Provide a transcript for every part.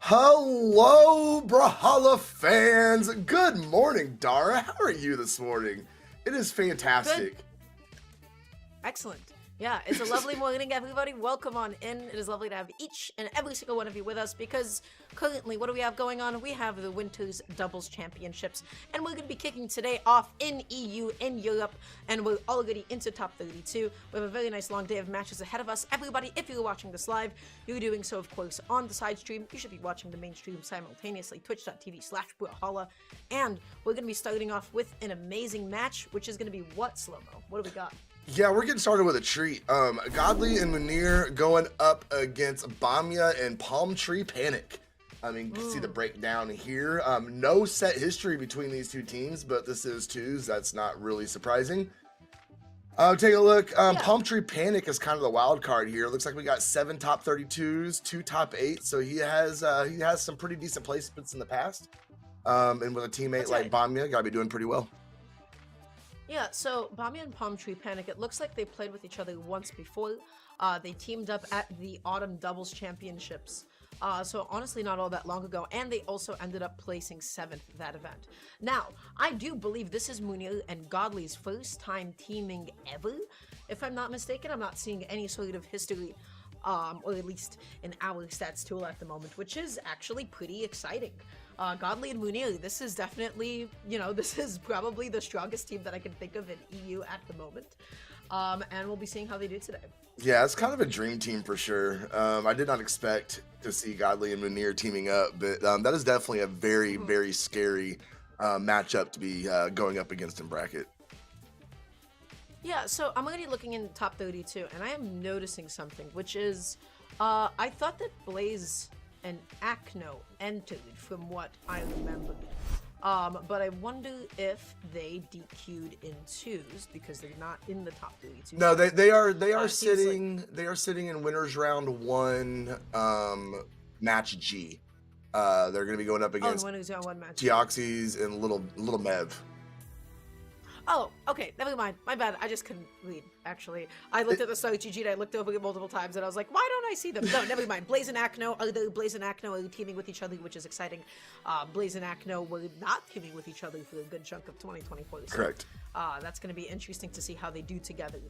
Hello, Brawlhalla fans. Good morning, Dara. How are you this morning? It is fantastic. Good. Excellent. Yeah, it's a lovely morning, everybody. Welcome on in. It is lovely to have each and every single one of you with us because currently, what do we have going on? We have the Winter's Doubles Championships, and we're going to be kicking today off in EU, in Europe, and we're already into top 32. We have a very nice long day of matches ahead of us. Everybody, if you're watching this live, you're doing so, of course, on the side stream. You should be watching the main stream simultaneously, twitch.tv/Brawlhalla, and we're going to be starting off with an amazing match, which is going to be what, Slow-Mo? What do we got? Yeah, we're getting started with a treat. Godly and Munir going up against Bamia and Palm Tree Panic. I mean, you can see the breakdown here. No set history between these two teams, but this is twos. That's not really surprising. Take a look. Palm Tree Panic is kind of the wild card here. It looks like we got 7 top 32s, 2 top 8. So he has some pretty decent placements in the past. And with a teammate like Bamia, gotta be doing pretty well. Yeah, so Bamia and Palm Tree Panic, it looks like they played with each other once before. They teamed up at the Autumn Doubles Championships. So honestly, not all that long ago. And they also ended up placing 7th that event. Now, I do believe this is Munir and Godly's first time teaming ever. If I'm not mistaken, I'm not seeing any sort of history, or at least in our stats tool at the moment, which is actually pretty exciting. Godly and Munir, this is definitely, this is probably the strongest team that I can think of in EU at the moment. And we'll be seeing how they do today. Yeah, it's kind of a dream team for sure. I did not expect to see Godly and Munir teaming up, but that is definitely a very, very scary matchup to be going up against in bracket. Yeah, so I'm already looking in top 32, and I am noticing something, which is, I thought that Blaze and Acno entered from what I remembered. But I wonder if they DQ'd in twos because they're not in the top 32. No, they are sitting in winners round 1 match G. They're gonna be going up against winners round 1 match Deoxys and Little Mev. Oh, okay, never mind. My bad. I just couldn't read, actually. I looked at the start GG and I looked over it multiple times and I was like, why don't I see them? No, never mind. Blaze and Acno are teaming with each other, which is exciting. Blaze and Acno were not teaming with each other for a good chunk of 2024. So, correct. That's going to be interesting to see how they do together.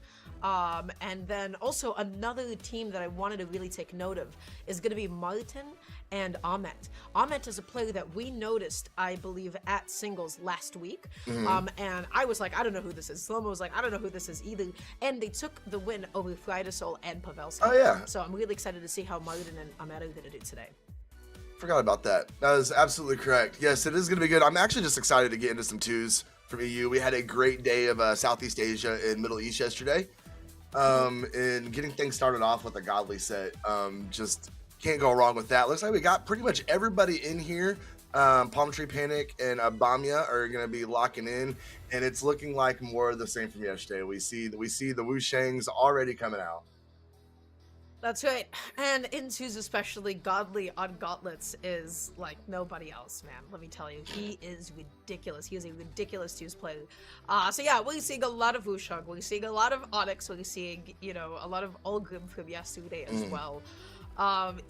And then also another team that I wanted to really take note of is going to be Martin and Ahmet. Ahmet is a player that we noticed, I believe, at singles last week. And I was like, I don't know who this is. Slow-Mo was like, I don't know who this is either. And they took the win over Frydasole and Pavelski. Oh, yeah. So I'm really excited to see how Martin and Ahmet are going to do today. Forgot about that. That is absolutely correct. Yes, it is going to be good. I'm actually just excited to get into some twos from EU. We had a great day of Southeast Asia and Middle East yesterday. And getting things started off with a Godly set. Just can't go wrong with that. Looks like we got pretty much everybody in here. Palm Tree Panic and Bamia are going to be locking in, and it's looking like more of the same from yesterday. We see the Wushangs already coming out. That's right. And in twos especially, Godly on Gauntlets is like nobody else, man. Let me tell you, he is ridiculous. He is a ridiculous twos player. So yeah, we're seeing a lot of Wushang. We're seeing a lot of Onyx. We're seeing, a lot of Ulgrim from yesterday as well. Am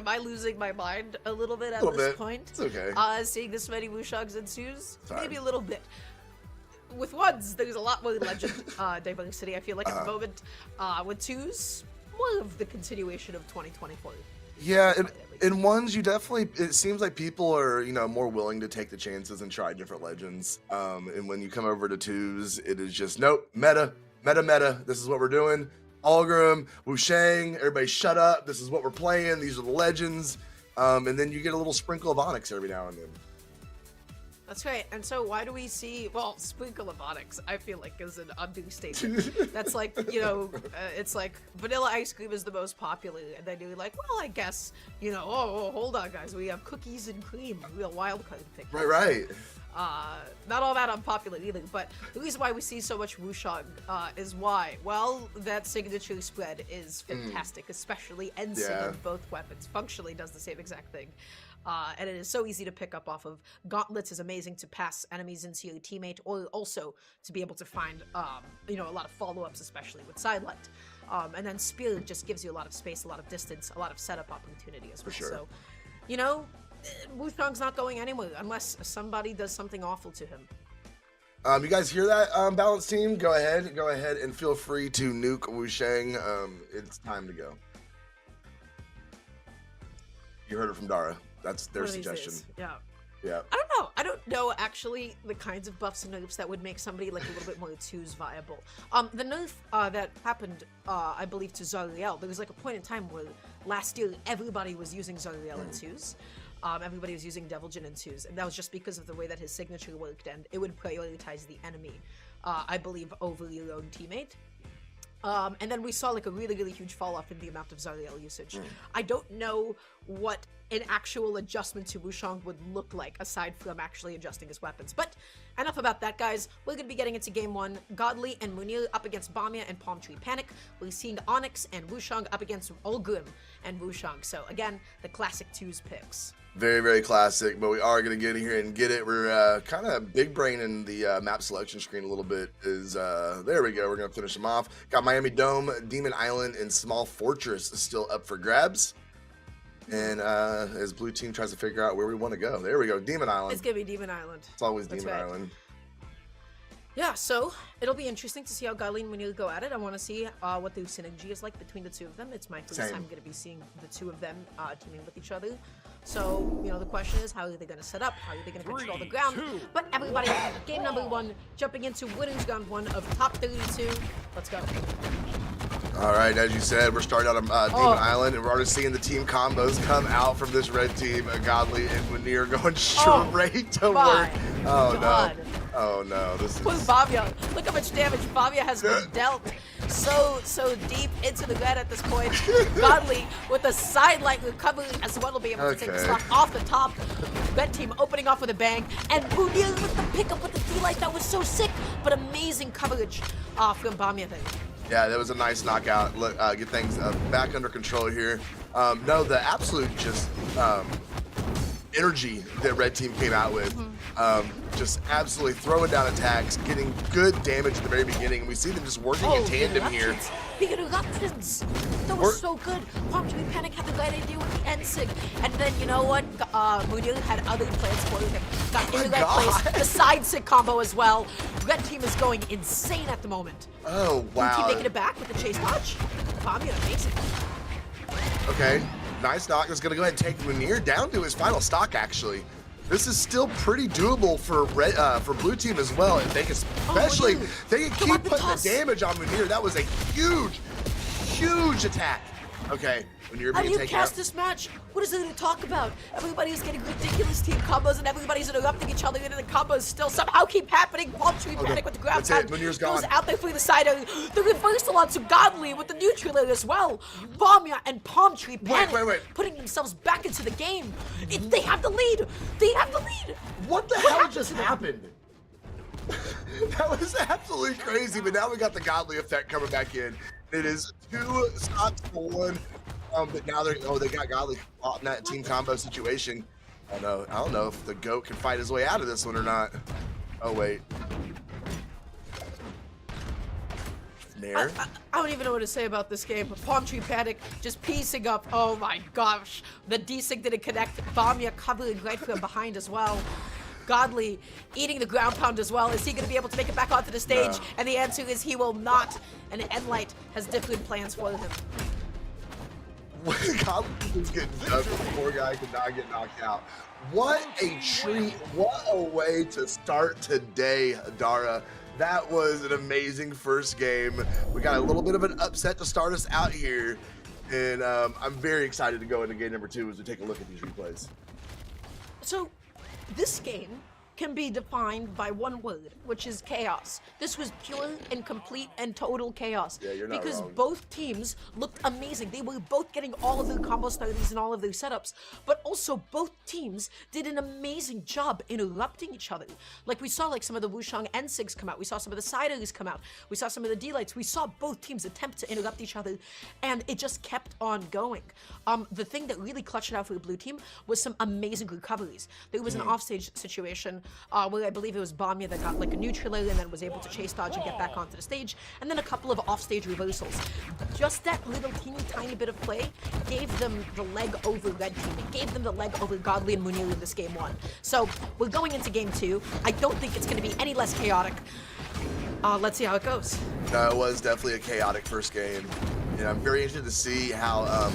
I losing my mind a little bit at this point? It's okay. Seeing this many Wushangs and twos? Maybe a little bit. With ones, there's a lot more legend diversity, I feel like, at the moment. With twos, more of the continuation of 2024. Yeah, in ones, you definitely, it seems like people are, more willing to take the chances and try different legends. And when you come over to twos, it is just, nope, meta. This is what we're doing. Ulgrim, Wushang, everybody shut up. This is what we're playing. These are the legends. And then you get a little sprinkle of Onyx every now and then. That's right. And so why do we see, sprinkle of Onyx, I feel like is an understatement. That's like, it's like vanilla ice cream is the most popular. And then you're like, well, I guess, hold on, guys. We have cookies and cream, real wild card thing. Right. Not all that unpopular either, but the reason why we see so much Wushang is why? Well, that signature spread is fantastic, especially Ensign of both weapons. Functionally does the same exact thing. And it is so easy to pick up off of. Gauntlets is amazing to pass enemies into your teammate, or also to be able to find, a lot of follow-ups, especially with Sidelight. And then Spear just gives you a lot of space, a lot of distance, a lot of setup opportunity as well. For sure. So you know, Wushang's not going anywhere unless somebody does something awful to him. You guys hear that, Balance Team? Go ahead and feel free to nuke Wushang. It's time to go. You heard it from Dara. That's their suggestion. Yeah. Yeah. I don't know actually the kinds of buffs and nerfs that would make somebody like a little bit more twos viable. The nerf that happened, I believe, to Zariel, there was like a point in time where last year everybody was using Zariel in twos. Everybody was using Devil Jin in twos, and that was just because of the way that his signature worked, and it would prioritize the enemy, I believe, over your own teammate. And then we saw like a really, really huge fall off in the amount of Zariel usage. I don't know what an actual adjustment to Wushang would look like aside from actually adjusting his weapons. But enough about that, guys. We're going to be getting into game one. Godly and Munir up against Bamia and Palm Tree Panic. We're seeing Onyx and Wushang up against Olgrim and Wushang. So again, the classic twos picks. Very, very classic, but we are going to get in here and get it. We're kind of big braining the map selection screen a little bit. There we go. We're going to finish them off. Got Miami Dome, Demon Island, and Small Fortress still up for grabs. And as blue team tries to figure out where we want to go. There we go. Demon Island. It's going to be Demon Island. It's always That's Demon right. Island. Yeah, so it'll be interesting to see how Godly and Munir go at it. I want to see what the synergy is like between the two of them. It's my first time going to be seeing the two of them teaming with each other. So, you know, the question is, how are they going to set up? How are they going to control the ground? But everybody, game number one, jumping into winners round one of top 32. Let's go. All right, as you said, we're starting on Demon Island, and we're already seeing the team combos come out from this red team. Godly and Munir going straight to work. Oh, God. no. Oh, no. This is... Poor Bamia. Look how much damage Bamia has been dealt. So deep into the red at this point. Godly with a sidelight recovery as well will be able to take the stock off the top. Red team opening off with a bang. And Munir with the pickup with the D-Light. That was so sick, but amazing coverage from Bamia there. Yeah, that was a nice knockout. Look, get things back under control here. No, the absolute just energy that red team came out with. Just absolutely throwing down attacks, getting good damage at the very beginning. We see them just working in tandem here. The interruptions! That was so good. Palm Tree Panic had the right idea with the N-Sig. And then, you know what? Munir had other plans for him. Got into that place. The side sig combo as well. Red team is going insane at the moment. Oh, wow. Blue team making it back with the chase dodge. Bamia, amazing. Okay, nice knock. That's going to go ahead and take Munir down to his final stock, actually. This is still pretty doable for blue team as well. If they can, especially, they can keep putting the damage on Munir. That was a huge, huge attack. Okay, Munir How do being you taken cast out. this match? What is there to talk about? Everybody is getting ridiculous team combos and everybody's interrupting each other, and the combos still somehow keep happening. Palm Tree Panic with the grab That's it. Munir's gone. goes out there for the side. The reversal onto Godly with the neutral as well. Bamia and Palm Tree Panic wait. putting themselves back into the game. They have the lead. They have the lead. What the hell just happened? That was absolutely crazy, but now we got the Godly effect coming back in. It is 2 stocks for 1. But now they got Godly caught in that team combo situation. I don't know if the GOAT can fight his way out of this one or not. Oh wait. Nair? I don't even know what to say about this game. Palm Tree Panic just piecing up. Oh my gosh. The D-Sig didn't connect. Bamia covering right from behind as well. Godly eating the ground pound as well. Is he going to be able to make it back onto the stage? No. And the answer is he will not. And N-Light has different plans for him. Godly was getting done, but the poor guy could not get knocked out. What a treat. What a way to start today, Dara. That was an amazing first game. We got a little bit of an upset to start us out here. And I'm very excited to go into game number 2 as we take a look at these replays. So, this game can be defined by one word, which is chaos. This was pure and complete and total chaos. Yeah, you're not because wrong. both teams looked amazing. They were both getting all of their combo starters and all of their setups, but also both teams did an amazing job interrupting each other. Like we saw like some of the Wushang N-Sigs come out. We saw some of the Siders come out. We saw some of the D-Lights. We saw both teams attempt to interrupt each other, and it just kept on going. The thing that really clutched it out for the blue team was some amazing recoveries. There was an offstage situation where I believe it was Bamia that got like a neutral and then was able to chase dodge and get back onto the stage, and then a couple of offstage reversals. Just that little teeny tiny bit of play gave them the leg over red team. It gave them the leg over Godly and Munir in this game 1. So we're going into game 2. I don't think it's going to be any less chaotic. Let's see how it goes. No, it was definitely a chaotic first game. And I'm very interested to see how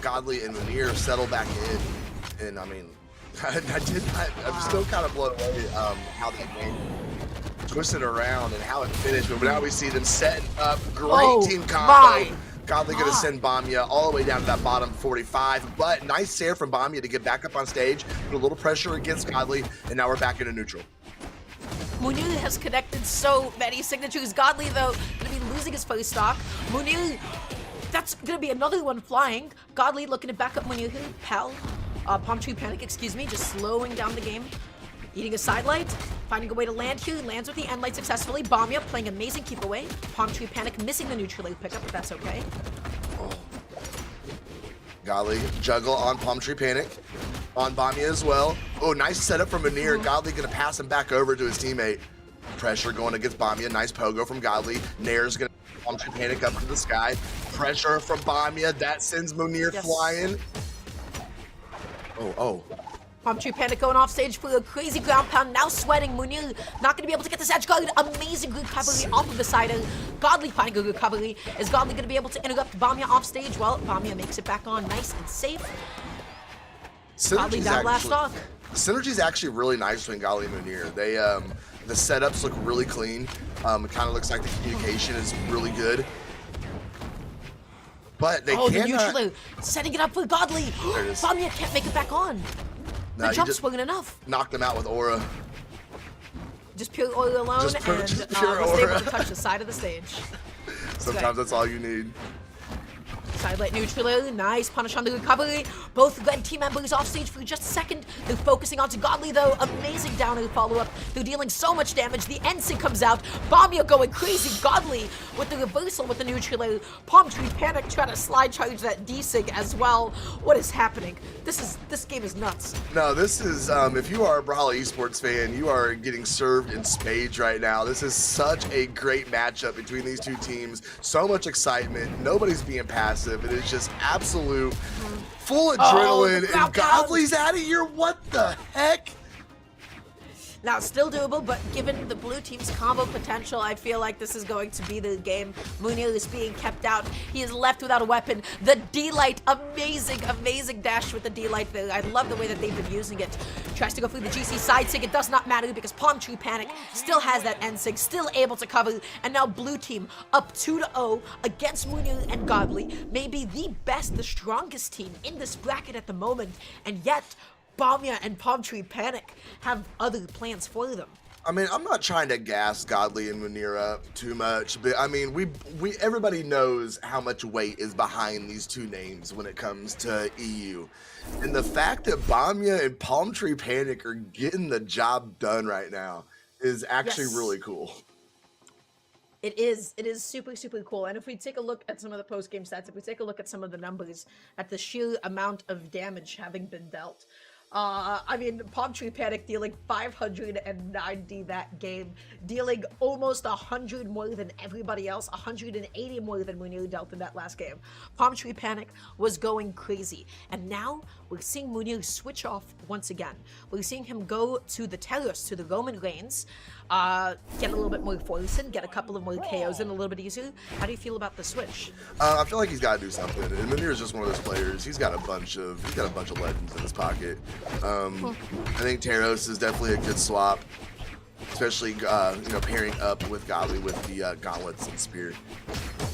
Godly and Munir settle back in. And I mean, I'm still kind of blown away how they game twisted around and how it finished. But now we see them setting up great team combo. Godly gonna send Bamia all the way down to that bottom 45, but nice save from Bamia to get back up on stage, put a little pressure against Godly, and now we're back into neutral. Munir has connected so many signatures. Godly, though, gonna be losing his first stock. Munir, that's gonna be another one flying. Godly looking to back up Munir. Palm Tree Panic, excuse me, just slowing down the game. Eating a sidelight, finding a way to land here, lands with the end light successfully. Bamia playing amazing keep away. Palm Tree Panic missing the neutral leg pickup, but that's okay. Oh. Godly juggle on Palm Tree Panic, on Bamia as well. Oh, nice setup from Munir. Godly gonna pass him back over to his teammate. Pressure going against Bamia, nice pogo from Godly. Nair's gonna Palm Tree Panic up to the sky. Pressure from Bamia, that sends Munir flying. Oh. Palm Tree Panic going off stage for a crazy ground pound, now sweating. Munir not going to be able to get this edge guard. Amazing recovery off of the side. Godly finding a recovery. Is Godly going to be able to interrupt Bamia off stage? Well, Bamia makes it back on nice and safe. Godly down last stock. Synergy's actually really nice between Godly and Munir. They, the setups look really clean. It kind of looks like the communication is really good. But they can't. The neutral setting it up for Godly. Bamia can't make it back on. The jump's wasn't enough. Knocked him out with aura. Just pure aura alone, just pure was able to touch the side of the stage. Sometimes that's all you need. Sidelight neutral, nice punish on the recovery. Both red team members off stage for just a second. They're focusing onto Godly though. Amazing down air follow-up. They're dealing so much damage. The NC comes out. Bamia going crazy. Godly with the reversal with the neutral. Palm Tree Panic trying to slide charge that D-Sig as well. What is happening? This game is nuts. No, this is, if you are a Brawlhalla esports fan, you are getting served in spades right now. This is such a great matchup between these two teams. So much excitement. Nobody's being passive. It is just absolute full adrenaline, and Godly's out of here. What the heck? Now, still doable, but given the blue team's combo potential, I feel like this is going to be the game. Munir is being kept out. He is left without a weapon. The D-Light, amazing dash with the D-Light there. I love the way that they've been using it. Tries to go through the GC side sig. It does not matter because Palm Tree Panic still has that end sig, still able to cover. And now blue team up 2-0 against Munir and Godly. Maybe the best, the strongest team in this bracket at the moment. And yet, Bamia and Palm Tree Panic have other plans for them. I mean, I'm not trying to gas Godly and Munir up too much, but I mean, everybody knows how much weight is behind these two names when it comes to EU. And the fact that Bamia and Palm Tree Panic are getting the job done right now is actually really cool. It is super cool. And if we take a look at some of the post-game stats, if we take a look at some of the numbers, at the sheer amount of damage having been dealt, I mean, Palm Tree Panic dealing 590 that game, dealing almost 100 more than everybody else, 180 more than Munir dealt in that last game. Palm Tree Panic was going crazy, and now we're seeing Munir switch off once again. We're seeing him go to the terrace, to the Roman lanes, get a little bit more forcing, get a couple of more KOs in a little bit easier. How do you feel about the switch? I feel like he's got to do something. And Munir is just one of those players. He's got a bunch of legends in his pocket. I think Taros is definitely a good swap, especially pairing up with Godly with the gauntlets and spear.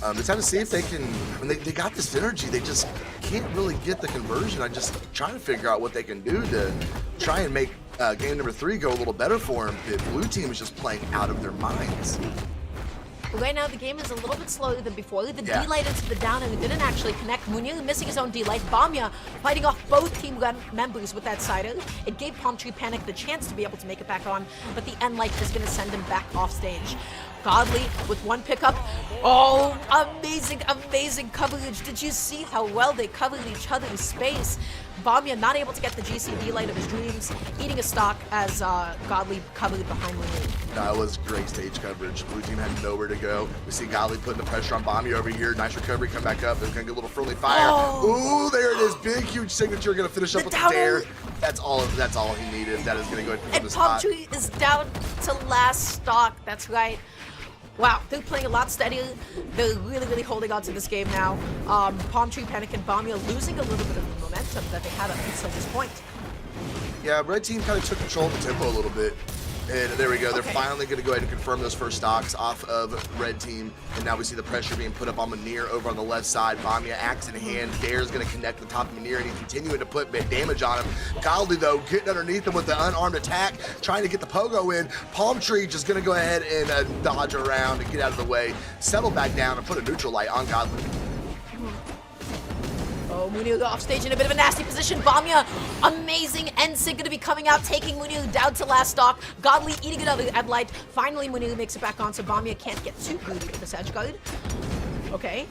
It's time to see if they can. When they got this synergy, they just can't really get the conversion. I'm just trying to figure out what they can do to try and make game number 3 go a little better for him. The blue team is just playing out of their minds. Right now, the game is a little bit slower than before. The D-Light into the down and didn't actually connect. Munir missing his own D-Light. Bamia fighting off both team members with that side. It gave Palm Tree Panic the chance to be able to make it back on, but the end light is going to send him back off stage. Godly with one pickup. Oh, amazing, amazing coverage. Did you see how well they covered each other's space? Bamia not able to get the GCD light of his dreams, eating a stock as Godly covered behind Munir. That was great stage coverage. Blue team had nowhere to go. We see Godly putting the pressure on Bamia over here. Nice recovery, come back up. They're gonna get a little friendly fire. Oh. Ooh, there it is. Big, huge signature. Gonna finish up with the dare. That's all he needed. That is gonna go ahead and put And the Palm spot. Tree is down to last stock. That's right. Wow, they're playing a lot steadier. They're really, really holding on to this game now. Palm Tree, Panic, and Bamia losing a little bit of the momentum that they had up until this point. Yeah, red team kind of took control of the tempo a little bit. And there we go. They're Okay. finally going to go ahead and confirm those first stocks off of red team. And now we see the pressure being put up on Munir over on the left side. Bamia, axe in hand. Dare's going to connect the top of Munir, and he's continuing to put damage on him. Godly, though, getting underneath him with the unarmed attack, trying to get the pogo in. Palm Tree just going to go ahead and dodge around and get out of the way. Settle back down and put a neutral light on Godly. Oh, Munir off stage in a bit of a nasty position. Bamia, amazing NSYNC gonna be coming out, taking Munir down to last stock. Godly eating another Ed Light. Finally, Munir makes it back on, so Bamia can't get too greedy with this edge guard. Okay.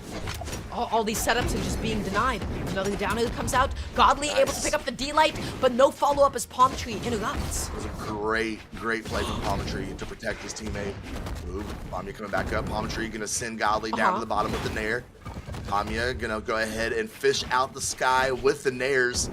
All these setups are just being denied. Another downer comes out. Godly able to pick up the D-Light, but no follow-up as Palm Tree interrupts. It was a great play from Palm Tree to protect his teammate. Ooh, Bamia coming back up. Palm Tree gonna send Godly down to the bottom with the Nair. Bamia gonna go ahead and fish out the sky with the Nairs.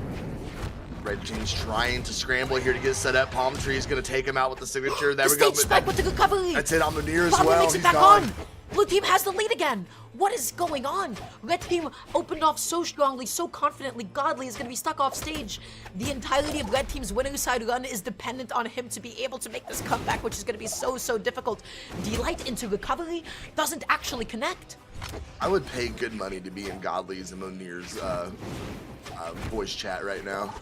Red team's trying to scramble here to get set up. Palm Tree is gonna take him out with the signature. There we go. Stage spike with the recovery. That's it on Munir as Bamia well. makes it He's back gone. on. Blue team has the lead again. What is going on? Red team opened off so strongly, so confidently. Godly is going to be stuck off stage. The entirety of Red team's winner side run is dependent on him to be able to make this comeback, which is going to be so difficult. D-Light into recovery doesn't actually connect. I would pay good money to be in Godly's and Munir's voice chat right now.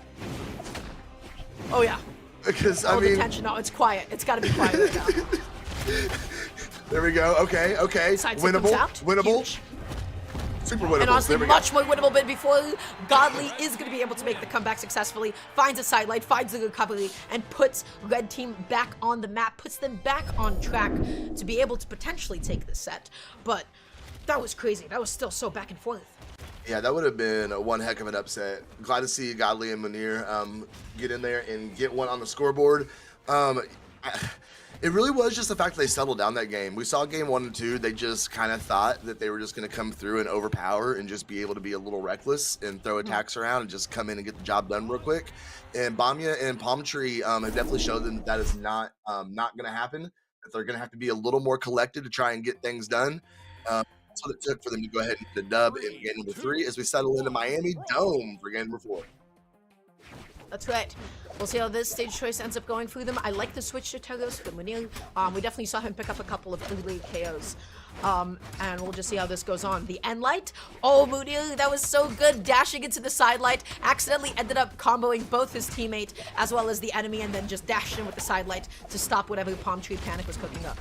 Oh yeah. Because All I the mean, tension. No, it's quiet. It's got to be quiet right now. there we go. Okay. Side stick comes Winnable. out. Winnable. Huge. Super winnable. And honestly, There we go. much more winnable than before. Godly is going to be able to make the comeback successfully, finds a sidelight, finds the recovery, and puts Red Team back on the map, puts them back on track to be able to potentially take the set. But that was crazy. That was still so back and forth. Yeah, that would have been one heck of an upset. Glad to see Godly and Munir get in there and get one on the scoreboard. It really was just the fact that they settled down that game. We saw game 1 and 2. They just kind of thought that they were just going to come through and overpower and just be able to be a little reckless and throw attacks around and just come in and get the job done real quick. And Bamia and Palm Tree have definitely showed them that is not going to happen. That they're going to have to be a little more collected to try and get things done. That's what it took for them to go ahead and get the dub in game number 3 as we settle into Miami Dome for game number 4. That's right. We'll see how this stage choice ends up going for them. I like the switch to Togos for Munir. We definitely saw him pick up a couple of early KOs. And we'll just see how this goes on. The end light. Oh, Munir, that was so good. Dashing into the side light. Accidentally ended up comboing both his teammate as well as the enemy, and then just dashed in with the side light to stop whatever Palm Tree Panic was cooking up.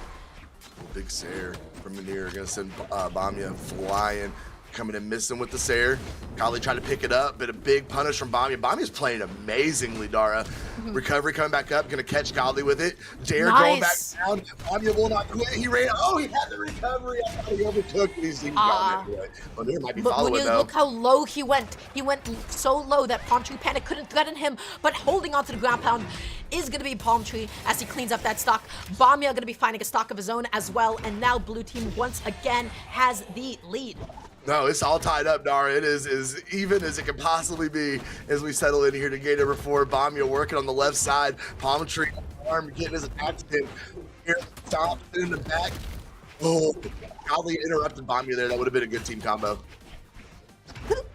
Big Sair from Munir. Gonna send Bamia flying. Coming and missing with the Sair. Godly trying to pick it up, but a big punish from Bamia. Bamia's playing amazingly, Dara. Recovery coming back up, gonna catch Godly with it. Dare going back down. Bamia will not quit. He ran. Oh, he had the recovery. I thought he overtook, but he's even gotten it. Munir might be following Munir, though. look how low he went. He went so low that Palm Tree Panic couldn't threaten him, but holding onto the ground pound is gonna be Palm Tree as he cleans up that stock. Bamia gonna be finding a stock of his own as well, and now Blue Team once again has the lead. No, it's all tied up, Dara. It is as even as it can possibly be as we settle in here to game number 4. Bamia working on the left side. Palm Tree arm getting his attacks in. Here, stop in the back. Oh, Godly interrupted Bamia there. That would have been a good team combo.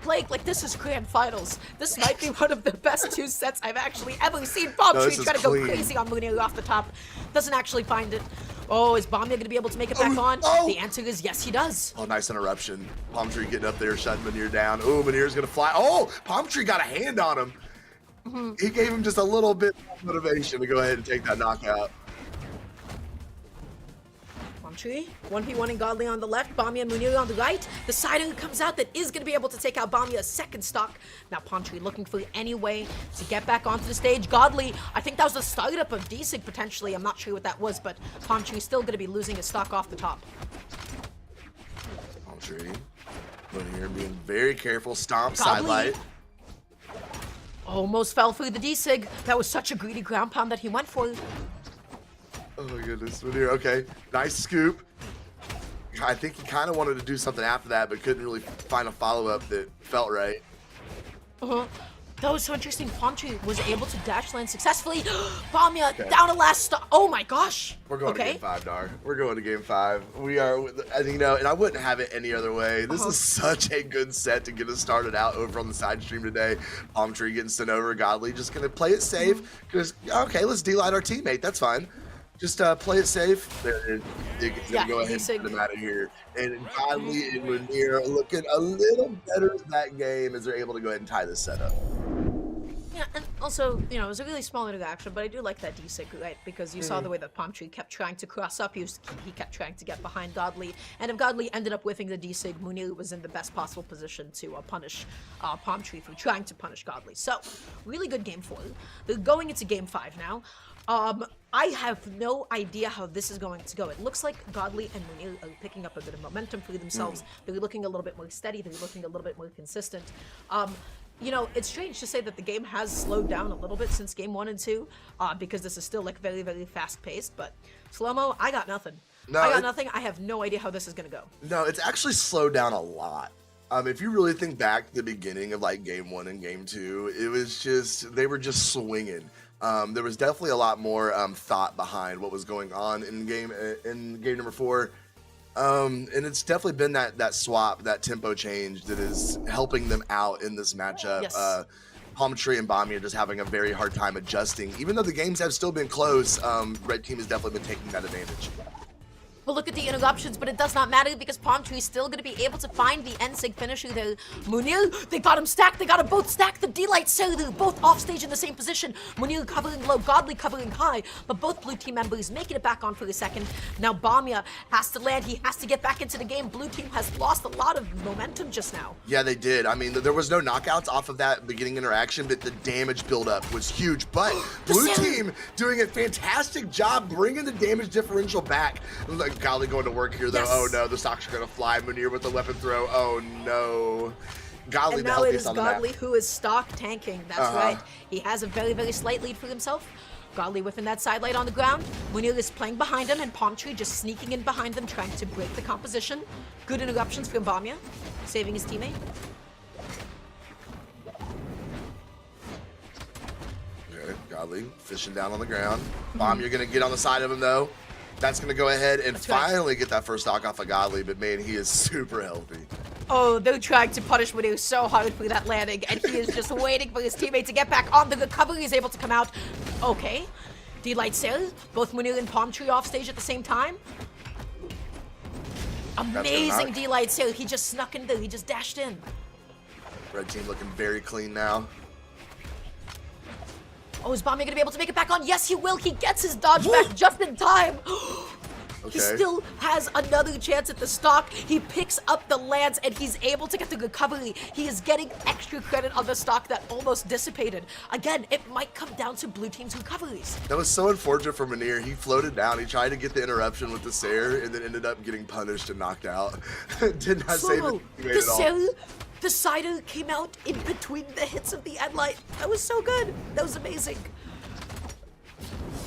Blake, like, this is grand finals. This might be one of the best 2 sets I've actually ever seen. Palm Tree trying to go crazy on Munir off the top. Doesn't actually find it. Oh, is Bamia going to be able to make it back on? The answer is yes, he does. Oh, nice interruption. Palm Tree getting up there, shutting Munir down. Oh, Munir's going to fly. Oh, Palm Tree got a hand on him. He gave him just a little bit of motivation to go ahead and take that knockout. Palm Tree, 1v1 Godly on the left, Bamia and Munir on the right. The Sider comes out that is going to be able to take out Bamia's second stock. Now Palm Tree looking for any way to get back onto the stage. Godly, I think that was the startup of Djessir potentially. I'm not sure what that was, but Palm Tree still going to be losing his stock off the top. Palm Tree, Munir being very careful, stomp, Godly sidelight. almost fell through the D-Sig. That was such a greedy ground pound that he went for. Oh my goodness, Munir, okay. Nice scoop. I think he kind of wanted to do something after that, but couldn't really find a follow-up that felt right. That was so interesting. Palm Tree was able to dash land successfully. Bamia down to last stop. Oh my gosh. We're going to game 5, Dar. We're going to game 5. We are, you know, and I wouldn't have it any other way. This is such a good set to get us started out over on the side stream today. Palm Tree getting sent over. Godly just going to play it safe. Because, okay, let's D-light our teammate. That's fine. Just play it safe. They're gonna go ahead and get them out of here. And Godly and Munir looking a little better that game as they're able to go ahead and tie this set up. Yeah, and also, you know, it was a really small interaction, but I do like that D-Sig, right? Because you saw the way that Palm Tree kept trying to cross up, he kept trying to get behind Godly, and if Godly ended up whiffing the D-Sig, Munir was in the best possible position to punish Palm Tree for trying to punish Godly. So, really good game 4. They're going into game 5 now. I have no idea how this is going to go. It looks like Godly and Munir are picking up a bit of momentum for themselves. They're looking a little bit more steady. They're looking a little bit more consistent. You know, it's strange to say that the game has slowed down a little bit since game 1 and 2, because this is still like very, very fast-paced. But Slow-Mo, I got nothing. No, I got nothing. I have no idea how this is gonna go. No, it's actually slowed down a lot. If you really think back to the beginning of like game 1 and game 2, it was just, they were just swinging. There was definitely a lot more thought behind what was going on in game number 4. And it's definitely been that swap, that tempo change that is helping them out in this matchup. Yes. Palm Tree and Bamia are just having a very hard time adjusting. Even though the games have still been close, Red Team has definitely been taking that advantage. But look at the interruptions, but it does not matter because Palm Tree is still going to be able to find the N-Sig finisher there. Munir, they got him stacked. They got them both stacked. The D-Light Sailor, both off stage in the same position. Munir covering low, Godly covering high, but both blue team members making it back on for a second. Now Bamia has to land. He has to get back into the game. Blue team has lost a lot of momentum just now. Yeah, they did. I mean, there was no knockouts off of that beginning interaction, but the damage buildup was huge. But blue team doing a fantastic job bringing the damage differential back. Like, Godly going to work here, though. Yes. Oh, no. The stocks are going to fly. Munir with the weapon throw. Oh, no. Godly, and now it is Godly who is stock tanking. That's right. He has a very, very slight lead for himself. Godly whiffing that side light on the ground. Munir is playing behind him, and Palm Tree just sneaking in behind them, trying to break the composition. Good interruptions from Bamia, saving his teammate. Okay, Godly fishing down on the ground. Bamia going to get on the side of him, though. That's going to go ahead and finally get that first stock off of Godly, but man, he is super healthy. Oh, they're trying to punish Munir so hard for that landing, and he is just waiting for his teammate to get back on. The recovery is able to come out. Okay. D-Light Sailor, both Munir and Palm Tree off stage at the same time. Amazing D-Light Sailor. He just snuck in there. He just dashed in. Red team looking very clean now. Oh, is Bamia going to be able to make it back on? Yes, he will. He gets his dodge back just in time. He still has another chance at the stock. He picks up the lands, and he's able to get the recovery. He is getting extra credit on the stock that almost dissipated. Again, it might come down to blue team's recoveries. That was so unfortunate for Munir. He floated down. He tried to get the interruption with the Sair, and then ended up getting punished and knocked out. Did not save it at all. The Sider came out in between the hits of the end light. That was so good. That was amazing.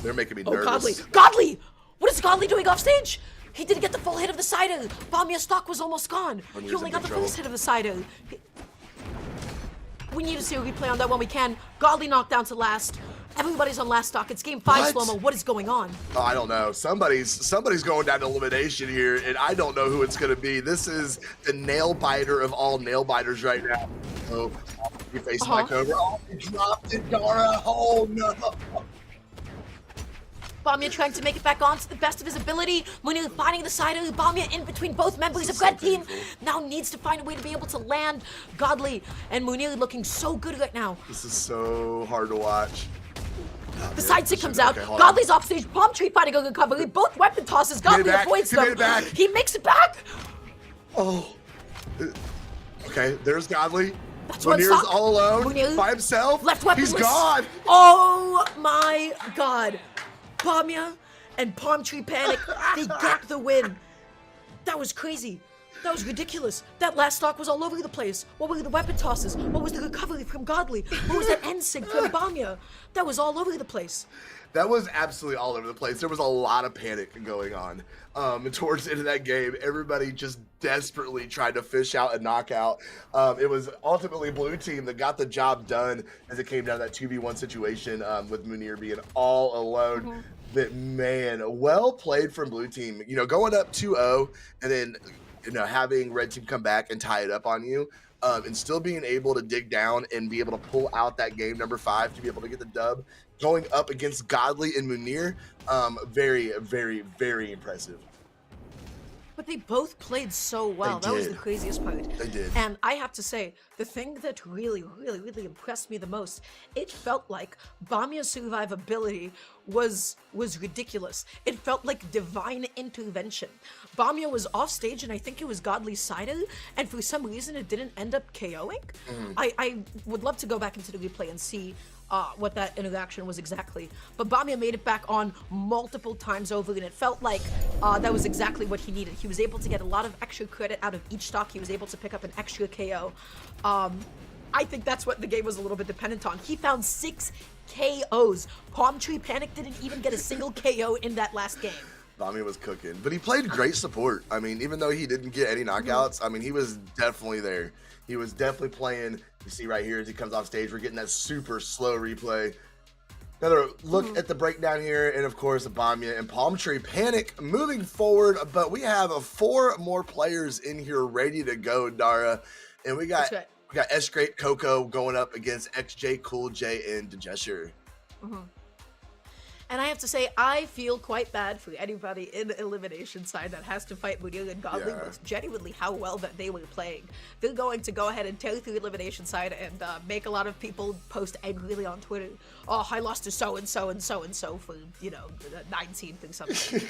They're making me nervous. Godly! Godly! What is Godly doing off stage? He didn't get the full hit of the Sider. Bamia's stock was almost gone. He only got the first hit of the Sider. We need to see a replay on that when we can. Godly knocked down to last. Everybody's on last stock. It's game 5, Slow-Mo. What is going on? Oh, I don't know. Somebody's going down to elimination here, and I don't know who it's going to be. This is the nail biter of all nail biters right now. Oh, you facing my Cobra. Oh, he dropped it, Dara. Oh, no. Bamia trying to make it back on to the best of his ability. Munir finding the side of Bamia in between both members of Red Team. Now needs to find a way to be able to land. Godly and Munir looking so good right now. This is so hard to watch. The side stick comes out. Okay, hold Godly's off stage. Palm tree fighting a recovery. Both weapon tosses. Godly back. avoids He made them. it back. He makes it back. Oh. Okay, there's Godly. That's one Munir's stock. all alone Munir, by himself. left weapon. He's gone. Oh my god. Bamia and Palm Tree Panic, they get the win. That was crazy. That was ridiculous. That last stock was all over the place. What were the weapon tosses? What was the recovery from Godly? What was that end sync from Bamia? That was all over the place. That was absolutely all over the place. There was a lot of panic going on towards the end of that game. Everybody just desperately tried to fish out a knockout. It was ultimately blue team that got the job done as it came down to that 2v1 situation with Munir being all alone. But man, well played from blue team. You know, going up 2-0 and then having red team come back and tie it up on you. And still being able to dig down and be able to pull out that game number 5 to be able to get the dub, going up against Godly and Munir, very, very, very impressive. But they both played so well. That was the craziest part. They did. And I have to say, the thing that really, really, really impressed me the most, it felt like Bamia's survivability was ridiculous. It felt like divine intervention. Bamia was off stage, and I think it was Godly's side, and for some reason it didn't end up KOing. I would love to go back into the replay and see what that interaction was exactly. But Bamia made it back on multiple times over, and it felt like that was exactly what he needed. He was able to get a lot of extra credit out of each stock. He was able to pick up an extra KO. I think that's what the game was a little bit dependent on. He found 6 KOs. Palm Tree Panic didn't even get a single KO in that last game. Bamia was cooking, but he played great support. I mean, even though he didn't get any knockouts, I mean, he was definitely there. He was definitely playing. You see right here as he comes off stage, we're getting that super slow replay. Another look at the breakdown here, and of course, Bamia and Palm Tree Panic moving forward, but we have 4 more players in here ready to go, Dara. And we got Sgrape, Koko going up against XJCoolJ and Djessir. And I have to say, I feel quite bad for anybody in the elimination side that has to fight Munir and Godly with genuinely how well that they were playing. They're going to go ahead and tear through the elimination side and make a lot of people post angrily on Twitter. Oh, I lost to so-and-so and so-and-so for, the 19th or something.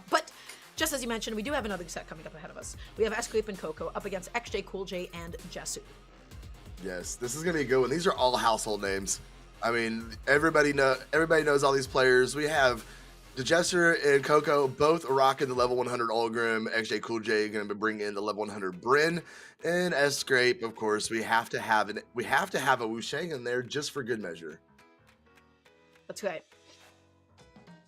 But just as you mentioned, we do have another set coming up ahead of us. We have Sgrape and Koko up against XJCoolJ and Djessir. Yes, this is going to be a good one. These are all household names. I mean, everybody knows all these players. We have Djessir and Koko both rocking the level 100 Ulgrim. XJCoolJ going to bring in the level 100 Bryn, and Sgrape, of course. We have to have a Wushang in there just for good measure. That's right.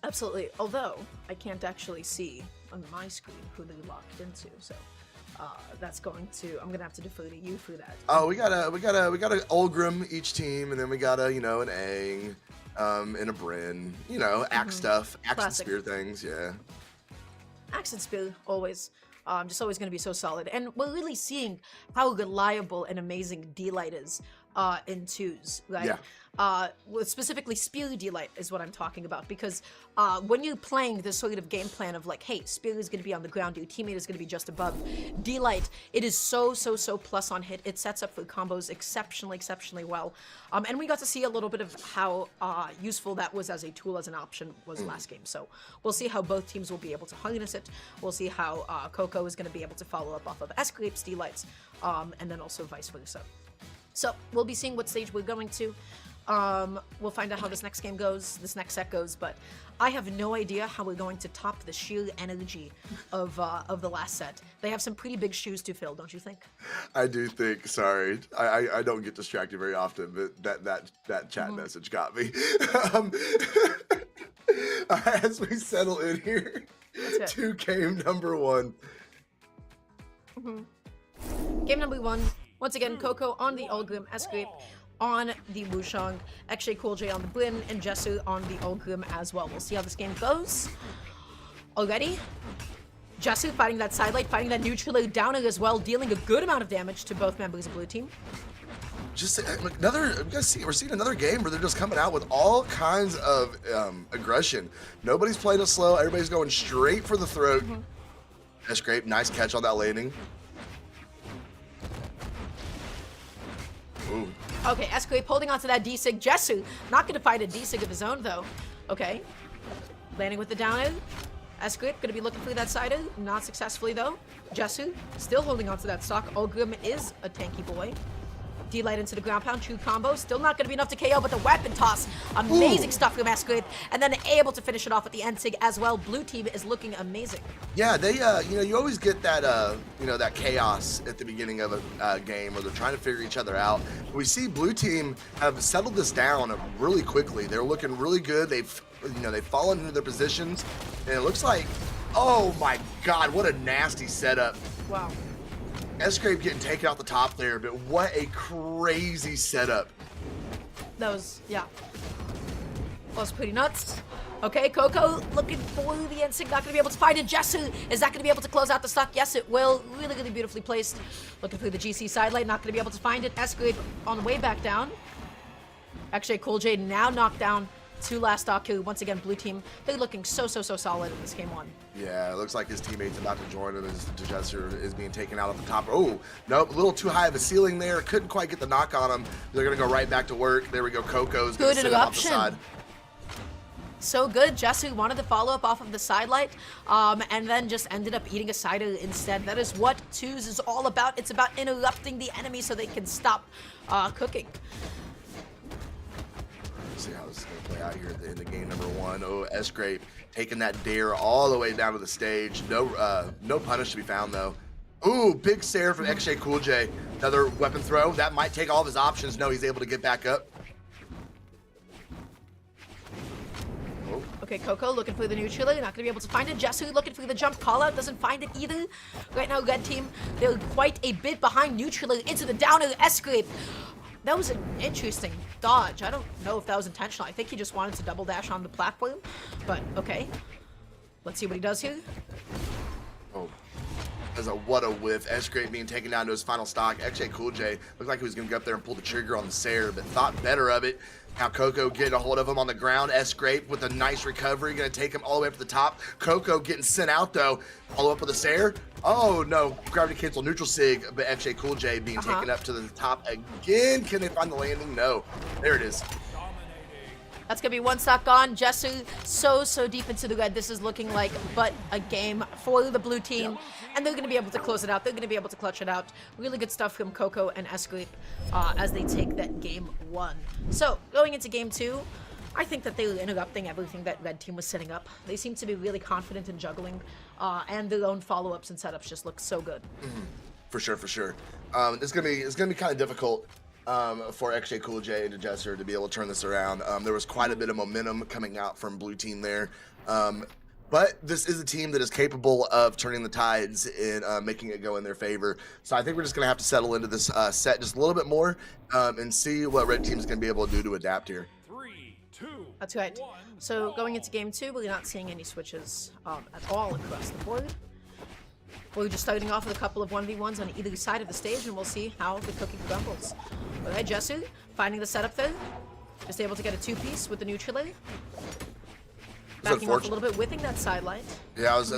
Absolutely. Although I can't actually see on my screen who they're locked into, so. I'm gonna have to defer to you for that. Oh, we got a Ulgrim each team, and then we got an Aang, and a Bryn, axe stuff, axe and spear things, yeah. Axe and spear, always. Just always gonna be so solid. And we're really seeing how reliable and amazing D-Light is in 2s, right? Yeah. Specifically Spear D-Light is what I'm talking about, because when you're playing this sort of game plan of like, hey, Spear is going to be on the ground, your teammate is going to be just above, D-Light, it is so plus on hit. It sets up for combos exceptionally well. And we got to see a little bit of how useful that was as a tool, as an option was last game. So we'll see how both teams will be able to harness it. We'll see how Koko is going to be able to follow up off of Sgrape's D-Lights, and then also vice versa. So we'll be seeing what stage we're going to. We'll find out how this next game goes, this next set goes, but I have no idea how we're going to top the sheer energy of the last set. They have some pretty big shoes to fill, don't you think? I do think. Sorry, I don't get distracted very often, but that chat message got me. As we settle in here to game number 1. Game number 1. Once again, Koko on the Ulgrim, Sgrape on the Wushang, XJCoolJ on the Bryn, and Djessir on the Ulgrim as well. We'll see how this game goes. Already, Djessir fighting that sidelight, fighting that neutral downer as well, dealing a good amount of damage to both members of blue team. Just we're seeing another game where they're just coming out with all kinds of aggression. Nobody's playing it slow. Everybody's going straight for the throat. Sgrape, nice catch on that landing. Ooh, Okay, Sgrape holding onto that D-Sig. Djessir not going to find a D-Sig of his own, though. Okay. Landing with the down air. Sgrape going to be looking for that side air. Not successfully, though. Djessir still holding onto that stock. Ogrim is a tanky boy. D-Light into the ground pound, true combo. Still not going to be enough to KO, but the weapon toss. Amazing stuff from Sgrape. And then able to finish it off with the end-sig as well. Blue team is looking amazing. Yeah, they, you know, you always get that, you know, that chaos at the beginning of a game where they're trying to figure each other out. We see blue team have settled this down really quickly. They're looking really good. They've, you know, they've fallen into their positions. And it looks like, oh my God, what a nasty setup. Wow. Sgrape getting taken out the top there, but what a crazy setup. That was, yeah. That was pretty nuts. Okay, Koko looking for the end-sig, not going to be able to find it. Djessir, is that going to be able to close out the stock? Yes, it will. Really, really beautifully placed. Looking through the GC side lane, not going to be able to find it. Sgrape on the way back down. XJCoolJ now knocked down to last stock kill. Once again, blue team, they're looking so solid in this game one. Yeah, it looks like his teammate's about to join him as Djessir is being taken out at the top. Oh, nope, a little too high of a ceiling there. Couldn't quite get the knock on him. They're going to go right back to work. There we go. Koko's going to sit off the side. So good. Djessir wanted to follow up off of the sidelight, and then just ended up eating a cider instead. That is what twos is all about. It's about interrupting the enemy so they can stop cooking. See how this is going to play out here in the game number one. Oh, Sgrape taking that dare all the way down to the stage. No punish to be found, though. Ooh, big Sarm from XJCoolJ. Another weapon throw. That might take all of his options. No, he's able to get back up. Oh. Okay, Koko looking for the neutral. Not going to be able to find it. Djessir looking for the jump call out. Doesn't find it either. Right now, red team, they're quite a bit behind neutral into the downer. Sgrape. That was an interesting dodge. I don't know if that was intentional. I think he just wanted to double dash on the platform, but okay. Let's see what he does here. Oh, what a whiff. Sgrape being taken down to his final stock. XJCoolJ looked like he was going to go up there and pull the trigger on the Sarm, but thought better of it. Now Koko getting a hold of him on the ground. Sgrape with a nice recovery, going to take him all the way up to the top. Koko getting sent out though. Follow up with a Sarm. Oh no, gravity cancel neutral sig, but XJCoolJ being taken up to the top again. Can they find the landing? No. There it is. That's going to be one stock gone. Djessir so deep into the red. This is looking like but a game for the blue team. And they're going to be able to close it out. They're going to be able to clutch it out. Really good stuff from Koko and Sgrape as they take that game one. So, going into game two, I think that they were interrupting everything that red team was setting up. They seem to be really confident in juggling. And their own follow-ups and setups just look so good. For sure. It's gonna be kind of difficult for XJCoolJ and Djessir to be able to turn this around. There was quite a bit of momentum coming out from blue team there. But this is a team that is capable of turning the tides and making it go in their favor. So I think we're just going to have to settle into this set just a little bit more and see what red team is going to be able to do to adapt here. 3, 2, That's right. So going into game two, we're not seeing any switches at all across the board. We're just starting off with a couple of 1v1s on either side of the stage, and we'll see how the cooking crumbles. Okay, Djessir finding the setup there. Just able to get a two-piece with the neutral. Backing off a little bit, whipping that sidelight. Yeah, I was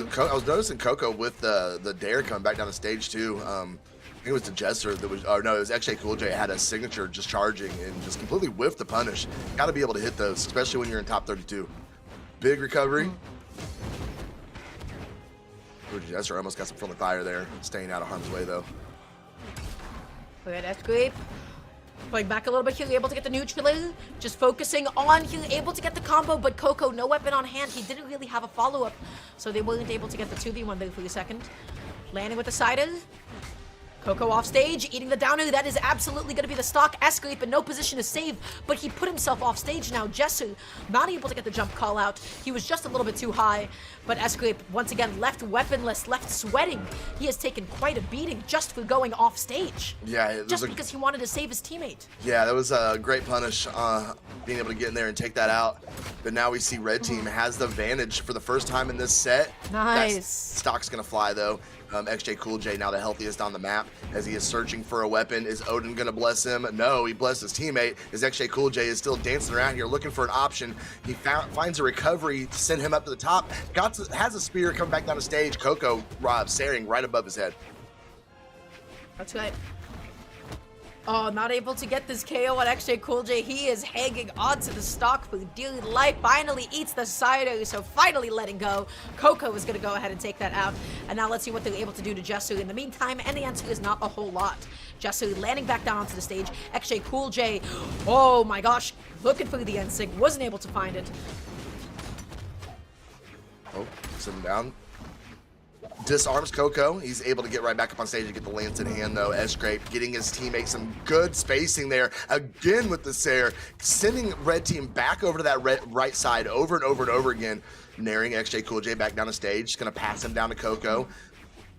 noticing Koko with the dare coming back down the stage too. I think it was Djessir that was, or no, it was XJCoolJ had a signature just charging and just completely whiffed the punish. Got to be able to hit those, especially when you're in top 32. Big recovery. Ooh, Djessir almost got some friendly fire there, staying out of harm's way though. Okay, that's great. Going back a little bit here, able to get the neutral, just focusing on here, able to get the combo, but Koko, no weapon on hand. He didn't really have a follow-up, so they weren't able to get the 2v1 there for a second. Landing with the cider. Koko off stage, eating the downer. That is absolutely going to be the stock. Sgrape in no position to save, but he put himself off stage now. Djessir not able to get the jump call out. He was just a little bit too high, but Sgrape once again left weaponless, left sweating. He has taken quite a beating just for going off stage. Yeah, just because he wanted to save his teammate. Yeah, that was a great punish, being able to get in there and take that out. But now we see red team has the advantage for the first time in this set. Nice. That stock's going to fly though. XJCoolJ now the healthiest on the map as he is searching for a weapon. Is Odin gonna bless him? No, he blessed his teammate. As XJCoolJ is still dancing around here looking for an option. He finds a recovery to send him up to the top. Has a spear coming back down the stage. Koko staring right above his head. That's right. Oh, not able to get this KO on XJCoolJ. He is hanging onto the stock food. Dealing life, finally eats the cider, so finally letting go. Koko is going to go ahead and take that out. And now let's see what they're able to do to Djessir in the meantime. And the answer is not a whole lot. Djessir landing back down onto the stage. XJCoolJ, oh my gosh, looking for the NSYNC. Wasn't able to find it. Oh, sitting down. Disarms Koko. He's able to get right back up on stage and get the lance in hand, though. Sgrape getting his teammate some good spacing there. Again with the Sair, sending red team back over to that right side over and over and over again. Naring XJCoolJ back down the stage. Just going to pass him down to Koko.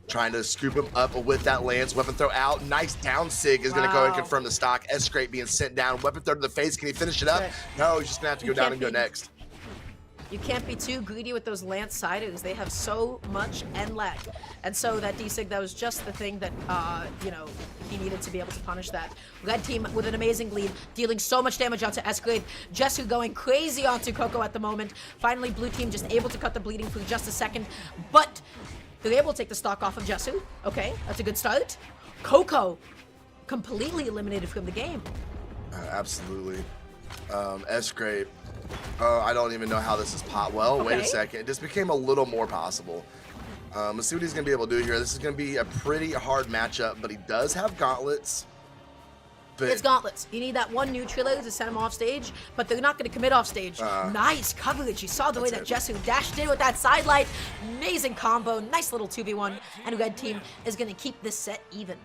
Trying to scoop him up with that lance. Weapon throw out. Nice down sig is going to go and confirm the stock. Sgrape being sent down. Weapon throw to the face. Can he finish it up? No, he's just going to have to go down and go next. You can't be too greedy with those lance siders. They have so much end lag. And so that D-Sig, that was just the thing that, you know, he needed to be able to punish that. Red team with an amazing lead, dealing so much damage onto Sgrape. Djessir going crazy onto Koko at the moment. Finally, blue team just able to cut the bleeding for just a second. But they're able to take the stock off of Djessir. Okay, that's a good start. Koko completely eliminated from the game. Absolutely. Sgrape. I don't even know how this is pot. Well, wait a second. It just became a little more possible. Let's see what he's going to be able to do here. This is going to be a pretty hard matchup, but he does have gauntlets. But it's gauntlets. You need that one neutral to send him off stage, but they're not going to commit off stage. Nice coverage. You saw the way that Djessir dashed in with that side light. Amazing combo. Nice little 2v1. And red team is going to keep this set even.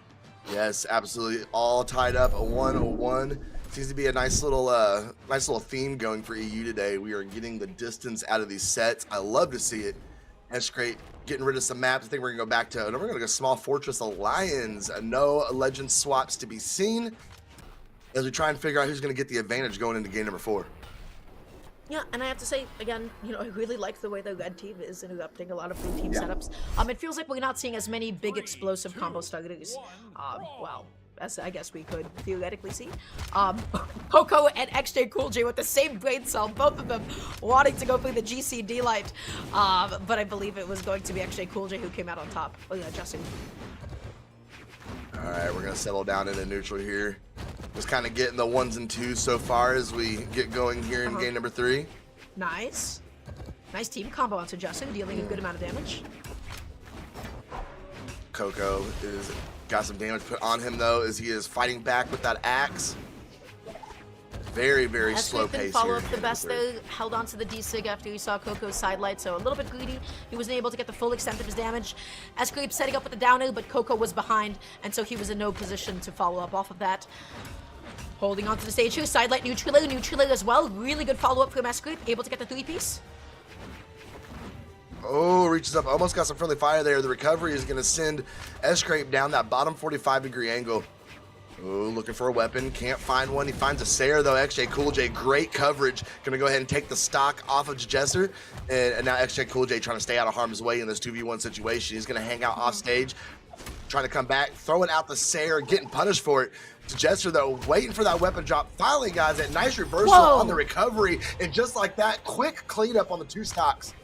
Yes, absolutely. All tied up. A 1-1. Seems to be a nice little theme going for EU today. We are getting the distance out of these sets. I love to see it. Sgrape getting rid of some maps. I think we're gonna go back to. We're gonna go Small Fortress Alliance. No legend swaps to be seen as we try and figure out who's gonna get the advantage going into game number 4. Yeah, and I have to say, again, you know, I really like the way the red team is interrupting a lot of blue team setups. It feels like we're not seeing as many big explosive combo starters. Well, as I guess we could theoretically see. Koko and XJCoolJ with the same brain cell, both of them wanting to go for the GCD light. But I believe it was going to be XJCoolJ who came out on top. Oh yeah, Djessir. All right, we're gonna settle down in a neutral here. Just kind of getting the 1s and 2s so far as we get going here in game number 3. Nice. Nice team combo onto Djessir, dealing a good amount of damage. Koko is got some damage put on him though, as he is fighting back with that axe. Very, very slow pace follow here. Up the best though, held onto the D-Sig after he saw Koko's side light, so a little bit greedy. He wasn't able to get the full extent of his damage. Sgrape setting up with the down air, but Koko was behind, and so he was in no position to follow up off of that. Holding onto the stage here, side light neutral as well. Really good follow up from Sgrape, able to get the 3-piece. Oh, reaches up, almost got some friendly fire there. The recovery is going to send Sgrape down that bottom 45-degree angle. Oh, looking for a weapon, can't find one. He finds a Sair though. XJCoolJ, great coverage. Going to go ahead and take the stock off of Djessir. And now XJCoolJ trying to stay out of harm's way in this 2v1 situation. He's going to hang out off stage, trying to come back, throwing out the Sair, getting punished for it. Djessir though, waiting for that weapon drop. Finally, guys, that nice reversal on the recovery. And just like that, quick cleanup on the 2 stocks.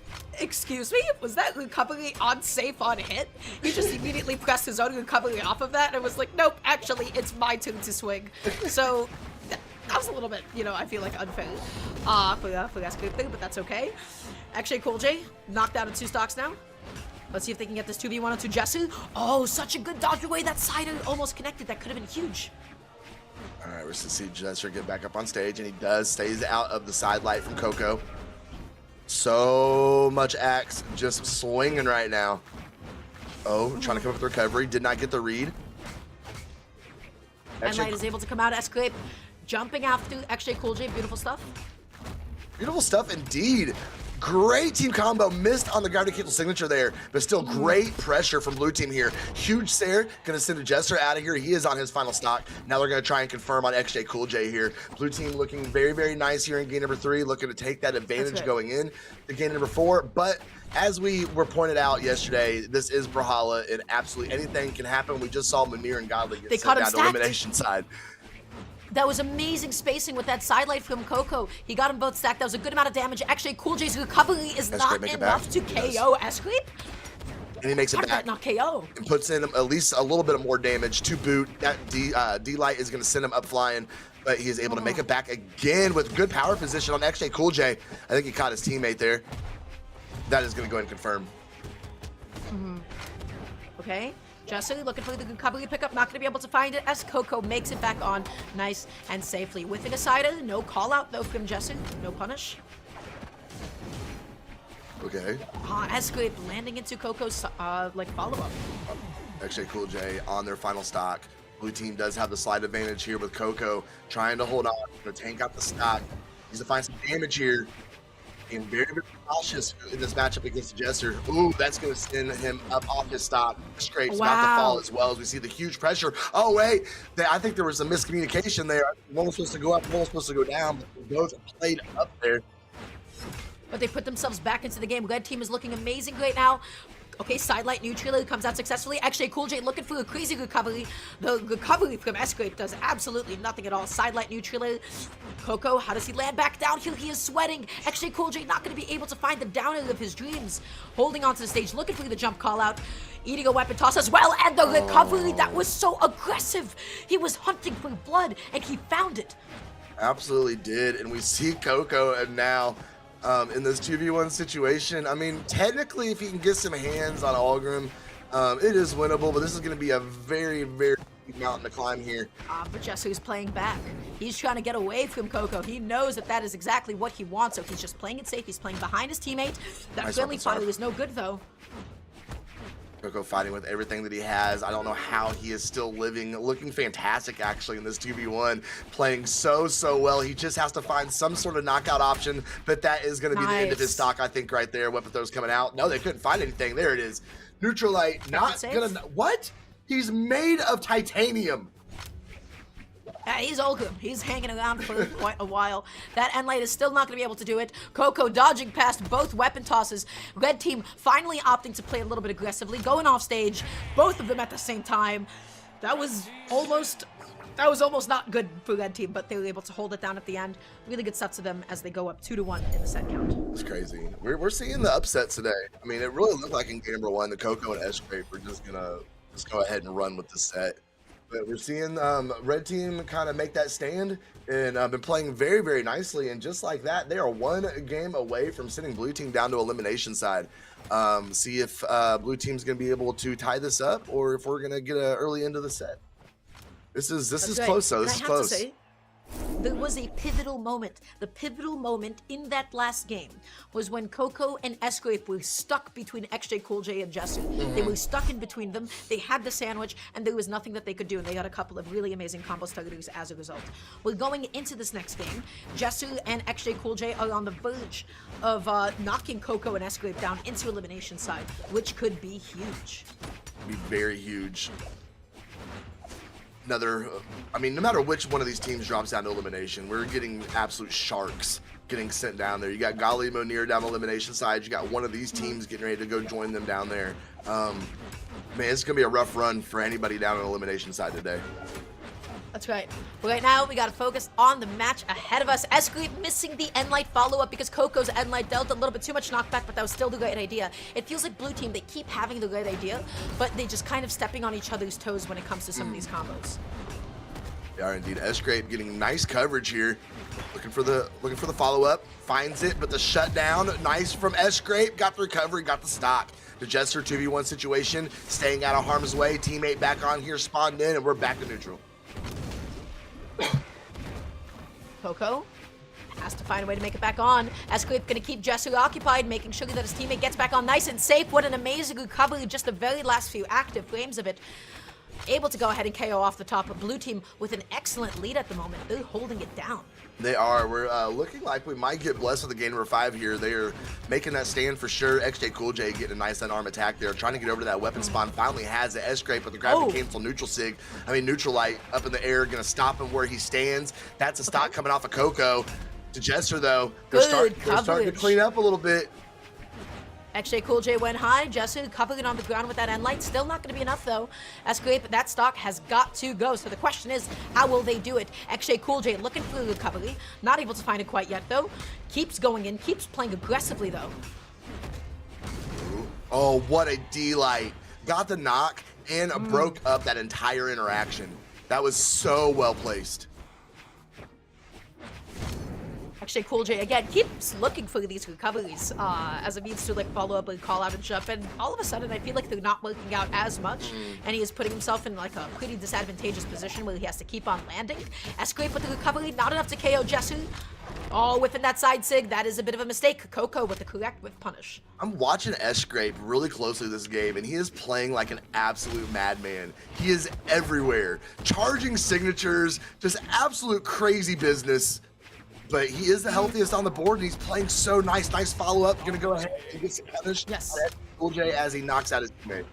Excuse me? Was that recovery unsafe on hit? He just immediately pressed his own recovery off of that and was like, nope, actually, it's my turn to swing. So, that was a little bit, you know, I feel like unfair for that script thing, but that's okay. XJCoolJ knocked out of 2 stocks now. Let's see if they can get this 2v1 onto Djessir. Oh, such a good dodge away. That side almost connected. That could have been huge. All right, we're going to see Djessir get back up on stage, and he does, stays out of the side light from Koko. So much axe just swinging right now. Oh, trying to come up with recovery. Did not get the read. And Light is able to come out. Sgrape jumping after XJCoolJ. Beautiful stuff. Beautiful stuff indeed. Great team combo. Missed on the gravity cancel signature there, but still great pressure from blue team here. Huge Sair. Going to send a Djessir out of here. He is on his final stock. Now they're going to try and confirm on XJCoolJ here. Blue team looking very, very nice here in game number 3. Looking to take that advantage going in to game number 4. But as we were pointed out yesterday, this is Brawlhalla and absolutely anything can happen. We just saw Munir and Godly get sent down to elimination side. That was amazing spacing with that side light from Koko. He got them both stacked. That was a good amount of damage. XJCoolJ's recovery is not enough to KO Sgrape. and he makes it How did back that not KO? and puts in at least a little bit of more damage to boot. That D-Light is going to send him up flying, but he is able to make it back again with good power position on XJCoolJ. I think he caught his teammate there. That is going to go ahead and confirm. Okay. Djessir looking for the recovery pickup, not going to be able to find it as Koko makes it back on nice and safely. With it aside, no call out though from Djessir, no punish. Okay. Sgrape landing into Koko's like follow-up. XJCoolJ on their final stock. Blue team does have the slight advantage here with Koko trying to hold on, tank out the stock. Needs to find some damage here. Being very, very cautious in this matchup against Djessir. Ooh, that's going to send him up off his stock. Scrape's about to fall as well as we see the huge pressure. Oh, wait. I think there was some miscommunication there. One was supposed to go up, one was supposed to go down, but they both played up there. But they put themselves back into the game. Red team is looking amazing right now. Okay, sidelight neutral comes out successfully. XJCoolJ looking for a crazy recovery. The recovery from Sgrape does absolutely nothing at all. Sidelight neutral. Koko, how does he land back down here? He is sweating. XJCoolJ not going to be able to find the down end of his dreams. Holding onto the stage, looking for the jump call out. Eating a weapon toss as well, and the recovery that was so aggressive. He was hunting for blood, and he found it. Absolutely did, and we see Koko and now in this 2v1 situation. I mean, technically, if he can get some hands on Algrim, it is winnable, but this is going to be a very, very steep mountain to climb here. But Djessir's playing back. He's trying to get away from Koko. He knows that that is exactly what he wants, so he's just playing it safe. He's playing behind his teammate. That friendly fire is no good, though. Koko fighting with everything that he has. I don't know how he is still living. Looking fantastic, actually, in this 2v1. Playing so well. He just has to find some sort of knockout option, but that is going to be the end of his stock, I think, right there. Weapon throw's coming out. No, they couldn't find anything. There it is. Neutralite, not going to... What? He's made of titanium. Yeah, he's Olga. He's hanging around for quite a while. That Endlight is still not going to be able to do it. Koko dodging past both weapon tosses. Red team finally opting to play a little bit aggressively, going off stage. Both of them at the same time. That was almost not good for Red team, but they were able to hold it down at the end. Really good stuff to them as they go up 2-1 in the set count. It's crazy. We're seeing the upsets today. I mean, it really looked like in game number 1, the Koko and Sgrape were just gonna go ahead and run with the set. But we're seeing Red team kind of make that stand and been playing very, very nicely. And just like that, they are one game away from sending Blue team down to elimination side. See if Blue team's going to be able to tie this up or if we're going to get an early end of the set. This is close, though. This is close. To say, there was a pivotal moment. The pivotal moment in that last game was when Koko and Sgrape were stuck between XJCoolJ and Djessir. They were stuck in between them. They had the sandwich, and there was nothing that they could do, and they got a couple of really amazing combo starters as a result. We're going into this next game. Djessir and XJCoolJ are on the verge of knocking Koko and Sgrape down into elimination side, which could be huge. Be very huge. Another, I mean, no matter which one of these teams drops down to elimination, we're getting absolute sharks getting sent down there. You got Gali Munir down elimination side. You got one of these teams getting ready to go join them down there. Man, it's going to be a rough run for anybody down on elimination side today. That's right. But right now, we got to focus on the match ahead of us. Sgrape missing the Endlight follow-up because Koko's Endlight dealt a little bit too much knockback, but that was still the right idea. It feels like Blue team, they keep having the right idea, but they just kind of stepping on each other's toes when it comes to some of these combos. They are indeed. Sgrape getting nice coverage here. Looking for the follow-up. Finds it, but the shutdown, nice from Sgrape. Got the recovery, got the stock. The Djessir 2v1 situation, staying out of harm's way. Teammate back on here, spawned in, and we're back to neutral. Koko has to find a way to make it back on. Sgrape gonna keep Djessir occupied, making sure that his teammate gets back on nice and safe. What an amazing recovery, just the very last few active frames of it. Able to go ahead and KO off the top of Blue team with an excellent lead at the moment. They're holding it down. They are. We're looking like we might get blessed with the game number 5 here. They are making that stand for sure. XJCoolJ getting a nice unarmed attack there. Trying to get over to that weapon spawn. Finally has it. Sgrape with the grab and cancel neutral sig. I mean, Neutralite up in the air. Going to stop him where he stands. That's a stock coming off of Koko. To Djessir, though, they're starting to clean up a little bit. XJCoolJ went high. Djessir covering on the ground with that Endlight. Still not going to be enough, though. Sgrape, that stock has got to go. So the question is, how will they do it? XJCoolJ looking for the recovery. Not able to find it quite yet, though. Keeps going in. Keeps playing aggressively, though. Oh, what a delight. Got the knock and broke up that entire interaction. That was so well placed. XJCoolJ again keeps looking for these recoveries as a means to like follow up and call out and jump, and all of a sudden I feel like they're not working out as much, and he is putting himself in like a pretty disadvantageous position where he has to keep on landing. Sgrape with the recovery, not enough to KO Djessir. Oh, within that side sig, that is a bit of a mistake. Koko with the correct whip punish. I'm watching Sgrape really closely this game, and he is playing like an absolute madman. He is everywhere, charging signatures, just absolute crazy business. But he is the healthiest on the board, and he's playing so nice. Nice follow-up. Gonna go ahead and get some punish. Yes. XJCoolJ as he knocks out his teammate.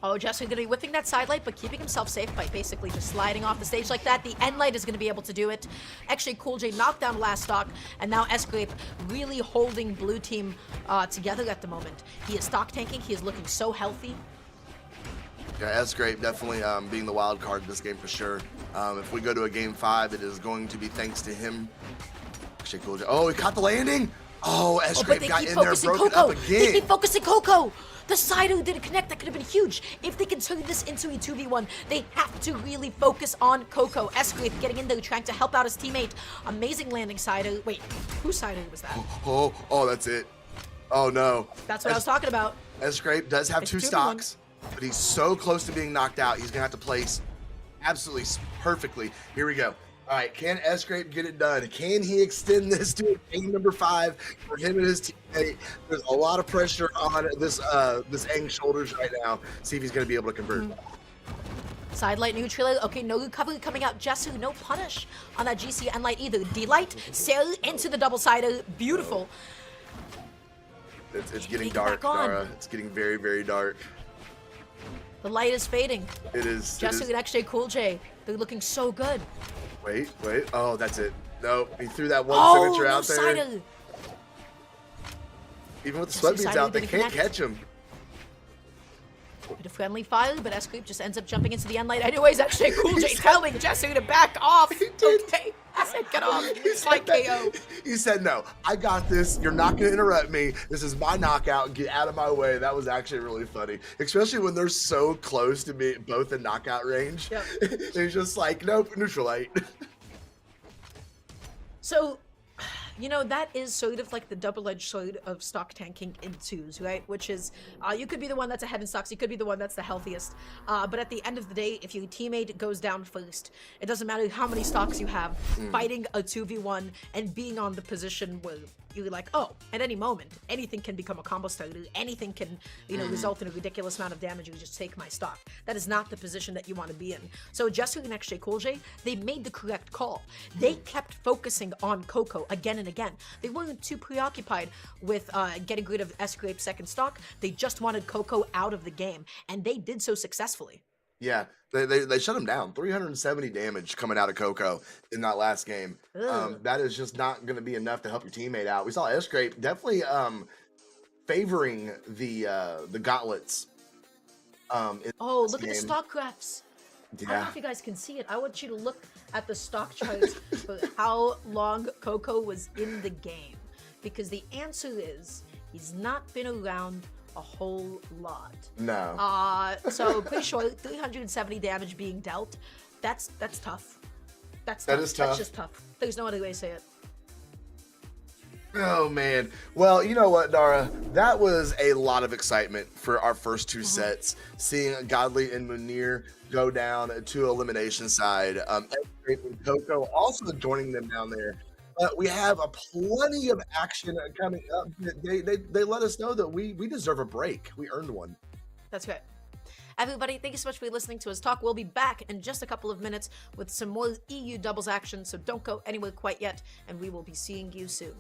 Oh, Djessir gonna be whipping that side light, but keeping himself safe by basically just sliding off the stage like that. The end light is gonna be able to do it. XJCoolJ knocked down last stock, and now Sgrape really holding blue team together at the moment. He is stock tanking. He is looking so healthy. Yeah, Sgrape definitely being the wild card in this game for sure. If we go to a game 5, it is going to be thanks to him. XJCoolJ. Oh, he caught the landing. Oh, Sgrape got in there, broke it up again. They keep focusing Koko. The side who didn't connect, that could have been huge. If they can turn this into a 2v1, they have to really focus on Koko. Sgrape getting in there, trying to help out his teammate. Amazing landing side. Wait, whose side was that? Oh, that's it. Oh no. That's what I was talking about. Sgrape does have It's 2 2v1. stocks, but he's so close to being knocked out. He's gonna have to place absolutely perfectly. Here we go. All right, can Sgrape get it done? Can he extend this to game number 5 for him and his teammate? There's a lot of pressure on this Aang's shoulders right now. See if he's gonna be able to convert. Side light neutral. Okay, no recovery coming out. Djessir, no punish on that GC end light either. D light, sail into the double sider. Beautiful. It's getting dark, Dara. It's getting very, very dark. The light is fading. It is. Djessir and XJCoolJ, they're looking so good. Wait. Oh, that's it. No, he threw that one signature out there. Sider. Even with the sweat beads out, they didn't can't connect. catch him. Bit of friendly fire, but Sgrape just ends up jumping into the end light. Anyways, XJCoolJ telling Djessir to back off. He did. Okay, I said get off. It's like KO. He said, no, I got this. You're not going to interrupt me. This is my knockout. Get out of my way. That was actually really funny, especially when they're so close to be both in knockout range. Yep. He's just like, nope, neutral light. So, you know, that is sort of like the double-edged sword of stock tanking in 2s, right? Which is, you could be the one that's ahead in stocks, you could be the one that's the healthiest. But at the end of the day, if your teammate goes down first, it doesn't matter how many stocks you have, fighting a 2v1 and being on the position where you're like, oh, at any moment, anything can become a combo starter, anything can, you know, result in a ridiculous amount of damage, you just take my stock. That is not the position that you want to be in. So Djessir and XJCoolJ, they made the correct call. They kept focusing on Koko again and again. They weren't too preoccupied with getting rid of Sgrape's second stock. They just wanted Koko out of the game, and they did so successfully. Yeah, they shut him down. 370 damage coming out of Koko in that last game. That is just not going to be enough to help your teammate out. We saw Sgrape definitely favoring the gauntlets. Oh, look at the stock graphs. Yeah. I don't know if you guys can see it. I want you to look at the stock charts for how long Koko was in the game. Because the answer is, he's not been around a whole lot. No. So pretty sure 370 damage being dealt. That's tough. That is tough. That's just tough. There's no other way to say it. Oh man. Well, you know what, Dara? That was a lot of excitement for our first 2 sets. Seeing Godly and Munir go down to elimination side. Sgrape and Koko also joining them down there. We have plenty of action coming up. They let us know that we deserve a break. We earned one. That's right. Everybody, thank you so much for listening to us talk. We'll be back in just a couple of minutes with some more EU doubles action, so don't go anywhere quite yet, and we will be seeing you soon.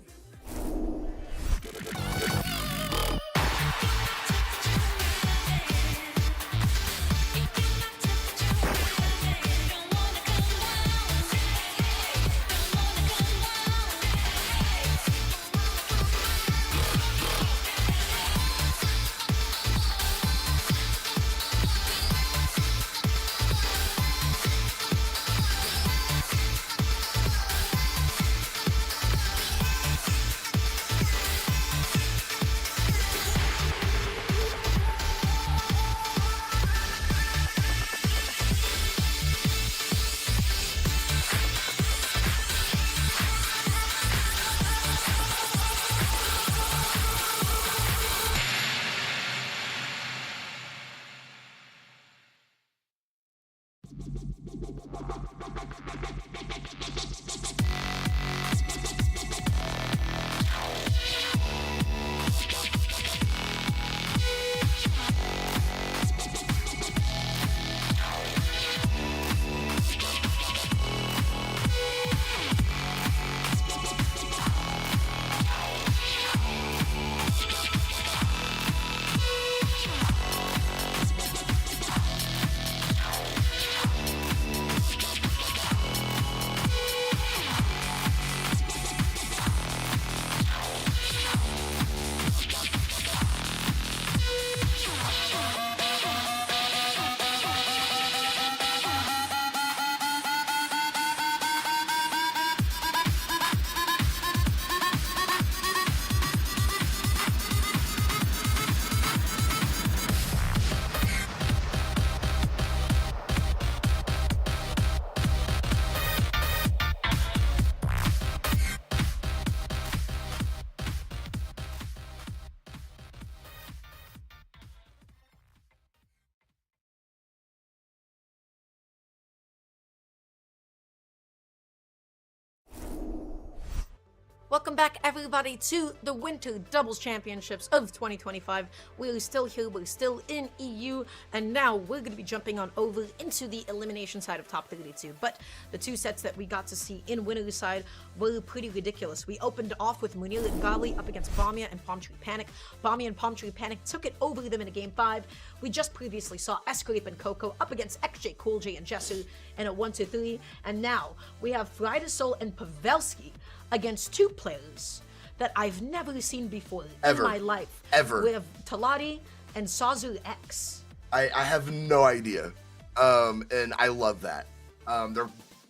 Welcome back, everybody, to the Winter Doubles Championships of 2025. We're still here, we're still in EU, and now we're going to be jumping on over into the elimination side of top 32. But the two sets that we got to see in winner's side were pretty ridiculous. We opened off with Munir and Gali up against Bamia and Palm Tree Panic. Bamia and Palm Tree Panic took it over them in a Game 5. We just previously saw Sgrape and Koko up against XJCoolJ and Djessir in a 1-2-3, and now we have Frydasole and Pavelski against two players that I've never seen before in my life. Ever. We have Tilati and Sazurx. I have no idea. And I love that. They're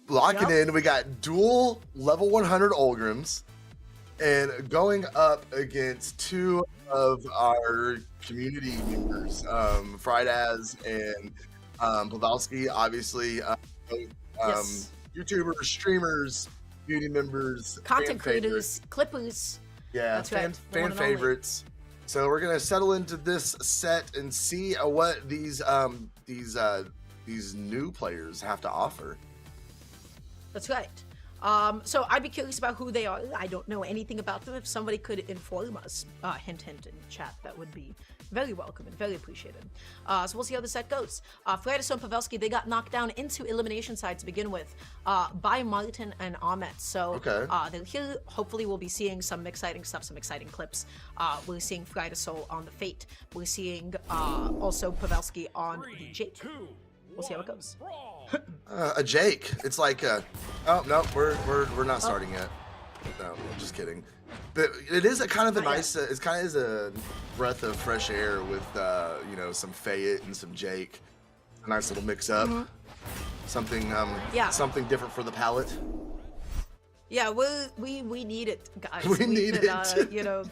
locking in. We got dual level 100 Olgrims and going up against two of our community members, Frydasole and Pavelski, obviously. Yes. YouTubers, streamers, community members, content creators, clippers. Yeah, that's right. fan favorites. So we're gonna settle into this set and see what these new players have to offer. That's right. So I'd be curious about who they are. I don't know anything about them. If somebody could inform us, hint in chat, that would be very welcome and very appreciated. So we'll see how the set goes. Frydasole and Pavelski, they got knocked down into elimination side to begin with by Martin and Ahmet. So they're here. Hopefully we'll be seeing some exciting stuff, some exciting clips. We're seeing Frydasole on the Fate. We're seeing also Pavelski on the Jake. We'll see how it goes. A Jake. It's like, oh no, we're not starting yet. No, I'm just kidding. But it is a kind of a nice. It's kind of a breath of fresh air with you know, some Fayette and some Jake. A nice little mix up. Something something different for the palate. Yeah, we need it, guys. We need it. You know,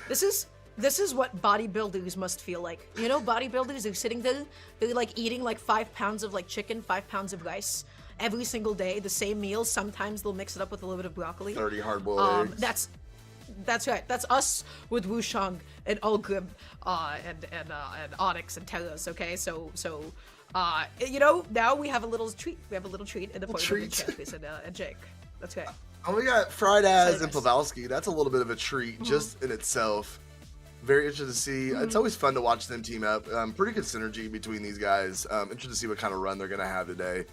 this is what bodybuilders must feel like. You know, bodybuilders are sitting there, they're like eating like 5 pounds of like chicken, 5 pounds of rice every single day, the same meal. Sometimes they'll mix it up with a little bit of broccoli. 30 hard-boiled eggs. That's right. That's us with Wushang and Ulgrim and Onyx and Terras. Okay, so you know, now we have a little treat. We have a little treat in the form of Champions and Jake. That's right. Oh, we got Frydasole and Pavelski. That's a little bit of a treat just in itself. Very interested to see. It's always fun to watch them team up. Pretty good synergy between these guys. Interested to see what kind of run they're going to have today.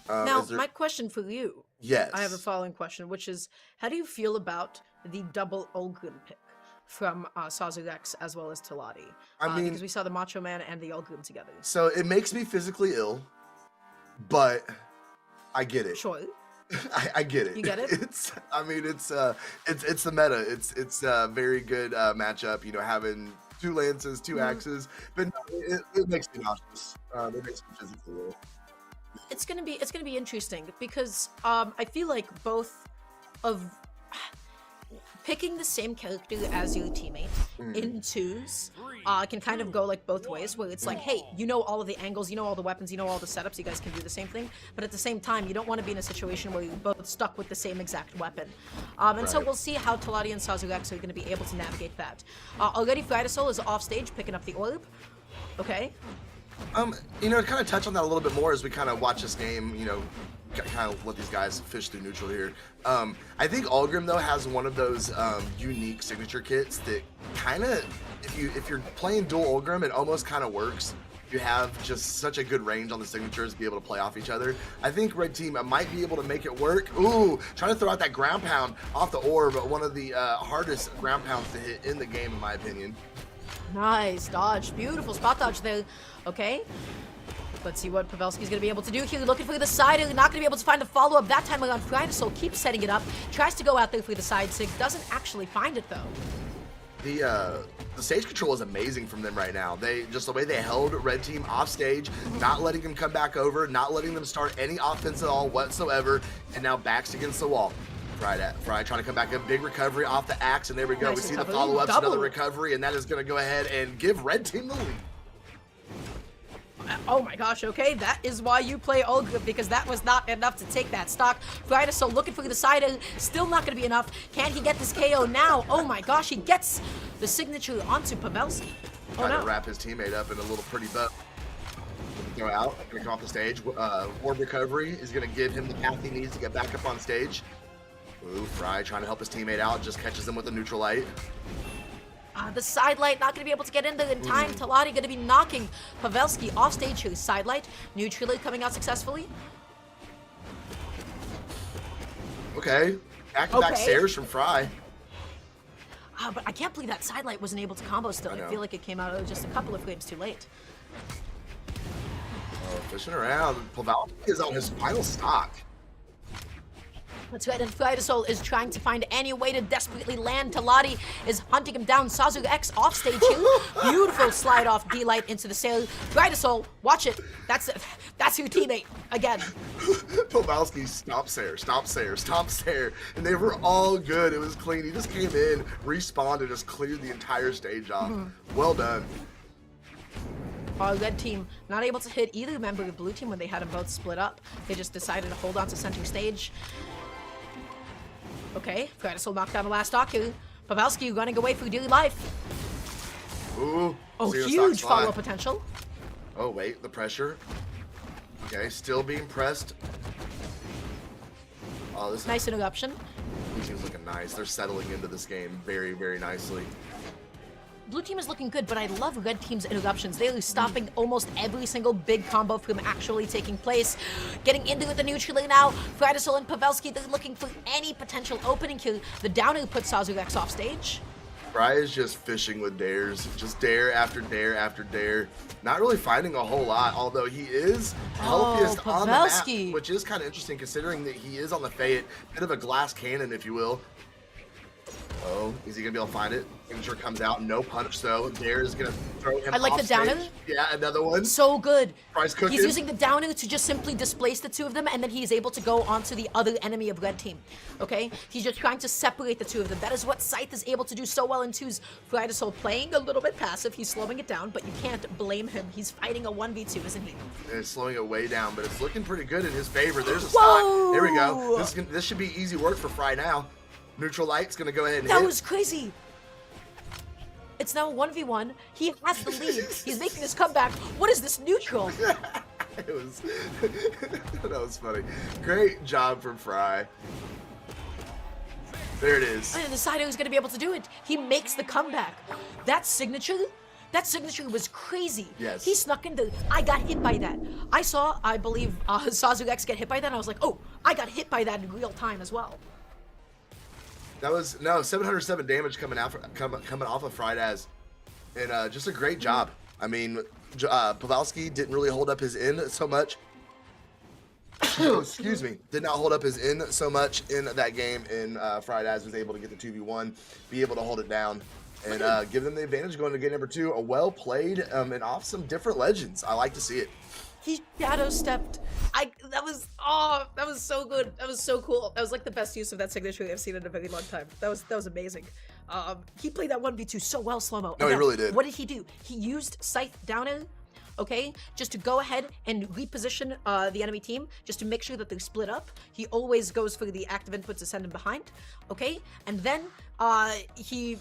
Now, my question for you. Yes. I have a following question, which is, how do you feel about the double Ulgrim pick from Sazurx as well as Tilati? I mean, because we saw the Macho Man and the Ulgrim together. So it makes me physically ill, but I get it. Sure. I get it. You get it? It's the meta. It's a very good matchup. You know, having 2 lances, 2 axes, but no, it makes me nauseous. It makes me physically ill. It's gonna be interesting because I feel like both of picking the same character as your teammate in 2s can kind of go like both ways, where it's like, hey, you know all of the angles, you know all the weapons, you know all the setups, you guys can do the same thing, but at the same time, you don't want to be in a situation where you're both stuck with the same exact weapon. And so we'll see how Tilati and Sazurx are going to be able to navigate that. Already Frydasole is off stage picking up the orb. Okay. You know, to kind of touch on that a little bit more as we kind of watch this game, you know, kind of let these guys fish through neutral here. I think Ulgrim though has one of those unique signature kits that kind of, if you're playing dual Ulgrim, it almost kind of works. You have just such a good range on the signatures to be able to play off each other. I think red team might be able to make it work. Ooh, trying to throw out that ground pound off the orb, one of the hardest ground pounds to hit in the game, in my opinion. Nice dodge, beautiful spot dodge there. Okay, let's see what Pavelski's gonna be able to do here. Looking for the side, not gonna be able to find the follow-up that time around. Frydasole keeps setting it up, tries to go out there for the side sig, doesn't actually find it though. The stage control is amazing from them right now. They just the way they held red team off stage, not letting them come back over, not letting them start any offense at all whatsoever, and now backs against the wall. Fry trying to come back, a big recovery off the axe, and there we go. Nice we see recovery. the follow-ups, Double. another recovery, and that is going to go ahead and give red team the lead. Oh my gosh, okay, that is why you play Ulgrim, because that was not enough to take that stock. Frydasole looking for the side, still not going to be enough. Can he get this KO now? Oh my gosh, he gets the signature onto Pavelski. Oh Trying no. to wrap his teammate up in a little pretty bow. Throw out, going to come off the stage. Orb recovery is going to give him the path he needs to get back up on stage. Ooh, Fry trying to help his teammate out, just catches him with a neutral light. The side light not going to be able to get in there in time. Tilati going to be knocking Pavelski off stage here. Side light, neutrally coming out successfully. Okay, back-to-back Okay. stairs from Fry. But I can't believe that side light wasn't able to combo still. I I know. feel like it came out just a couple of frames too late. Oh, fishing around. Pavelski is on his final stock. That's right, and Frydasole is trying to find any way to desperately land. Tilati is hunting him down. Sazurx off stage here. Beautiful slide off D-Light into the sail. Frydasole, watch it. That's your teammate again. Pavelski stomp Sayer, and they were all good. It was clean. He just came in, respawned, and just cleared the entire stage off. Well done. Our red team not able to hit either member of blue team when they had them both split up. They just decided to hold on to center stage. Okay, Frydasole knocked down the last stock here. Pavelski running away for dear life. Ooh. Oh, see the huge stocks fly. follow-up potential. Oh, wait, the pressure. Okay, still being pressed. Oh, this Nice interruption. Blue team's looking nice. They're settling into this game very, very nicely. Blue team is looking good, but I love red team's interruptions. They're stopping almost every single big combo from actually taking place. Getting into it the neutral now. Frydasole and Pavelski, they're looking for any potential opening here. The downer puts Sazurx off stage. Fry is just fishing with dares. Just dare after dare after dare. Not really finding a whole lot, although he is healthiest on the Pavelski. map, which is kind of interesting considering that he is on the Fate. Bit of a glass cannon, if you will. Oh, is he gonna be able to find it? Signature comes out, no punch though. Dare is gonna throw him I like off the downer. stage. Yeah, another one. So good. Fry's cooking. He's using the downer to just simply displace the two of them, and then he's able to go onto the other enemy of red team. Okay? He's just trying to separate the two of them. That is what Scythe is able to do so well in twos. Frydasole playing a little bit passive. He's slowing it down, but you can't blame him. He's fighting a 1v2, isn't he? And it's slowing it way down, but it's looking pretty good in his favor. There's a Whoa! stock. There we go. This should be easy work for Fry now. Neutral light's gonna go ahead and That hit. was crazy. It's now a 1v1. He has the lead. He's making his comeback. What is this neutral? It was that was funny. Great job from Fry. There it is. I didn't decide who was going to be able to do it. He makes the comeback. That signature was crazy. Yes. He snuck in the, I got hit by that. I saw, I believe, Sazurx get hit by that, and I was like, oh, I got hit by that in real time as well. That was 707 damage coming off of Frydaz, and just a great job. I mean, Pavelski didn't really hold up his end so much. Excuse me, did not hold up his end so much in that game, and Frydaz was able to get the 2v1, be able to hold it down, and give them the advantage going to game number 2. A well played and off some different legends. I like to see it. He shadow stepped. That was so good. That was so cool. That was like the best use of that signature I've seen in a very long time. That was amazing. He played that 1v2 so well, Slow-Mo. No, he really did. What did he do? He used Scythe downer, okay, just to go ahead and reposition the enemy team, just to make sure that they're split up. He always goes for the active input to send him behind, okay? And then he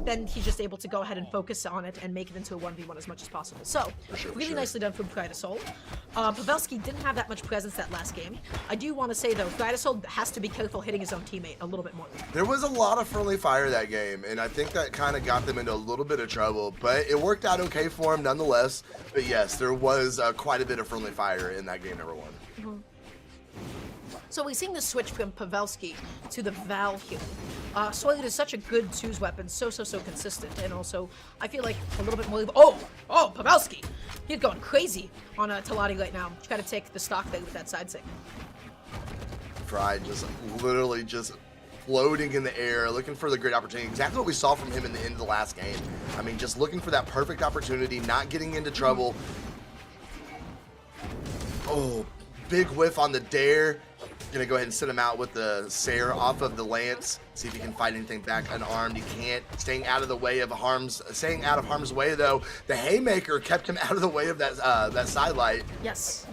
then he's just able to go ahead and focus on it and make it into a 1v1 as much as possible. So, really nicely done from Frydasole. Pavelski didn't have that much presence that last game. I do want to say, though, Frydasole has to be careful hitting his own teammate a little bit more. There was a lot of friendly fire that game, and I think that kind of got them into a little bit of trouble, but it worked out okay for him nonetheless. But yes, there was quite a bit of friendly fire in that game number 1. So we're seeing the switch from Pavelski to the Val here. Soiled is such a good twos weapon, so consistent, and also I feel like a little bit more. Oh, Pavelski, he's going crazy on Tilati right now. Try to take the stock there with that side stick. Fry just literally just floating in the air, looking for the great opportunity. Exactly what we saw from him in the end of the last game. I mean, just looking for that perfect opportunity, not getting into trouble. Oh, big whiff on the dare. Gonna go ahead and send him out with the Sair off of the lance. See if he can fight anything back unarmed. He can't. Staying out of harm's way though. The haymaker kept him out of the way of that sidelight. Yes.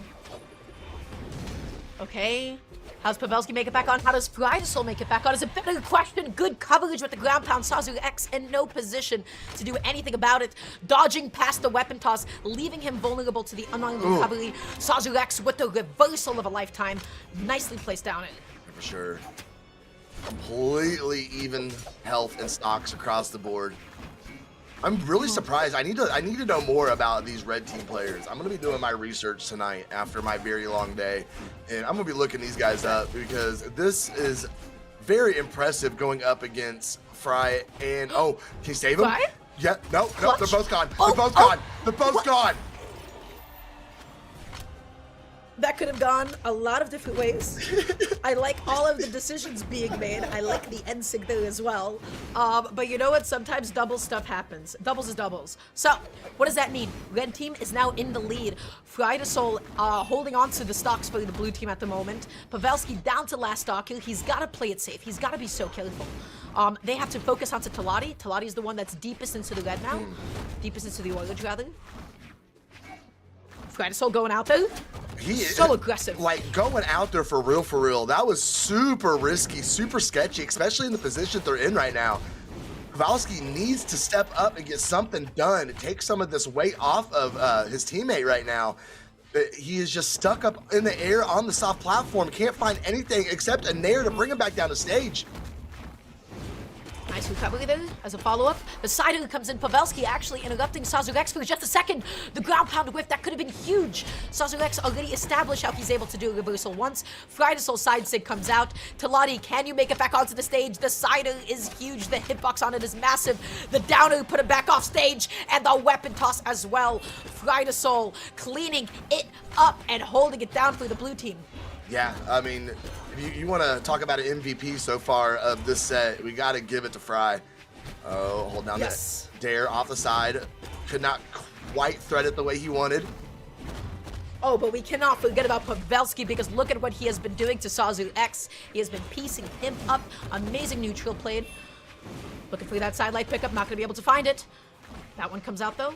Okay. How does Pavelski make it back on? How does Frydasole make it back on? Is a better question. Good coverage with the ground pound. Sazurx in no position to do anything about it. Dodging past the weapon toss, leaving him vulnerable to the unarmed recovery. Sazurx with the reversal of a lifetime. Nicely placed down it. For sure. Completely even health and stocks across the board. I'm really surprised. I need to know more about these red team players. I'm gonna be doing my research tonight after my very long day, and I'm gonna be looking these guys up because this is very impressive going up against Fry and can you save him? Fry? Yeah, no, Clutch. they're both gone. They're both gone. They're both gone. That could have gone a lot of different ways. I like all of the decisions being made. I like the end signal as well. But you know what? Sometimes double stuff happens. Doubles is doubles. So, what does that mean? Red team is now in the lead. Frydasole holding on to the stocks for the blue team at the moment. Pavelski down to last stock. He's got to play it safe. He's got to be so careful. They have to focus onto Tilati. Tilati is the one that's deepest into the red now. Deepest into the orange, rather. Frydasole going out there. He is so aggressive. Like going out there for real. That was super risky, super sketchy, especially in the position they're in right now. Pavelski needs to step up and get something done, take some of this weight off of his teammate right now. He is just stuck up in the air on the soft platform, can't find anything except a nair to bring him back down to stage. Nice recovery there as a follow-up. The side comes in. Pavelski actually interrupting Sazurx for just a second. The ground pound whiff, that could have been huge. Sazurx already established how he's able to do a reversal once. Frydasole side sig comes out. Tilati, can you make it back onto the stage? The sider is huge. The hitbox on it is massive. The downer put him back off stage. And the weapon toss as well. Frydasole cleaning it up and holding it down for the blue team. Yeah, I mean, if you want to talk about an MVP so far of this set, we got to give it to Fry. Oh, hold down that dare off the side. Could not quite thread it the way he wanted. Oh, but we cannot forget about Pavelski because look at what he has been doing to Sazurx. He has been piecing him up. Amazing neutral played. Looking for that sidelight pickup, not going to be able to find it. That one comes out though.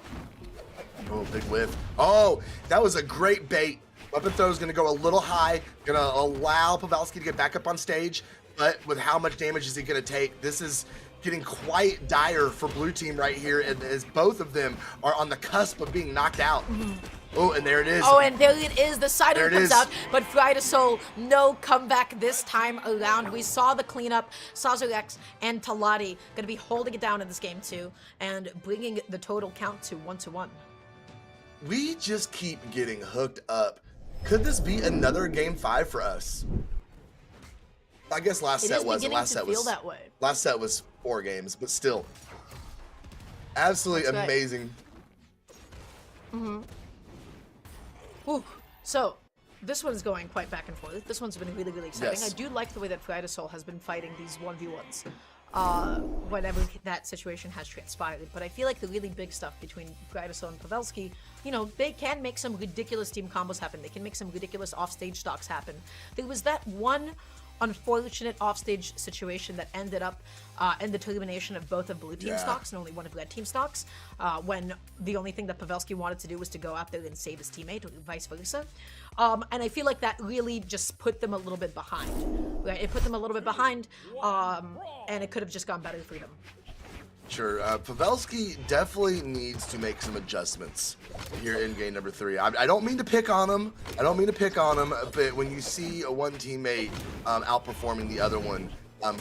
Oh, big whiff. Oh, that was a great bait. Weapon throw is going to go a little high, going to allow Pavelski to get back up on stage, but with how much damage is he going to take? This is getting quite dire for blue team right here, and as both of them are on the cusp of being knocked out. Oh, and there it is. Oh, and there it is. The sider comes out, but Frydasole, no comeback this time around. We saw the cleanup. Sazurx and Tilati going to be holding it down in this game too, and bringing the total count to 1-1. We just keep getting hooked up. Could this be another game 5 for us? I guess last set was that way. Last set was 4 games, but still, absolutely amazing. Ooh, so this one's going quite back and forth. This one's been really exciting. Yes. I do like the way that Frydasole has been fighting these 1v1s. Whenever that situation has transpired. But I feel like the really big stuff between Frydasole and Pavelski, you know, they can make some ridiculous team combos happen. They can make some ridiculous offstage stocks happen. There was that one unfortunate offstage situation that ended up in the termination of both of blue team stocks and only one of red team stocks, when the only thing that Pavelski wanted to do was to go out there and save his teammate, or vice versa. And I feel like that really just put them a little bit behind. Right? It put them a little bit behind, and it could have just gone better for them. Sure. Pavelski definitely needs to make some adjustments here in game number 3. I don't mean to pick on him. But when you see one teammate outperforming the other one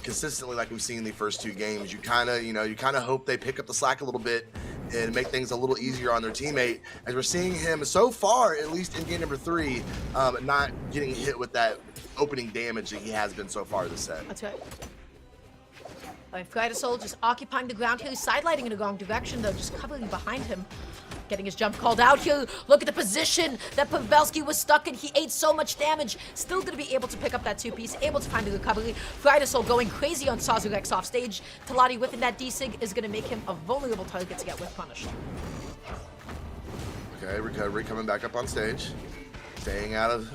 consistently, like we've seen in the first 2 games, you kind of hope they pick up the slack a little bit and make things a little easier on their teammate. As we're seeing him so far, at least in game number 3, not getting hit with that opening damage that he has been so far this set. That's right. Frydasole just occupying the ground here. He's sidelighting in the wrong direction, though, just covering behind him. Getting his jump called out here. Look at the position that Pavelski was stuck in. He ate so much damage. Still going to be able to pick up that 2-piece, able to find the recovery. Frydasole going crazy on Sazurx off stage. Tilati whipping that D-Sig is going to make him a vulnerable target to get whip punished. Okay, recovery coming back up on stage. Staying out of...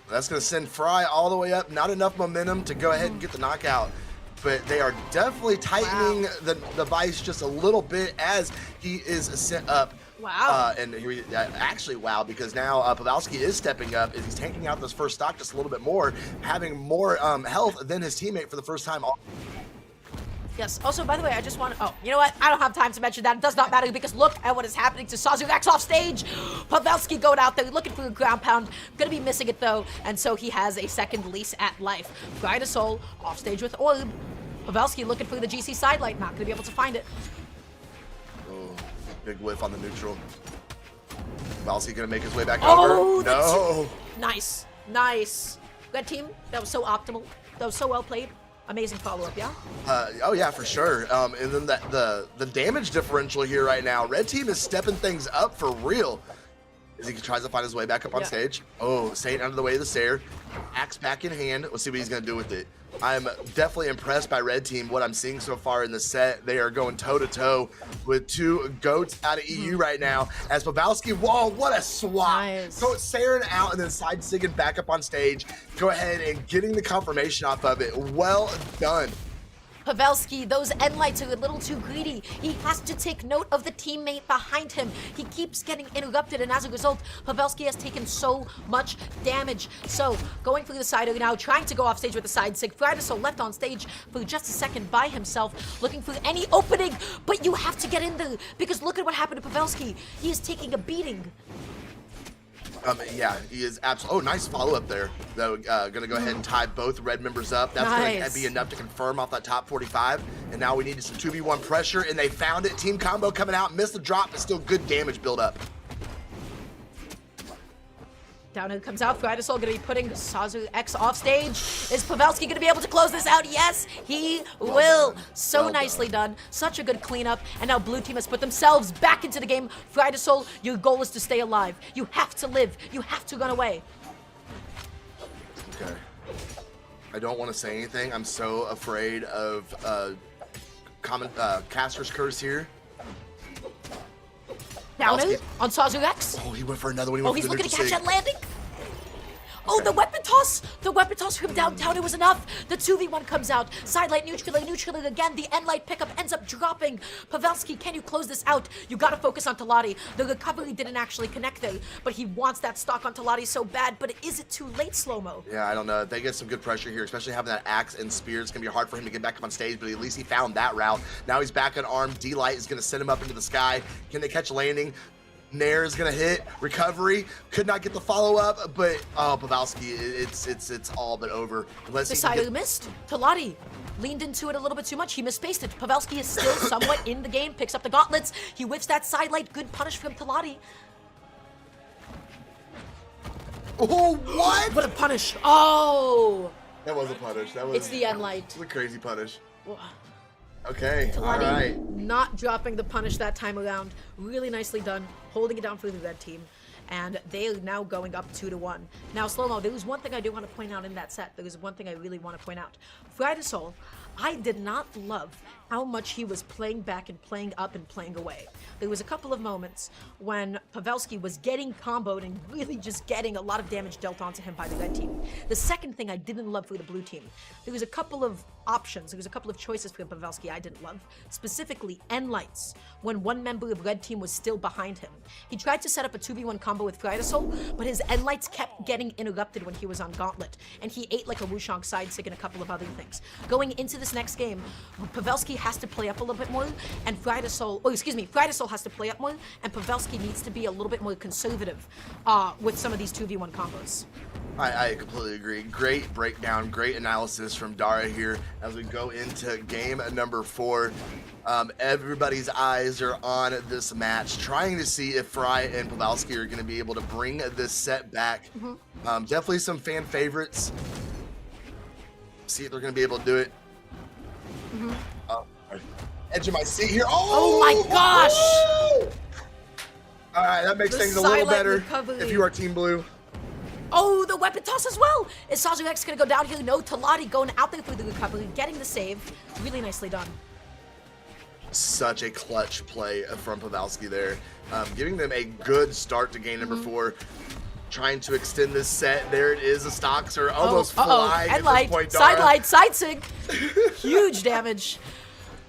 That's going to send Fry all the way up. Not enough momentum to go ahead and get the knockout. But they are definitely tightening the vice just a little bit as he is sent up. Wow. And here actually, wow, because now Pavelski is stepping up as he's tanking out this first stock just a little bit more, having more health than his teammate for the first time. Yes. Also, by the way, I just want to... Oh, you know what? I don't have time to mention that. It does not matter because look at what is happening to Sazurx off stage. Pavelski going out there looking for a ground pound. Going to be missing it, though. And so he has a second lease at life. Frydasole off stage with Orb. Pavelski looking for the GC sidelight. Not going to be able to find it. Oh, big whiff on the neutral. Pavelski going to make his way back over. No. Nice. Nice. Red team, that was so optimal. That was so well played. Amazing follow-up, yeah? Oh, yeah, for sure. And then the damage differential here right now. Red team is stepping things up for real as he tries to find his way back up on stage. Oh, staying out of the way of the stair. Axe back in hand. Let's see what he's going to do with it. I'm definitely impressed by Red Team, what I'm seeing so far in the set. They are going toe-to-toe with 2 goats out of EU right now. As Pavelski, whoa, what a swap. Nice. So it's Saren out and then side sigging back up on stage. Go ahead and getting the confirmation off of it. Well done. Pavelski, those end lights are a little too greedy. He has to take note of the teammate behind him. He keeps getting interrupted, and as a result, Pavelski has taken so much damage. So, going for the side now, trying to go off stage with the side sig. Frydasole left on stage for just a second by himself, looking for any opening, but you have to get in there, because look at what happened to Pavelski. He is taking a beating. Yeah, he is absolutely. Oh, nice follow-up there. Though, gonna go ahead and tie both red members up. That's gonna be enough to confirm off that top 45. And now we needed some 2v1 pressure, and they found it. Team combo coming out, missed the drop, but still good damage build up. Down who comes out. Frydasole going to be putting Sazurx off stage. Is Pavelski going to be able to close this out? Yes, he will. So nicely done. Such a good cleanup. And now blue team has put themselves back into the game. Frydasole, your goal is to stay alive. You have to live. You have to run away. Okay. I don't want to say anything. I'm so afraid of caster's curse here. Down on Sazurx. Oh, he went for another one. Oh, he's looking to catch that landing. Oh, the weapon toss! The weapon toss from downtown, it was enough! The 2v1 comes out. Sidelight, neutral again. The end light pickup ends up dropping. Pavelski, can you close this out? You gotta focus on Tilati. The recovery didn't actually connect there, but he wants that stock on Tilati so bad, but is it too late, Slow-Mo? Yeah, I don't know. They get some good pressure here, especially having that axe and spear. It's gonna be hard for him to get back up on stage, but at least he found that route. Now he's back on arm. D-Light is gonna send him up into the sky. Can they catch landing? Nair is gonna hit. Recovery could not get the follow-up, but Pavelski, it's all but over. Unless Djessir missed. Tilati leaned into it a little bit too much. He misspaced it. Pavelski is still somewhat in the game. Picks up the gauntlets. He whiffs that sidelight. Good punish from Tilati. Oh, what? What a punish! Oh, that was a punish. That was. It's the end light. It's a crazy punish. Whoa. Okay, Tilati all right. not dropping the punish that time around. Really nicely done. Holding it down for the red team. And they are now going up 2-1. Now, Slow-Mo, there was one thing I do want to point out in that set. There was one thing I really want to point out. Frydasole, I did not love how much he was playing back and playing up and playing away. There was a couple of moments when Pavelski was getting comboed and really just getting a lot of damage dealt onto him by the red team. The second thing I didn't love for the blue team, there was a couple of options, there was a couple of choices for Pavelski I didn't love. Specifically, end lights, when one member of red team was still behind him. He tried to set up a 2v1 combo with Frydasole, but his end lights kept getting interrupted when he was on Gauntlet, and he ate like a Wushank side sig and a couple of other things. Going into this next game, Pavelski has to play up a little bit more, and Frydasole has to play up more, and Pavelski needs to be a little bit more conservative with some of these 2v1 combos. I completely agree. Great breakdown, great analysis from Dara here as we go into game number 4. Everybody's eyes are on this match, trying to see if Fry and Pavelski are going to be able to bring this set back. Definitely some fan favorites. See if they're going to be able to do it. Edge of my seat here. Oh my gosh! All right, that makes things a little better if you are Team Blue. Oh, the weapon toss as well! Is Sazurx gonna go down here? No, Tilati going out there for the recovery, getting the save. Really nicely done. Such a clutch play from Pavelski there. Giving them a good start to game number 4. Trying to extend this set. There it is. The stocks are almost flying at this point, Dara. Side light, side sig. Huge damage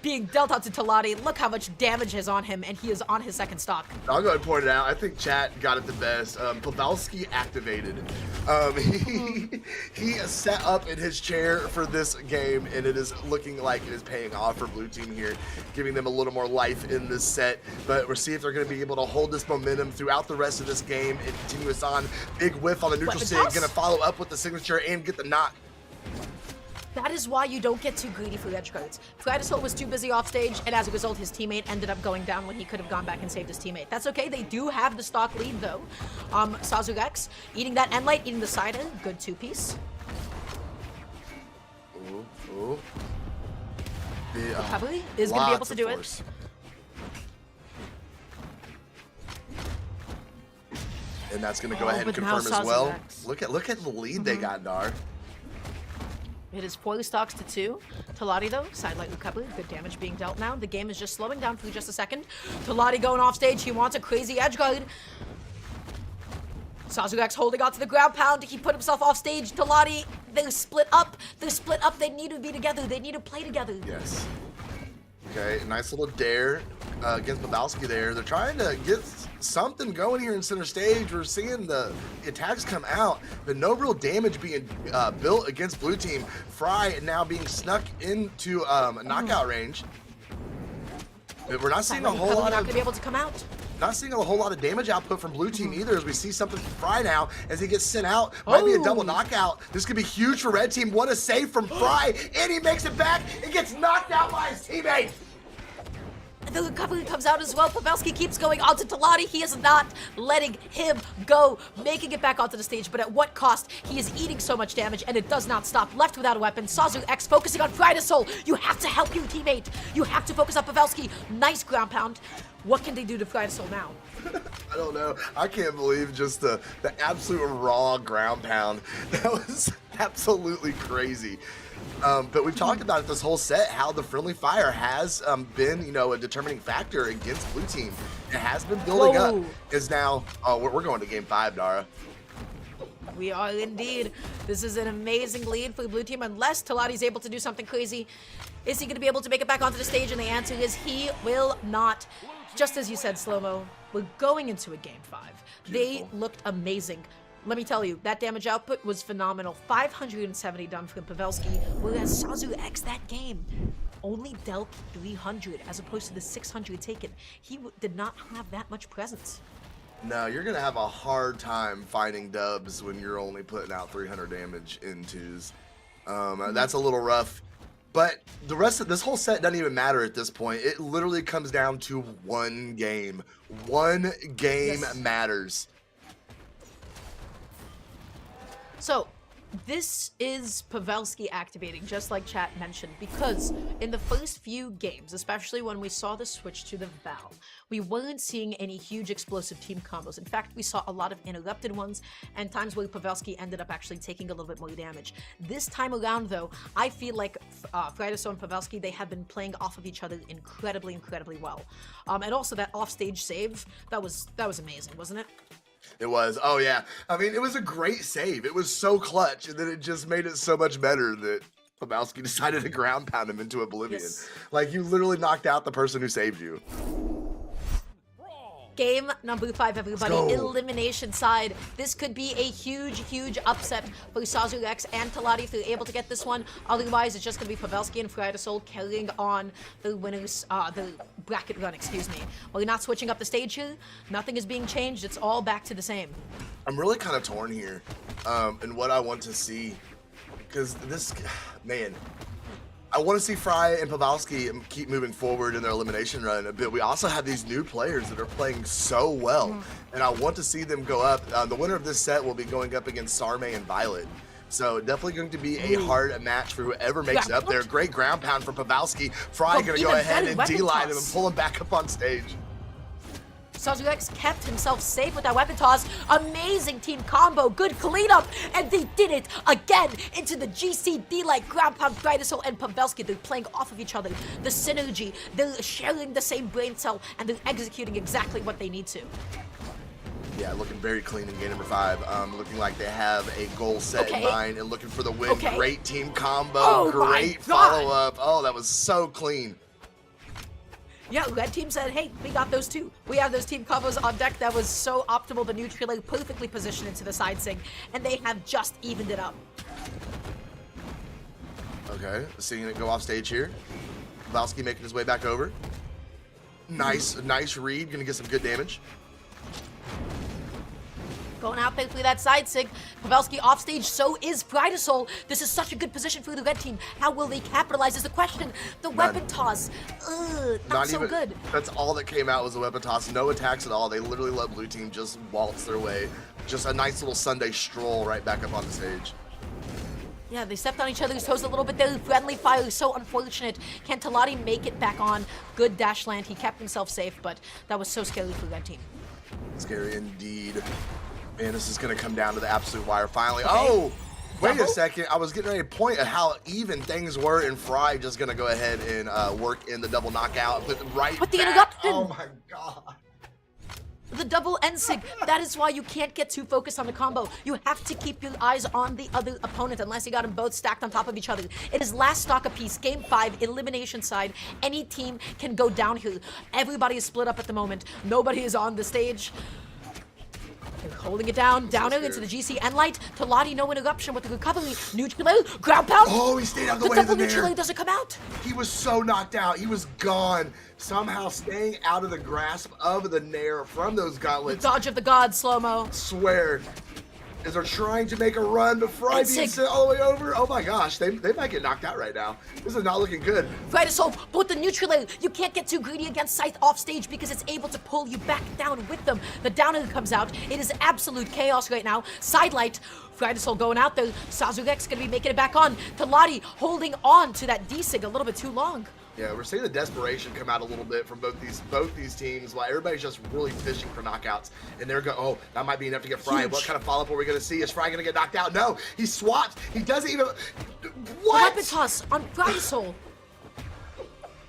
being dealt out to Tilati. Look how much damage is on him, and he is on his second stock. I'll go ahead and point it out. I think chat got it the best. Pavelski activated. He is set up in his chair for this game, and it is looking like it is paying off for Blue Team here, giving them a little more life in this set. But we'll see if they're going to be able to hold this momentum throughout the rest of this game and continue us on. Big whiff on the neutral sig, going to follow up with the signature and get the knock. That is why you don't get too greedy for edge cards. Frydasole was too busy off stage, and as a result, his teammate ended up going down when he could have gone back and saved his teammate. That's okay. They do have the stock lead, though. Sazurx eating that end light, eating the side end. Good 2-piece. Ooh. Recovery is going to be able to do it. And that's going to go ahead and confirm as well. Look at the lead they got, Dar. It is 4 stocks to 2. Tilati, though, side light recovery. Good damage being dealt now. The game is just slowing down for just a second. Tilati going off stage. He wants a crazy edge guard. Sazurx holding on to the ground pound. He put himself off stage. Tilati, they're split up. They need to be together. They need to play together. Yes. Okay, nice little dare against Pavelski there. They're trying to get something going here in center stage. We're seeing the attacks come out, but no real damage being built against Blue Team. Fry now being snuck into knockout range. But we're not seeing a whole lot of... Not gonna be able to come out. Not seeing a whole lot of damage output from Blue Team either, as we see something from Fry now as he gets sent out. Might be a double knockout. This could be huge for Red Team. What a save from Fry, and he makes it back and gets knocked out by his teammate. The recovery comes out as well. Pavelski keeps going onto Tilati. He is not letting him go, making it back onto the stage, but at what cost? He is eating so much damage, and it does not stop. Left without a weapon. Sazurx focusing on Frydasole. You have to help your teammate. You have to focus on Pavelski. Nice ground pound. What can they do to Frydasole now? I don't know. I can't believe just the absolute raw ground pound. That was absolutely crazy. But we've talked about it this whole set, how the friendly fire has been, you know, a determining factor against Blue Team. It has been building up. Is now, we're going to game 5, Dara. We are indeed. This is an amazing lead for the Blue Team, unless Tilati's able to do something crazy. Is he going to be able to make it back onto the stage? And the answer is he will not. Just as you said, Slow-Mo, we're going into a game 5. Beautiful. They looked amazing. Let me tell you, that damage output was phenomenal. 570 done from Pavelski, whereas Sazurx that game only dealt 300 as opposed to the 600 taken. He did not have that much presence. No, you're going to have a hard time finding dubs when you're only putting out 300 damage in 2s. That's a little rough. But the rest of this whole set doesn't even matter at this point. It literally comes down to one game. One game matters. So, this is Pavelski activating, just like chat mentioned, because in the first few games, especially when we saw the switch to the Val, we weren't seeing any huge explosive team combos. In fact, we saw a lot of interrupted ones and times where Pavelski ended up actually taking a little bit more damage. This time around, though, I feel like Frydasole and Pavelski, they have been playing off of each other incredibly, incredibly well. And also that offstage save, that was amazing, wasn't it? It was. Oh, yeah. I mean, it was a great save. It was so clutch, and then it just made it so much better that Pavelski decided to ground pound him into oblivion. Yes. Like, you literally knocked out the person who saved you. Game number 5, everybody. Let's go. Elimination side. This could be a huge, huge upset for Sazurx and Tilati if they're able to get this one. Otherwise, it's just going to be Pavelski and Frydasole carrying on the winners, the bracket run, excuse me. We're not switching up the stage here. Nothing is being changed. It's all back to the same. I'm really kind of torn here in what I want to see. Because this, man, I want to see Fry and Pavelski keep moving forward in their elimination run a bit. We also have these new players that are playing so well, and I want to see them go up. The winner of this set will be going up against Sarm and Violet. So definitely going to be a hard match for whoever makes it up there. Great ground pound from Pavelski. Fry going to go ahead and D-line him and pull him back up on stage. Sazurx kept himself safe with that weapon toss. Amazing team combo, good cleanup, and they did it again into the GCD like ground pound. Frydasole and Pavelski, they're playing off of each other. The synergy, they're sharing the same brain cell, and they're executing exactly what they need to. Yeah, looking very clean in game number 5. Looking like they have a goal set in mind and looking for the win. Great team combo, great follow-up. Oh, that was so clean. Yeah, red team said, hey, we got those too. We have those team combos on deck. That was so optimal. The neutral perfectly positioned into the side sig, and they have just evened it up. Okay, seeing it go off stage here. Pavelski making his way back over. Nice read. Gonna get some good damage. Going out there through that side sig. Pavelski off stage, so is Frydasole. This is such a good position for the red team. How will they capitalize is the question. The weapon toss, not so good. That's all that came out was a weapon toss. No attacks at all. They literally let blue team just waltz their way. Just a nice little Sunday stroll right back up on the stage. Yeah, they stepped on each other's toes a little bit there. Friendly fire, so unfortunate. Can Tilati make it back on? Good dash land. He kept himself safe, but that was so scary for the red team. Scary indeed. Man, this is going to come down to the absolute wire finally. Oh, wait a second. I was getting ready to point at how even things were, and Fry just going to go ahead and work in the double knockout. But the interruption. Oh, my God. The double N-sig. That is why you can't get too focused on the combo. You have to keep your eyes on the other opponent unless you got them both stacked on top of each other. It is last stock apiece. Game 5, elimination side. Any team can go down here. Everybody is split up at the moment. Nobody is on the stage. They're holding it down into the GC and light. Tilati, no interruption with the recovery. Neutral, ground pound. Oh, he stayed out of the way of the nair. The double neutral doesn't come out. He was so knocked out. He was gone. Somehow staying out of the grasp of the nair from those gauntlets. The dodge of the gods, slow-mo. Swear. As they're trying to make a run, but Fry being sent all the way over. Oh my gosh, they might get knocked out right now. This is not looking good. Frydasole, both the neutral air. You can't get too greedy against Scythe off stage because it's able to pull you back down with them. The down air comes out. It is absolute chaos right now. Sidelight. Frydasole going out there. Sazurx gonna be making it back on. Tilati holding on to that D-sig a little bit too long. Yeah, we're seeing the desperation come out a little bit from both these teams, while everybody's just really fishing for knockouts. And they're going, oh, that might be enough to get Fry. What kind of follow-up are we going to see? Is Fry going to get knocked out? No, he swaps. He doesn't even... What? Weapon toss on Frydasole.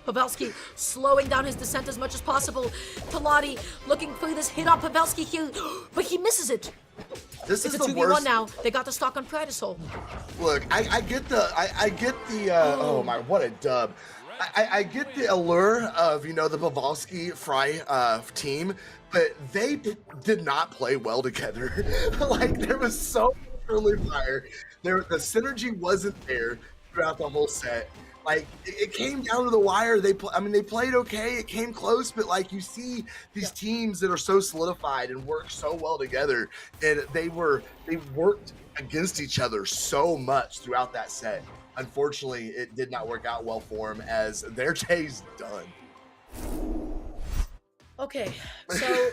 Pavelski slowing down his descent as much as possible. Tilati looking for this hit on Pavelski here, but he misses it. This it's is a the 2v1 worst. now. They got the stock on Frydasole. Look, I get the oh my, what a dub. I get the allure of, you know, the Pavelski Fry team, but they did not play well together. Like, there was so much early fire. The synergy wasn't there throughout the whole set. Like, it came down to the wire. They played okay. It came close, but like, you see these teams that are so solidified and work so well together, and they worked against each other so much throughout that set. Unfortunately, it did not work out well for them, as their day's done. Okay, so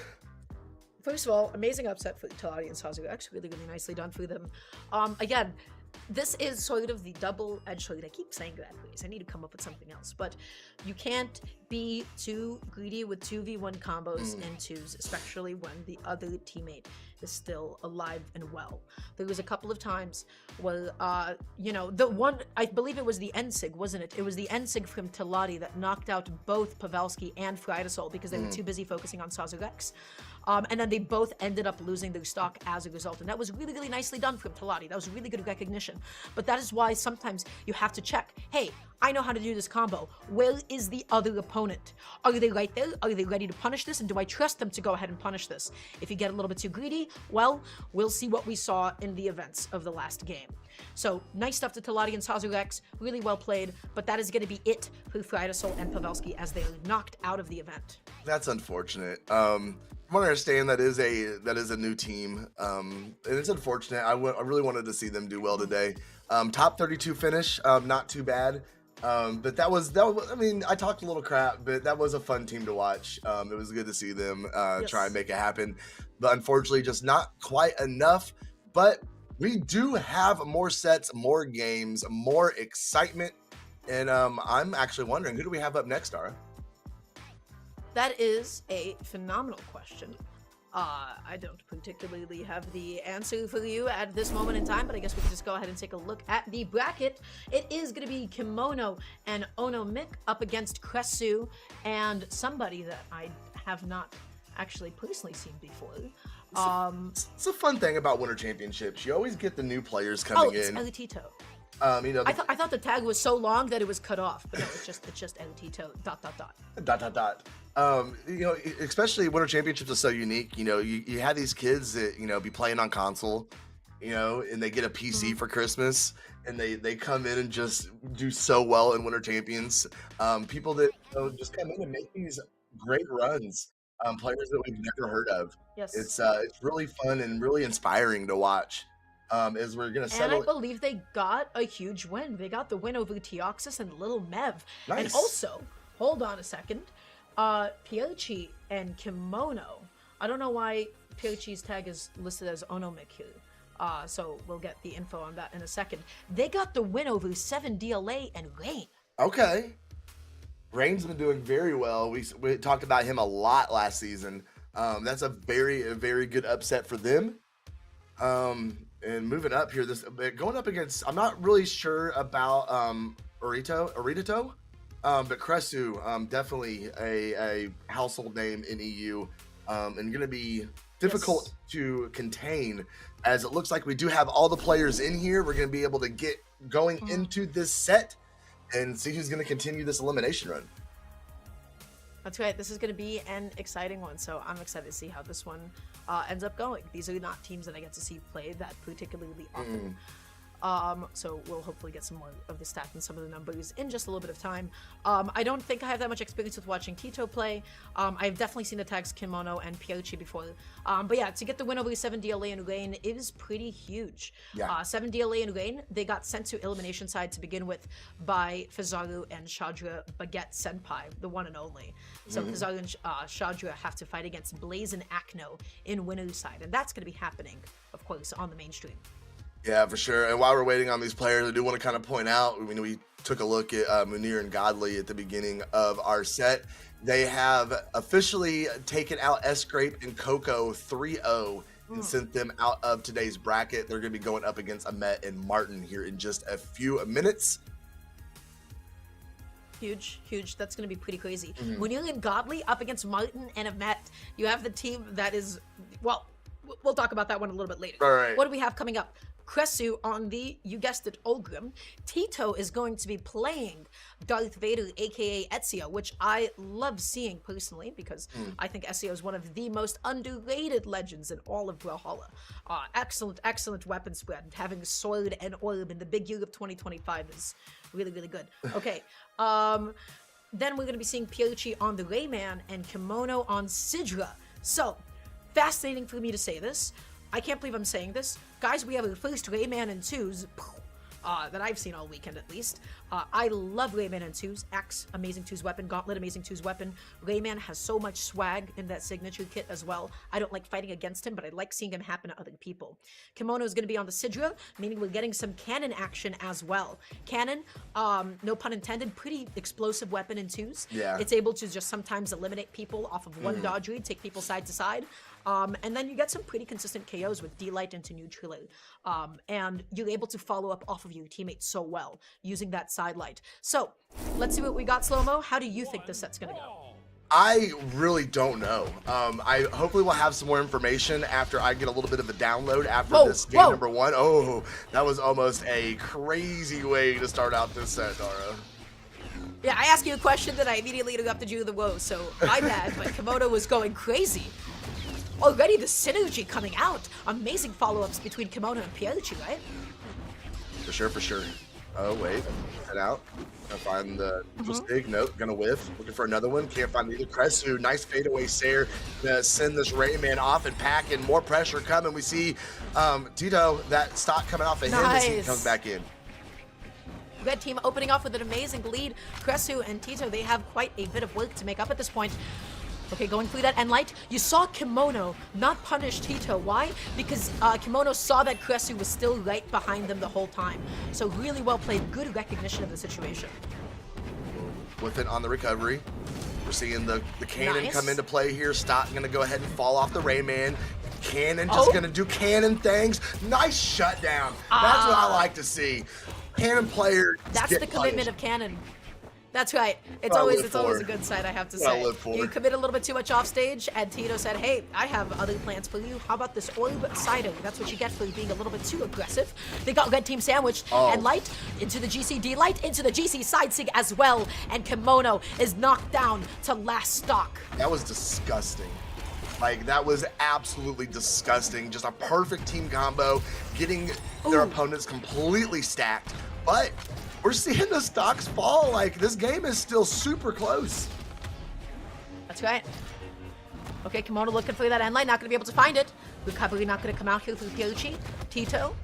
first of all, amazing upset for Tilati and Sazurx. Really, really nicely done for them. Again, this is sort of the double-edged sword. I keep saying that, please. I need to come up with something else. But you can't be too greedy with 2v1 combos and twos, especially when the other teammate is still alive and well. There was a couple of times where, you know, the one, I believe it was the N-sig, wasn't it? It was the N-sig from Tilati that knocked out both Pavelski and Frydasole because they were too busy focusing on Sazurx. And then they both ended up losing their stock as a result. And that was really, really nicely done from Tilati. That was really good recognition. But that is why sometimes you have to check, hey, I know how to do this combo. Where is the other opponent? Are they right there? Are they ready to punish this? And do I trust them to go ahead and punish this? If you get a little bit too greedy, well, we'll see what we saw in the events of the last game. So, nice stuff to Tilati and Sazurx. Really well played, but that is going to be it for Frydasole and Pavelski as they are knocked out of the event. That's unfortunate. I want to understand that is a new team, and it's unfortunate. I really wanted to see them do well today. Top 32 finish, not too bad. But that was, I mean, I talked a little crap, but that was a fun team to watch. It was good to see them try and make it happen, but unfortunately just not quite enough. But we do have more sets, more games, more excitement, and I'm actually wondering, who do we have up next, Dara? That is a phenomenal question. I don't particularly have the answer for you at this moment in time, but I guess we can just go ahead and take a look at the bracket. It is going to be Kimono and Onomik up against Cressu and somebody that I have not actually personally seen before. It's a fun thing about Winter Championships. You always get the new players coming in. Oh, it's Elto. You know, I thought the tag was so long that it was cut off, but no, it's just Elto. ... You know, especially Winter Championships is so unique. You know, you have these kids that, you know, be playing on console, you know, and they get a PC for Christmas, and they come in and just do so well in Winter Champions. People that, you know, just come in and make these great runs. Players that we've never heard of. Yes, it's really fun and really inspiring to watch. As we're gonna settle. And I believe they got a huge win. They got the win over Teoxys and Little Mev. Nice. And also, hold on a second. Pavelski and Kimono. I don't know why Pavelski's tag is listed as Onomik here. So we'll get the info on that in a second. They got the win over 7DLA and Rain. Okay. Rain's been doing very well. We talked about him a lot last season. That's a very good upset for them. And moving up here, going up against, I'm not really sure about Arito, but Cressu, definitely a household name in EU, and going to be difficult to contain, as it looks like we do have all the players in here. We're going to be able to get going into this set and see who's going to continue this elimination run. That's right. This is going to be an exciting one, so I'm excited to see how this one ends up going. These are not teams that I get to see play that particularly often. So we'll hopefully get some more of the stats and some of the numbers in just a little bit of time. I don't think I have that much experience with watching Tito play. I've definitely seen the tags Kimono and Pavelski before. But yeah, to get the win over 7DLA and Rain is pretty huge. Yeah. 7DLA and Rain, they got sent to elimination side to begin with by Fizaru and Shadra Baguette Senpai, the one and only. So Fizaru and Shadra have to fight against Blaze and Akno in winner's side, and that's going to be happening, of course, on the mainstream. Yeah, for sure. And while we're waiting on these players, I do want to kind of point out, I mean, we took a look at Munir and Godly at the beginning of our set. They have officially taken out Sgrape and Koko 3-0 and sent them out of today's bracket. They're going to be going up against Ahmet and Martin here in just a few minutes. Huge. That's going to be pretty crazy. Munir and Godly up against Martin and Ahmet. You have the team that is, well, we'll talk about that one a little bit later. All right. What do we have coming up? Cressu on the, you guessed it, Olgrim. Tito is going to be playing Darth Vader, aka Ezio, which I love seeing personally, because I think Ezio is one of the most underrated legends in all of Brawlhalla. Excellent weapon spread. Having Sword and Orb in the big year of 2025 is really good. Okay, then we're going to be seeing Pavelski on the Rayman and Kimono on Sidra. So, fascinating for me to say this. I can't believe I'm saying this. Guys, we have our first Rayman and 2s that I've seen all weekend at least. I love Rayman and 2s. Axe, Amazing 2's weapon. Gauntlet, Amazing 2's weapon. Rayman has so much swag in that signature kit as well. I don't like fighting against him, but I like seeing him happen to other people. Kimono is going to be on the Sidra, meaning we're getting some cannon action as well. Cannon, no pun intended, pretty explosive weapon in 2s. Yeah. It's able to just sometimes eliminate people off of one dodge read, take people side to side. And then you get some pretty consistent KOs with D-Light into neutral. And you're able to follow up off of your teammates so well using that side light. So, let's see what we got, Slow-Mo. How do you think this set's gonna go? I really don't know. I hopefully will have some more information after I get a little bit of a download after this game number one. Oh, that was almost a crazy way to start out this set, Dara. Yeah, I asked you a question that I immediately interrupted you with the woe, so my bad, but Kimono was going crazy. Already the synergy coming out. Amazing follow-ups between Kimono and Pialucci, right? For sure, for sure. Oh, wait. Head out. Gonna find the stick. Nope. Gonna whiff. Looking for another one. Can't find either. Cressu. Nice fadeaway Sair. Gonna send this Rayman off and pack in. More pressure coming. We see Tito, that stock coming off of him as he comes back in. Red team opening off with an amazing lead. Cressu and Tito, they have quite a bit of work to make up at this point. Okay, going through that end light, you saw Kimono not punish Tito. Why? Because Kimono saw that Cressu was still right behind them the whole time. So really well played, good recognition of the situation. With it on the recovery. We're seeing the cannon come into play here. Stock gonna go ahead and fall off the Rayman. Cannon just gonna do cannon things. Nice shutdown. That's what I like to see. Cannon player. That's the commitment of Cannon. That's right. It's always a good sight, I have to say. You commit a little bit too much off stage, and Tito said, hey, I have other plans for you. How about this orb cider? That's what you get for being a little bit too aggressive. They got red team sandwiched, and light into the GCD, light into the GC side sig as well, and Kimono is knocked down to last stock. That was disgusting. Like, that was absolutely disgusting. Just a perfect team combo, getting their opponents completely stacked. But we're seeing the stocks fall. Like, this game is still super close. That's right. Okay, Kimono looking for that end line, not going to be able to find it. Recovery not going to come out here through Pialucci. Tito,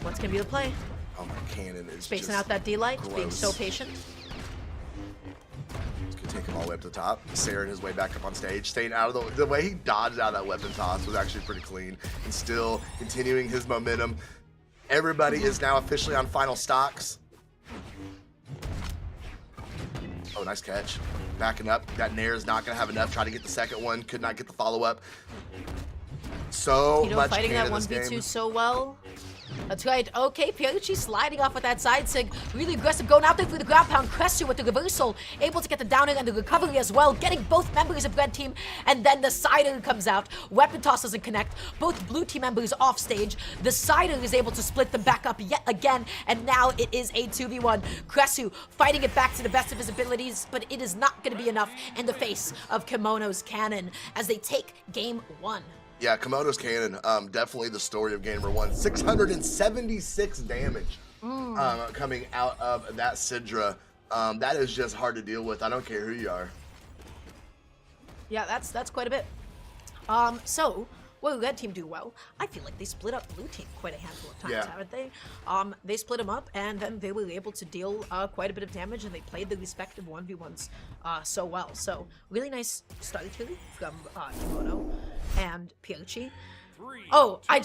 what's going to be the play? Oh, my cannon is spacing just out that D-light, gross. being so patient. It's going to take him all the way up to the top. Sair his way back up on stage, staying out of the way he dodged out of that weapon toss was actually pretty clean, and still continuing his momentum. Everybody is now officially on final stocks. Oh, nice catch. Backing up. That Nair is not going to have enough. Try to get the second one. Could not get the follow-up. So much fighting that in this 1v2 game. so well. That's right. Okay, Pialucci sliding off with that side sig. Really aggressive, going out there for the ground pound. Cressu with the reversal. Able to get the down and the recovery as well. Getting both members of red team. And then the sider comes out. Weapon toss doesn't connect. Both blue team members off stage. The sider is able to split them back up yet again. And now it is a 2v1. Cressu fighting it back to the best of his abilities. But it is not going to be enough in the face of Kimono's cannon as they take game one. Yeah, Kimono's cannon, definitely the story of game number one. 676 damage coming out of that Sidra. That is just hard to deal with. I don't care who you are. Yeah, that's quite a bit. So, well, red team do well. I feel like they split up blue team quite a handful of times, haven't they? They split them up, and then they were able to deal quite a bit of damage, and they played the respective 1v1s so well. So, really nice start from Kimono and Pialucci. Oh, I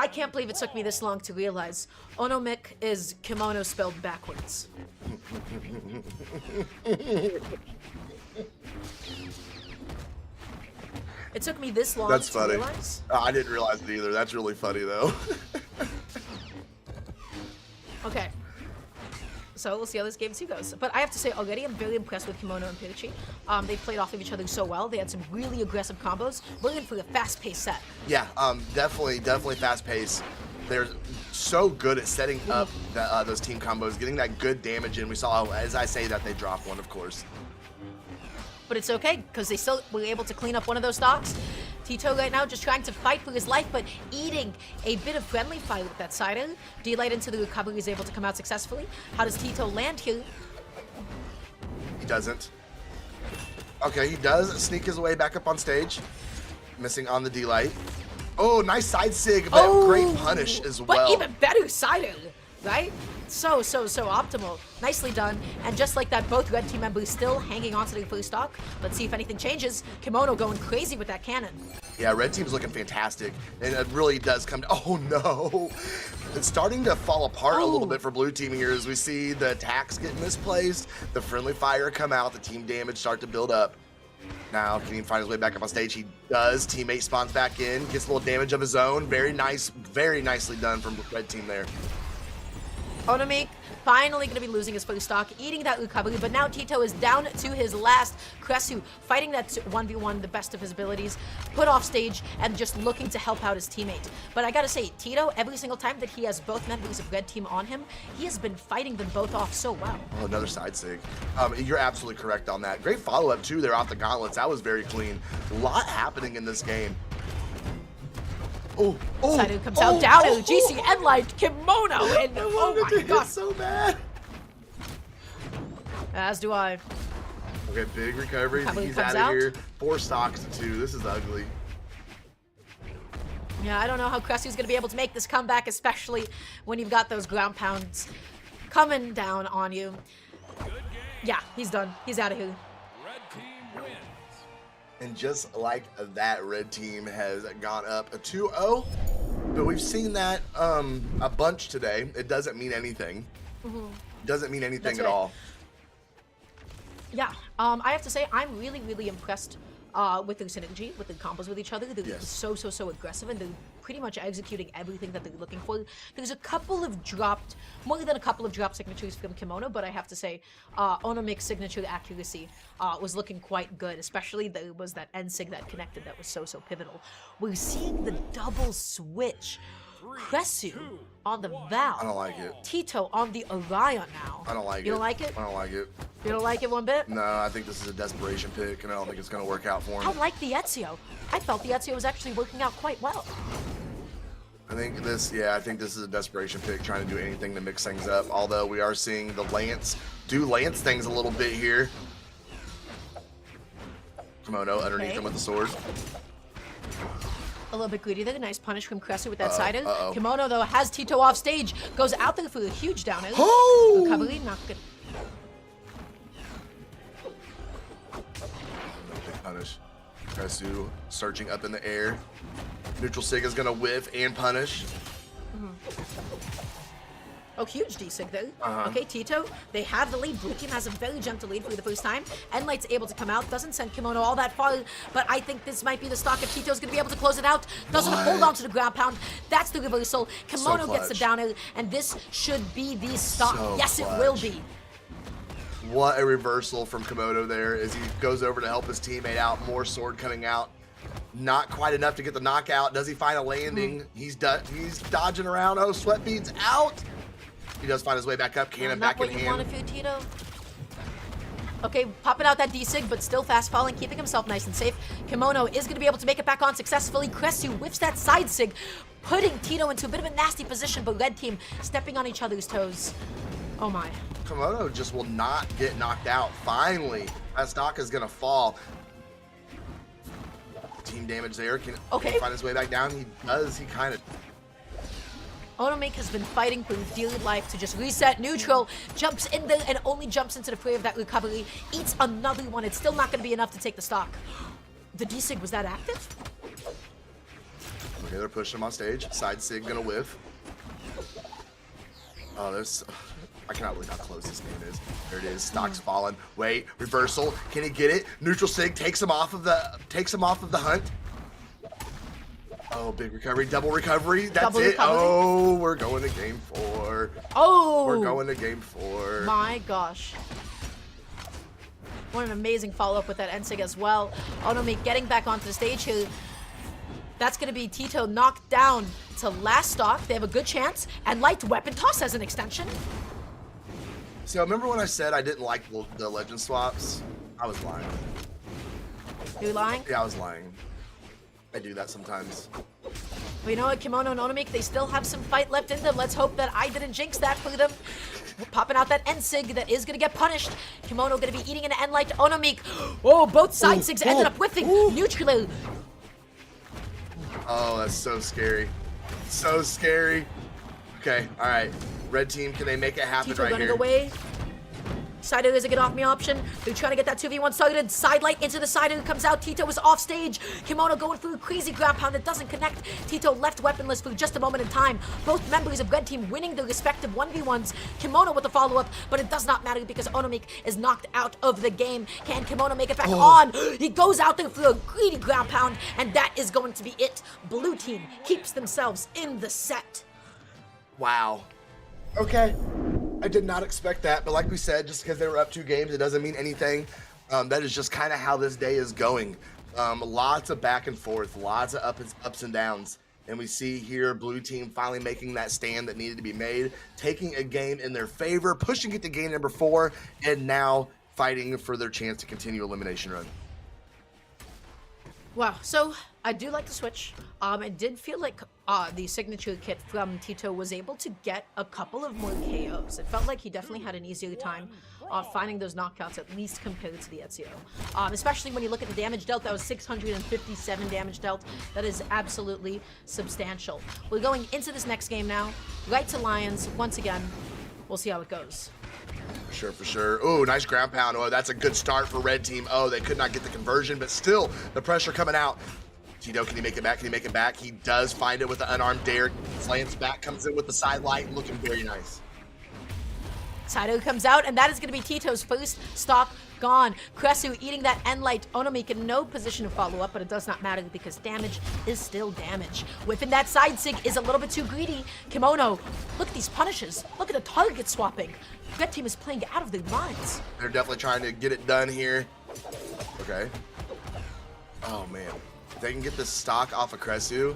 can't believe it took me this long to realize Onomik is Kimono spelled backwards. It took me this long That's to funny. realize. I didn't realize it either. That's really funny, though. Okay. So we'll see how this game 2 goes. But I have to say, already I'm very impressed with Kimono and Pialucci. They played off of each other so well. They had some really aggressive combos. We're in for a fast-paced set. Yeah, definitely fast-paced. They're so good at setting up those team combos, getting that good damage in. We saw, as I say that, they drop one, of course. But it's okay, because they still were able to clean up one of those stocks. Tito right now just trying to fight for his life, but eating a bit of friendly fire with that sider. D-Light into the recovery is able to come out successfully. How does Tito land here? He doesn't. Okay, he does sneak his way back up on stage. Missing on the D-Light. Oh, nice side sig, but great punish as well. But even better sider, right? So optimal. Nicely done. And just like that, both red team members still hanging on to their first stock. Let's see if anything changes. Kimono going crazy with that cannon. Yeah, red team's looking fantastic. And it really does come to, oh no. It's starting to fall apart a little bit for blue team here as we see the attacks get misplaced, the friendly fire come out, the team damage start to build up. Now, can he find his way back up on stage? He does. Teammate spawns back in, gets a little damage of his own. Very nice, very nicely done from red team there. Onomik finally going to be losing his first stock, eating that recovery, but now Tito is down to his last. Cressu fighting that 1v1 the best of his abilities, put off stage, and just looking to help out his teammate. But I gotta say, Tito, every single time that he has both members of Red Team on him, he has been fighting them both off so well. Oh, another side sig. You're absolutely correct on that. Great follow-up, too, there off the gauntlets. That was very clean. A lot happening in this game. Oh, Saidu comes out down to GC Endlight, Kimono, and oh my god. So bad. As do I. Okay, big recovery. He's comes out of here. 4 stocks to 2. This is ugly. Yeah, I don't know how Cressu's gonna be able to make this comeback, especially when you've got those ground pounds coming down on you. Yeah, he's done. He's out of here. And just like that, Red Team has gone up a 2-0. But we've seen that a bunch today. It doesn't mean anything. Doesn't mean anything at all. Yeah, I have to say, I'm really, really impressed with their synergy, with their combos with each other. They're so aggressive, and they're pretty much executing everything that they're looking for. There's a couple of dropped, more than a couple of dropped signatures from Kimono, but I have to say, Onomik's signature accuracy was looking quite good, especially there was that end sig that connected that was so pivotal. We're seeing the double switch. Cressu on the Val. I don't like it. Tito on the Orion now. I don't like it. You don't like it? I don't like it. You don't like it one bit? No, I think this is a desperation pick, and I don't think it's going to work out for him. I like the Ezio. I felt the Ezio was actually working out quite well. I think this is a desperation pick, trying to do anything to mix things up. Although we are seeing the Lance do Lance things a little bit here. Kimono underneath him with the sword. A little bit greedy there. Nice punish from Cressu with that side. Kimono, though, has Tito off stage. Goes out there for a huge down air. Recovery, not good. Big punish. Cressu searching up in the air. Neutral Sig is going to whiff and punish. Oh, huge D-Sig there. Okay, Tito, they have the lead. Blue team has a very gentle lead for the first time. Endlight's able to come out. Doesn't send Kimono all that far, but I think this might be the stock if Tito's going to be able to close it out. Doesn't hold on to the ground pound. That's the reversal. Kimono gets the down air, and this should be the stock. Yes, it will be. What a reversal from Kimono there as he goes over to help his teammate out. More sword coming out. Not quite enough to get the knockout. Does he find a landing? He's dodging around. Oh, sweat beads out. He does find his way back up. Cannon back in hand. Not what you want if you're Tito. Okay, popping out that D-Sig, but still fast falling, keeping himself nice and safe. Kimono is going to be able to make it back on successfully. Cressu whiffs that side Sig, putting Tito into a bit of a nasty position, but Red Team stepping on each other's toes. Oh my. Kimono just will not get knocked out. Finally, that stock is going to fall. Team damage there. Can he find his way back down? He does. He kind of... Onomik has been fighting for dear life to just reset neutral, jumps in there and only jumps into the fray of that recovery, eats another one. It's still not going to be enough to take the stock. The D-Sig, was that active? Okay, they're pushing him on stage. Side Sig gonna whiff. Oh, there's... I cannot believe how close this game is. There it is. Stock's falling. Wait, reversal. Can he get it? Neutral Sig takes him off of the hunt. Oh, big recovery, double recovery. That's double it. Recovery. Oh, we're going to game 4. Oh, we're going to game 4. My gosh. What an amazing follow-up with that N-Sig as well. Onomik getting back onto the stage here. That's going to be Tito knocked down to last stock. They have a good chance. And light weapon toss as an extension. So remember when I said I didn't like the legend swaps? I was lying. You lying? Yeah, I was lying. I do that sometimes. Well, you know what, Kimono and Onomik, they still have some fight left in them. Let's hope that I didn't jinx that for them. Popping out that N-Sig that is going to get punished. Kimono going to be eating an N-Light. Onomik. Oh, both side Sigs ended up whiffing. Neutral. Oh, that's so scary. So scary. Okay, all right. Red team, can they make it happen Tito right gonna here? go away. Sider is a get off me option. They're trying to get that 2v1 started. Side light into the side comes out. Tito is off stage. Kimono going through a crazy ground pound that doesn't connect. Tito left weaponless for just a moment in time. Both members of Red Team winning their respective 1v1s. Kimono with the follow-up, but it does not matter because Onomik is knocked out of the game. Can Kimono make it back on? He goes out there for a greedy ground pound, and that is going to be it. Blue Team keeps themselves in the set. Wow. Okay. I did not expect that, but like we said, just because they were up 2 games, it doesn't mean anything. That is just kind of how this day is going. Lots of back and forth, lots of ups and downs. And we see here blue team finally making that stand that needed to be made, taking a game in their favor, pushing it to game number 4, and now fighting for their chance to continue elimination run. Wow, so I do like the switch. It did feel like the signature kit from Tito was able to get a couple of more KOs. It felt like he definitely had an easier time finding those knockouts, at least compared to the Ezio. Especially when you look at the damage dealt, that was 657 damage dealt. That is absolutely substantial. We're going into this next game now, right to Lions. Once again, we'll see how it goes. For sure. Oh, nice ground pound. Oh, that's a good start for red team. Oh, they could not get the conversion, but still the pressure coming out. Tito, can he make it back? Can he make it back? He does find it with the unarmed dare. Slants back, comes in with the side light, looking very nice. Saito comes out, and that is going to be Tito's first stock gone. Cressu eating that end light. Onomik in no position to follow up, but it does not matter because damage is still damage. Whipping that side sig is a little bit too greedy. Kimono, look at these punishes. Look at the target swapping. Red team is playing out of their minds. They're definitely trying to get it done here. Okay. Oh, man. If they can get this stock off of Cressu,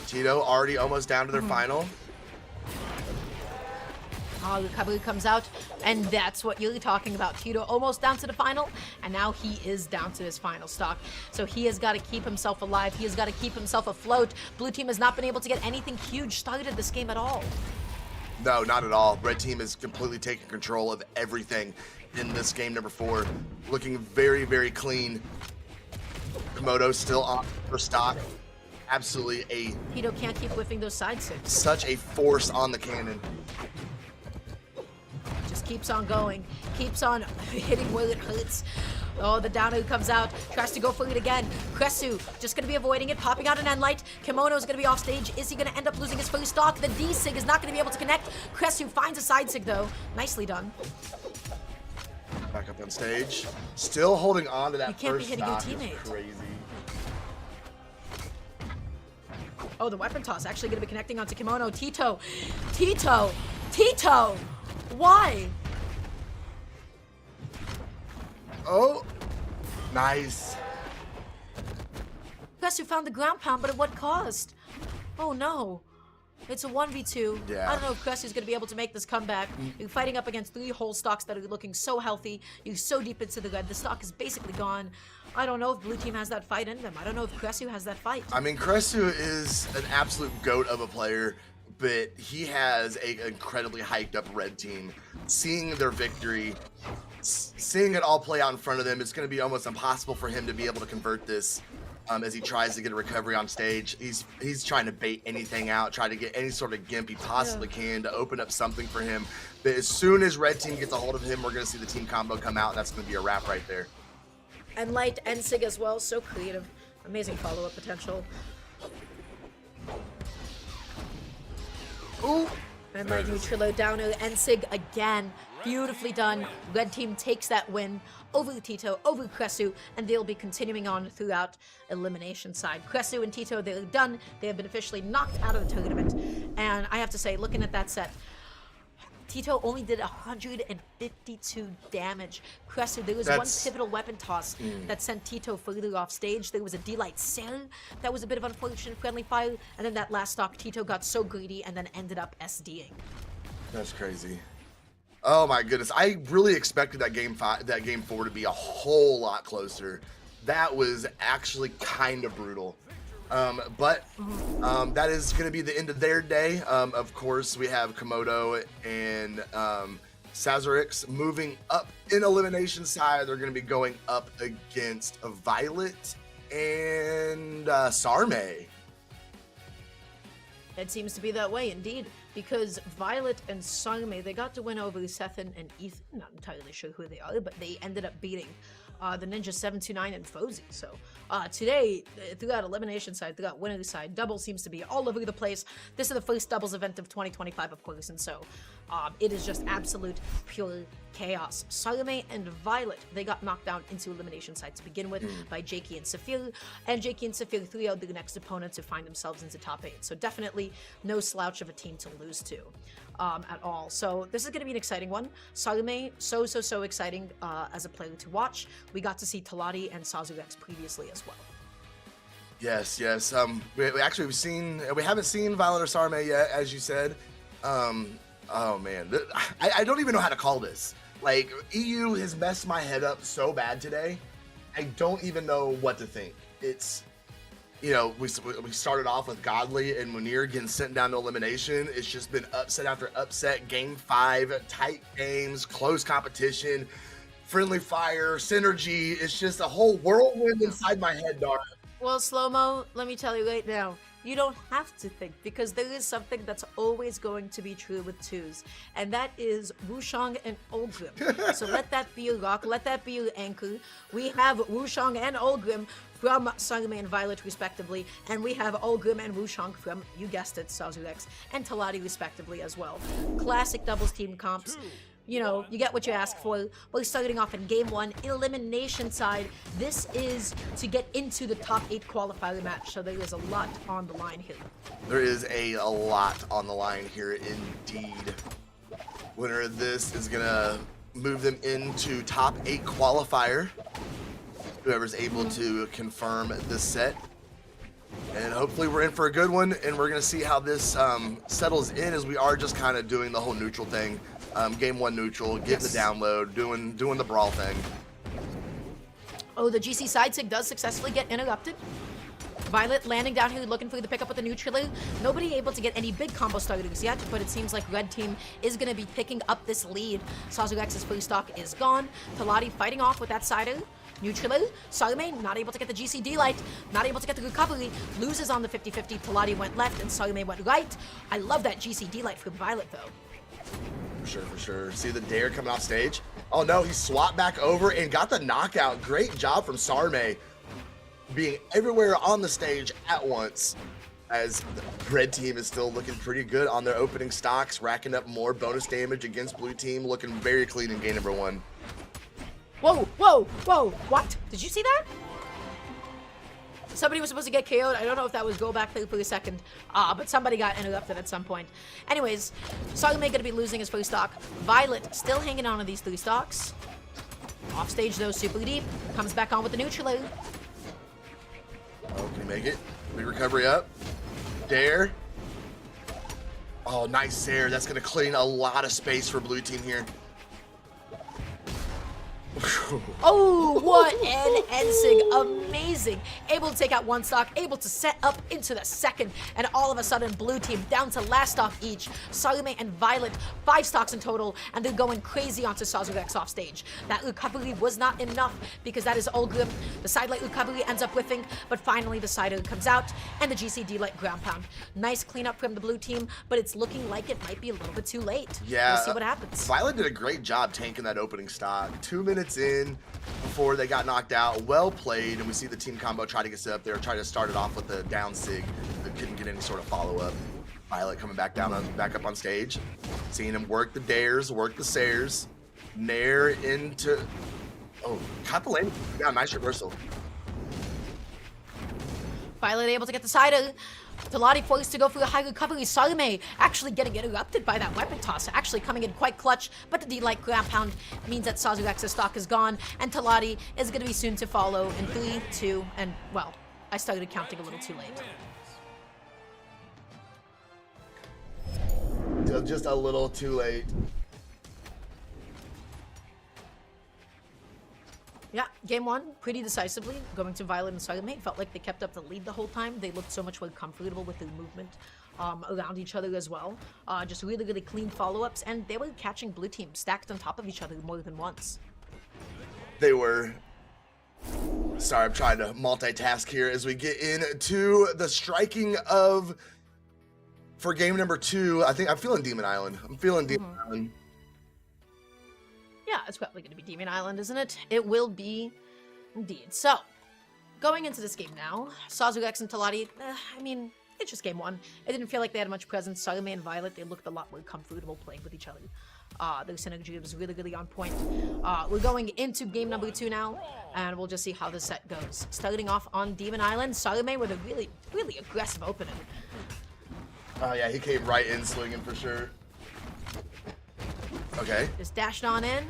Tito already almost down to their final. Oh, recovery comes out, and that's what you're talking about. Tito almost down to the final, and now he is down to his final stock. So he has got to keep himself alive. He has got to keep himself afloat. Blue team has not been able to get anything huge started this game at all. No, not at all. Red team is completely taking control of everything in this game number 4. Looking very, very clean. Komodo still on for stock. Absolutely Tito can't keep whiffing those side six. Such a force on the cannon. Just keeps on going, keeps on hitting where it hurts. Oh, the down air comes out, tries to go for it again. Cressu just going to be avoiding it, popping out an end light. Kimono is going to be off stage. Is he going to end up losing his first stock? The D-Sig is not going to be able to connect. Cressu finds a side Sig though. Nicely done. Back up on stage. Still holding on to that you can't first be hitting your stock. teammate. Crazy. Oh, the weapon toss actually going to be connecting onto Kimono. Tito! Why? Oh, nice. Cressu found the ground pound, but at what cost? Oh no. It's a 1v2. Yeah. I don't know if Cressu's going to be able to make this comeback. You're fighting up against 3 whole stocks that are looking so healthy. You're so deep into the red. The stock is basically gone. I don't know if blue team has that fight in them. I don't know if Cressu has that fight. I mean, Cressu is an absolute goat of a player, but he has an incredibly hyped up red team. Seeing their victory, seeing it all play out in front of them, it's going to be almost impossible for him to be able to convert this. As he tries to get a recovery on stage, he's trying to bait anything out, try to get any sort of gimp he possibly can to open up something for him. But as soon as red team gets a hold of him, we're going to see the team combo come out, and that's going to be a wrap right there. And light and Sig as well, so creative. Amazing follow-up potential. Ooh. And light neutral downer and Sig again. Beautifully done. Red team takes that win over Tito, over Cressu, and they'll be continuing on throughout elimination side. Cressu and Tito, they're done. They have been officially knocked out of the tournament. And I have to say, looking at that set, Tito only did 152 damage. Cressu, there was one pivotal weapon toss that sent Tito further off stage. There was a D-Light Sarm that was a bit of unfortunate friendly fire. And then that last stock, Tito got so greedy and then ended up SDing. That's crazy. Oh my goodness. I really expected that game 4 to be a whole lot closer. That was actually kind of brutal. But that is going to be the end of their day. Of course, we have Komodo and Sazurx moving up in elimination side. They're going to be going up against Violet and Sarm. It seems to be that way, indeed, because Violet and Sarm, they got to win over Sethan and Ethan. Not entirely sure who they are, but they ended up beating the Ninja 729 and Fozy. So today, throughout elimination side, throughout winner side, doubles seems to be all over the place. This is the first doubles event of 2025, of course, and so it is just absolute pure chaos. Salome and Violet, they got knocked down into elimination side to begin with by Jakey and Saphir, and Jakey and Saphir 3-0'd the next opponent to find themselves into top 8. So definitely no slouch of a team to lose to at all. So this is going to be an exciting one. Salome, so exciting as a player to watch. We got to see Tilati and Sazurx previously as well. Yes. We haven't seen Violet or Sarm yet, as you said. Oh man, I don't even know how to call this. Like, EU has messed my head up so bad today. I don't even know what to think. It's, you know, we started off with Godly and Munir getting sent down to elimination. It's just been upset after upset. Game 5, tight games, close competition, friendly fire, synergy. It's just a whole whirlwind inside my head, Dara. Well, Slow-Mo, let me tell you right now, you don't have to think, because there is something that's always going to be true with twos, and that is Wushang and Olgrim. So let that be your rock, let that be your anchor. We have Wushang and Olgrim from Salome and Violet, respectively, and we have Olgrim and Wushang from, you guessed it, Sazurx and Tilati, respectively, as well. Classic doubles team comps. You know, you get what you ask for. We're starting off in game 1, elimination side. This is to get into the top 8 qualifier match, so there is a lot on the line here. There is a lot on the line here, indeed. Winner of this is gonna move them into top 8 qualifier. Whoever's able to confirm this set. And hopefully we're in for a good one, and we're gonna see how this settles in, as we are just kind of doing the whole neutral thing. Game 1 neutral, getting the download, doing the brawl thing. Oh, the GC side sig does successfully get interrupted. Violet landing down here looking for the pickup with the neutraler. Nobody able to get any big combo starters yet, but it seems like red team is going to be picking up this lead. Sazurx's free stock is gone. Tilati fighting off with that sider. Neutraler, Salome not able to get the GC light, not able to get the recovery, loses on the 50-50. Tilati went left and Salome went right. I love that GC light from Violet though. For sure. See the dare coming off stage? Oh no, he swapped back over and got the knockout. Great job from Sarme, being everywhere on the stage at once, as the red team is still looking pretty good on their opening stocks, racking up more bonus damage against blue team, looking very clean in game number 1. Whoa, what? Did you see that? Somebody was supposed to get KO'd. I don't know if that was go back there for a second, but somebody got interrupted at some point. Anyways, Salome gonna be losing his first stock. Violet still hanging on to these 3 stocks. Off stage though, super deep. Comes back on with the neutraler. Oh, can he make it? Big recovery up. Dare. Oh, nice dare. That's gonna clean a lot of space for blue team here. Oh, what an Ensig. Amazing. Able to take out 1 stock, able to set up into the second, and all of a sudden, blue team down to last stock each. Salome and Violet, 5 stocks in total, and they're going crazy onto Sazurx off stage. That recovery was not enough, because that is Olgrim. The side light recovery ends up whiffing, but finally the sider comes out, and the GC light ground pound. Nice cleanup from the blue team, but it's looking like it might be a little bit too late. Yeah. We'll see what happens. Violet did a great job tanking that opening stock. 2 minutes in before they got knocked out. Well played, and we see the team combo try to get set up there, try to start it off with the down sig, but couldn't get any sort of follow-up. Violet coming back up on stage, seeing him work the dares, work the sares, nair into, oh, caught the lane. Yeah, nice reversal. Violet able to get the sider. Tilati forced to go for a high recovery. Salome actually getting interrupted by that weapon toss, actually coming in quite clutch, but the D-Light ground pound means that Sazurx's stock is gone, and Tilati is going to be soon to follow in 3, 2, and, well, I started counting a little too late. Just a little too late. Yeah, game 1, pretty decisively, going to Violet and Salome. Felt like they kept up the lead the whole time. They looked so much more comfortable with their movement around each other as well. Just really clean follow-ups, and they were catching blue team stacked on top of each other more than once. They were. Sorry, I'm trying to multitask here as we get into the striking of, for game number 2, I think I'm feeling Demon Island. Demon Island. Yeah, it's probably going to be Demon Island, isn't it? It will be, indeed. So, going into this game now, Sazurx and Tilati, I mean, it's just game one. It didn't feel like they had much presence. Sarm and Violet, they looked a lot more comfortable playing with each other. Their synergy was really, really on point. We're going into game number 2 now, and we'll just see how the set goes. Starting off on Demon Island, Sarm with a really, really aggressive opening. Oh yeah, he came right in swinging for sure. Okay. Just dashed on in.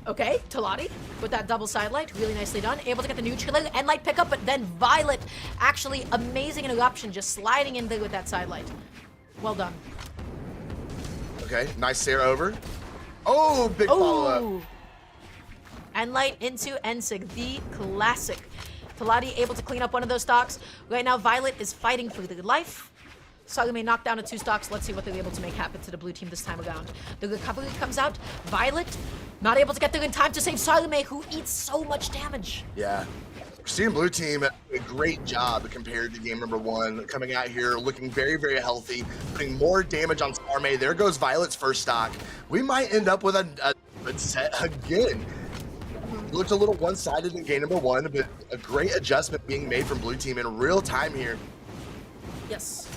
Okay, Tilati with that double side light, really nicely done. Able to get the neutral and light pickup, but then Violet actually amazing interruption, just sliding in there with that side light. Well done. Okay, nice Sarah over. Oh, big follow-up. End light into Ensig, the classic. Tilati able to clean up one of those stocks. Right now, Violet is fighting for their life. Sarm knocked down 2 stocks. Let's see what they're able to make happen to the blue team this time around. The recovery comes out. Violet not able to get there in time to save Sarm, who eats so much damage. Yeah. We're seeing blue team a great job compared to game number 1. Coming out here looking very, very healthy, putting more damage on Sarm. There goes Violet's first stock. We might end up with a set again. Looked a little one-sided in game number 1, but a great adjustment being made from blue team in real time here. Yes.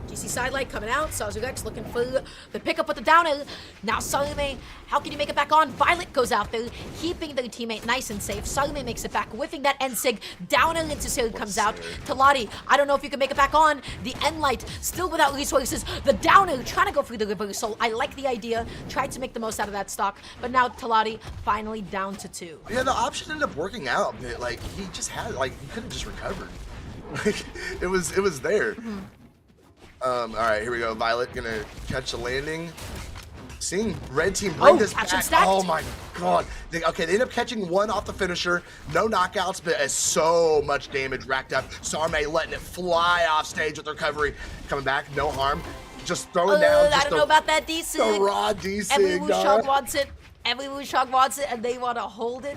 GC sidelight coming out. Sazurx looking for the pickup with the downer. Now Sarm, how can you make it back on? Violet goes out there, keeping their teammate nice and safe. Sarm makes it back, whiffing that Ensig. Downer into Sid comes out. Tilati, I don't know if you can make it back on. The end light, still without resources. The downer trying to go through the reversal. I like the idea. Tried to make the most out of that stock. But now Tilati finally down to 2. Yeah, the option ended up working out, but like he just had, like, he could have just recovered. Like it was there. All right, here we go. Violet gonna catch the landing. Seeing red team bring this back. Oh my god. They end up catching 1 off the finisher. No knockouts, but so much damage racked up. Sarm letting it fly off stage with recovery. Coming back, no harm. Just throwing down. I don't know about that D-Sig. The raw D-Sig. Every Wushog wants it. Every Wushog wants it, and they want to hold it.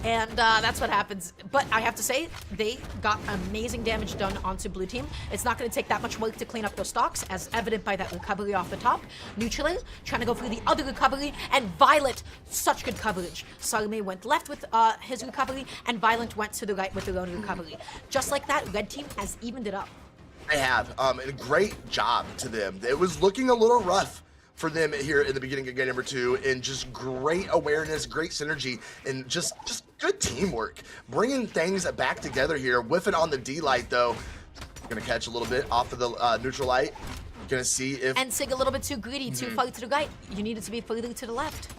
And that's what happens. But I have to say, they got amazing damage done onto blue team. It's not going to take that much work to clean up those stocks, as evident by that recovery off the top. Neutral trying to go through the other recovery, and Violet, such good coverage. Sarm went left with his recovery, and Violet went to the right with their own recovery. Just like that, red team has evened it up. They have. And a great job to them. It was looking a little rough for them here in the beginning of game number 2, and just great awareness, great synergy, and just good teamwork. Bringing things back together here. Whiffing on the D-light, though. Gonna catch a little bit off of the neutral light. Gonna see if... Ensig a little bit too greedy, too far to the right. You needed to be further to the left.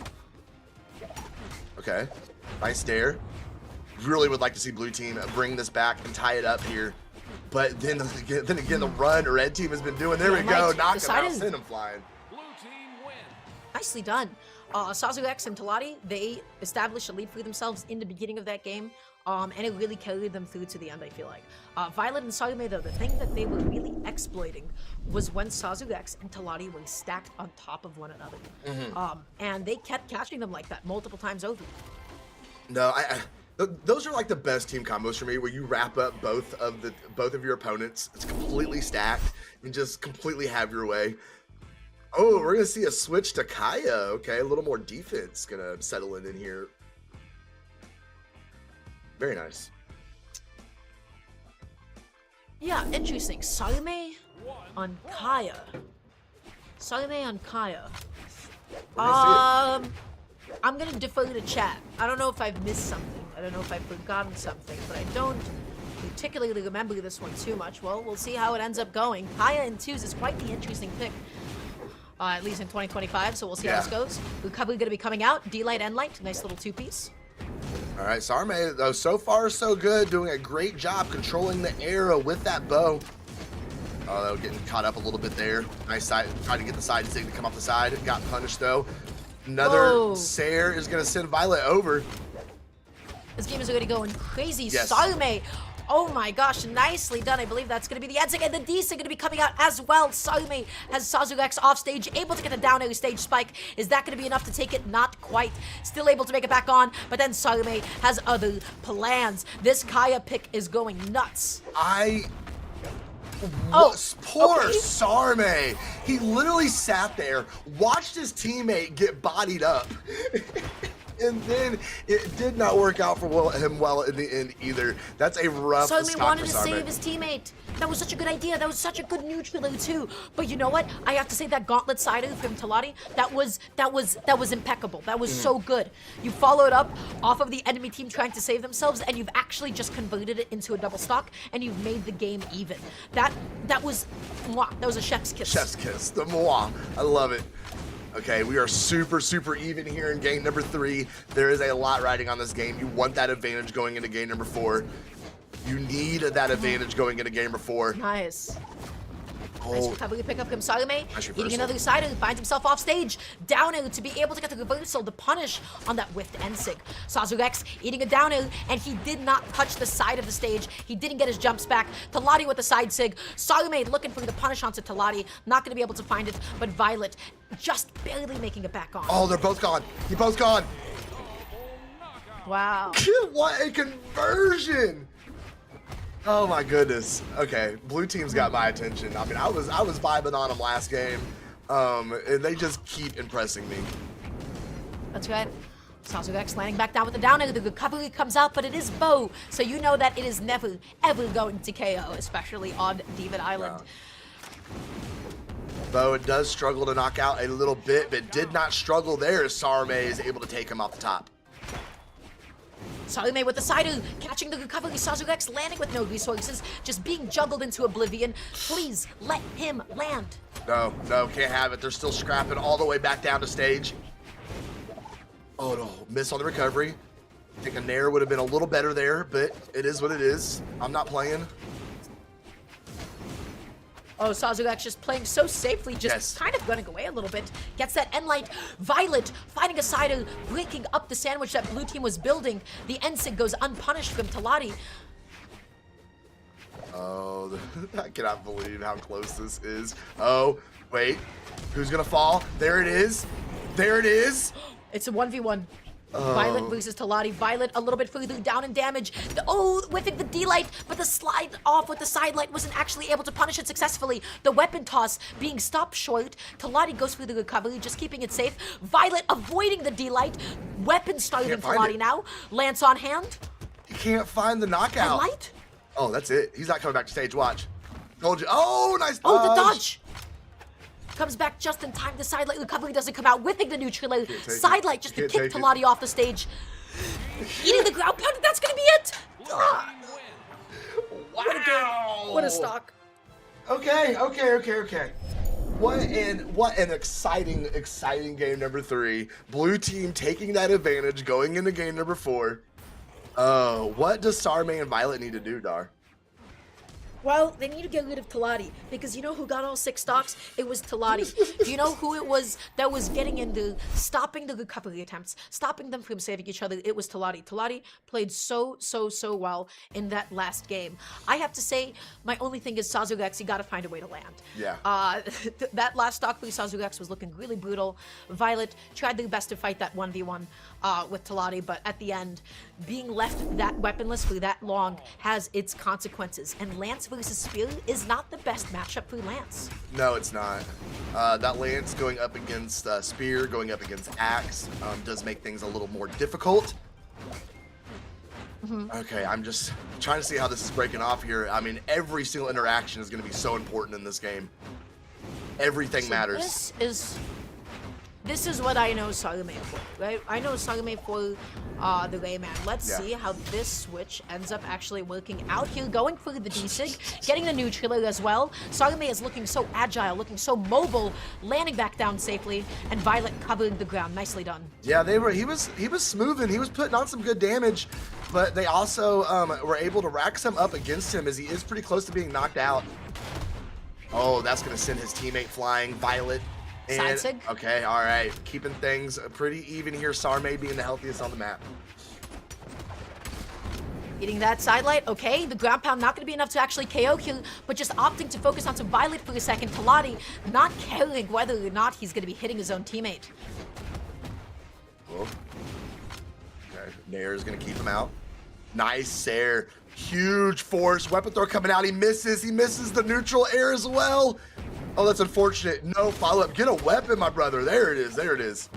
Okay. Nice dare. Really would like to see blue team bring this back and tie it up here. But then again, the run red team has been doing. There we go. Knock him out. Send him flying. Nicely done. Sazurx and Tilati, they established a lead for themselves in the beginning of that game, and it really carried them through to the end, I feel like. Violet and Sarm, though, the thing that they were really exploiting was when Sazurx and Tilati were stacked on top of one another. And they kept catching them like that multiple times over. No, those are like the best team combos for me, where you wrap up both of your opponents. It's completely stacked and just completely have your way. Oh, we're gonna see a switch to Kaya. Okay, a little more defense gonna settle in here. Very nice. Yeah, interesting. Sarm on Kaya. Sarm on Kaya. I'm gonna defer to chat. I don't know if I've missed something. I don't know if I've forgotten something, but I don't particularly remember this one too much. Well, we'll see how it ends up going. Kaya in 2s is quite the interesting pick. At least in 2025, so we'll see how this goes. Recovery gonna be coming out. D-light, N-light, nice little 2-piece. All right, Sarm, though, so far so good, doing a great job controlling the arrow with that bow. Oh, getting caught up a little bit there. Nice side, trying to get the side stick to come off the side. Got punished though. Another Sair is gonna send Violet over. This game is already going crazy. Yes. Sarm, oh my gosh, nicely done. I believe that's going to be the Ensig, and the D-Sig going to be coming out as well. Sarm has Sazurx off stage, able to get the down air stage spike. Is that going to be enough to take it? Not quite. Still able to make it back on, but then Sarm has other plans. This Kaya pick is going nuts. Poor Sarm. He literally sat there, watched his teammate get bodied up. And then it did not work out for him well in the end either. That's a rough Sarm stock wanted for to Sarm. save his teammate. That was such a good idea. That was such a good neutral too. But you know what? I have to say that gauntlet side from Tilati, that was impeccable. That was so good. You followed up off of the enemy team trying to save themselves, and you've actually just converted it into a double stock, and you've made the game even. That was mwah. That was a chef's kiss. Chef's kiss. The moi. I love it. Okay, we are super even here in game number 3. There is a lot riding on this game. You want that advantage going into game number 4. You need that advantage going into game number 4. Nice. Oh. Nice recovery pick up from Sarm. Nice Eating reversal. another side and finds himself off stage. Down air to be able to get the reversal to punish on that whiffed Ensig. Sazurx eating a down air, and he did not touch the side of the stage. He didn't get his jumps back. Tilati with the side sig. Sarm looking for the punish onto Tilati. Not going to be able to find it, but Violet just barely making it back on. Oh, they're both gone. They're both gone. Wow. What a conversion. Oh my goodness. Okay, blue team's got my attention. I mean, I was vibing on them last game, and they just keep impressing me. That's right. Sazurx landing back down with the down air. The recovery comes out, but it is bow, so you know that it is never, ever going to KO, especially on Demon Island. No. Though it does struggle to knock out a little bit, but did not struggle there as Sarme is able to take him off the top. Sarm with the side air, catching the recovery. Sazurx landing with no resources, just being juggled into oblivion. Please let him land. No, can't have it. They're still scrapping all the way back down to stage. Oh no, miss on the recovery. I think a Nair would have been a little better there, but it is what it is. I'm not playing. Oh, Sazurx just playing so safely, just kind of running away a little bit. Gets that end light. Violet finding a sider, breaking up the sandwich that blue team was building. The Ensig goes unpunished from Tilati. Oh, I cannot believe how close this is. Oh, wait. Who's gonna fall? There it is. There it is. It's a 1v1. Oh. Violet versus Tilati. Violet a little bit further down in damage. Whiffing the D-light, but the slide off with the side light wasn't actually able to punish it successfully. The weapon toss being stopped short. Tilati goes through the recovery, just keeping it safe. Violet avoiding the D-light. Weapon started in Tilati now. Lance on hand. He can't find the knockout. Light? Oh, that's it. He's not coming back to stage. Watch. Told you. Oh, nice dodge. Oh, the dodge. Comes back just in time. The side light recovery doesn't come out. Whipping the neutral air. Side light just to kick Tilati off the stage. Eating the ground pound. That's going to be it. Wow. What a game. What a stock. Okay. What an exciting game number 3. Blue team taking that advantage going into game number 4. What does Sarme and Violet need to do, Dar? Well, they need to get rid of Tilati, because you know who got all 6 stocks? It was Tilati. You know who it was that was getting into stopping the recovery attempts, stopping them from saving each other? It was Tilati. Tilati played so well in that last game. I have to say, my only thing is Sazurx, you gotta find a way to land. Yeah. That last stock for Sazurx was looking really brutal. Violet tried their best to fight that 1v1 with Tilati, but at the end, being left that weaponless for that long has its consequences, and Lance versus Spear is not the best matchup for Lance. No, it's not. That Lance going up against Spear, going up against Axe, does make things a little more difficult. Okay, I'm just trying to see how this is breaking off here. I mean, every single interaction is going to be so important in this game. Everything matters. This is what I know Sarme for, right? I know Sarme for the Rayman. Let's see how this switch ends up actually working out here. Going for the D-Sig, getting the neutral as well. Sarme is looking so agile, looking so mobile, landing back down safely, and Violet covering the ground. Nicely done. Yeah, he was smoothing. He was putting on some good damage, but they also were able to rack some up against him as he is pretty close to being knocked out. Oh, that's going to send his teammate flying. Violet. Side sig. Okay, all right. Keeping things pretty even here. Sarme being the healthiest on the map. Getting that side light. Okay, the ground pound not going to be enough to actually KO here, but just opting to focus on some Violet for a second. Tilati not caring whether or not he's going to be hitting his own teammate. Oh. Okay, Nair is going to keep him out. Nice air. Huge force. Weapon throw coming out. He misses. He misses the neutral air as well. Oh, that's unfortunate. No follow-up. Get a weapon, my brother. There it is. There it is.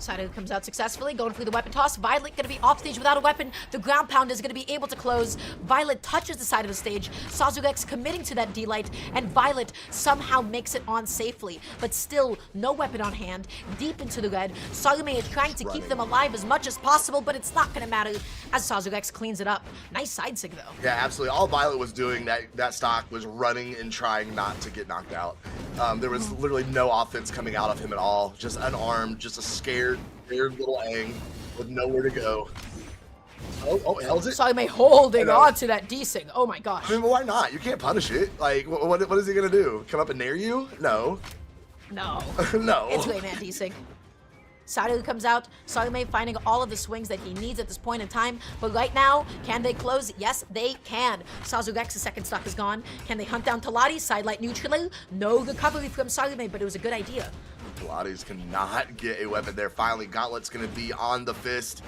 Sazurx comes out successfully, going through the weapon toss. Violet gonna be off stage without a weapon. The ground pound is gonna be able to close. Violet touches the side of the stage. Sazurx committing to that D-Light, and Violet somehow makes it on safely, but still no weapon on hand, deep into the red. Salome is trying to keep them alive as much as possible, but it's not gonna matter as Sazurx cleans it up. Nice side sig though. Yeah, absolutely. All Violet was doing that stock was running and trying not to get knocked out. There was literally no offense coming out of him at all. Just unarmed, just a scared little Aang with nowhere to go. Oh, held it. Salome holding on to that D-Sig. Oh my gosh. I mean, why not? You can't punish it. Like, what is he gonna do? Come up and nair you? No. No. No. It's Rayman D-Sig. Sazurx comes out, Salome finding all of the swings that he needs at this point in time, but right now, can they close? Yes, they can. Sazurx's second stock is gone. Can they hunt down Tilati? Sidelight neutral. No recovery from Salome, but it was a good idea. Pilates cannot get a weapon there. Finally, Gauntlet's gonna be on the fist.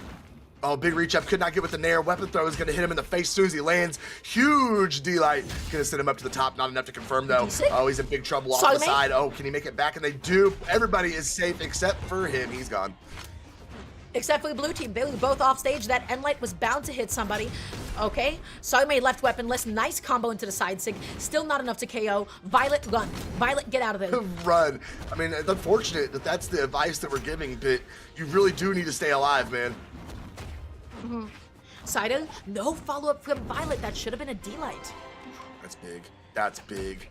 Oh, big reach up, could not get with the nair. Weapon throw is gonna hit him in the face as soon as he lands. Huge D-Light, gonna send him up to the top. Not enough to confirm though. Oh, he's in big trouble off the side. Oh, can he make it back? And they do. Everybody is safe except for him. He's gone. Except for the blue team. They were both off stage. That End-Light was bound to hit somebody. Okay, Salome left weaponless. Nice combo into the side sig. Still not enough to KO. Violet, run. Violet, get out of there. Run. I mean, it's unfortunate that that's the advice that we're giving, but you really do need to stay alive, man. Sazurx, no follow-up from Violet. That should have been a D-Light. That's big. That's big.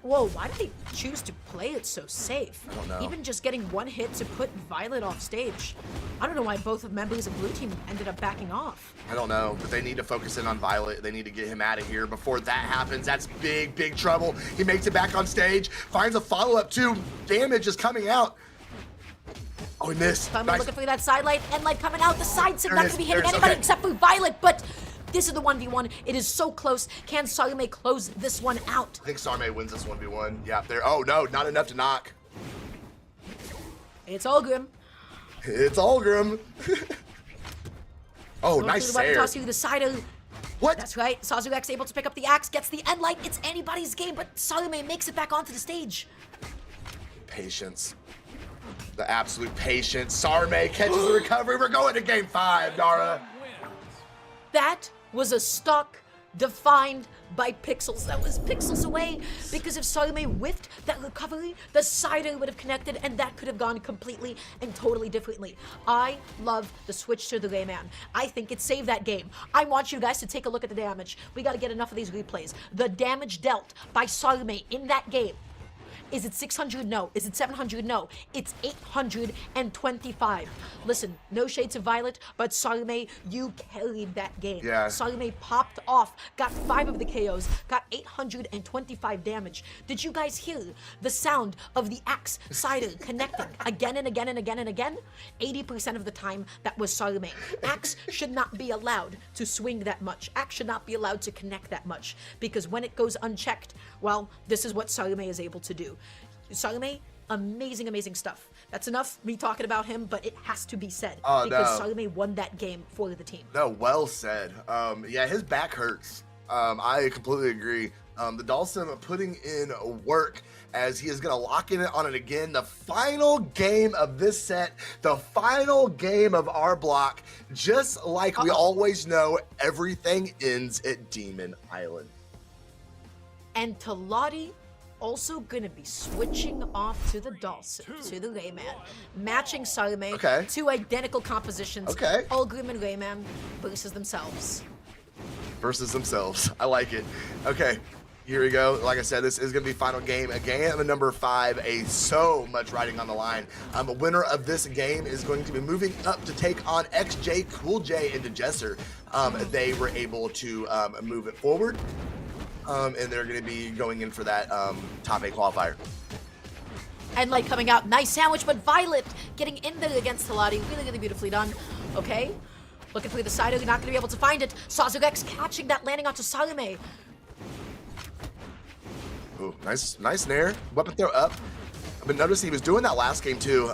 Whoa, why did they choose to play it so safe? I don't know. Even just getting one hit to put Violet off stage. I don't know why both of members of blue team ended up backing off. I don't know, but they need to focus in on Violet. They need to get him out of here before that happens. That's big trouble. He makes it back on stage, finds a follow-up too. Damage is coming out. Oh, he missed. Nice. Looking for that sidelight. End-Light coming out. The side sig not going to be hitting anybody except for Violet, but this is the 1v1. It is so close. Can Salome close this one out? I think Sarm wins this 1v1. Yeah, there. Oh, no, not enough to knock. It's all grim. It's all grim. Oh, nice air. Toss you the side of... What? That's right. Sazurx able to pick up the axe, gets the End-Light. It's anybody's game, but Salome makes it back onto the stage. Patience. The absolute patience. Sarm catches the recovery. We're going to game 5, Dara. That was a stock defined by pixels. That was pixels away, because if Salome whiffed that recovery, the sider would have connected, and that could have gone completely and totally differently. I love the switch to the Rayman. I think it saved that game. I want you guys to take a look at the damage. We got to get enough of these replays. The damage dealt by Salome in that game. Is it 600? No. Is it 700? No. It's 825. Listen, no shade to Violet, but Salome, you carried that game. Yeah. Salome popped off, got 5 of the KOs, got 825 damage. Did you guys hear the sound of the axe cider connecting again and again and again and again? 80% of the time, that was Salome. Axe should not be allowed to swing that much. Axe should not be allowed to connect that much, because when it goes unchecked, well, this is what Salome is able to do. Salome, amazing stuff. That's enough me talking about him, but it has to be said, because Salome won that game for the team. No, well said. Yeah, his back hurts. I completely agree. The Dalsim putting in work as he is going to lock in on it again. The final game of this set, the final game of our block. Just like we always know, everything ends at Demon Island. And Tilati also gonna be switching off to the Dalsim, to the Rayman, matching Salome. Okay. 2 identical compositions. Okay. Olgrim and Rayman versus themselves. I like it. Okay, here we go. Like I said, this is gonna be final game. Game number 5. So much riding on the line. A winner of this game is going to be moving up to take on XJCoolJ into Djessir. They were able to move it forward. And they're going to be going in for that top 8 qualifier. And like coming out, nice sandwich, but Violet getting in there against Tilati, really beautifully done. Okay, looking for the side, not going to be able to find it. Sazurx catching that, landing onto Salome. Ooh, nice nair. Weapon throw up. But notice he was doing that last game too.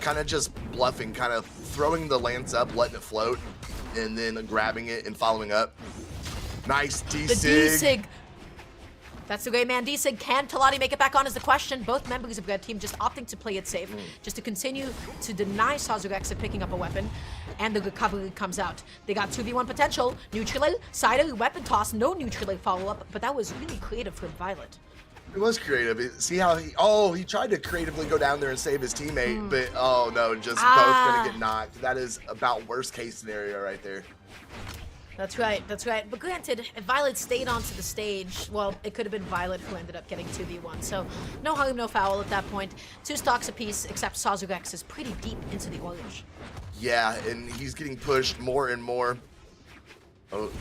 Kind of just bluffing, kind of throwing the lance up, letting it float, and then grabbing it and following up. Nice D-Sig. The D-Sig. That's the great man Djessir. Can Tilati make it back on is the question. Both members of Red Team just opting to play it safe, just to continue to deny Sazurx of picking up a weapon, and the recovery comes out. They got 2v1 potential. Neutral, side weapon toss, no neutral follow-up, but that was really creative from Violet. It was creative. See how he tried to creatively go down there and save his teammate, but oh no, just both gonna get knocked. That is about worst case scenario right there. That's right. But granted, if Violet stayed onto the stage, well, it could have been Violet who ended up getting 2v1. So no harm, no foul at that point. 2 stocks apiece, except Sazurx is pretty deep into the orange. Yeah, and he's getting pushed more and more.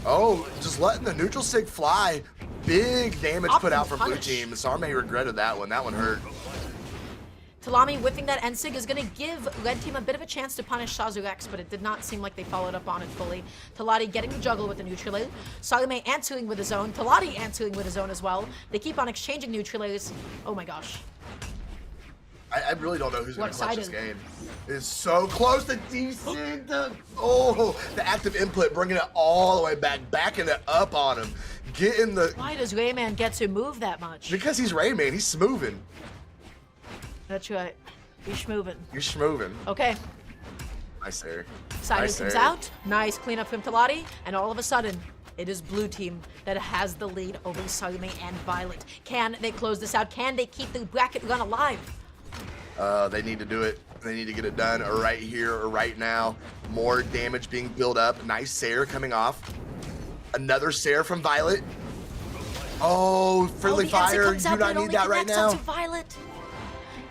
Oh, just letting the neutral sig fly. Big damage put out from blue team. Sarm regretted that one. That one hurt. Tilati whipping that N-Sig is going to give Red Team a bit of a chance to punish Sazurx, but it did not seem like they followed up on it fully. Tilati getting the juggle with the neutral. Sarm answering with his own. Tilati answering with his own as well. They keep on exchanging neutrals. Oh my gosh. I really don't know who's going to clutch this game. It's so close to Djessir. The active input, bringing it all the way back, backing it up on him. Getting the... Why does Rayman get to move that much? Because he's Rayman. He's smoothing. That's right. You're schmoovin'. You're schmoovin'. Okay. Nice there. Side comes out. Nice cleanup from Tilati. And all of a sudden, it is blue team that has the lead over Sarm and Violet. Can they close this out? Can they keep the bracket run alive? They need to do it. They need to get it done right here or right now. More damage being built up. Nice Sair coming off. Another Sair from Violet. Oh, friendly fire. You do not need that right now. Violet.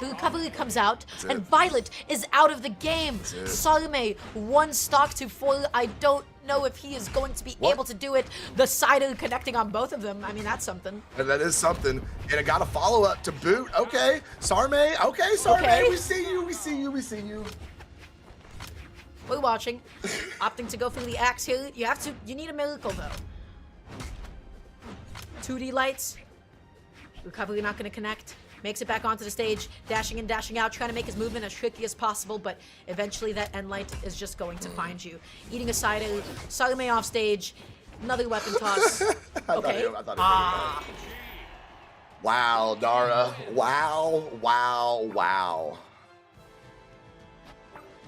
The recovery comes out, and Violet is out of the game. Sarm, 1 stock to 4. I don't know if he is going to be able to do it. The side connecting on both of them. I mean, that's something. And that is something. And it got a follow-up to boot. Okay, Sarm. Okay, Sarm. Okay. We see you. We see you. We see you. We're watching. Opting to go for the axe here. You need a miracle, though. 2D lights. Recovery not going to connect. Makes it back onto the stage, dashing in, dashing out, trying to make his movement as tricky as possible, but eventually that end light is just going to find you. Eating a side A, Sarm off stage, another weapon toss. Okay. Wow, Dara. Wow.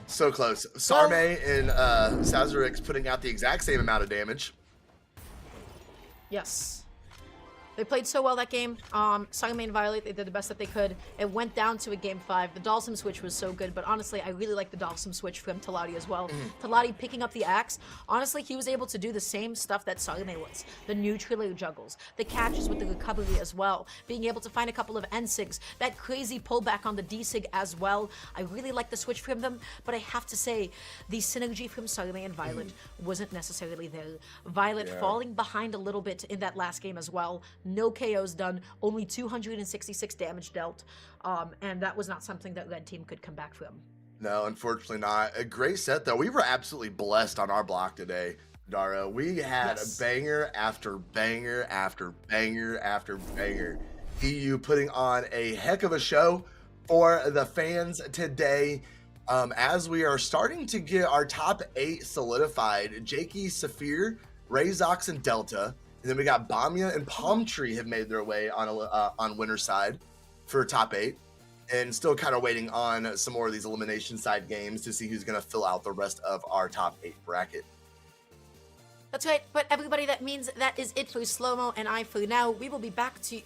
So close. Sarm and Sazurx putting out the exact same amount of damage. Yes. They played so well that game. Sarm and Violet, they did the best that they could. It went down to a game 5. The Dalsum switch was so good, but honestly, I really like the Dalsum switch from Tilati as well. Tilati picking up the axe. Honestly, he was able to do the same stuff that Sarm was. The neutral juggles, the catches with the recovery as well. Being able to find a couple of N-Sigs, that crazy pullback on the D-Sig as well. I really like the switch from them, but I have to say, the synergy from Sarm and Violet wasn't necessarily there. Violet falling behind a little bit in that last game as well. No KOs done, only 266 damage dealt, and that was not something that Red Team could come back from. No, unfortunately not. A great set, though. We were absolutely blessed on our block today, Dara. We had a banger after banger after banger after banger. EU putting on a heck of a show for the fans today. As we are starting to get our top 8 solidified, Jakey, Saphir, Razox, and Delta. And then we got Bamia and Palm Tree have made their way on winner side for top 8. And still kind of waiting on some more of these elimination side games to see who's going to fill out the rest of our top 8 bracket. That's right, but everybody, that means that is it for Slow-Mo and I for now. We will be back to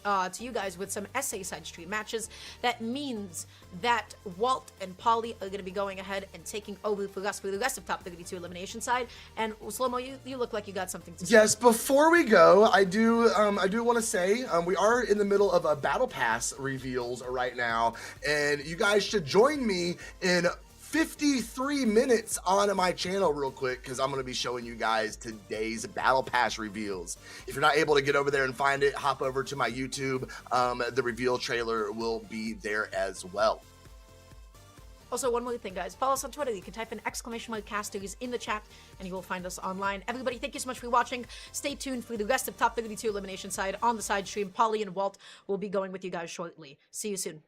you guys with some SA side stream matches. That means that Walt and Polly are going to be going ahead and taking over for us for the rest of top 32 elimination side. And Slow-Mo, you look like you got something to say. Yes, before we go, I do want to say we are in the middle of a battle pass reveals right now, and you guys should join me in 53 minutes on my channel real quick, because I'm going to be showing you guys today's battle pass reveals. If you're not able to get over there and find it, hop over to my YouTube. The reveal trailer will be there as well. Also, one more thing, guys. Follow us on Twitter. You can type in !casters in the chat, and you will find us online. Everybody, thank you so much for watching. Stay tuned for the rest of top 32 elimination side on the side stream. Polly and Walt will be going with you guys shortly. See you soon.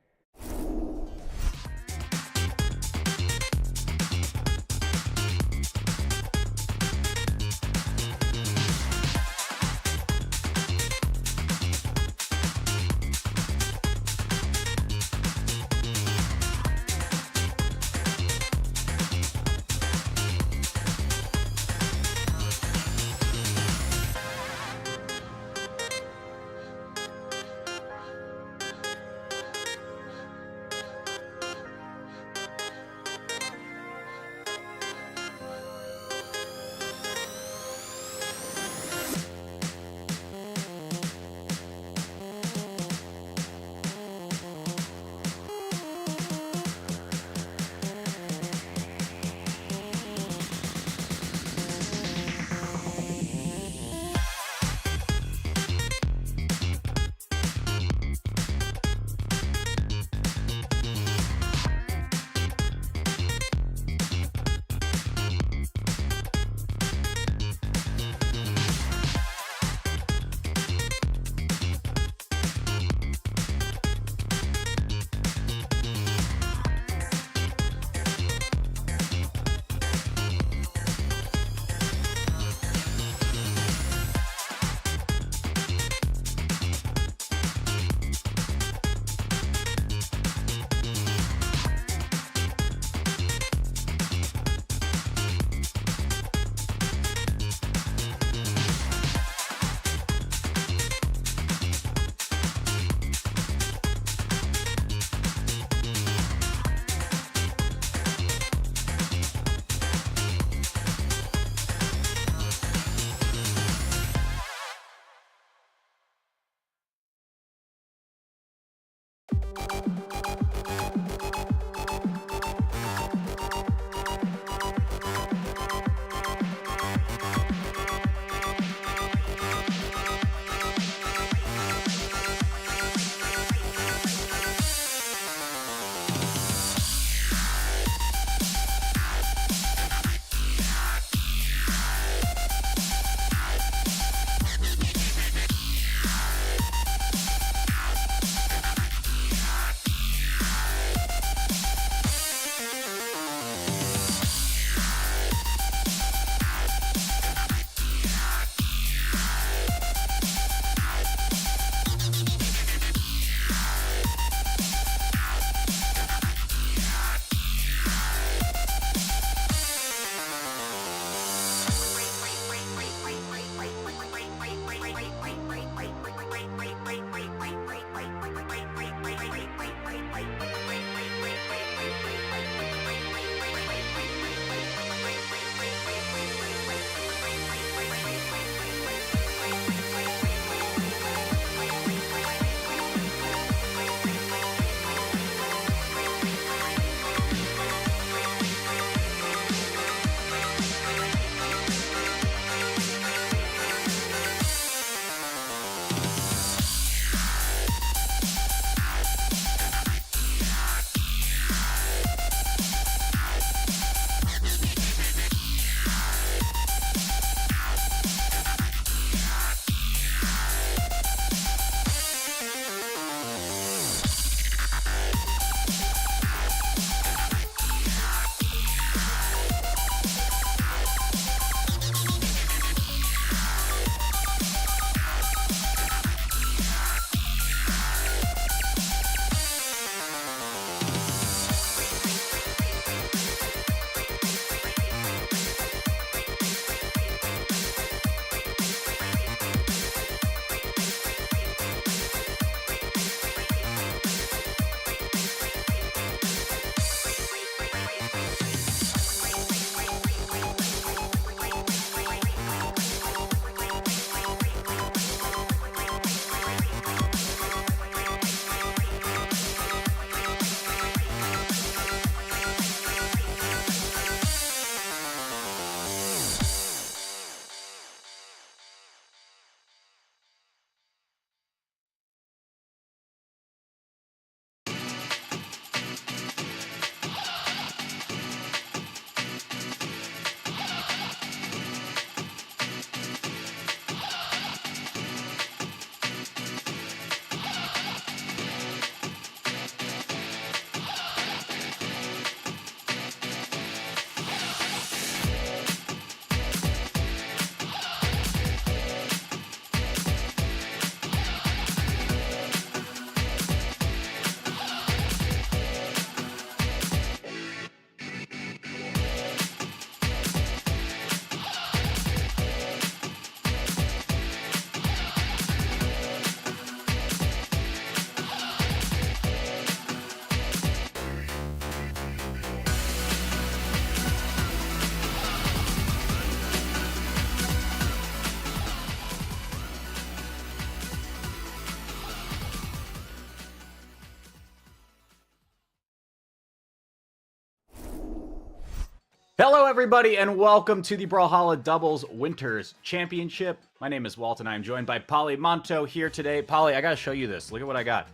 Hello, everybody, and welcome to the Brawlhalla Doubles Winters Championship. My name is Walt, and I'm joined by Polly Monto here today. Polly, I gotta show you this. Look at what I got.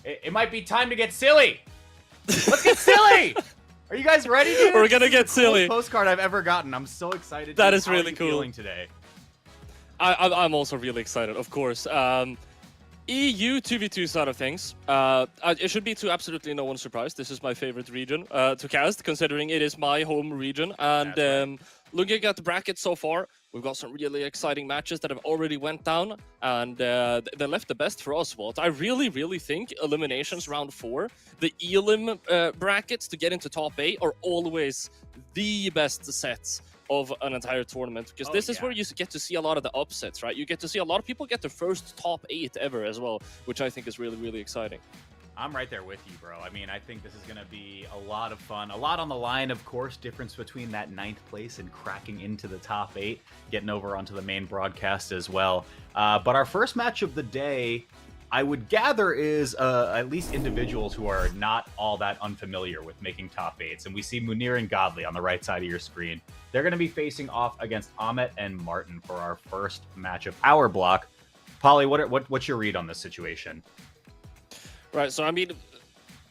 It might be time to get silly. Let's get silly! Are you guys ready, dude? We're gonna get silly. Postcard I've ever gotten. I'm so excited. That dude. is How really are you cool. feeling today? I'm also really excited, of course. EU 2v2 side of things. It should be to absolutely no one's surprise. This is my favorite region to cast, considering it is my home region. And right. Looking at the bracket so far, we've got some really exciting matches that have already went down, and they left the best for us, Walt. I really, really think eliminations round 4, the elim brackets to get into top 8 are always the best sets of an entire tournament, because this is where you get to see a lot of the upsets, right? You get to see a lot of people get their first top 8 ever as well, which I think is really, really exciting. I'm right there with you, bro. I mean, I think this is going to be a lot of fun. A lot on the line, of course. Difference between that 9th place and cracking into the top 8, getting over onto the main broadcast as well. But our first match of the day, I would gather, is at least individuals who are not all that unfamiliar with making top 8s. And we see Munir and Godly on the right side of your screen. They're going to be facing off against Amit and Martin for our first match of our block. Polly, what's your read on this situation? Right, so I mean,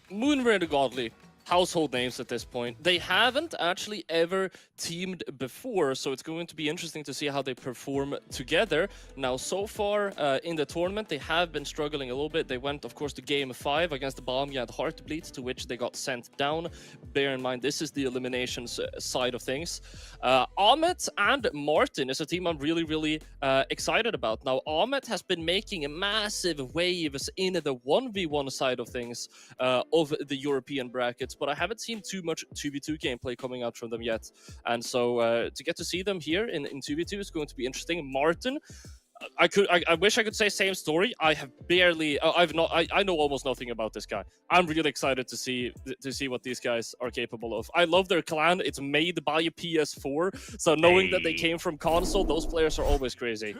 Munir and Godly, household names at this point. They haven't actually ever teamed before, so it's going to be interesting to see how they perform together. Now, so far in the tournament, they have been struggling a little bit. They went, of course, to Game 5 against the Bamia and Heartbleed, to which they got sent down. Bear in mind, this is the eliminations side of things. Ahmet and Martin is a team I'm really, really excited about. Now, Ahmet has been making massive waves in the 1v1 side of things of the European brackets, but I haven't seen too much 2v2 gameplay coming out from them yet. And so to get to see them here in 2v2 is going to be interesting. Martin, I wish I could say same story. I have barely, I know almost nothing about this guy. I'm really excited to see what these guys are capable of. I love their clan. It's made by a PS4, so knowing that they came from console, those players are always crazy.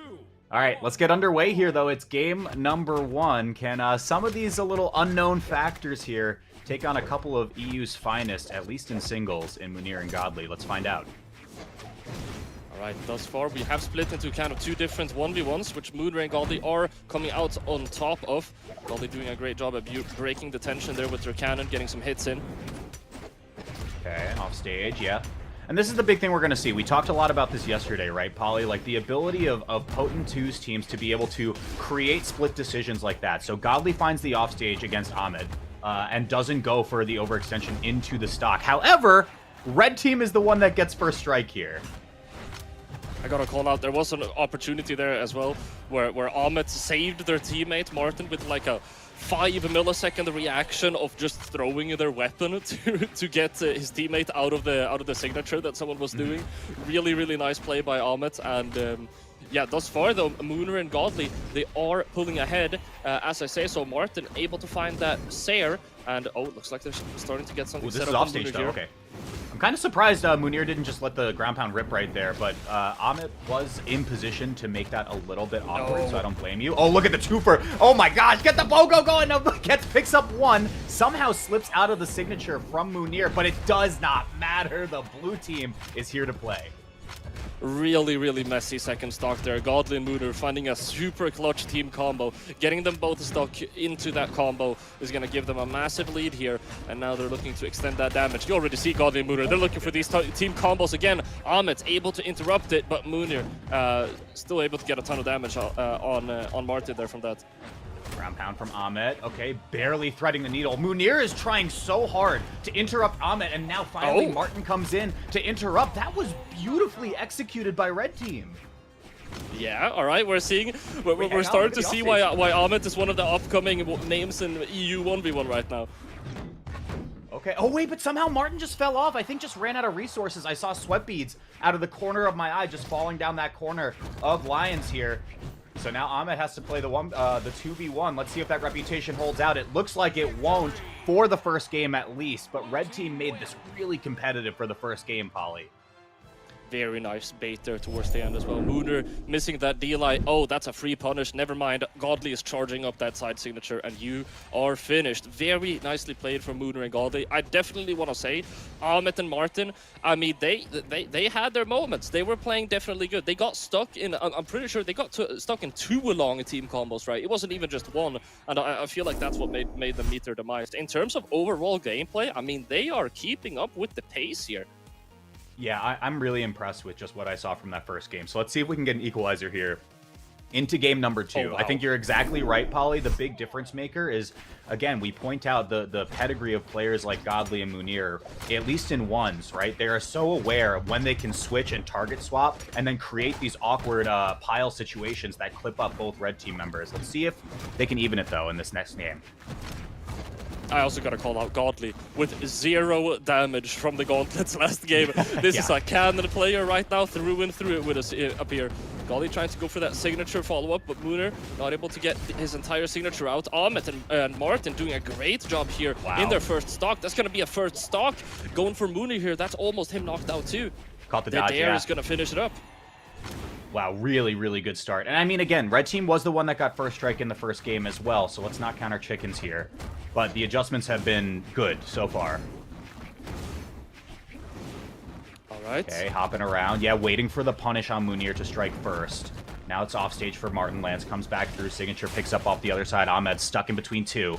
All right, let's get underway here, though. It's game number 1. Can some of these little unknown factors here take on a couple of EU's finest, at least in singles, in Munir and Godly? Let's find out. All right, thus far we have split into kind of 2 different 1v1s, which Munir and Godly are coming out on top of. Godly doing a great job at breaking the tension there with their cannon, getting some hits in. Okay, off stage, yeah. And this is the big thing we're going to see. We talked a lot about this yesterday, right, Polly? Like, the ability of Potent 2's teams to be able to create split decisions like that. So Godly finds the offstage against Ahmed and doesn't go for the overextension into the stock. However, Red Team is the one that gets first strike here. I gotta call out, there was an opportunity there as well, where Ahmed saved their teammate Martin with like a 5-millisecond reaction of just throwing their weapon to get his teammate out of the signature that someone was doing. Really, really nice play by Ahmed. And yeah, thus far though, Munir and Godly, they are pulling ahead. As I say, so Martin able to find that Sayer, and oh, it looks like they're starting to get something set up on Munir here. Okay. I'm kind of surprised Munir didn't just let the ground pound rip right there, but Amit was in position to make that a little bit awkward, so I don't blame you. Oh, look at the twofer. Oh my gosh, get the BOGO going. No, picks up 1, somehow slips out of the signature from Munir, but it does not matter. The blue team is here to play. Really, really messy second stock there. Godly and Munir finding a super clutch team combo. Getting them both stuck into that combo is going to give them a massive lead here. And now they're looking to extend that damage. You already see Godly and Munir. They're looking for these team combos again. Ahmed able to interrupt it, but Munir still able to get a ton of damage on Martin there from that. Ground pound from Ahmed. Okay, barely threading the needle. Munir is trying so hard to interrupt Ahmed, and now finally Martin comes in to interrupt. That was beautifully executed by Red Team. Yeah, all right, we're starting to see why Ahmed is one of the upcoming names in EU 1v1 right now. Okay, oh wait, but somehow Martin just fell off. I think just ran out of resources. I saw sweat beads out of the corner of my eye just falling down that corner of Lions here. So now Ahmed has to play the 2v1. Let's see if that reputation holds out. It looks like it won't for the first game at least, but Red Team made this really competitive for the first game, Polly. Very nice bait there towards the end as well. Munir missing that DLI. Oh, that's a free punish. Never mind. Godly is charging up that side signature, and you are finished. Very nicely played from Munir and Godly. I definitely want to say, Ahmet and Martin, I mean, they had their moments. They were playing definitely good. They got stuck in, I'm pretty sure they got stuck in 2 long team combos, right? It wasn't even just 1, and I feel like that's what made them meet their demise. In terms of overall gameplay, I mean, they are keeping up with the pace here. Yeah, I'm really impressed with just what I saw from that first game. So let's see if we can get an equalizer here into game number 2. Oh, wow. I think you're exactly right, Polly. The big difference maker is, again, we point out the pedigree of players like Godly and Munir, at least in ones, right? They are so aware of when they can switch and target swap and then create these awkward pile situations that clip up both red team members. Let's see if they can even it, though, in this next game. I also got to call out Godly with 0 damage from the gauntlets last game. This is a cannon player right now, through and through it with us up here. Godly trying to go for that signature follow-up, but Munir not able to get his entire signature out. Ahmet and Martin doing a great job here in their first stock. That's going to be a first stock. Going for Munir here, that's almost him knocked out too. Caught the dodge, dare is going to finish it up. Wow, really, really good start. And I mean, again, red team was the one that got first strike in the first game as well, so let's not count our chickens here. But the adjustments have been good so far. All right. Okay, hopping around. Yeah, waiting for the punish on Munir to strike first. Now it's off stage for Martin. Lance comes back through. Signature picks up off the other side. Ahmed's stuck in between 2.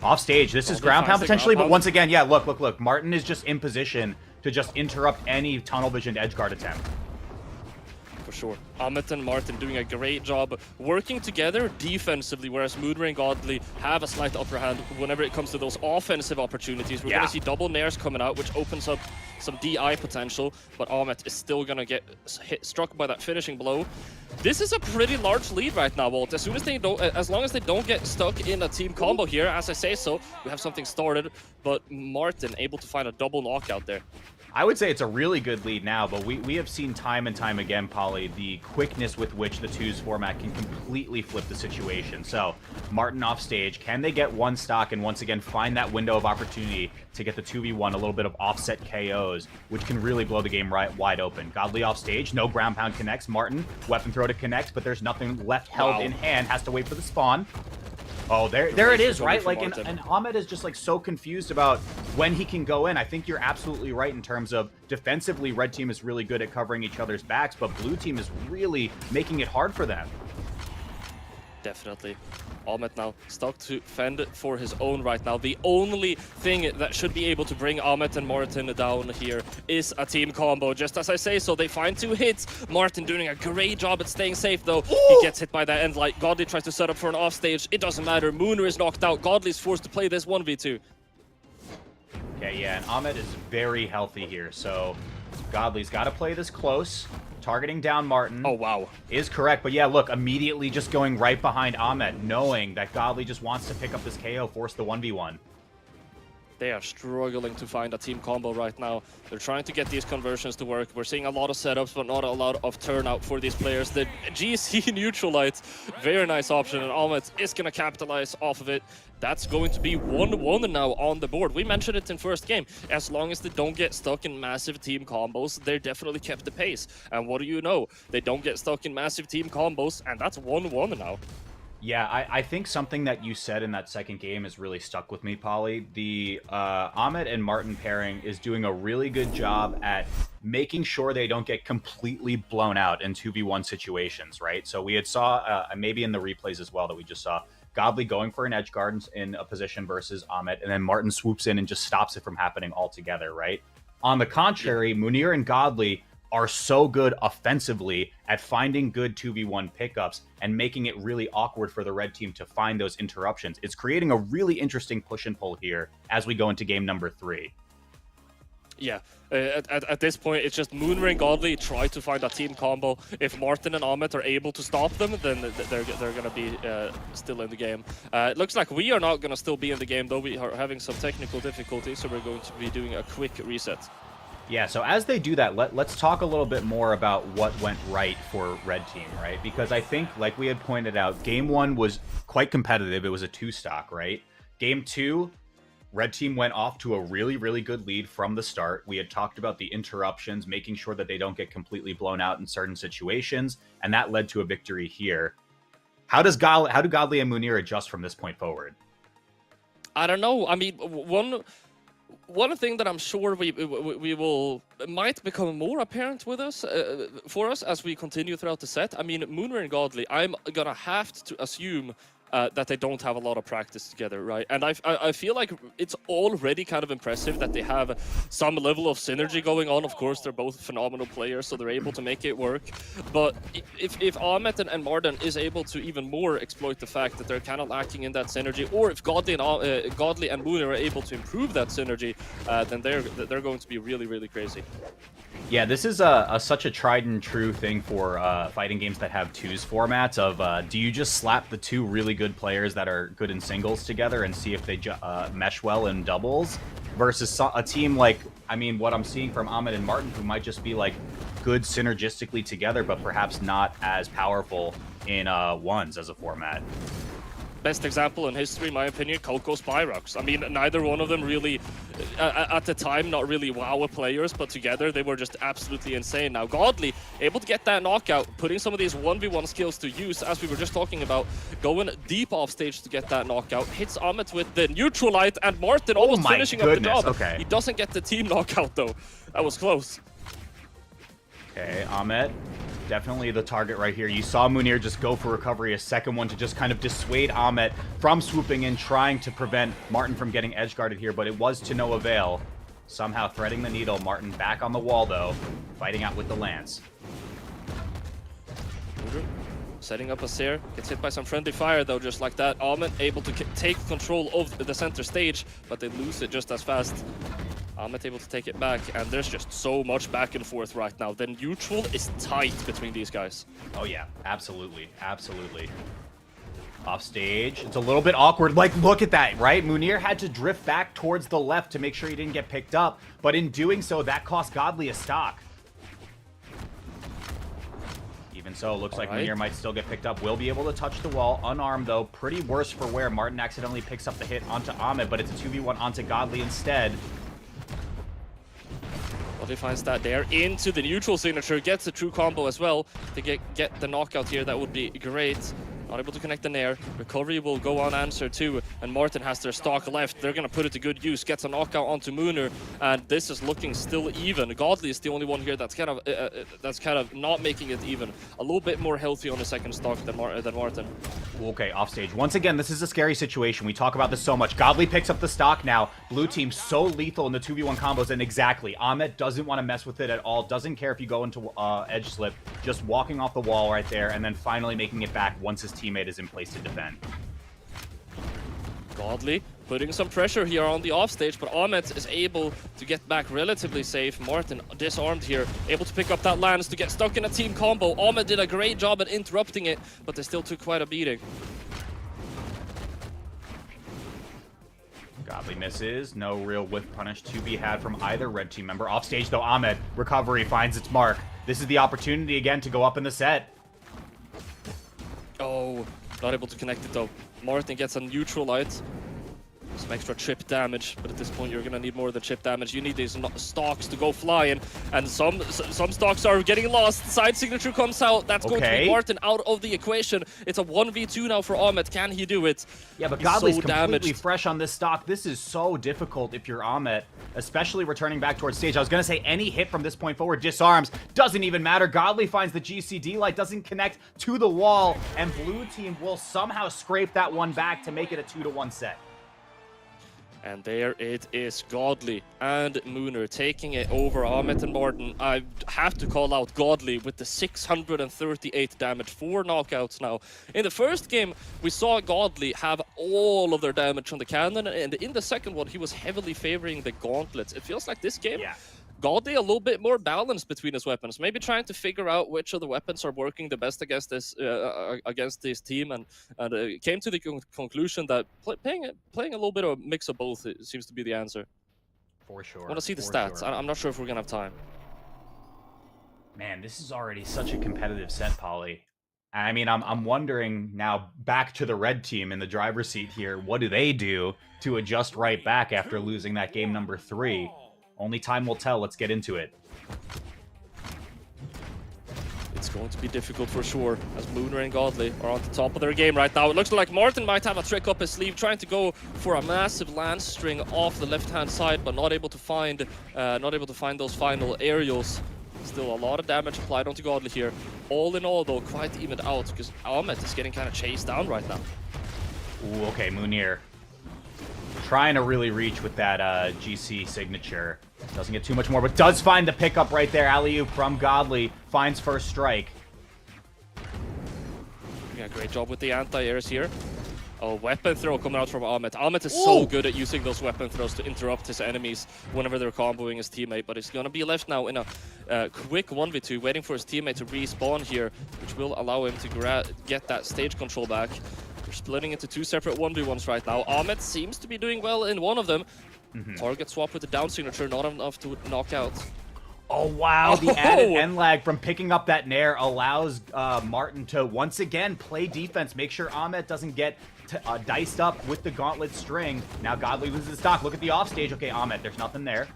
Off stage. This is ground pound potentially, but once again, yeah, look. Martin is just in position to just interrupt any tunnel visioned edge guard attempt. For sure. Ahmet and Martin doing a great job working together defensively, whereas Munir and Godly have a slight upper hand whenever it comes to those offensive opportunities. We're going to see double nairs coming out, which opens up some DI potential, but Ahmet is still going to get struck by that finishing blow. This is a pretty large lead right now, Walt. As long as they don't get stuck in a team combo here, as I say so, we have something started, but Martin able to find a double knockout there. I would say it's a really good lead now, but we have seen time and time again, Polly, the quickness with which the 2s format can completely flip the situation. So, Martin off stage, can they get 1 stock and once again find that window of opportunity to get the 2v1, a little bit of offset KOs, which can really blow the game right wide open. Godly off stage, no ground pound connects. Martin, weapon throw to connect, but there's nothing left held in hand, has to wait for the spawn. Oh, there it is, right? Like, and Ahmed is just like so confused about when he can go in. I think you're absolutely right in terms of defensively, red team is really good at covering each other's backs, but blue team is really making it hard for them. Definitely. Ahmed now stuck to fend for his own right now. The only thing that should be able to bring Ahmed and Martin down here is a team combo. Just as I say so, they find 2 hits. Martin doing a great job at staying safe though. He gets hit by that end light. Godly tries to set up for an offstage. It doesn't matter. Munir is knocked out. Godly is forced to play this 1v2. Okay, yeah, and Ahmed is very healthy here, so Godly's got to play this close. Targeting down Martin. Oh, wow. Is correct, but yeah, look, immediately just going right behind Ahmed, knowing that Godly just wants to pick up this KO, force the 1v1. They are struggling to find a team combo right now. They're trying to get these conversions to work. We're seeing a lot of setups, but not a lot of turnout for these players. The GC Neutralite, very nice option, and Ahmed is going to capitalize off of it. That's going to be 1-1 now on the board. We mentioned it in first game. As long as they don't get stuck in massive team combos, they definitely kept the pace. And what do you know? They don't get stuck in massive team combos, and that's 1-1 now. Yeah, I think something that you said in that second game has really stuck with me, Polly. The Ahmed and Martin pairing is doing a really good job at making sure they don't get completely blown out in 2v1 situations, right? So we had saw, maybe in the replays as well that we just saw, Godly going for an edge guard in a position versus Ahmed, and then Martin swoops in and just stops it from happening altogether, right? On the contrary, Munir and Godly are so good offensively at finding good 2v1 pickups and making it really awkward for the red team to find those interruptions. It's creating a really interesting push and pull here as we go into game number 3. Yeah, at this point, it's just Munir and Godly try to find a team combo. If Martin and Ahmed are able to stop them, then they're going to be still in the game. It looks like we are not going to still be in the game, though. We are having some technical difficulties, so we're going to be doing a quick reset. Yeah, so as they do that, let's talk a little bit more about what went right for red team, right? Because I think, like we had pointed out, game 1 was quite competitive. It was a 2-stock, right? Game 2, Red team went off to a really, really good lead from the start. We had talked about the interruptions, making sure that they don't get completely blown out in certain situations, and that led to a victory here. How do Godly and Munir adjust from this point forward? I don't know. I mean, one thing that I'm sure we will might become more apparent with us for us as we continue throughout the set. I mean, Munir and Godly, I'm gonna have to assume that they don't have a lot of practice together, right? And I feel like it's already kind of impressive that they have some level of synergy going on. Of course, they're both phenomenal players, so they're able to make it work. But if Ahmet and Martin is able to even more exploit the fact that they're kind of lacking in that synergy, or if Godly and Munir are able to improve that synergy, then they're going to be really, really crazy. Yeah, this is such a tried and true thing for fighting games that have twos formats of do you just slap the two really good players that are good in singles together and see if they mesh well in doubles versus a team like, I mean, what I'm seeing from Ahmet and Martin, who might just be like good synergistically together, but perhaps not as powerful in ones as a format. Best example in history, in my opinion, Koko Spyrox. I mean, neither one of them really, at the time, not really wow players, but together they were just absolutely insane. Now, Godly, able to get that knockout, putting some of these 1v1 skills to use, as we were just talking about, going deep off stage to get that knockout, hits Ahmet with the neutral light, and Martin almost finishing up the job. Okay. He doesn't get the team knockout, though. That was close. Okay, Ahmet, definitely the target right here. You saw Munir just go for recovery, a second one to just kind of dissuade Ahmet from swooping in, trying to prevent Martin from getting edge guarded here, but it was to no avail. Somehow threading the needle. Martin back on the wall, though, fighting out with the lance. Setting up a Seer, gets hit by some friendly fire though, just like that. Ahmet able to take control of the center stage, but they lose it just as fast. Ahmet able to take it back, and there's just so much back and forth right now. The neutral is tight between these guys. Oh yeah, absolutely, absolutely. Off stage, it's a little bit awkward. Like, look at that, right? Munir had to drift back towards the left to make sure he didn't get picked up, but in doing so, that cost Godly a stock. Even so, looks like Munir might still get picked up. Will be able to touch the wall, unarmed though. Pretty worse for wear. Martin accidentally picks up the hit onto Ahmet, but it's a 2v1 onto Godly instead. He finds that there into the neutral signature, gets a true combo as well to get the knockout here. That would be great. Not able to connect the nair. Recovery will go unanswered too, and Martin has their stock left. They're gonna put it to good use. Gets a knockout onto Munir, and this is looking still even. Godly is the only one here that's kind of not making it even. A little bit more healthy on the second stock than Martin. Okay, offstage. Once again, this is a scary situation. We talk about this so much. Godly picks up the stock now. Blue team so lethal in the 2v1 combos, and exactly, Ahmet doesn't want to mess with it at all. Doesn't care if you go into edge slip. Just walking off the wall right there, and then finally making it back once his teammate is in place to defend. Godly putting some pressure here on the offstage, but Ahmet is able to get back relatively safe. Martin disarmed here, able to pick up that lance to get stuck in a team combo. Ahmet did a great job at interrupting it, but they still took quite a beating. Godly misses. No real whiff punish to be had from either red team member. Offstage though, Ahmet, recovery finds its mark. This is the opportunity again to go up in the set. Oh, not able to connect it though. Martin gets a neutral light. Some extra chip damage, but at this point you're gonna need more than chip damage. You need these stocks to go flying, and some stocks are getting lost. Side signature comes out. That's going to be Martin out of the equation. It's a 1v2 now for Ahmet. Can he do it? Yeah, but Godly's completely fresh on this stock. This is so difficult if you're Ahmet, especially returning back towards stage. I was gonna say any hit from this point forward disarms. Doesn't even matter. Godly finds the GCD light, doesn't connect to the wall, and blue team will somehow scrape that one back to make it a 2-1 set. And there it is, Godly and Munir taking it over Ahmet and Martin. I have to call out Godly with the 638 damage, 4 knockouts now. In the first game, we saw Godly have all of their damage on the cannon, and in the second one, he was heavily favoring the gauntlets. It feels like this game, Godly a little bit more balanced between his weapons, maybe trying to figure out which of the weapons are working the best against this team, and came to the conclusion that playing a little bit of a mix of both seems to be the answer. For sure. I want to see the stats. I'm not sure if we're gonna have time. Man, this is already such a competitive set, Polly. I mean, I'm wondering now, back to the red team in the driver's seat here, what do they do to adjust right back after losing that game number 3? Only time will tell. Let's get into it. It's going to be difficult for sure, as Munir and Godly are on the top of their game right now. It looks like Martin might have a trick up his sleeve, trying to go for a massive lance string off the left-hand side, but not able to find those final aerials. Still a lot of damage applied onto Godly here. All in all, though, quite evened out, because Ahmed is getting kind of chased down right now. Ooh, okay, Munir trying to really reach with that GC signature. Doesn't get too much more, but does find the pickup right there. Alley-oop from Godly. Finds first strike. Yeah, great job with the anti-airs here. Oh, weapon throw coming out from Ahmed. Ahmed is so good at using those weapon throws to interrupt his enemies whenever they're comboing his teammate, but he's going to be left now in a quick 1v2, waiting for his teammate to respawn here, which will allow him to get that stage control back. We're splitting into 2 separate 1v1s right now. Ahmed seems to be doing well in one of them. Target swap with the down signature, not enough to knock out. Oh, wow. The added end lag from picking up that Nair allows Martin to once again play defense, make sure Ahmed doesn't get diced up with the gauntlet string. Now Godly loses stock. Look at the offstage. Okay, Ahmed, there's nothing there.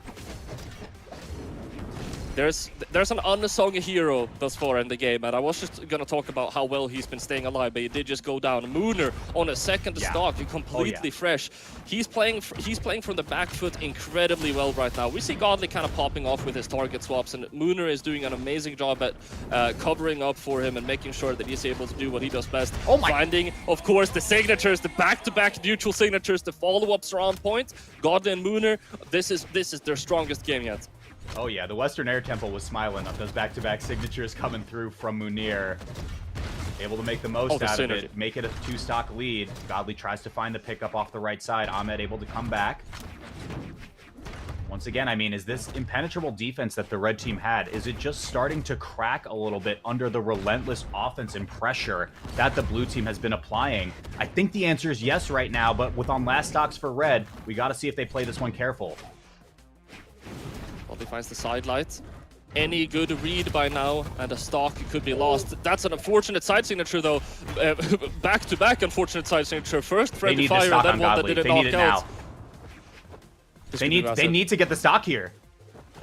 There's an unsung hero thus far in the game, and I was just gonna talk about how well he's been staying alive, but he did just go down. Munir on a second stock, completely fresh. He's playing from the back foot incredibly well right now. We see Godly kind of popping off with his target swaps, and Munir is doing an amazing job at covering up for him and making sure that he's able to do what he does best. Finding, of course, the signatures, the back-to-back neutral signatures, the follow-ups are on point. Godly and Munir, this is their strongest game yet. Oh yeah, the Western Air Temple was smiling up those back-to-back signatures coming through from Munir. Able to make the most out of it, make it a 2-stock lead. Godly tries to find the pickup off the right side. Ahmed able to come back. Once again, I mean, is this impenetrable defense that the red team had, is it just starting to crack a little bit under the relentless offense and pressure that the blue team has been applying? I think the answer is yes right now, but with on last stocks for red, we got to see if they play this one careful. He finds the side light. Any good read by now, and a stock could be lost. That's an unfortunate side signature, though. Back-to-back unfortunate side signature. First friendly fire, then one that didn't knock out. They need to get the stock here.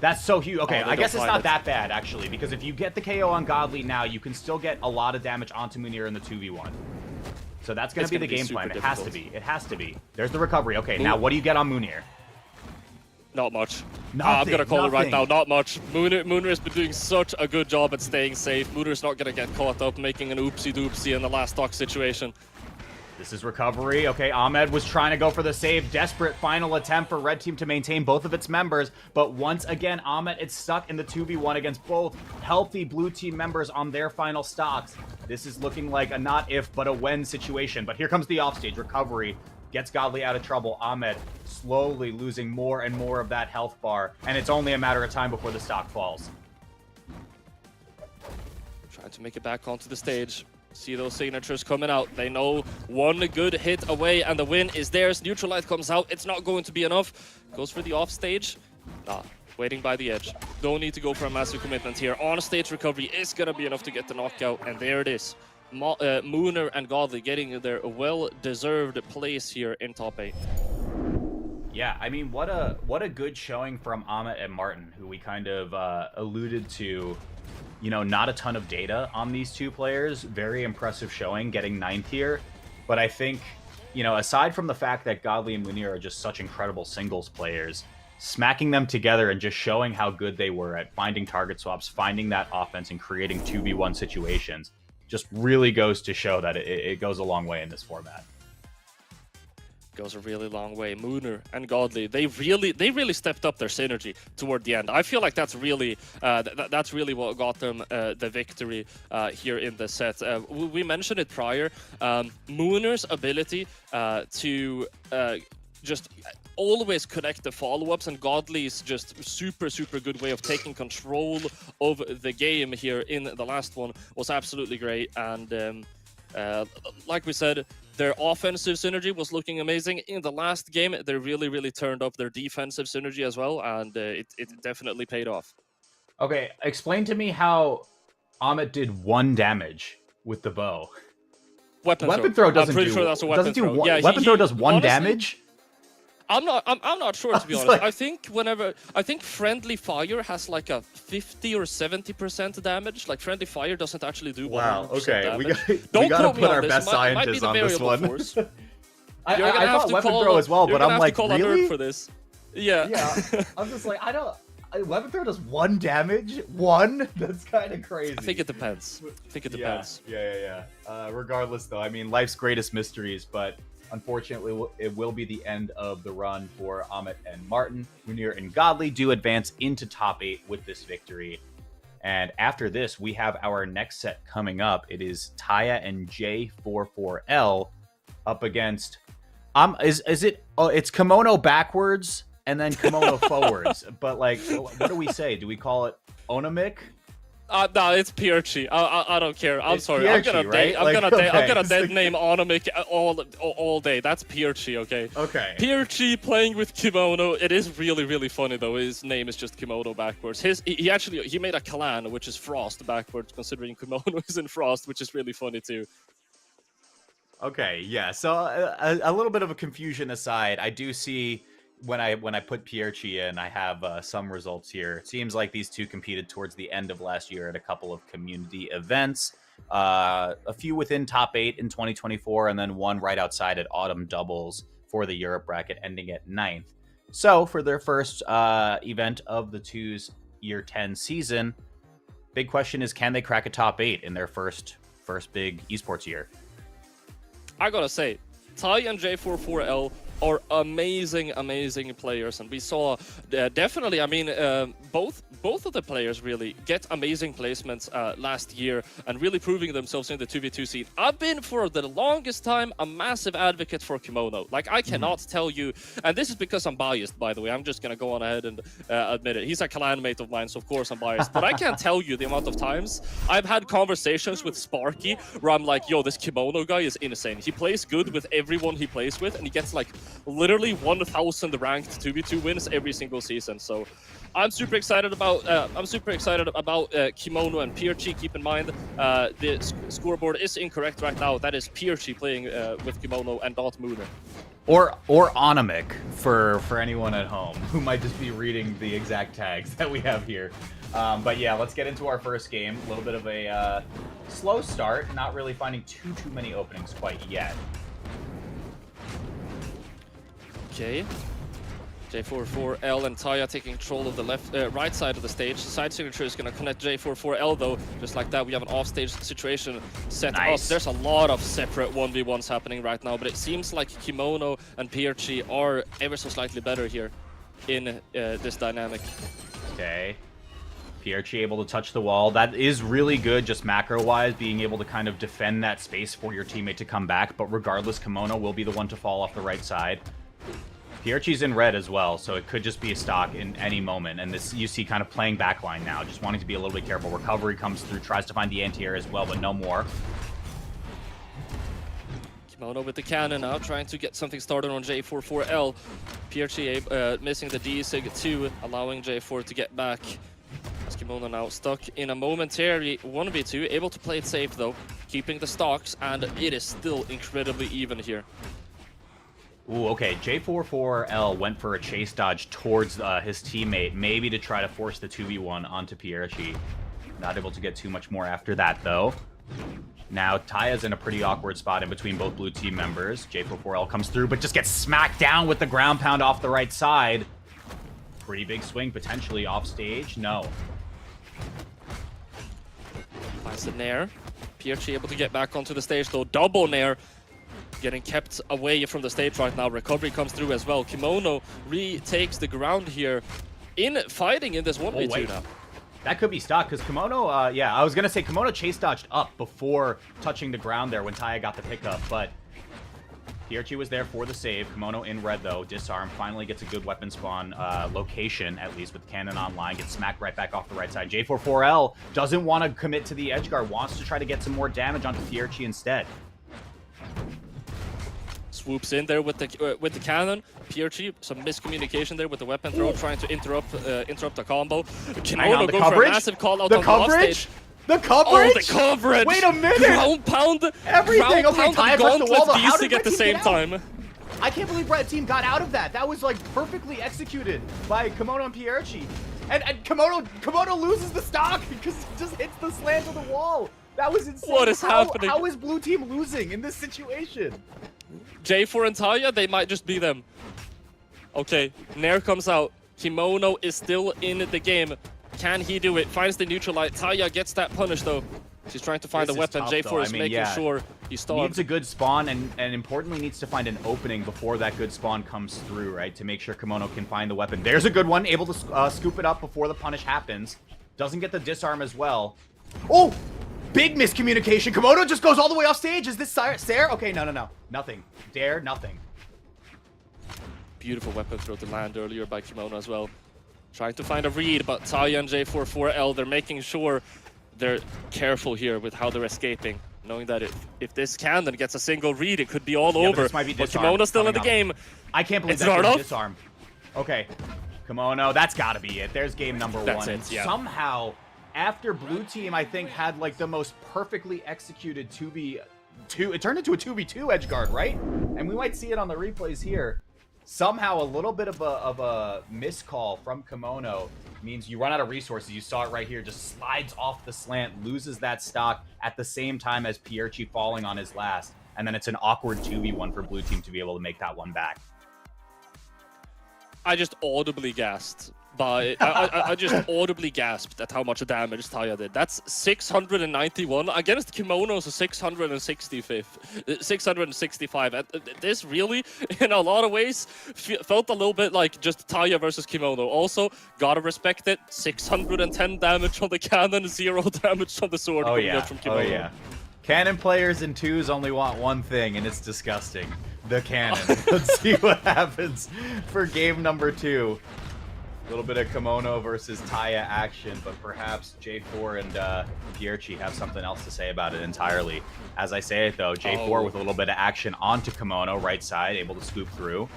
That's so huge. Okay, I guess it's not that bad, actually, because if you get the KO on Godly now, you can still get a lot of damage onto Munir in the 2v1. So that's going to be the game plan. It has to be. It has to be. There's the recovery. Okay, now what do you get on Munir? Not much. Nothing, I'm gonna call it right now. Not much. Munir has been doing such a good job at staying safe. Munir's not gonna get caught up making an oopsie-doopsie in the last stock situation. This is recovery. Okay, Ahmed was trying to go for the save. Desperate final attempt for red team to maintain both of its members. But once again, Ahmed is stuck in the 2v1 against both healthy blue team members on their final stocks. This is looking like a not if, but a when situation. But here comes the offstage recovery. Gets Godly out of trouble. Ahmed slowly losing more and more of that health bar, and it's only a matter of time before the stock falls. Trying to make it back onto the stage. See those signatures coming out. They know one good hit away, and the win is theirs. Neutral light comes out. It's not going to be enough. Goes for the offstage. Nah, waiting by the edge. Don't need to go for a massive commitment here. On-stage recovery is going to be enough to get the knockout, and there it is. Munir and Godly getting their well-deserved place here in top 8. Yeah, I mean, what a good showing from Ahmed and Martin, who we kind of alluded to. You know, not a ton of data on these two players. Very impressive showing, getting 9th here. But I think, you know, aside from the fact that Godly and Munir are just such incredible singles players, smacking them together and just showing how good they were at finding target swaps, finding that offense, and creating 2v1 situations just really goes to show that it goes a long way in this format. Goes a really long way. Munir and Godly, they really stepped up their synergy toward the end. I feel like that's really what got them the victory here in the set. We mentioned it prior. Munir's ability to just always connect the follow-ups, and Godly's just super good way of taking control of the game here in the last one was absolutely great. And like we said, their offensive synergy was looking amazing. In the last game, they really turned up their defensive synergy as well, and it definitely paid off. Okay, explain to me how Ahmed did 1 damage with the bow. Weapon throw doesn't I'm pretty do. sure that's a weapon throw. One, Yeah, weapon throw does one honestly, damage. I'm not sure, to be honest. Like... I think friendly fire has like a 50 or 70% damage. Like friendly fire doesn't actually do 100% damage. We gotta put our this. best scientists on this one. I thought weapon throw as well, but I'm like, really? For this. Yeah. Yeah. I'm just like, weapon throw does 1 damage? 1? That's kind of crazy. I think it depends. Yeah. Regardless, though, I mean, life's greatest mysteries, but unfortunately, it will be the end of the run for Amit and Martin. Munir and Godly do advance into top 8 with this victory. And after this, we have our next set coming up. It is Taya and J44L up against... is it... Oh, it's Kimono backwards and then Kimono forwards. But, like, what do we say? Do we call it Onamik? No, it's Pirchi. I don't care. I'm sorry. Pirchi, I'm gonna dead name Onamik all day. That's Pirchi, okay? Okay. Pirchi playing with Kimono. It is really, really funny though. His name is just Kimono backwards. He made a clan which is Frost backwards, considering Kimono is in Frost, which is really funny too. Okay, yeah. So a little bit of a confusion aside, I do see when I put Pirchi in, I have some results here. It seems like these two competed towards the end of last year at a couple of community events. A few within top 8 in 2024, and then one right outside at Autumn Doubles for the Europe bracket, ending at 9th. So for their first event of the two's Year 10 season, big question is, can they crack a top 8 in their first big esports year? I gotta say, Tai and J44L are amazing players, and we saw definitely, I mean, both of the players really get amazing placements last year and really proving themselves in the 2v2 scene. I've been for the longest time a massive advocate for Kimono. Like, I cannot tell you, and this is because I'm biased, by the way. I'm just gonna go on ahead and admit it. He's a clan mate of mine, so of course I'm biased. But I can't tell you the amount of times I've had conversations with Sparky where I'm like, yo, this Kimono guy is insane. He plays good with everyone he plays with, and he gets like literally 1,000 ranked 2v2 wins every single season. So I'm super excited about Kimono and Pirchi. Keep in mind the scoreboard is incorrect right now. That is Pirchi playing with Kimono and not Munir. Or Onamik for anyone at home who might just be reading the exact tags that we have here. But yeah, let's get into our first game. A little bit of a slow start, not really finding too many openings quite yet. Okay. J44L and Taya taking control of the right side of the stage. Side signature is going to connect J44L though. Just like that, we have an offstage situation set up. There's a lot of separate 1v1s happening right now, but it seems like Kimono and Pirchi are ever so slightly better here in this dynamic. Okay. Pirchi able to touch the wall. That is really good, just macro-wise, being able to kind of defend that space for your teammate to come back. But regardless, Kimono will be the one to fall off the right side. Pirchi's in red as well, so it could just be a stock in any moment. And this, you see, kind of playing backline now, just wanting to be a little bit careful. Recovery comes through, tries to find the anti-air as well, but no more. Kimono with the cannon now, trying to get something started on J44L. Pirchi missing the D-Sig 2, allowing J4 to get back. As Kimono now stuck in a momentary 1v2, able to play it safe though, keeping the stocks, and it is still incredibly even here. Ooh, okay, J44L went for a chase dodge towards his teammate, maybe to try to force the 2v1 onto Pirchi. Not able to get too much more after that, though. Now, Taya's in a pretty awkward spot in between both blue team members. J44L comes through, but just gets smacked down with the ground pound off the right side. Pretty big swing, potentially off stage. No. Finds the nair. Pirchi able to get back onto the stage, though. Double nair. Getting kept away from the stage right now. Recovery comes through as well. Kimono retakes the ground here in fighting in this 1v2 now. That could be stock, because Kimono, yeah, I was going to say Kimono chase dodged up before touching the ground there when Taya got the pickup, but Pirchi was there for the save. Kimono in red, though. Disarm finally gets a good weapon spawn location, at least with cannon online. Gets smacked right back off the right side. J44L doesn't want to commit to the edge guard, wants to try to get some more damage onto Pirchi instead. Swoops in there with the cannon. Pirchi, some miscommunication there with the weapon throw, trying to interrupt the combo. Kimono the goes coverage? for a massive call out on the offstage. The coverage? Oh, the coverage! Wait a minute! Ground pound! Everything! Ground Okay, pound Taya and touched the wall, gauntlet though. How did Djessir at the Red Team same get out? time. I can't believe Red Team got out of that. That was like perfectly executed by Kimono and Pierchi. And Kimono loses the stock because it just hits the slant of the wall. That was insane. What is happening? How is blue team losing in this situation? J4 and Taya, they might just be them. Okay, Nair comes out. Kimono is still in the game. Can he do it? Finds the neutral light. Taya gets that punish though. She's trying to find This a weapon. tough, J4 though. is making sure he's starved. Needs a good spawn and importantly needs to find an opening before that good spawn comes through, right? To make sure Kimono can find the weapon. There's a good one, able to scoop it up before the punish happens. Doesn't get the disarm as well. Oh! Big miscommunication. Kimono just goes all the way off stage. Is this Sarm? Okay, no. Nothing. Dare, nothing. Beautiful weapon throw to land earlier by Kimono as well. Trying to find a read, but Taya and J4-4L, they're making sure they're careful here with how they're escaping. Knowing that if this cannon gets a single read, it could be all over. This might be but disarm Kimono's still in the coming game. up. I can't believe It's that's Zardoff. disarm. Okay. Kimono, that's gotta be it. There's game number That's one. it, And yeah. somehow, after blue team, I think, had like the most perfectly executed 2v2, it turned into a 2v2 edgeguard, right? And we might see it on the replays here. Somehow a little bit of a miscall from Kimono means you run out of resources. You saw it right here, just slides off the slant, loses that stock at the same time as Pierchi falling on his last. And then it's an awkward 2v1 for blue team to be able to make that one back. I just audibly gasped. I just audibly gasped at how much damage Taya did. That's 691 against Kimono's 665. This really, in a lot of ways, felt a little bit like just Taya versus Kimono. Also, gotta respect it. 610 damage on the cannon, 0 damage on the sword coming up from Kimono. Oh yeah. Cannon players in twos only want one thing, and it's disgusting. The cannon. Let's see what happens for game number 2. A little bit of Kimono versus Taya action, but perhaps J4 and Pierchi have something else to say about it entirely. As I say it though, J4 with a little bit of action onto Kimono, right side, able to scoop through.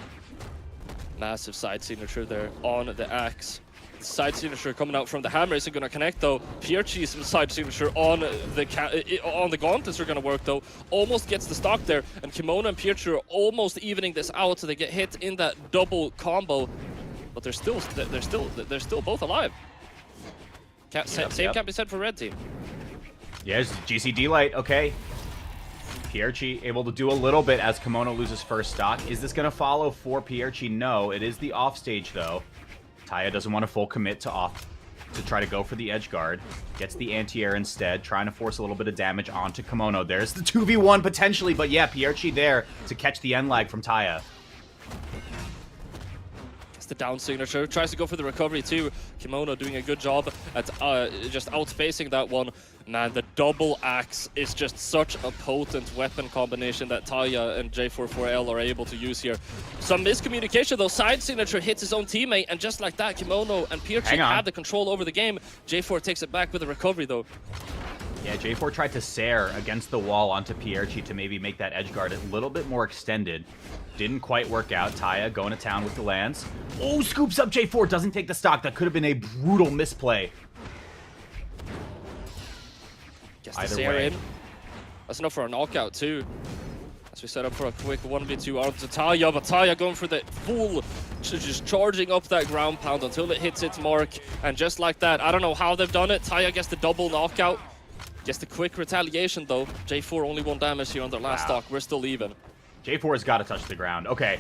Massive side signature there on the axe. Side signature coming out from the hammer isn't going to connect though. Pierchi's side signature on the gauntlets are going to work though. Almost gets the stock there, and Kimono and Pierchi are almost evening this out so they get hit in that double combo. But they're still both alive. Same can't be said for red team. Yes, GCD light, okay. Pierchi able to do a little bit as Kimono loses first stock. Is this going to follow for Pierchi? No, it is the offstage though. Taya doesn't want to full commit to try to go for the edge guard. Gets the anti-air instead, trying to force a little bit of damage onto Kimono. There's the 2v1 potentially, but yeah, Pierchi there to catch the end lag from Taya. The down signature, tries to go for the recovery too. Kimono doing a good job at just outspacing that one. Man, the double axe is just such a potent weapon combination that Taya and J4-4L are able to use here. Some miscommunication though, side signature hits his own teammate, and just like that, Kimono and Pierchi have the control over the game. J4 takes it back with a recovery though. Yeah, J4 tried to Sair against the wall onto Pierchi to maybe make that edge guard a little bit more extended. Didn't quite work out. Taya going to town with the lands. Oh, scoops up J4, doesn't take the stock. That could have been a brutal misplay. Gets the Sair in. That's enough for a knockout too. As we set up for a quick 1v2 onto Taya, but Taya going for the full, just charging up that ground pound until it hits its mark. And just like that, I don't know how they've done it. Taya gets the double knockout. Gets the quick retaliation though. J4 only 1 damage here on their last stock. We're still even. J4's got to touch the ground. Okay.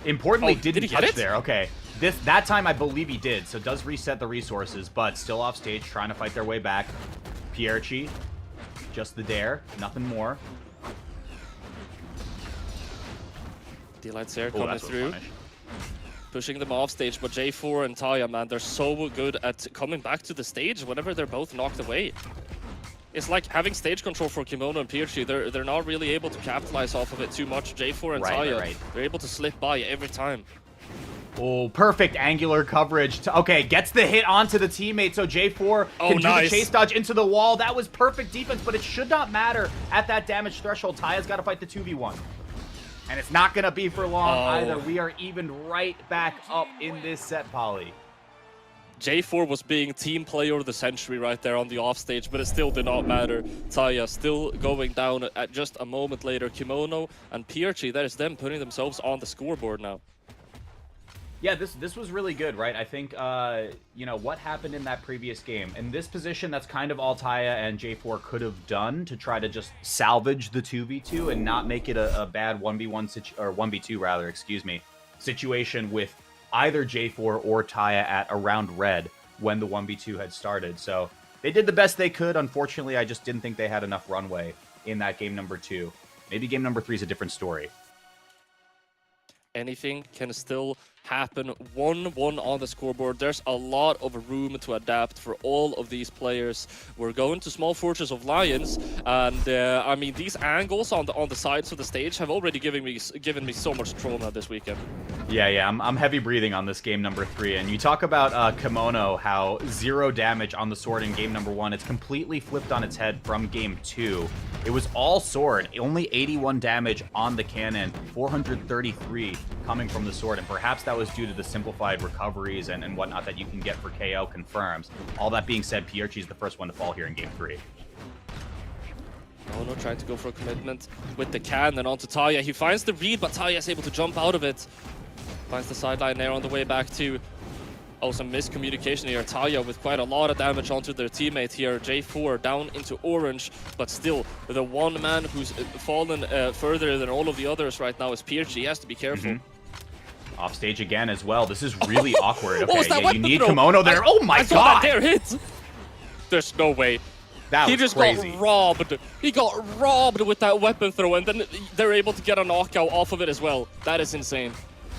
Importantly, didn't touch it there. Okay. That time I believe he did, so does reset the resources, but still off stage, trying to fight their way back. Pierchi, just the dare, nothing more. Delight there coming through. Pushing them off stage, but J4 and Taya, man, they're so good at coming back to the stage whenever they're both knocked away. It's like having stage control for Kimono and Pierchi. They're not really able to capitalize off of it too much. J4 and Taya, they're able to slip by every time. Oh, perfect angular coverage. Okay, gets the hit onto the teammate, so J4 can do the chase dodge into the wall. That was perfect defense, but it should not matter at that damage threshold. Taya's got to fight the 2v1. And it's not going to be for long either. We are even right back up in this set, Polly. J4 was being team player of the century right there on the offstage, but it still did not matter. Taya still going down at just a moment later. Kimono and PRG, that is them putting themselves on the scoreboard now. Yeah, this was really good, right? I think, you know, what happened in that previous game. In this position, that's kind of all Taya and J4 could have done to try to just salvage the 2v2 and not make it a bad 1v1 or 1v2 rather, excuse me, situation with either J4 or Taya at around red when the 1v2 had started. So they did the best they could. Unfortunately, I just didn't think they had enough runway in that game number 2. Maybe game number 3 is a different story. Anything can still happen. 1-1 on the scoreboard. There's a lot of room to adapt for all of these players. We're going to Small Fortress of Lions, and I mean, these angles on the sides of the stage have already given me so much trauma this weekend. Yeah, I'm heavy breathing on this game number 3, and you talk about Kimono, how 0 damage on the sword in game number 1. It's completely flipped on its head from game 2. It was all sword, only 81 damage on the cannon, 433 coming from the sword, and perhaps that was due to the simplified recoveries and whatnot that you can get for KO confirms. All that being said, PRG is the first one to fall here in game 3. No, trying to go for a commitment with the cannon onto Taya. He finds the read, but Taya is able to jump out of it. Finds the sideline there on the way back to... Oh, some miscommunication here. Taya with quite a lot of damage onto their teammate here. J4 down into orange, but still the one man who's fallen further than all of the others right now is PRG. He has to be careful. Off stage again as well. This is really awkward. Okay, yeah, you need Kimono there. Oh my I saw god! that there hit! There's no way. That he was just crazy. got robbed. He got robbed with that weapon throw, and then they're able to get a knockout off of it as well. That is insane.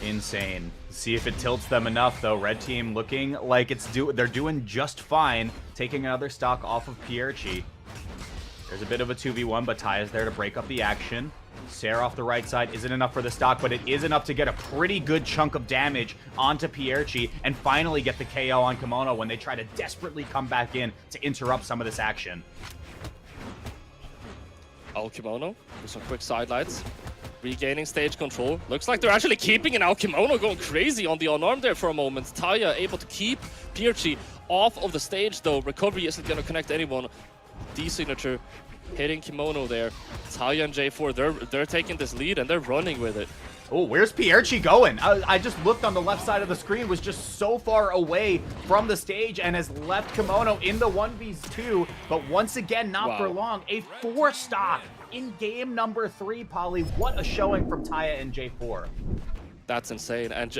Insane. See if it tilts them enough, though. Red team looking like they're doing just fine, taking another stock off of PRG. There's a bit of a 2v1, but Taya's there to break up the action. Sarah off the right side isn't enough for the stock, but it is enough to get a pretty good chunk of damage onto PRG and finally get the KO on Kimono when they try to desperately come back in to interrupt some of this action. Oh, Kimono with some quick sidelights. Regaining stage control. Looks like they're actually keeping an out. Kimono going crazy on the unarmed there for a moment. Taya able to keep PRG off of the stage though. Recovery isn't going to connect anyone. D-signature hitting Kimono there. Taya and J4, they're taking this lead and they're running with it. Oh, where's PRG going? I just looked on the left side of the screen, was just so far away from the stage and has left Kimono in the 1v2, but once again, not for long. A 4-stock in game number 3, Polly. What a showing from Taya and J4. That's insane. And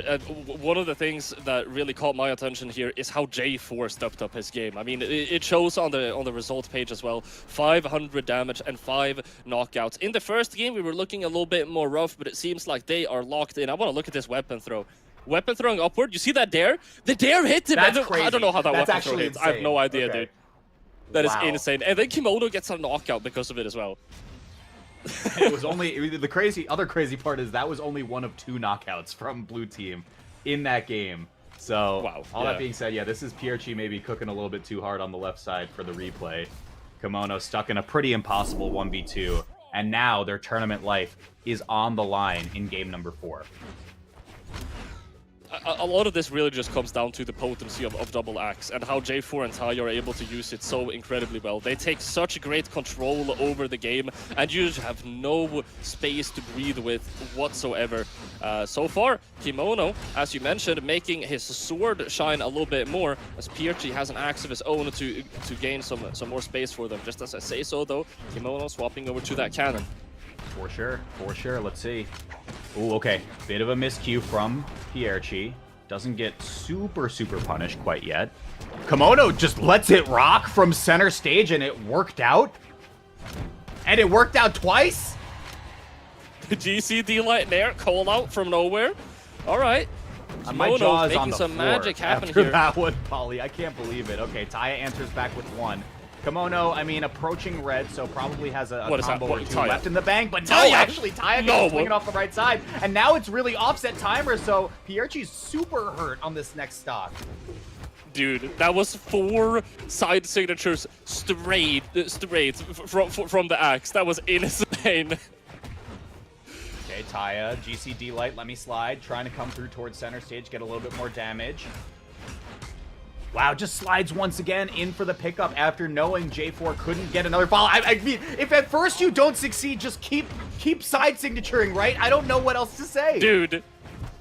one of the things that really caught my attention here is how J4 stepped up his game. I mean, it shows on the result page as well. 500 damage and 5 knockouts. In the first game, we were looking a little bit more rough, but it seems like they are locked in. I want to look at this weapon throw. Weapon throwing upward. You see that dare? The dare hit him. That's crazy. I don't know how that That's weapon throw hits. I have no idea, dude. That is insane. And then Kimono gets a knockout because of it as well. It was only the other crazy part is that was only one of 2 knockouts from blue team in that game. So all that being said, yeah, this is PRG maybe cooking a little bit too hard on the left side for the replay. Kimono stuck in a pretty impossible 1v2, and now their tournament life is on the line in game number 4. A lot of this really just comes down to the potency of double axe and how J4 and Taya are able to use it so incredibly well. They take such great control over the game, and you just have no space to breathe with whatsoever. So far, Kimono, as you mentioned, making his sword shine a little bit more, as PRG has an axe of his own to gain some more space for them. Just as I say so, though, Kimono swapping over to that cannon. For sure. Let's see. Ooh, okay. Bit of a miscue from PRG. Doesn't get super punished quite yet. Kimono just lets it rock from center stage, and it worked out. And it worked out twice? The GCD light there, call out from nowhere. All right. My jaw is making on the some floor magic happen after here. that one, Polly. I can't believe it. Okay, Taya answers back with 1. Kimono, I mean, approaching red, so probably has a combo or 2 left in the bank, but no, actually, Taya gets swinging off the right side, and now it's really offset timer, so PRG's super hurt on this next stock. Dude, that was 4 side signatures straight from the axe. That was insane. Okay, Taya, GCD light, let me slide, trying to come through towards center stage, get a little bit more damage. Wow, just slides once again in for the pickup after knowing J4 couldn't get another follow. I mean, if at first you don't succeed, just keep side signaturing, right? I don't know what else to say. Dude,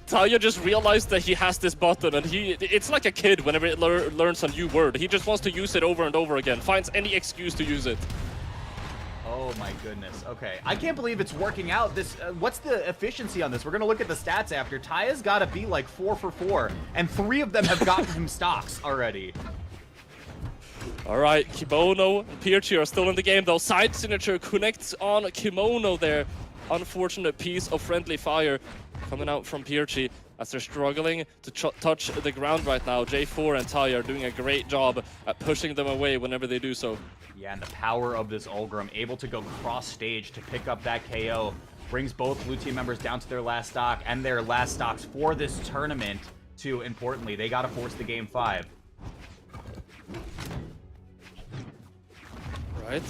Taya just realized that he has this button, and it's like a kid whenever it learns a new word. He just wants to use it over and over again, finds any excuse to use it. Oh my goodness. Okay, I can't believe it's working out. This what's the efficiency on this? We're gonna look at the stats after. Taya's got to be like 4 for 4, and 3 of them have gotten him stocks already. All right, Kimono and Pirchi are still in the game though. Side signature connects on Kimono there. Unfortunate piece of friendly fire coming out from Pirchi as they're struggling to touch the ground right now. J4 and Taya are doing a great job at pushing them away whenever they do so. Yeah, and the power of this Ulgrim, able to go cross stage to pick up that KO, brings both blue team members down to their last stock and their last stocks for this tournament. Too importantly, they got to force the game 5. Right,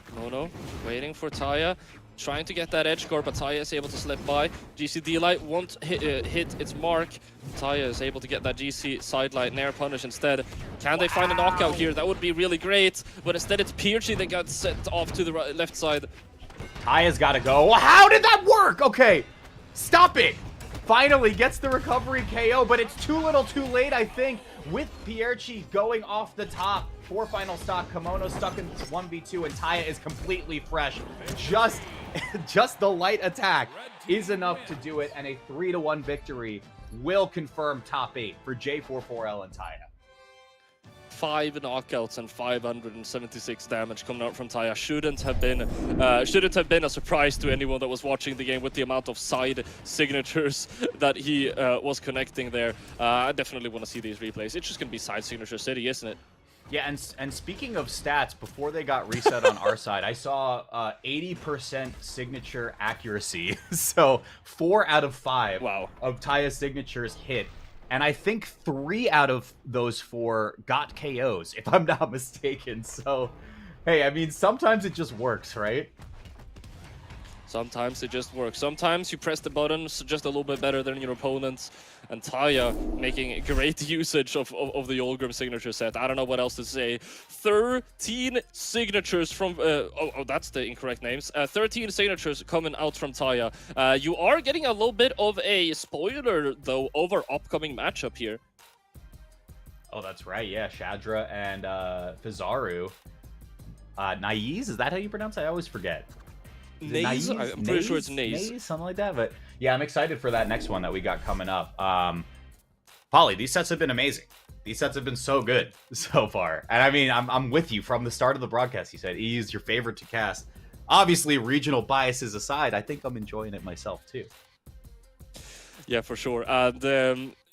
Kimono waiting for Taya, trying to get that edge guard, but Taya is able to slip by. GC D-Light won't hit its mark. Taya is able to get that GC sidelight nair punish instead. Can they find a knockout here? That would be really great, but instead it's Pirchi that got sent off to the left side. Taya's got to go. How did that work? Okay, stop it. Finally gets the recovery KO, but it's too little too late, I think, with Pirchi going off the top. 4 final stock, Kimono stuck in 1v2, and Taya is completely fresh. Just the light attack is enough to do it, and a 3-1 victory will confirm top 8 for J44L and Taya. 5 knockouts and 576 damage coming out from Taya shouldn't have been a surprise to anyone that was watching the game with the amount of side signatures that he was connecting there. I definitely want to see these replays. It's just gonna be side signature city, isn't it? Yeah, and speaking of stats, before they got reset on our side, I saw 80% signature accuracy. So 4 out of 5 of Taya's signatures hit. And I think 3 out of those 4 got KOs, if I'm not mistaken. So, hey, I mean, sometimes it just works, right? Sometimes it just works. Sometimes you press the buttons just a little bit better than your opponents. And Taya making great usage of the Ulgrim signature set. I don't know what else to say. 13 signatures from... that's the incorrect names. 13 signatures coming out from Taya. You are getting a little bit of a spoiler, though, over upcoming matchup here. Oh, that's right. Yeah, Shadra and Fizaru. Naiz, is that how you pronounce it? I always forget. Naiz? I'm pretty sure it's Naiz. Something like that. But yeah, I'm excited for that next one that we got coming up. Polly, these sets have been amazing. These sets have been so good so far. And I mean, I'm with you from the start of the broadcast. You said E is your favorite to cast. Obviously, regional biases aside, I think I'm enjoying it myself too. Yeah, for sure.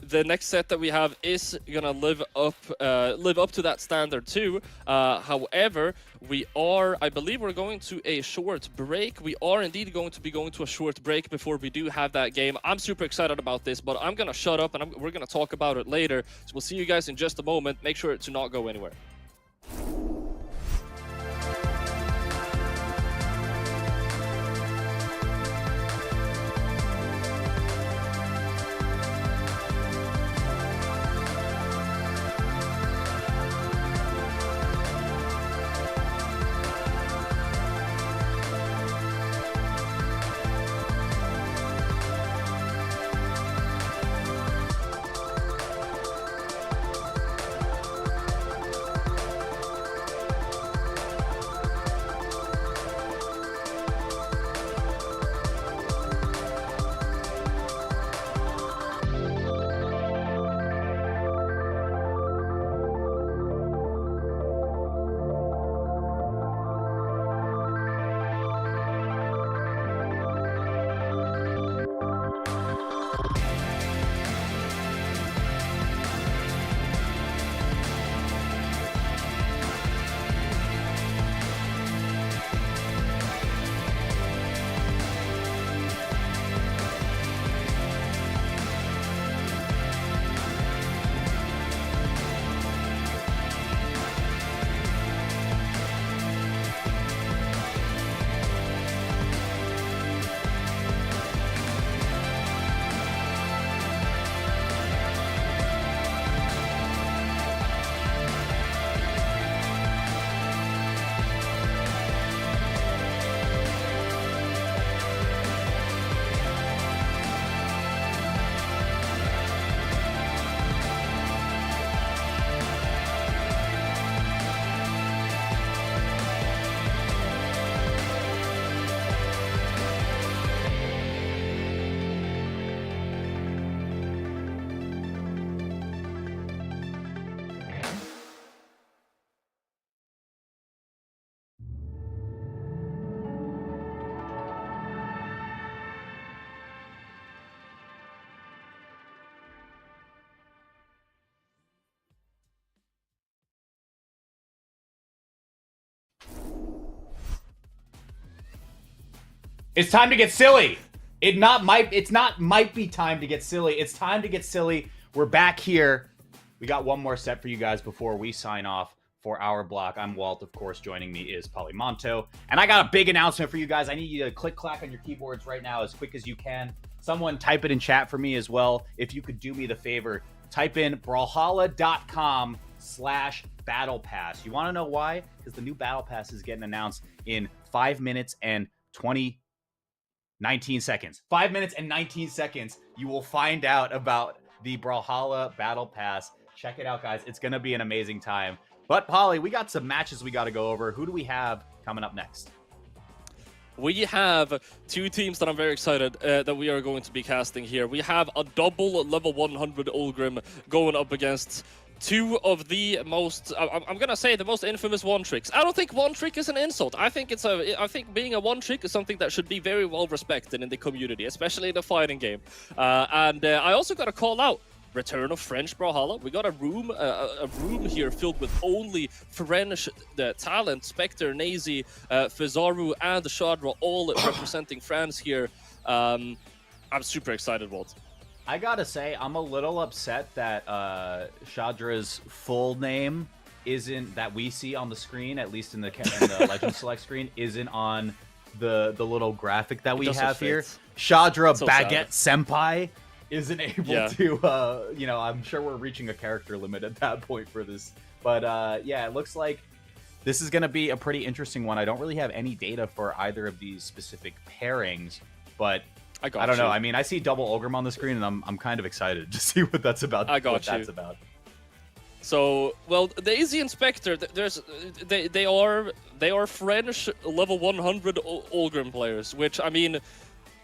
The next set that we have is gonna live up to that standard too. However, I believe we're going to a short break. We are indeed going to be going to a short break before we do have that game. I'm super excited about this, but I'm gonna shut up and we're gonna talk about it later. So we'll see you guys in just a moment. Make sure to not go anywhere. It's time to get silly. It's not might be time to get silly. It's time to get silly. We're back here. We got one more set for you guys before we sign off for our block. I'm Walt, of course. Joining me is Polymonto. And I got a big announcement for you guys. I need you to click-clack on your keyboards right now as quick as you can. Someone type it in chat for me as well. If you could do me the favor, type in brawlhalla.com/battle pass. You want to know why? Because the new battle pass is getting announced in 5 minutes and 19 seconds. 5 minutes and 19 seconds. You will find out about the Brawlhalla Battle Pass. Check it out, guys. It's going to be an amazing time. But, Polly, we got some matches we got to go over. Who do we have coming up next? We have two teams that I'm very excited that we are going to be casting here. We have a double level 100 Ulgrim going up against two of the most, I'm gonna say the most infamous one-tricks. I don't think one-trick is an insult. I think being a one-trick is something that should be very well respected in the community, especially in the fighting game. And I also gotta call out return of French Brawlhalla. We got a room here filled with only French talent. Spectre, Nazy, Fizaru, and Shadra all representing France here. I'm super excited, Walt. I gotta say, I'm a little upset that Shadra's full name isn't, that we see on the screen, at least in the Legend Select screen, isn't on the little graphic that we have here. Shadra so Baguette Senpai isn't able to, you know, I'm sure we're reaching a character limit at that point for this. But yeah, it looks like this is gonna be a pretty interesting one. I don't really have any data for either of these specific pairings, but I don't know. I mean, I see double Ulgrim on the screen, and I'm kind of excited to see what that's about. That's about. So, well, the Nazy and Spectre, they are French level 100 Ulgrim players. Which, I mean,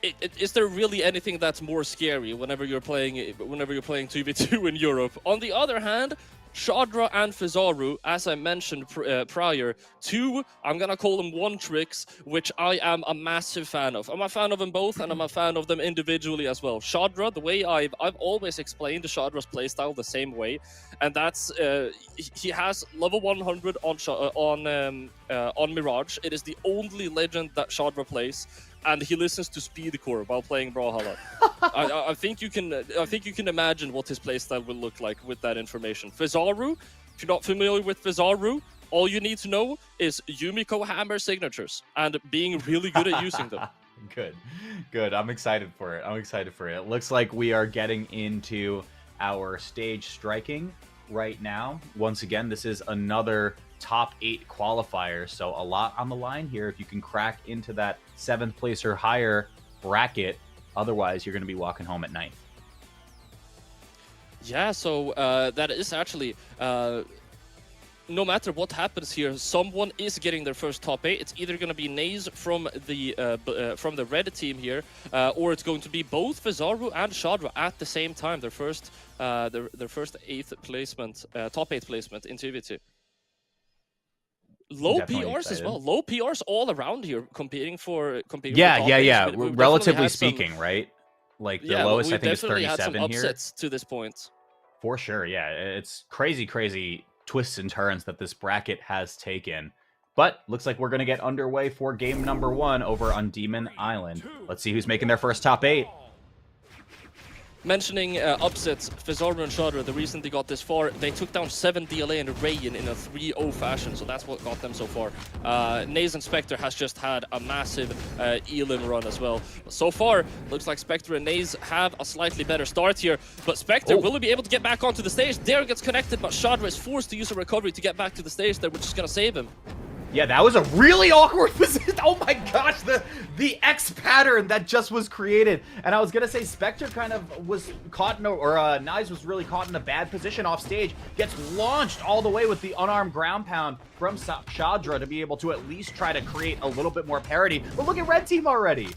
is there really anything that's more scary whenever you're playing 2v2 in Europe? On the other hand, Shadra and Fizaru, as I mentioned prior, two, I'm gonna call them one-tricks, which I am a massive fan of. I'm a fan of them both, and I'm a fan of them individually as well. Shadra, the way I've always explained Shadra's playstyle the same way, and that's he has level 100 on Mirage. It is the only legend that Shadra plays, and he listens to speedcore while playing Brawlhalla. I think you can imagine what his playstyle will look like with that information. Fizaru, if you're not familiar with Fizaru, all you need to know is Yumiko hammer signatures and being really good at using them. Good. I'm excited for it. It looks like we are getting into our stage striking right now. Once again, this is another top 8 qualifier, so a lot on the line here if you can crack into that 7th place or higher bracket. Otherwise, you're going to be walking home at 9th. Yeah, so that is actually no matter what happens here, someone is getting their first top 8. It's either going to be Naze from the red team here, or it's going to be both Fizaru and Shadra at the same time. Their first 8th placement, top 8 placement in 2v2. Low PRs as well. Low PRs all around here, competing for yeah. Relatively speaking, right? Like the lowest I think is 37 had some here. Upsets to this point. For sure, yeah. It's crazy twists and turns that this bracket has taken. But looks like we're gonna get underway for game number 1 over on Demon Island. Let's see who's making their first top 8. Mentioning upsets, Fizaru and Shadra, the reason they got this far, they took down 7 DLA and Rayen in a 3-0 fashion, so that's what got them so far. Naze and Spectre has just had a massive Elim run as well. So far, looks like Spectre and Naze have a slightly better start here, but Spectre will be able to get back onto the stage. There gets connected, but Shadra is forced to use a recovery to get back to the stage there, which is going to save him. Yeah, that was a really awkward position. Oh my gosh, the X pattern that just was created. And I was gonna say Spectre kind of was caught in Nice was really caught in a bad position off stage. Gets launched all the way with the unarmed ground pound from Shadra to be able to at least try to create a little bit more parity. But look at red team already.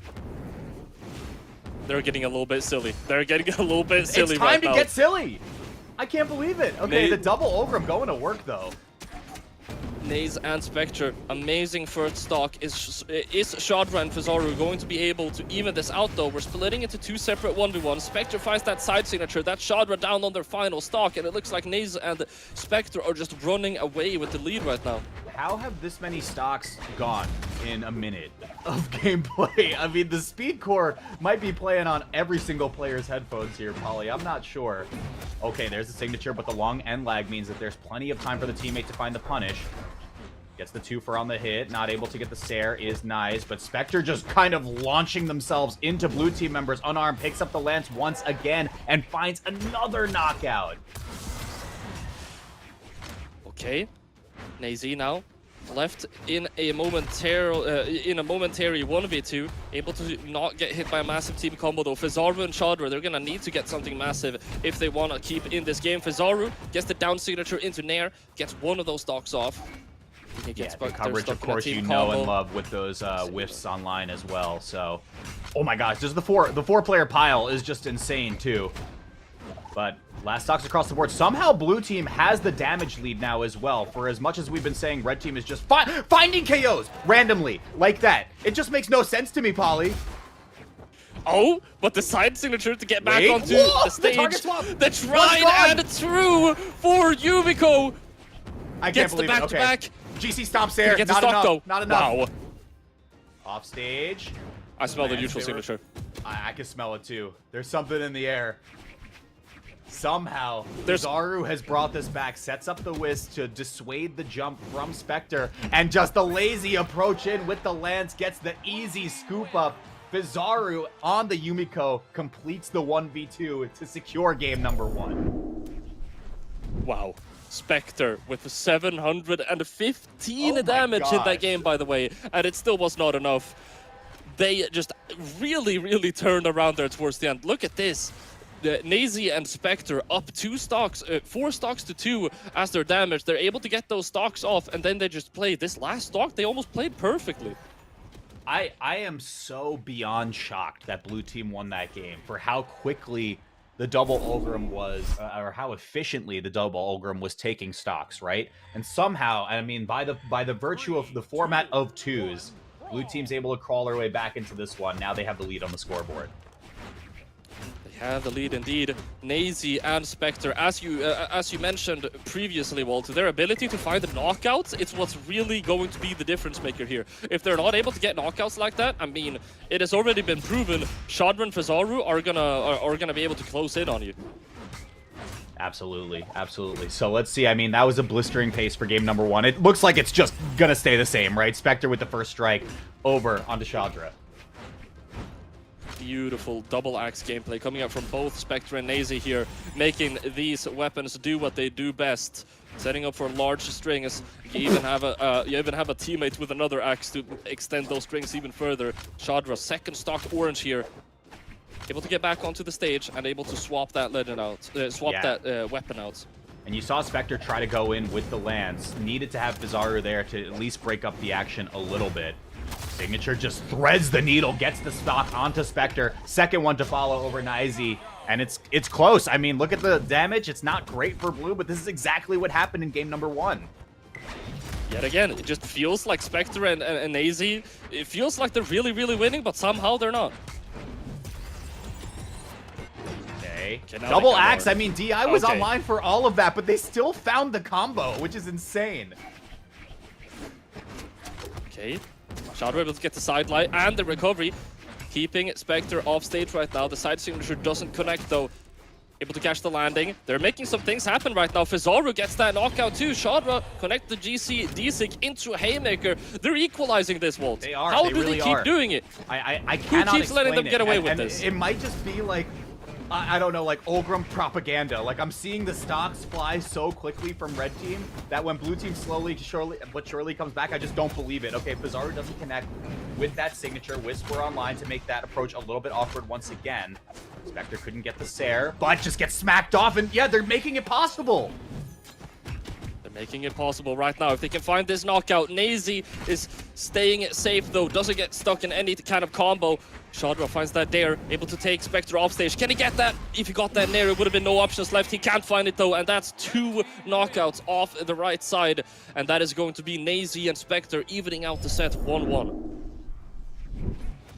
They're getting a little bit silly. They're getting a little bit silly right now. It's time to get silly. I can't believe it. Okay, the double Ulgrim going to work though. Naze and Spectre, amazing first stock. Is Shadra and Fizaru going to be able to even this out though? We're splitting into 2 separate 1v1s. Spectre finds that side signature. That's Shadra down on their final stock, and it looks like Naze and Spectre are just running away with the lead right now. how have this many stocks gone in a minute of gameplay? I mean, the speed core might be playing on every single player's headphones here, Polly. I'm not sure. Okay, there's the signature, but the long end lag means that there's plenty of time for the teammate to find the punish. Gets the 2 for on the hit, not able to get the Sair is nice, but Spectre just kind of launching themselves into blue team members unarmed, picks up the lance once again, and finds another knockout. Okay, Nazy now left in a momentary 1v2, able to not get hit by a massive team combo though. Fizaru and Chadra, they're gonna need to get something massive if they want to keep in this game. Fizaru gets the down signature into Nair, gets one of those stocks off. Yeah, the coverage, of course, you know and love with those whiffs online as well. So, oh my gosh, just the four-player pile is just insane too. But last stocks across the board. Somehow blue team has the damage lead now as well. For as much as we've been saying red team is just finding KOs randomly like that. It just makes no sense to me, Polly. Oh, but the side signature to get back onto the stage. The tried and true for Yumiko. I can't believe it. Okay. GC stomps there. Not enough. Though. Not enough. Wow. Off stage. I smell the neutral signature. I can smell it too. There's something in the air. Somehow, Zaru has brought this back, sets up the whisk to dissuade the jump from Spectre, and just a lazy approach in with the lance gets the easy scoop up. Fizaru on the Yumiko completes the 1v2 to secure game number 1. Wow. Spectre with 715 damage in that game, by the way, and it still was not enough. They just really turned around there towards the end. Look at this. Nazy and Spectre up 4 stocks to 2 as their damage. They're able to get those stocks off, and then they just play this last stock. They almost played perfectly. I am so beyond shocked that blue team won that game for how quickly the double Ulgrim was, or how efficiently the double Ulgrim was taking stocks, right? And somehow, I mean, by the virtue of the format of 2s, blue team's able to crawl their way back into this one. Now they have the lead on the scoreboard. They have the lead indeed. Nazy and Spectre, as you mentioned previously, Walter, their ability to find the knockouts, it's what's really going to be the difference maker here. If they're not able to get knockouts like that, I mean, it has already been proven Chadra and Fizaru are gonna be able to close in on you. Absolutely. So let's see. I mean, that was a blistering pace for game number 1. It looks like it's just gonna stay the same, right? Spectre with the first strike over onto Chadra. Beautiful double axe gameplay coming out from both Spectre and Nazy here, making these weapons do what they do best. Setting up for large strings. You even have a teammate with another axe to extend those strings even further. Chadra, second stock orange here, able to get back onto the stage and able to swap that legend out, that weapon out. And you saw Spectre try to go in with the lance. Needed to have Fizaru there to at least break up the action a little bit. Signature just threads the needle, gets the stock onto Spectre. Second one to follow over Nazy, and it's close. I mean, look at the damage. It's not great for blue, but this is exactly what happened in game number 1. Yet again, it just feels like Spectre and Nazy, it feels like they're really winning, but somehow they're not. Okay. Double axe. I mean, DI was online for all of that, but they still found the combo, which is insane. Okay. Chadra able to get the side light and the recovery, keeping Spectre off stage right now. The side signature doesn't connect though. Able to catch the landing. They're making some things happen right now. Fizaru gets that knockout too. Chadra connect the GC Djessir into Haymaker. They're equalizing this, Walt. They are. How they do really they keep doing it? I cannot. Who keeps letting them get away with this? It might just be like, I don't know, like Ulgrim propaganda. Like, I'm seeing the stocks fly so quickly from red team that when blue team slowly but surely comes back, I just don't believe it. Okay, Fizaru doesn't connect with that signature. Whisper online to make that approach a little bit awkward once again. Spectre couldn't get the Sair, but just gets smacked off, and yeah, they're making it possible. They're making it possible right now. If they can find this knockout, Nazy is staying safe though, doesn't get stuck in any kind of combo. Chadra finds that dare, able to take Spectre off stage. Can he get that? If he got that nair, it would have been no options left. He can't find it though, and that's 2 knockouts off the right side. And that is going to be Nazy and Spectre evening out the set 1-1.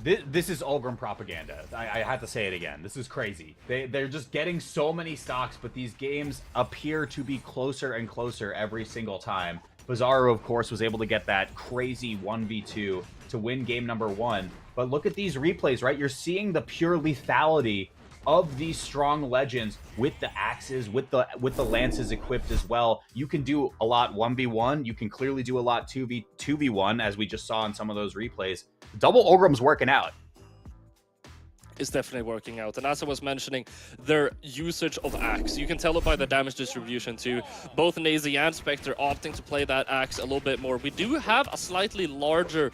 This is Ulgrim propaganda. I have to say it again. This is crazy. They're just getting so many stocks, but these games appear to be closer and closer every single time. Pizarro, of course, was able to get that crazy 1v2 to win game number 1. But look at these replays, right? You're seeing the pure lethality of these strong legends with the axes, with the lances equipped as well. You can do a lot 1v1. You can clearly do a lot 2v1, as we just saw in some of those replays. Double Ogrim's working out. Is definitely working out. And as I was mentioning, their usage of Axe, you can tell it by the damage distribution too. Both Nazy and Spectre opting to play that Axe a little bit more. We do have a slightly larger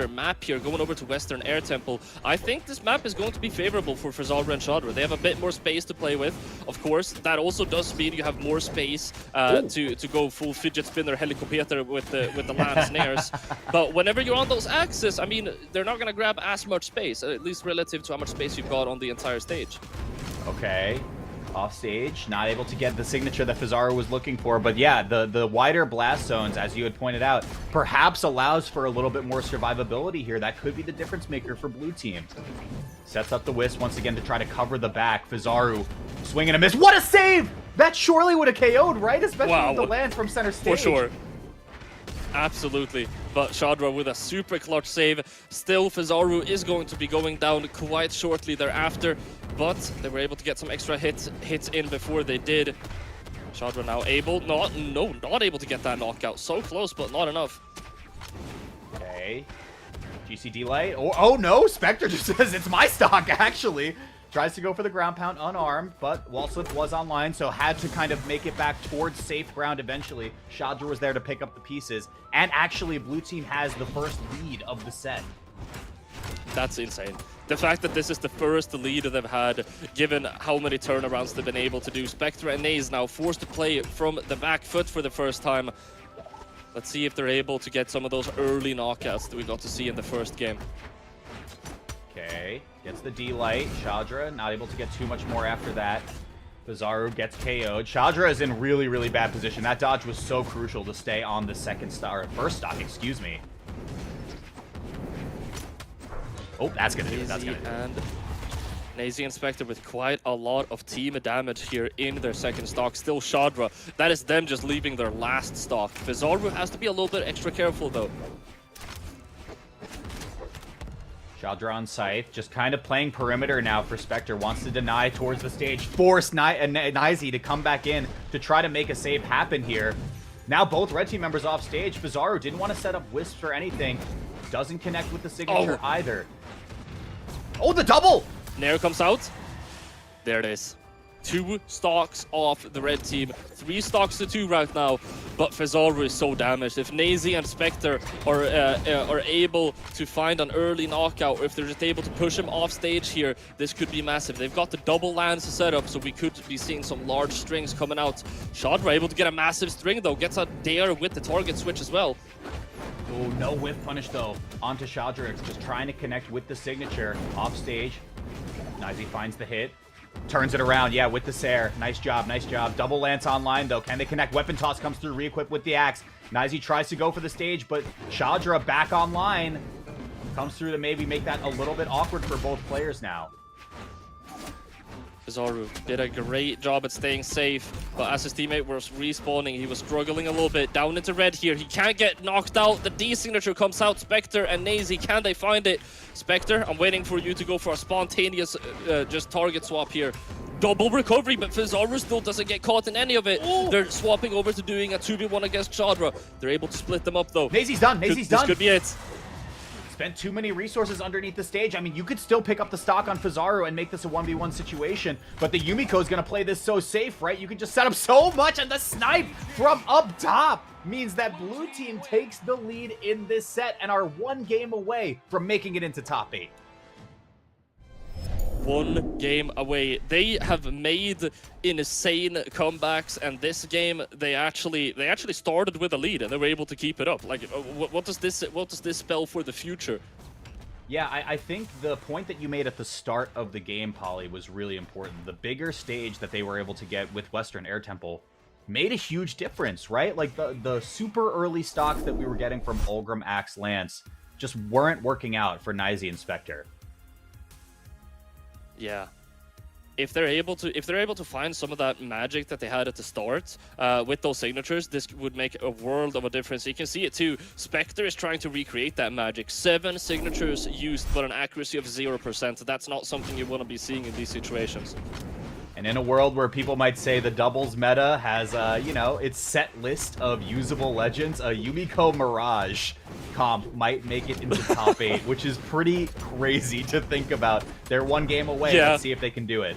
map here going over to Western Air Temple. I think this map is going to be favorable for Frydasole and Shadra. They have a bit more space to play with. Of course, that also does mean you have more space to go full fidget spinner helicopter with the land snares. But whenever you're on those axes, I mean, they're not going to grab as much space, at least relative to how much space you've got on the entire stage. Okay, off stage, not able to get the signature that Pizarro was looking for, but yeah, the wider blast zones, as you had pointed out, perhaps allows for a little bit more survivability here. That could be the difference maker for blue team. Sets up the Wisp once again to try to cover the back. Pizarro swing and a miss. What a save! That surely would have KO'd, right? Especially with the land from center stage. For sure. Absolutely, but Shadra with a super clutch save. Still, Pizarro is going to be going down quite shortly thereafter, but they were able to get some extra hits in before they did. Shadra now able, not able to get that knockout. So close, but not enough. Okay, GC light. Oh no, Spectre just says it's my stock, actually. Tries to go for the ground pound unarmed, but wall slip was online, so had to kind of make it back towards safe ground eventually. Shadra was there to pick up the pieces, and actually blue team has the first lead of the set. That's insane. The fact that this is the first lead they've had, given how many turnarounds they've been able to do. Spectre and Naze now forced to play from the back foot for the first time. Let's see if they're able to get some of those early knockouts that we got to see in the first game. Okay, gets the D-Light. Shadra not able to get too much more after that. Pizarro gets KO'd. Shadra is in really, really bad position. That dodge was so crucial to stay on the first stock, excuse me. Oh, that's gonna do it, that's gonna do it. Nazy and Spectre with quite a lot of team damage here in their second stock. Still Shadra, that is them just leaving their last stock. Pizarro has to be a little bit extra careful though. Shadra on site, just kind of playing perimeter now for Spectre. Wants to deny towards the stage, force Nazy to come back in to try to make a save happen here. Now both red team members off stage. Pizarro didn't want to set up wisps or anything. Doesn't connect with the signature either. Oh, the double! Nair comes out. There it is. 2 stocks off the red team. 3 stocks to 2 right now. But Pizarro is so damaged. If Nazy and Spectre are able to find an early knockout, or if they're just able to push him off stage here, this could be massive. They've got the double lands set up, so we could be seeing some large strings coming out. Shadra able to get a massive string though. Gets a dare with the target switch as well. Oh, no whiff punish though. Onto Shadra, just trying to connect with the signature. Off stage. Nazy finds the hit. Turns it around, yeah, with the Sair. Nice job, nice job. Double lance online, though. Can they connect? Weapon toss comes through, re-equip with the axe. Nazy tries to go for the stage, but Shadra back online. Comes through to maybe make that a little bit awkward for both players now. Pizarro did a great job at staying safe, but as his teammate was respawning, he was struggling a little bit. Down into red here, he can't get knocked out. The D signature comes out. Spectre and Nazy, can they find it? Spectre, I'm waiting for you to go for a spontaneous just target swap here. Double recovery, but Pizarro still doesn't get caught in any of it. Ooh. They're swapping over to doing a 2v1 against Shadra. They're able to split them up though. Nazy's done, Nazy's done. This could be it. Spent too many resources underneath the stage. I mean, you could still pick up the stock on Pizarro and make this a 1v1 situation, but the Yumiko is going to play this so safe, right? You can just set up so much, and the snipe from up top means that blue team takes the lead in this set and are 1 game away from making it into top 8. 1 game away. They have made insane comebacks, and this game they actually started with a lead and they were able to keep it up. Like, what does this spell for the future? Yeah, I think the point that you made at the start of the game, Polly, was really important. The bigger stage that they were able to get with Western Air Temple made a huge difference, right? Like the super early stocks that we were getting from Olgrim, Axe, Lance just weren't working out for Nazy and Spectre. Yeah. if they're able to find some of that magic that they had at the start with those signatures, this would make a world of a difference. You can see it too. Spectre is trying to recreate that magic. 7 signatures used, but an accuracy of 0%. That's not something you want to be seeing in these situations. And in a world where people might say the doubles meta has, you know, its set list of usable legends, a Yumiko Mirage comp might make it into top 8, which is pretty crazy to think about. They're 1 game away. Yeah. Let's see if they can do it.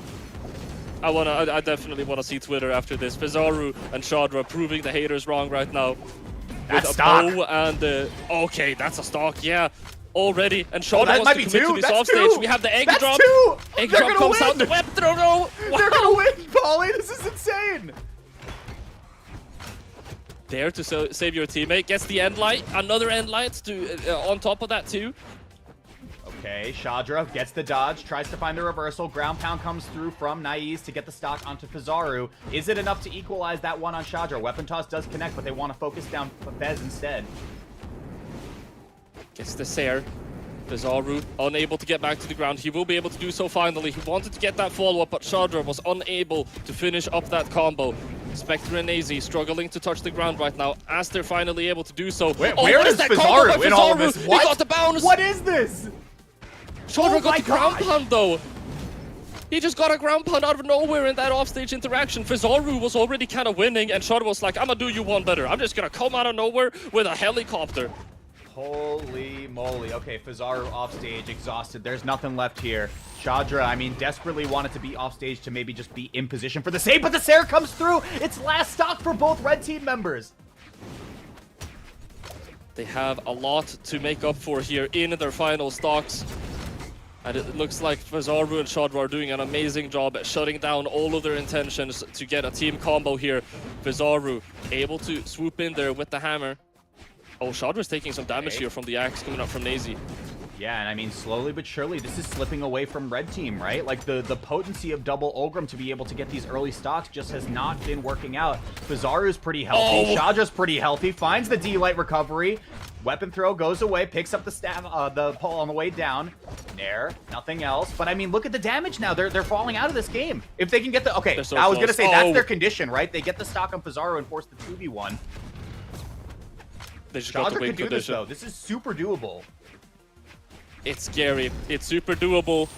I definitely want to see Twitter after this. Fizaru and Shadra proving the haters wrong right now. That's with a stock. bow and okay, that's a stock, yeah. Already, and Shadra that wants might to be commit 2. to this That's offstage. 2. We have the egg That's drop. 2. Egg They're drop gonna comes win. out the web throw. No. Wow. They're gonna win, Paulie. This is insane. There to save your teammate. Gets the end light. Another end light to on top of that too. Okay, Shadra gets the dodge, tries to find the reversal. Ground pound comes through from Naiz to get the stock onto Fizaru. Is it enough to equalize that one on Shadra? Weapon toss does connect, but they want to focus down Fez instead. Gets the Sair. Fizaru unable to get back to the ground. He will be able to do so finally. He wanted to get that follow-up, but Shadra was unable to finish up that combo. Spectre and AZ struggling to touch the ground right now as they're finally able to do so. Where what is that combo by Fizaru in all of this? Fizaru? What? He got the bounce. What is this? Shadra Oh got my the ground gosh. pound though. He just got a ground pound out of nowhere in that offstage interaction. Fizaru was already kind of winning, and Shadra was like, I'm gonna do you one better. I'm just gonna come out of nowhere with a helicopter. Holy moly. Okay, Fizaru offstage, exhausted. There's nothing left here. Shadra, I mean, desperately wanted to be offstage to maybe just be in position for the save, but the Sair comes through. It's last stock for both red team members. They have a lot to make up for here in their final stocks. And it looks like Fizaru and Shadra are doing an amazing job at shutting down all of their intentions to get a team combo here. Fizaru able to swoop in there with the hammer. Oh, Shadra's taking some damage here from the axe coming up from Nazy. Yeah, and I mean, slowly but surely, this is slipping away from red team, right? Like, the potency of double Ulgrim to be able to get these early stocks just has not been working out. Fizaru's pretty healthy. Shadra's pretty healthy. Finds the D-Light recovery. Weapon throw goes away. Picks up the staff, the pole on the way down. Nair, nothing else. But I mean, look at the damage now. They're falling out of this game. If they can get the... Okay, So I was going to close. say, that's their condition, right? They get the stock on Fizaru and force the 2v1. They just got the Shadra win could do this, condition. though. This is super doable. It's scary. It's super doable.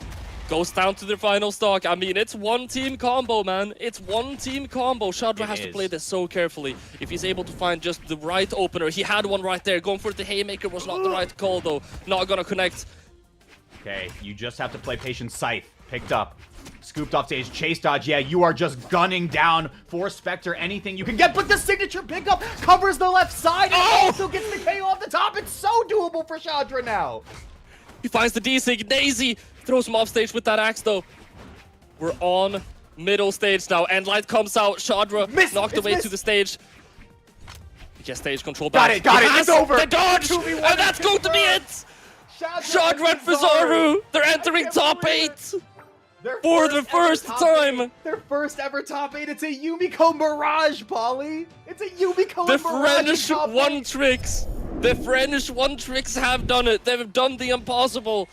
Goes down to their final stock. I mean, it's 1 team combo, man. It's 1 team combo. Shadra has to play this so carefully. If he's able to find just the right opener. He had one right there. Going for the haymaker was not the right call, though. Not gonna connect. Okay, you just have to play patient. Scythe picked up. Scooped off stage, chase dodge. Yeah, you are just gunning down for Spectre anything you can get, but the signature pickup covers the left side and also gets the KO off the top. It's so doable for Shadra now. He finds the D-Sig. Daisy throws him off stage with that axe, though. We're on middle stage now. Endlight comes out. Shadra knocked away to the stage. He gets stage control back. Got it. It's over. The dodge, 2v1 and that's going to be it. Shadra and Fizaru, they're entering top 8. For the first time! Their first ever top 8. It's a Yumiko Mirage, Polly! It's a Yumiko The Mirage French top 8. one tricks! The French one tricks have done it! They've done the impossible!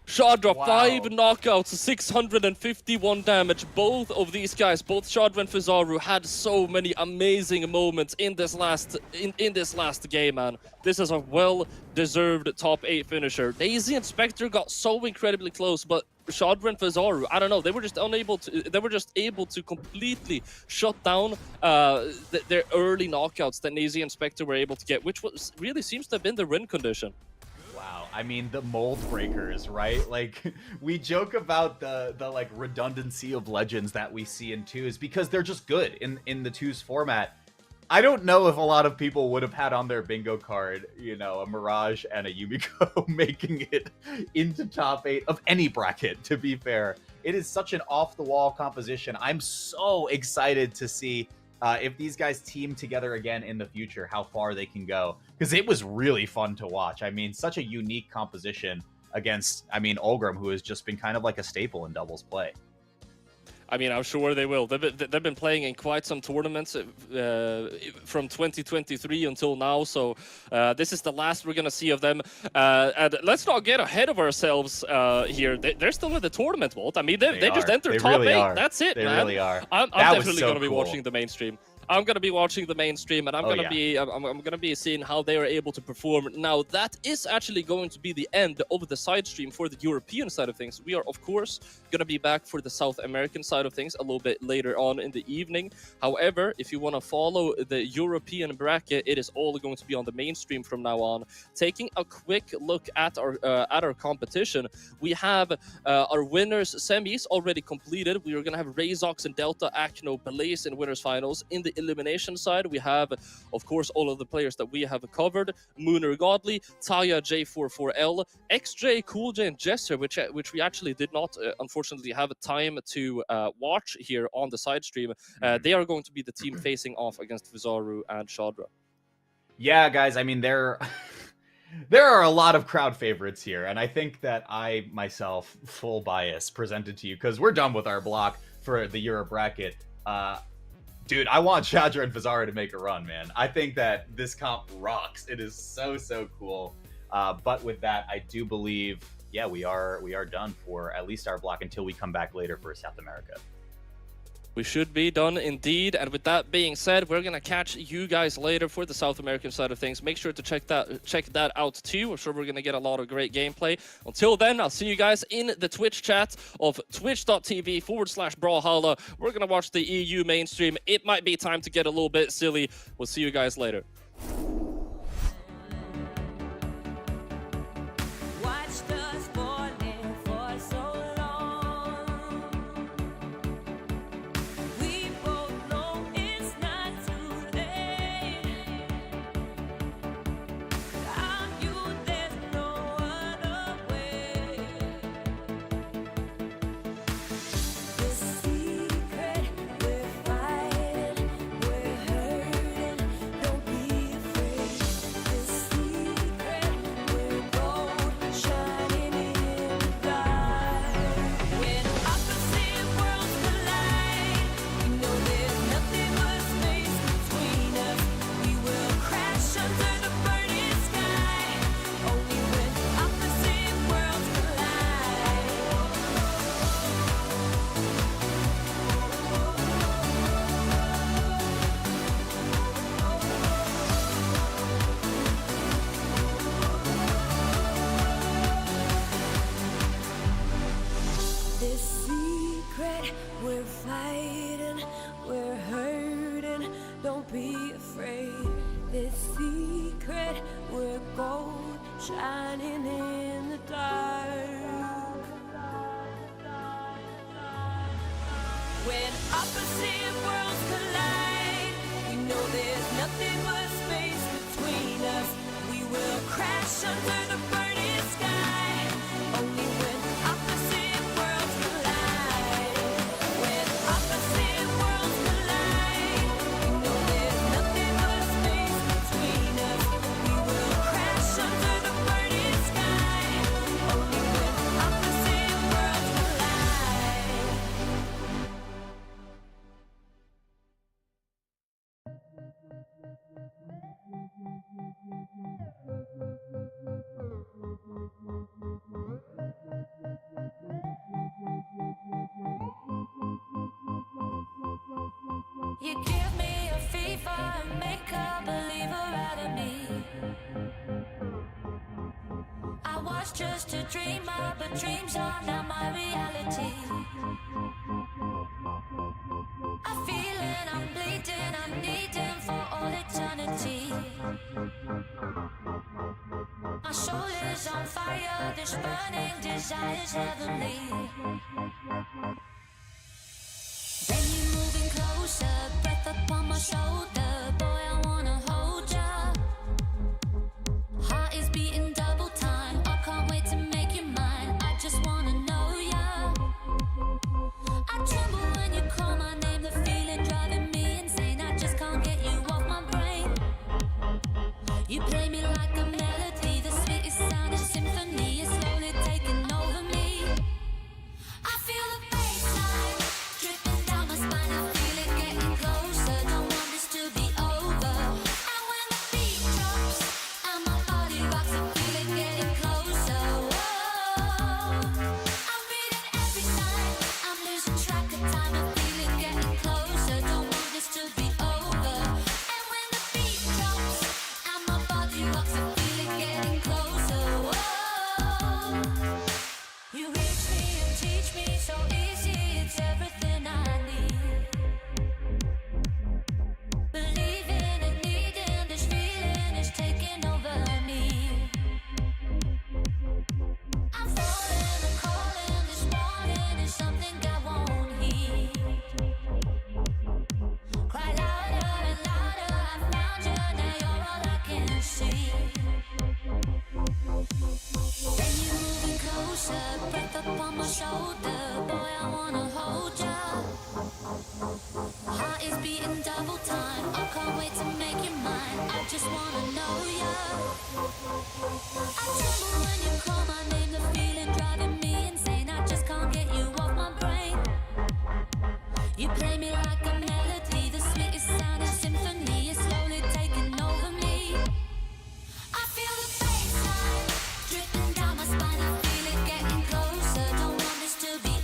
Shadra, Wow. 5 knockouts, 651 damage. Both of these guys, both Shadra and Fizaru, had so many amazing moments in this last game, man. This is a well-deserved top 8 finisher. Daisy and Spectre got so incredibly close, but Shadra and Fizaru, I don't know, they were just able to completely shut down their early knockouts that Daisy and Spectre were able to get, which really seems to have been the win condition. Wow, I mean, the mold breakers, right? Like, we joke about the like redundancy of legends that we see in 2s because they're just good in the 2s format. I don't know if a lot of people would have had on their bingo card, you know, a Mirage and a Yumiko making it into top 8 of any bracket, to be fair. It is such an off-the-wall composition. I'm so excited to see if these guys team together again in the future, how far they can go. Because it was really fun to watch. I mean, such a unique composition against, I mean, Ulgrim, who has just been kind of like a staple in doubles play. I mean, I'm sure they will. They've been playing in quite some tournaments from 2023 until now, so this is the last we're going to see of them. And let's not get ahead of ourselves here. They're still in the tournament, Walt. I mean, they just entered top really 8. are. That's it, they man. Really are. I'm That was definitely so going to be cool. watching the mainstream. I'm gonna be watching the mainstream, and I'm gonna be seeing how they are able to perform. Now, that is actually going to be the end of the side stream for the European side of things. We are, of course, gonna be back for the South American side of things a little bit later on in the evening. However, if you want to follow the European bracket, it is all going to be on the mainstream from now on. Taking a quick look at our competition, we have our winners semis already completed. We are gonna have Razox and Delta, Acno, Blaze in winners finals. In the elimination side, we have, of course, all of the players that we have covered: Munir Godly, Taya J44L, XJCoolJ, and Djessir, which we actually did not, unfortunately, have time to watch here on the side stream. They are going to be the team facing off against Vizaru and Shadra. Yeah, guys, I mean, there are a lot of crowd favorites here, and I think that I, myself, full bias, presented to you, because we're done with our block for the Euro bracket. Dude, I want Shadra and Vizaru to make a run, man. I think that this comp rocks. It is so cool. But with that, I do believe, yeah, we are done for at least our block until we come back later for South America. We should be done indeed. And with that being said, we're going to catch you guys later for the South American side of things. Make sure to check that out too. I'm sure we're going to get a lot of great gameplay. Until then, I'll see you guys in the Twitch chat of twitch.tv/Brawlhalla. We're going to watch the EU mainstream. It might be time to get a little bit silly. We'll see you guys later. Shining in the dark. When opposite worlds collide, we know there's nothing but space between us. We will crash under the burning sky. Only when opposite worlds collide. When opposite worlds collide, we know there's nothing but space between us. We will crash under the burning sky. Only when opposite worlds collide. You give me a fever and make a believer out of me. I was just a dreamer, but dreams are now my reality. I feel it, I'm bleeding, I'm needing for all eternity. My soul is on fire, this burning desire's heavenly. Then you're moving closer, breath upon my shoulder. Boy, I wanna hold ya. Heart is beating double time, I can't wait to make you mine. I just wanna know ya. I tremble when you call my name, the feeling driving me insane. I just can't get you off my brain. You play me like a melody, the sweetest sound, a symphony is slowly taking over me. I feel the bassline dripping shoulder. Boy, I wanna hold ya. Heart is beating double time. I can't wait to make you mine. I just wanna know ya. I tremble when you call my name. The feeling driving me insane. I just can't get you off my brain. You play me like a melody, the sweetest sounding symphony is slowly taking over me. I feel the bassline drifting down my spine. I feel it getting closer. Don't want this to be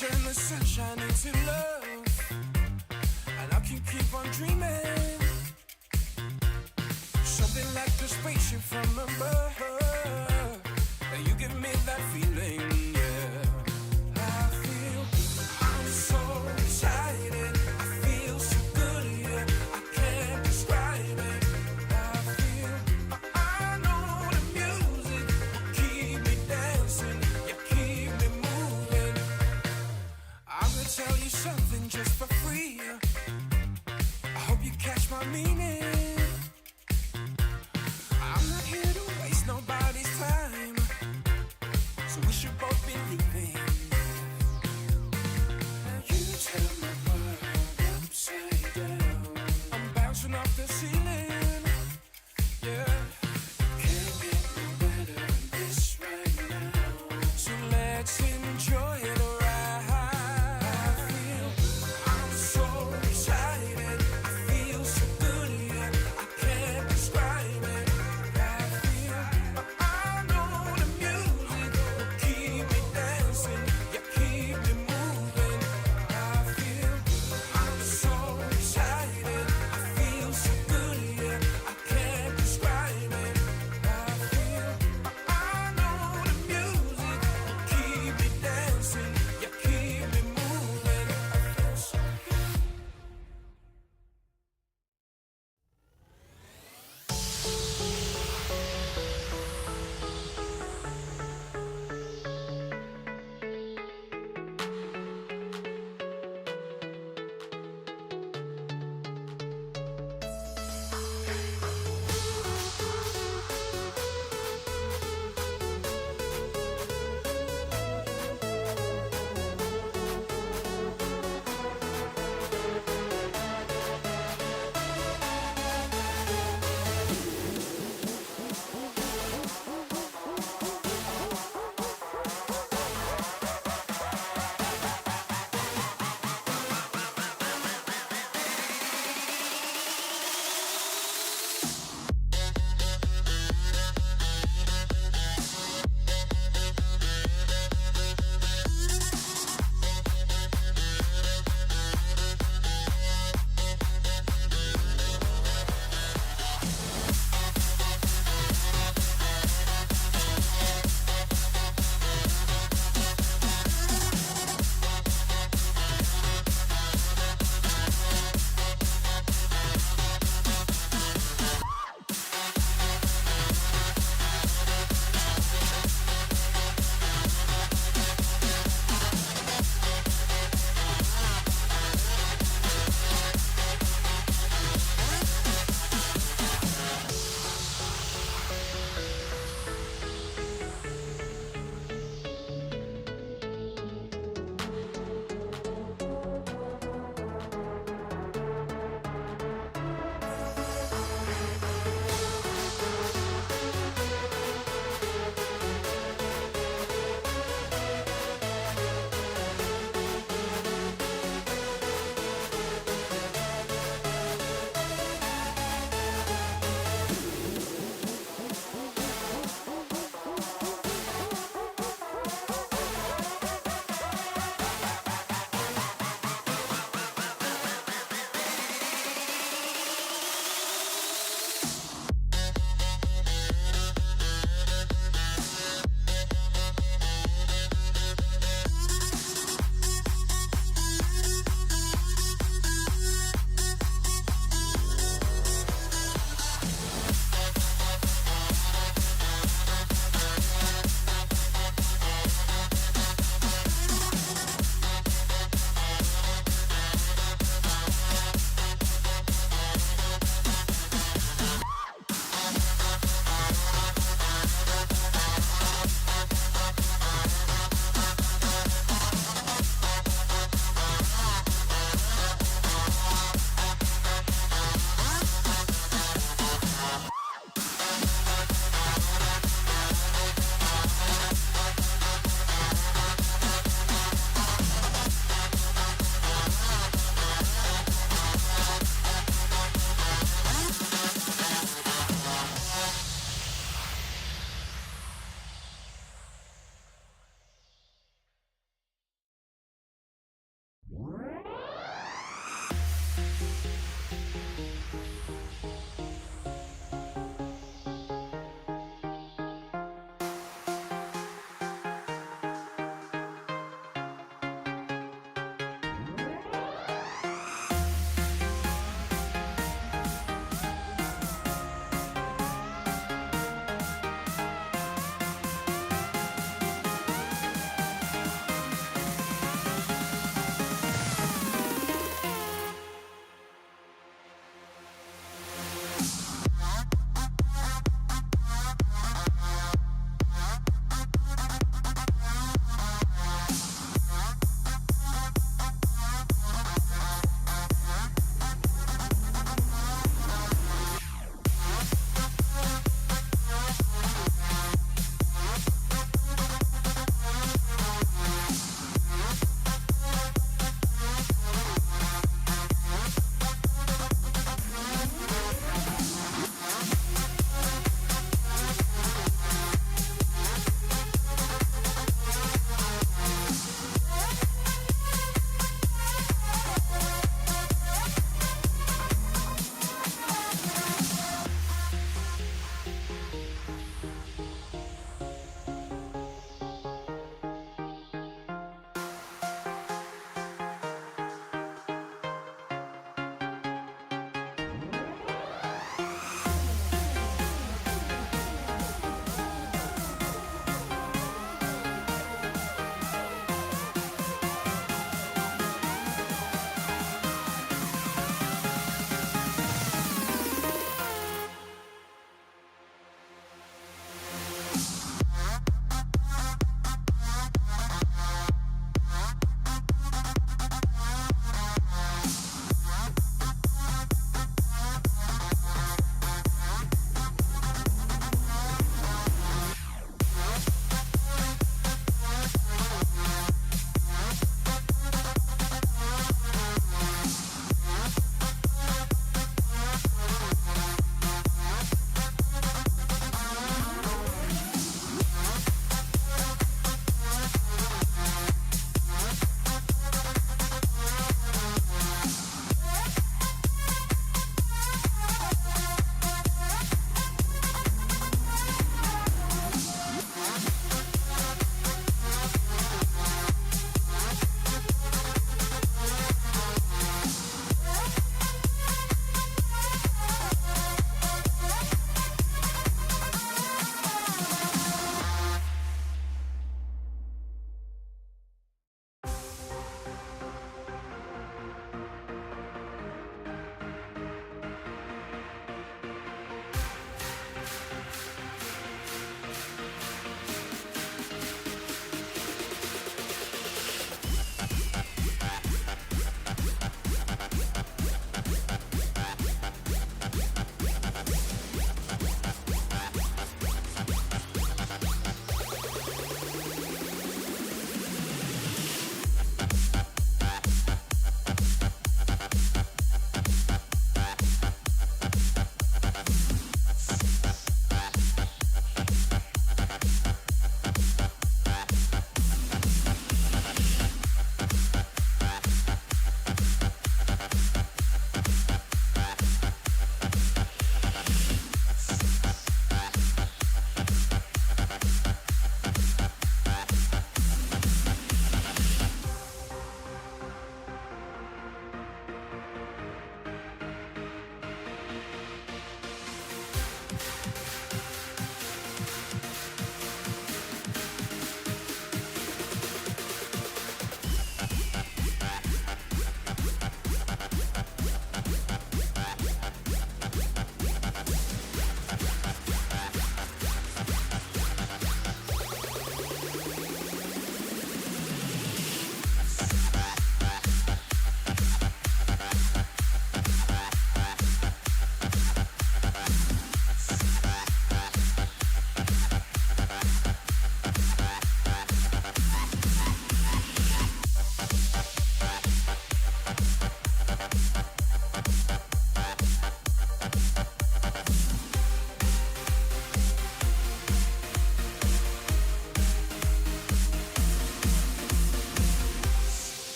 turn the sunshine into love, and I'll keep on dreaming. Something like the spaceship from above, and you give me that feeling, yeah. I feel I'm so excited. I feel so good, yeah. I can't describe it. I feel I know the music will keep me dancing, yeah, keep me moving. I'm gonna tell you something just for free. I hope you catch my meaning. I'm not here to waste nobody's time, so we should both be leaving. Now you turn my world upside down. I'm bouncing off the ceiling, yeah. Can't get no better than this right now, so let's enjoy the ride. I feel I'm so excited. I feel so good, yeah. I can't describe it. I feel I know the music will keep me dancing, yeah, keep me moving. I feel I'm so excited. I feel so good,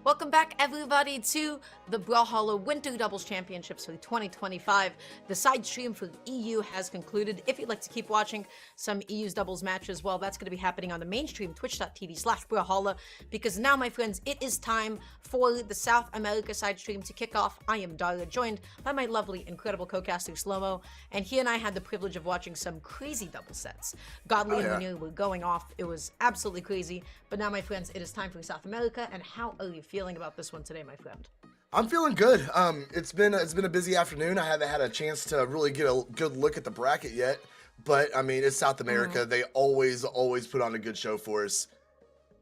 Welcome back, everybody, to the Brawlhalla Winter Doubles Championships for 2025. The side stream for EU has concluded. If you'd like to keep watching some EU's doubles matches, well, that's going to be happening on the main stream, twitch.tv/Brawlhalla, because now, my friends, it is time for the South America side stream to kick off. I am Dara, joined by my lovely, incredible co-caster, Slow-Mo, and he and I had the privilege of watching some crazy double sets. Godly and Munir were going off. It was absolutely crazy. But now, my friends, it is time for South America, and how are you feeling about this one today, my friend? I'm feeling good. It's been a busy afternoon. I haven't had a chance to really get a good look at the bracket yet, but I mean, it's South America. They always put on a good show for us.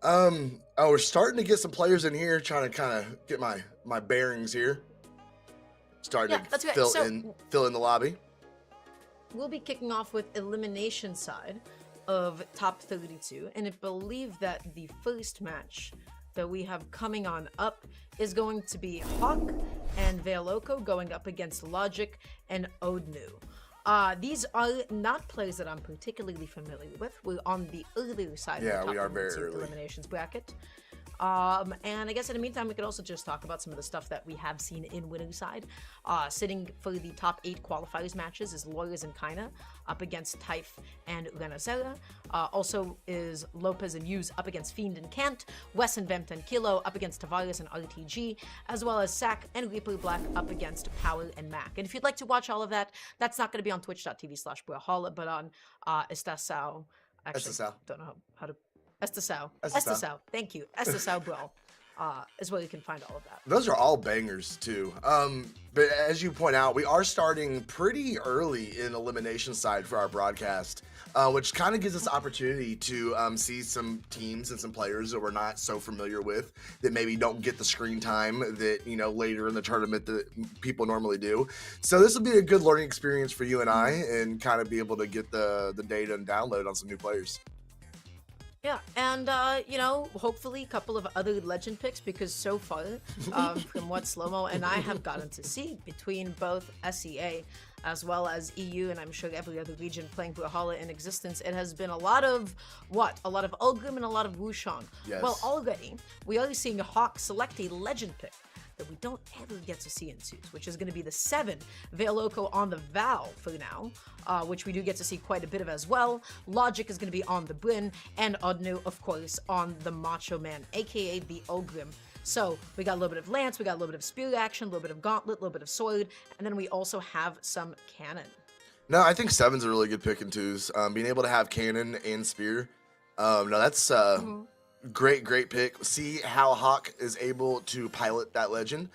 We're starting to get some players in here, trying to kind of get my bearings here. Starting to fill in the lobby. We'll be kicking off with elimination side of top 32, and I believe that the first match that we have coming on up is going to be Hawk and Veloco going up against Logic and Odnu. These are not players that I'm particularly familiar with. We're on the earlier side of the top we are very early. eliminations bracket. And I guess in the meantime, we could also just talk about some of the stuff that we have seen in winner's side. Sitting for the top 8 qualifiers matches is Lawyers and Kaina up against Taif and Renazera. Also is Lopez and Hughes up against Fiend and Kant. Wes and Vemt and Kilo up against Tavares and RTG, as well as Sack and Reaper Black up against Power and Mac. And if you'd like to watch all of that, that's not going to be on twitch.tv/Brawlhalla, but on Estação. Actually, don't know how to. Estação. Thank you. Estação Brawl is where you can find all of that. Those are all bangers too. But as you point out, we are starting pretty early in elimination side for our broadcast, which kind of gives us opportunity to see some teams and some players that we're not so familiar with, that maybe don't get the screen time that, you know, later in the tournament that people normally do. So this will be a good learning experience for you and I, and kind of be able to get the data and download on some new players. Yeah, and, you know, hopefully a couple of other legend picks, because so far, from what Slow-Mo and I have gotten to see between both SEA as well as EU, and I'm sure every other region playing Brawlhalla in existence, it has been a lot of, A lot of Ulgrim and a lot of Wushang. Yes. Well, already, we are seeing Hawk select a legend pick that we don't ever get to see in twos, which is going to be the 7 Veloco on the Val for now, which we do get to see quite a bit of as well. Logic is going to be on the Bryn, and Odnu, of course, on the Macho Man, aka the Ulgrim. So we got a little bit of Lance, we got a little bit of Spear action, a little bit of Gauntlet, a little bit of Sword, and then we also have some Cannon. No, I think 7's a really good pick in twos. Being able to have Cannon and Spear. No, that's great pick. See how Hawk is able to pilot that legend.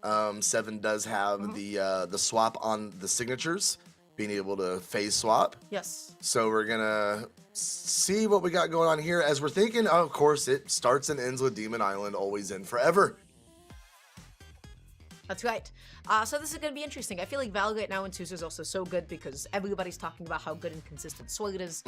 7 does have the swap on the signatures, being able to phase swap. Yes. So we're gonna see what we got going on here, as we're thinking, of course, it starts and ends with Demon Island, always in forever. That's right. So this is going to be interesting. I feel like Val right now in twos is also so good because everybody's talking about how good and consistent Sword is.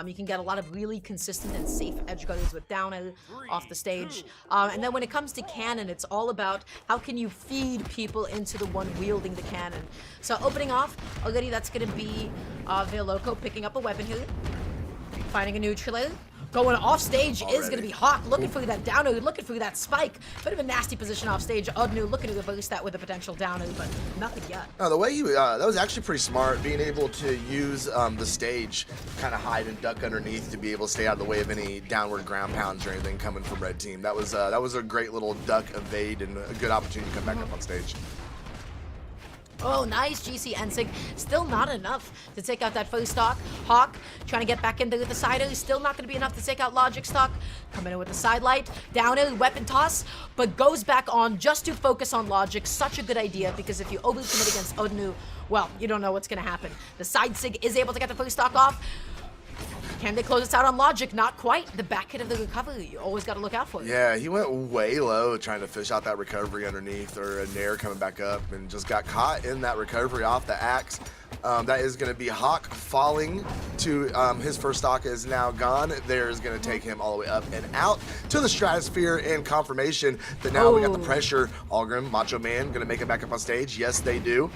You can get a lot of really consistent and safe edge guarders with Downer off the stage. And then when it comes to Cannon, it's all about how can you feed people into the one wielding the cannon. So opening off, already that's going to be Veloco picking up a weapon here, finding a neutraler. Going off stage is going to be Hawk, looking for that downer, looking for that spike. Bit of a nasty position off stage. Odnu looking to reverse that with a potential downer, but nothing yet. No, the way you, that was actually pretty smart, being able to use the stage, kind of hide and duck underneath to be able to stay out of the way of any downward ground pounds or anything coming from red team. That was a great little duck evade and a good opportunity to come back up on stage. Oh, nice GC Ensig. Still not enough to take out that first stock. Hawk trying to get back into the side early. Still not going to be enough to take out Logic stock. Coming in with the side light. Down early, weapon toss. But goes back on just to focus on Logic. Such a good idea because if you overcommit against Odnu, well, you don't know what's going to happen. The side sig is able to get the first stock off. Can they close this out on Logic? Not quite. The back hit of the recovery. You always got to look out for it. Yeah, he went way low trying to fish out that recovery underneath, or a Nair coming back up, and just got caught in that recovery off the axe. That is going to be Hawk falling to his first stock is now gone. There is going to take him all the way up and out to the stratosphere in confirmation that now we got the pressure. Algrim, Macho Man, going to make it back up on stage. Yes, they do.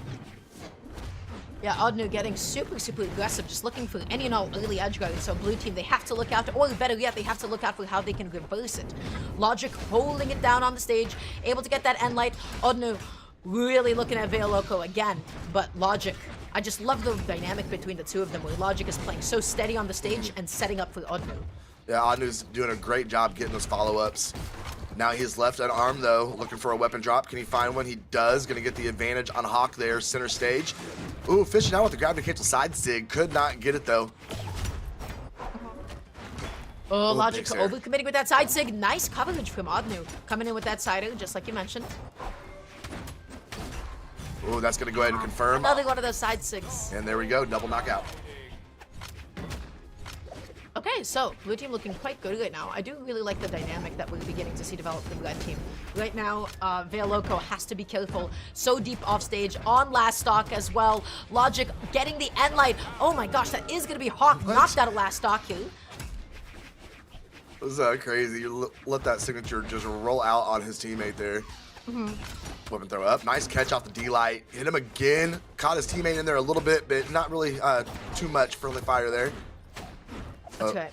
Yeah, Odnu getting super aggressive, just looking for any and all early edge guards. So blue team, they have to look out, or better yet, they have to look out for how they can reverse it. Logic holding it down on the stage, able to get that end light. Odnu really looking at Veil Loco again, but Logic, I just love the dynamic between the two of them, where Logic is playing so steady on the stage and setting up for Odnu. Yeah, Odnu's doing a great job getting those follow-ups. Now he's left unarmed though, looking for a weapon drop. Can he find one? He does. Gonna get the advantage on Hawk there, center stage. Ooh, fishing out with the grab to cancel side sig. Could not get it though. Oh, Logic big Sarm. overcommitting with that side sig. Nice coverage from Odnu. Coming in with that side, just like you mentioned. Ooh, that's gonna go ahead and confirm. Another one of those side sigs. And there we go, double knockout. Okay, so blue team looking quite good right now. I do really like the dynamic that we're beginning to see develop in the red team. Right now, Veil Loco has to be careful. So deep off stage on last stock as well. Logic getting the end light. Oh my gosh, that is going to be Hawk knocked out of last stock here. This is crazy. You let that signature just roll out on his teammate there. Weapon throw up. Nice catch off the D-light. Hit him again. Caught his teammate in there a little bit, but not really too much friendly fire there. That's right.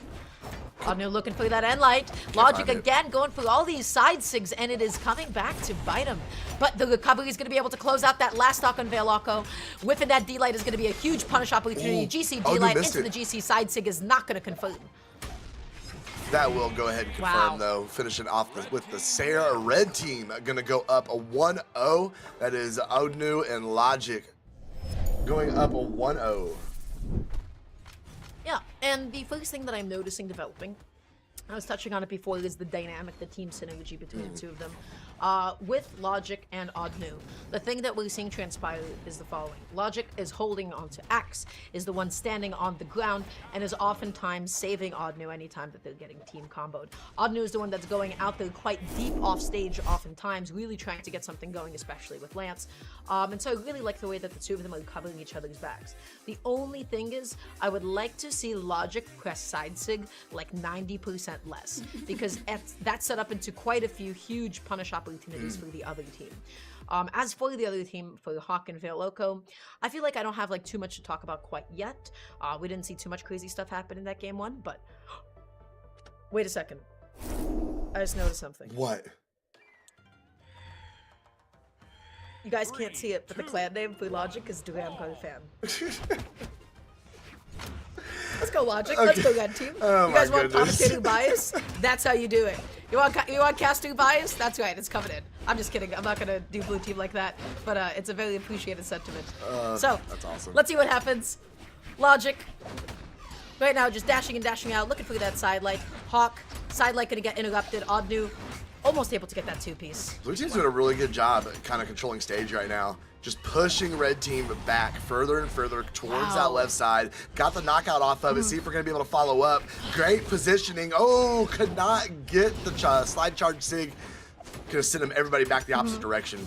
Odnu looking for that end light. Logic again going for all these side sigs, and it is coming back to bite him. But the recovery is going to be able to close out that last stock on Veil Loco. Whiffing that D-light is going to be a huge punish opportunity. GC D-light into the GC side sig is not going to confirm. That will go ahead and confirm though. Finishing off with the Sarah red team. Going to go up a 1-0. That is Odnu and Logic going up a 1-0. Yeah, and the first thing that I'm noticing developing, I was touching on it before, is the dynamic, the team synergy between the two of them. With Logic and Odnu, the thing that we're seeing transpire is the following. Logic is holding onto Axe, is the one standing on the ground, and is oftentimes saving Odnu anytime that they're getting team comboed. Odnu is the one that's going out there quite deep off stage oftentimes, really trying to get something going, especially with Lance. And so I really like the way that the two of them are covering each other's backs. The only thing is, I would like to see Logic press side sig like 90% less, because that's set up into quite a few huge punish opportunities for the other team. As for the other team, for Hawk and Veil Loco, I feel like I don't have like too much to talk about quite yet. We didn't see too much crazy stuff happen in that game one, but wait a second. I just noticed something. What? You guys can't see it, but the clan name for Logic is Duramgar Fan. Let's go Logic. Let's go Red Team. Oh you guys my want goodness. commentating bias? That's how you do it. You want casting bias? That's right. It's coming in. I'm just kidding. I'm not gonna do blue team like that. But it's a very appreciated sentiment. So that's awesome. Let's see what happens. Logic. Right now, just dashing and dashing out, looking for that side light. Hawk, side light gonna get interrupted. Odnu, almost able to get that two-piece. Blue team's doing a really good job at kind of controlling stage right now. Just pushing red team back further and further towards that left side. Got the knockout off of it. See if we're going to be able to follow up. Great positioning. Oh, could not get the slide charge sig. Could have sent everybody back the opposite direction.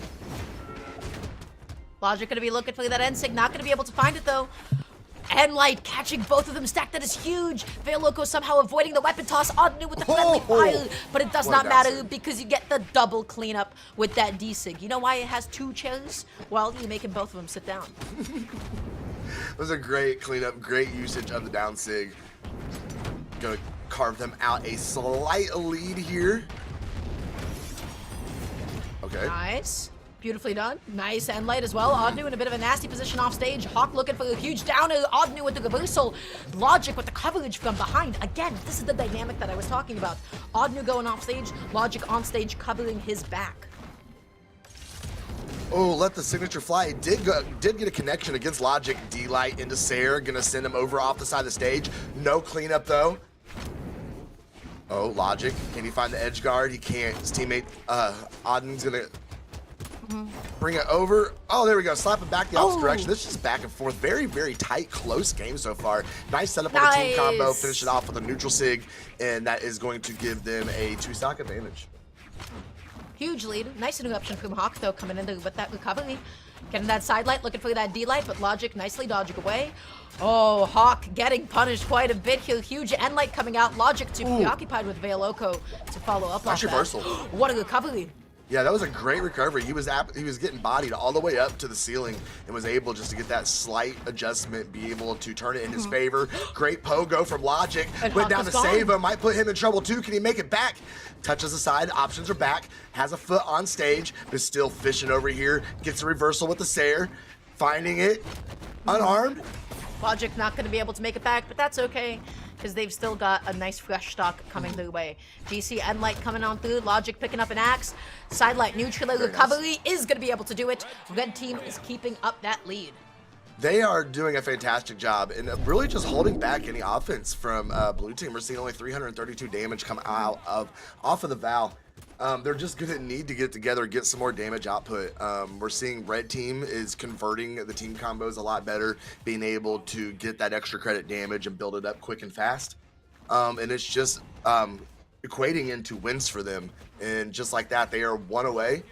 Logic going to be looking for that end sig. Not going to be able to find it, though. End light catching both of them stacked. That is huge. Veil Loco somehow avoiding the weapon toss. Odnu with the friendly fire, but it does not matter because you get the double cleanup with that D-Sig. You know why it has two chairs? Well, you're making both of them sit down. It was a great cleanup, great usage of the down sig. Gonna carve them out a slight lead here. Okay. Nice. Beautifully done. Nice end light as well. Odnu in a bit of a nasty position off stage. Hawk looking for a huge downer. Odnu with the reversal. Logic with the coverage from behind. Again, this is the dynamic that I was talking about. Odnu going off stage. Logic on stage covering his back. Oh, let the signature fly. Did get a connection against Logic. D-Light into Sair, gonna send him over off the side of the stage. No cleanup though. Oh, Logic, can he find the edge guard? He can't. His teammate, Odin's gonna bring it over. Oh, there we go. Slap it back the opposite direction. This is just back and forth. Very, very tight, close game so far. Nice setup on the team combo. Finish it off with a neutral sig, and that is going to give them a 2-stock advantage. Huge lead. Nice interruption from Hawk, though, coming in there with that recovery. Getting that side light, looking for that D-light, but Logic nicely dodging away. Oh, Hawk getting punished quite a bit here. Huge end light coming out. Logic too preoccupied with Veiloko to follow up Nice on reversal. that. What a recovery. Yeah, that was a great recovery. He was getting bodied all the way up to the ceiling and was able just to get that slight adjustment, be able to turn it in his favor. Great pogo from Logic. And Went Hawk down to is gone. save him. Might put him in trouble too. Can he make it back? Touches aside. Options are back. Has a foot on stage, but still fishing over here. Gets a reversal with the Sair. Finding it. Unarmed. Logic not going to be able to make it back, but that's okay, because they've still got a nice fresh stock coming their way. DC end light coming on through. Logic picking up an axe. Side light neutral recovery is going to be able to do it. Red team is keeping up that lead. They are doing a fantastic job and really just holding back any offense from blue team. We're seeing only 332 damage come out off of the Val. They're just gonna need to get together, get some more damage output. We're seeing red team is converting the team combos a lot better, being able to get that extra credit damage and build it up quick and fast. And it's just equating into wins for them. And just like that, they are one away.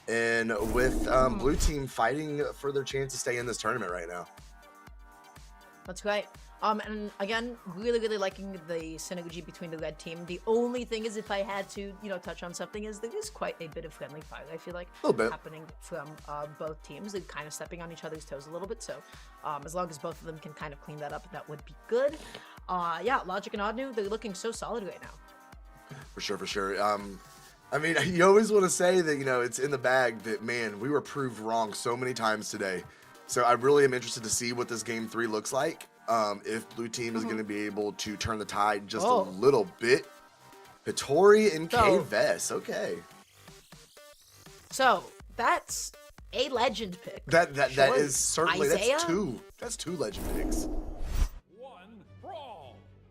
And with blue team fighting for their chance to stay in this tournament right now. That's great. And again, really liking the synergy between the red team. The only thing is, if I had to, touch on something, is there is quite a bit of friendly fire, I feel like, a little bit happening from both teams. They're kind of stepping on each other's toes a little bit. So as long as both of them can kind of clean that up, that would be good. Yeah, Logic and Odnu, they're looking so solid right now. For sure. I mean, you always want to say that, it's in the bag, but man, we were proved wrong so many times today. So I really am interested to see what this game 3 looks like. If blue team is going to be able to turn the tide just a little bit. Hitori and K-Vess, okay. So that's a legend pick. That is certainly, Isaiah? that's two legend picks.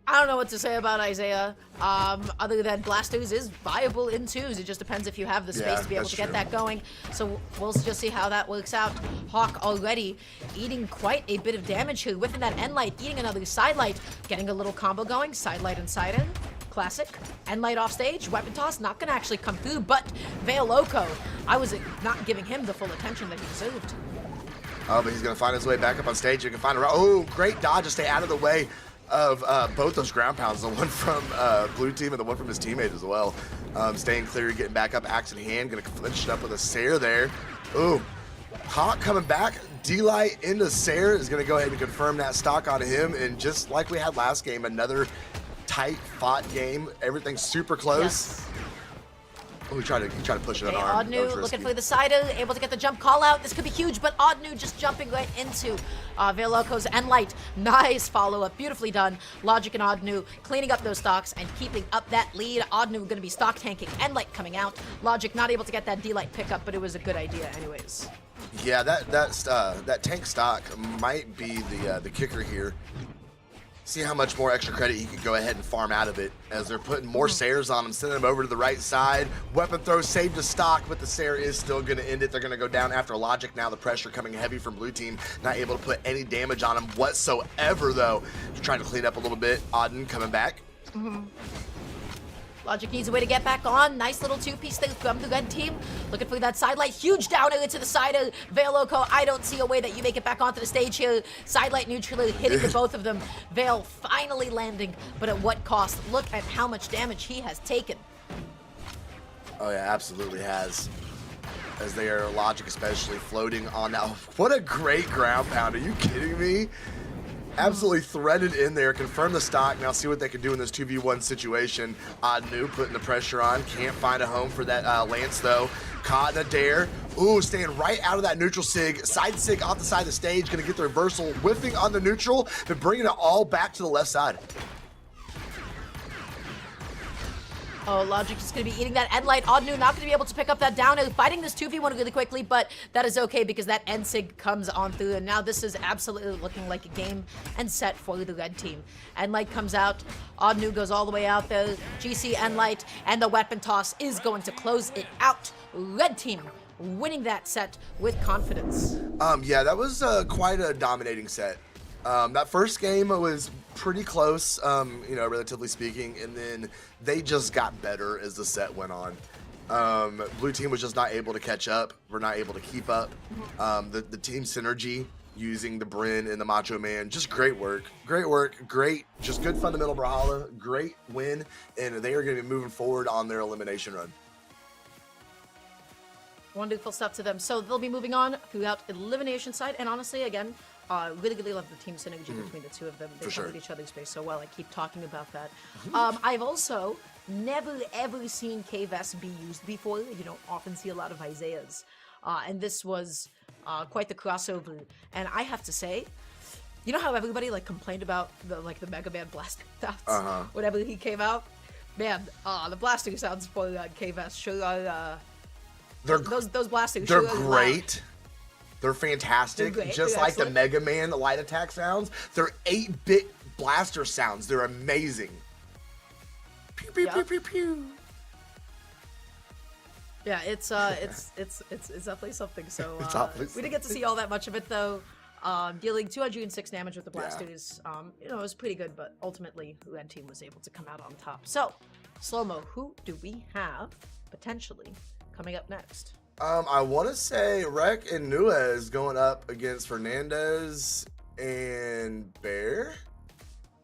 I don't know what to say about Isaiah, other than Blasters is viable in 2s. It just depends if you have the space to be able to get that going. So we'll just see how that works out. Hawk already eating quite a bit of damage here, whipping that end light, eating another side light, getting a little combo going, side light and side end. Classic. End light off stage, weapon toss, not gonna actually come through, but Veiloko, I was not giving him the full attention that he deserved. Oh, but he's gonna find his way back up on stage. You can find great dodge to stay out of the way of both those ground pounds, the one from blue team and the one from his teammate as well. Staying clear, getting back up, axe in hand, gonna flinch it up with a Sair there. Ooh, Hawk coming back, D-Light into Sair is gonna go ahead and confirm that stock on him, and just like we had last game, another tight fought game, everything's super close. Yes. Oh, he tried to push it Okay, on arm. Odnu looking for the side, able to get the jump call out. This could be huge, but Odnu just jumping right into Veiloko's end light. Nice follow-up, beautifully done. Logic and Odnu cleaning up those stocks and keeping up that lead. Odnu going to be stock tanking, end light coming out. Logic not able to get that D-light pickup, but it was a good idea anyways. Yeah, that tank stock might be the kicker here. See how much more extra credit he could go ahead and farm out of it as they're putting more Sairs on him, sending him over to the right side. Weapon throw saved to stock, but the Sair is still going to end it. They're going to go down after Logic now. The pressure coming heavy from blue team, not able to put any damage on him whatsoever though. Just trying to clean up a little bit. Odin coming back. Logic needs a way to get back on. Nice little two-piece thing from the red team. Looking for that side light. Huge downer into the side of Veiloko. I don't see a way that you make it back onto the stage here. Side light neutrally hitting the both of them. Veil finally landing, but at what cost? Look at how much damage he has taken. Oh yeah, absolutely has. As they are, Logic especially, floating on that. What a great ground pound. Are you kidding me? Absolutely threaded in there, confirm the stock. Now see what they can do in this 2v1 situation. Odnu putting the pressure on, can't find a home for that Lance though. Caught in a dare. Ooh, staying right out of that neutral sig. Side sig off the side of the stage, gonna get the reversal, whiffing on the neutral, but bringing it all back to the left side. Oh, Logic is going to be eating that end light. Oddnu not going to be able to pick up that down. Fighting this 2v1 really quickly, but that is okay because that end sig comes on through, and now this is absolutely looking like a game and set for the red team. End light comes out. Oddnu goes all the way out there. GC end light, and the weapon toss is going to close it out. Red team winning that set with confidence. Yeah, that was quite a dominating set. That first game was pretty close, relatively speaking, and then they just got better as the set went on. Blue team was just not able to catch up. We're not able to keep up. The team synergy using the Bryn and the Macho Man, just great work, just good fundamental Brawlhalla, great win, and they are going to be moving forward on their elimination run. Wonderful stuff to them. So they'll be moving on throughout elimination side, and honestly, again, really love the team synergy between the two of them. They covered each other's space so well. I keep talking about that. I've also never ever seen K-Vest be used before. You don't often see a lot of Isaiahs, and this was quite the crossover. And I have to say, you know how everybody complained about the Mega Man blaster sounds whenever he came out? Man, the blaster sounds for K-Vest sure are. Those blasters. They're sure great. Loud. They're fantastic. They're great. Just They're like the excellent. Mega Man light attack sounds. They're 8-bit blaster sounds. They're amazing. Pew pew pew pew pew. Yeah, it's definitely something. So It's definitely we didn't get to see all that much of it though. Dealing 206 damage with the blasters. It was pretty good, but ultimately the red team was able to come out on top. So, Slow-Mo, who do we have potentially coming up next? I want to say Rek and Nuez going up against Fernandez and Bear.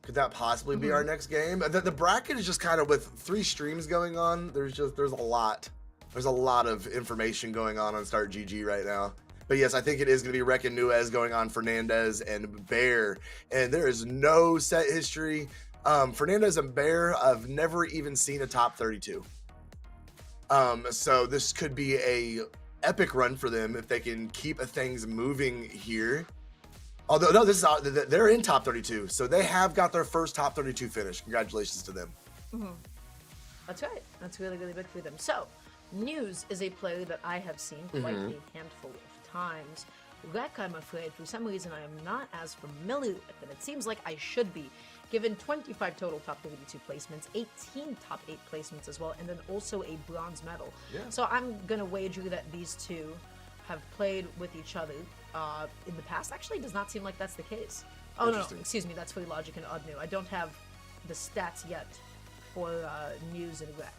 Could that possibly be our next game? The bracket is just kind of with 3 streams going on. There's a lot. There's a lot of information going on Start GG right now. But yes, I think it is going to be Rek and Nuez going on Fernandez and Bear. And there is no set history. Fernandez and Bear, I've never even seen a top 32. So this could be a epic run for them if they can keep things moving here. Although no, they're in top 32, so they have got their first top 32 finish. Congratulations to them. That's right. That's really big for them. So, News is a player that I have seen quite a handful of times. Rek, I'm afraid, for some reason I am not as familiar with, and it seems like I should be. Given 25 total top 32 placements, 18 top 8 placements as well, and then also a bronze medal. Yeah. So I'm going to wager that these two have played with each other in the past. Actually, it does not seem like that's the case. Oh, no, excuse me, that's for Logic and Oddnu. I don't have the stats yet for News and Rek.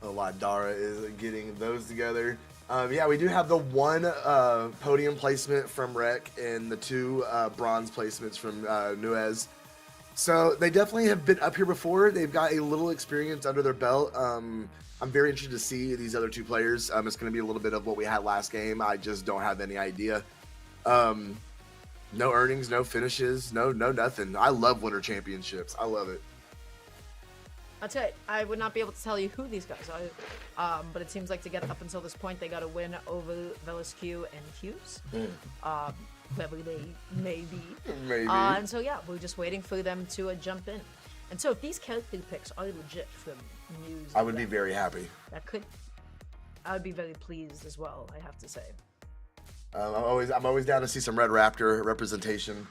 A lot. Dara is getting those together. Yeah, we do have the 1 podium placement from Rek and the 2 bronze placements from Nuez. So they definitely have been up here before. They've got a little experience under their belt. I'm very interested to see these other 2 players. It's going to be a little bit of what we had last game. I just don't have any idea. No earnings, no finishes, no nothing. I love winter championships. I love it. That's it. I would not be able to tell you who these guys are, but it seems like to get up until this point, they got to win over Velasquez and Hughes, whoever they may be. Maybe. And so, yeah, we're just waiting for them to jump in. And so, if these character picks are legit from News, I would be very happy. I would be very pleased as well, I have to say. I'm always down to see some Red Raptor representation,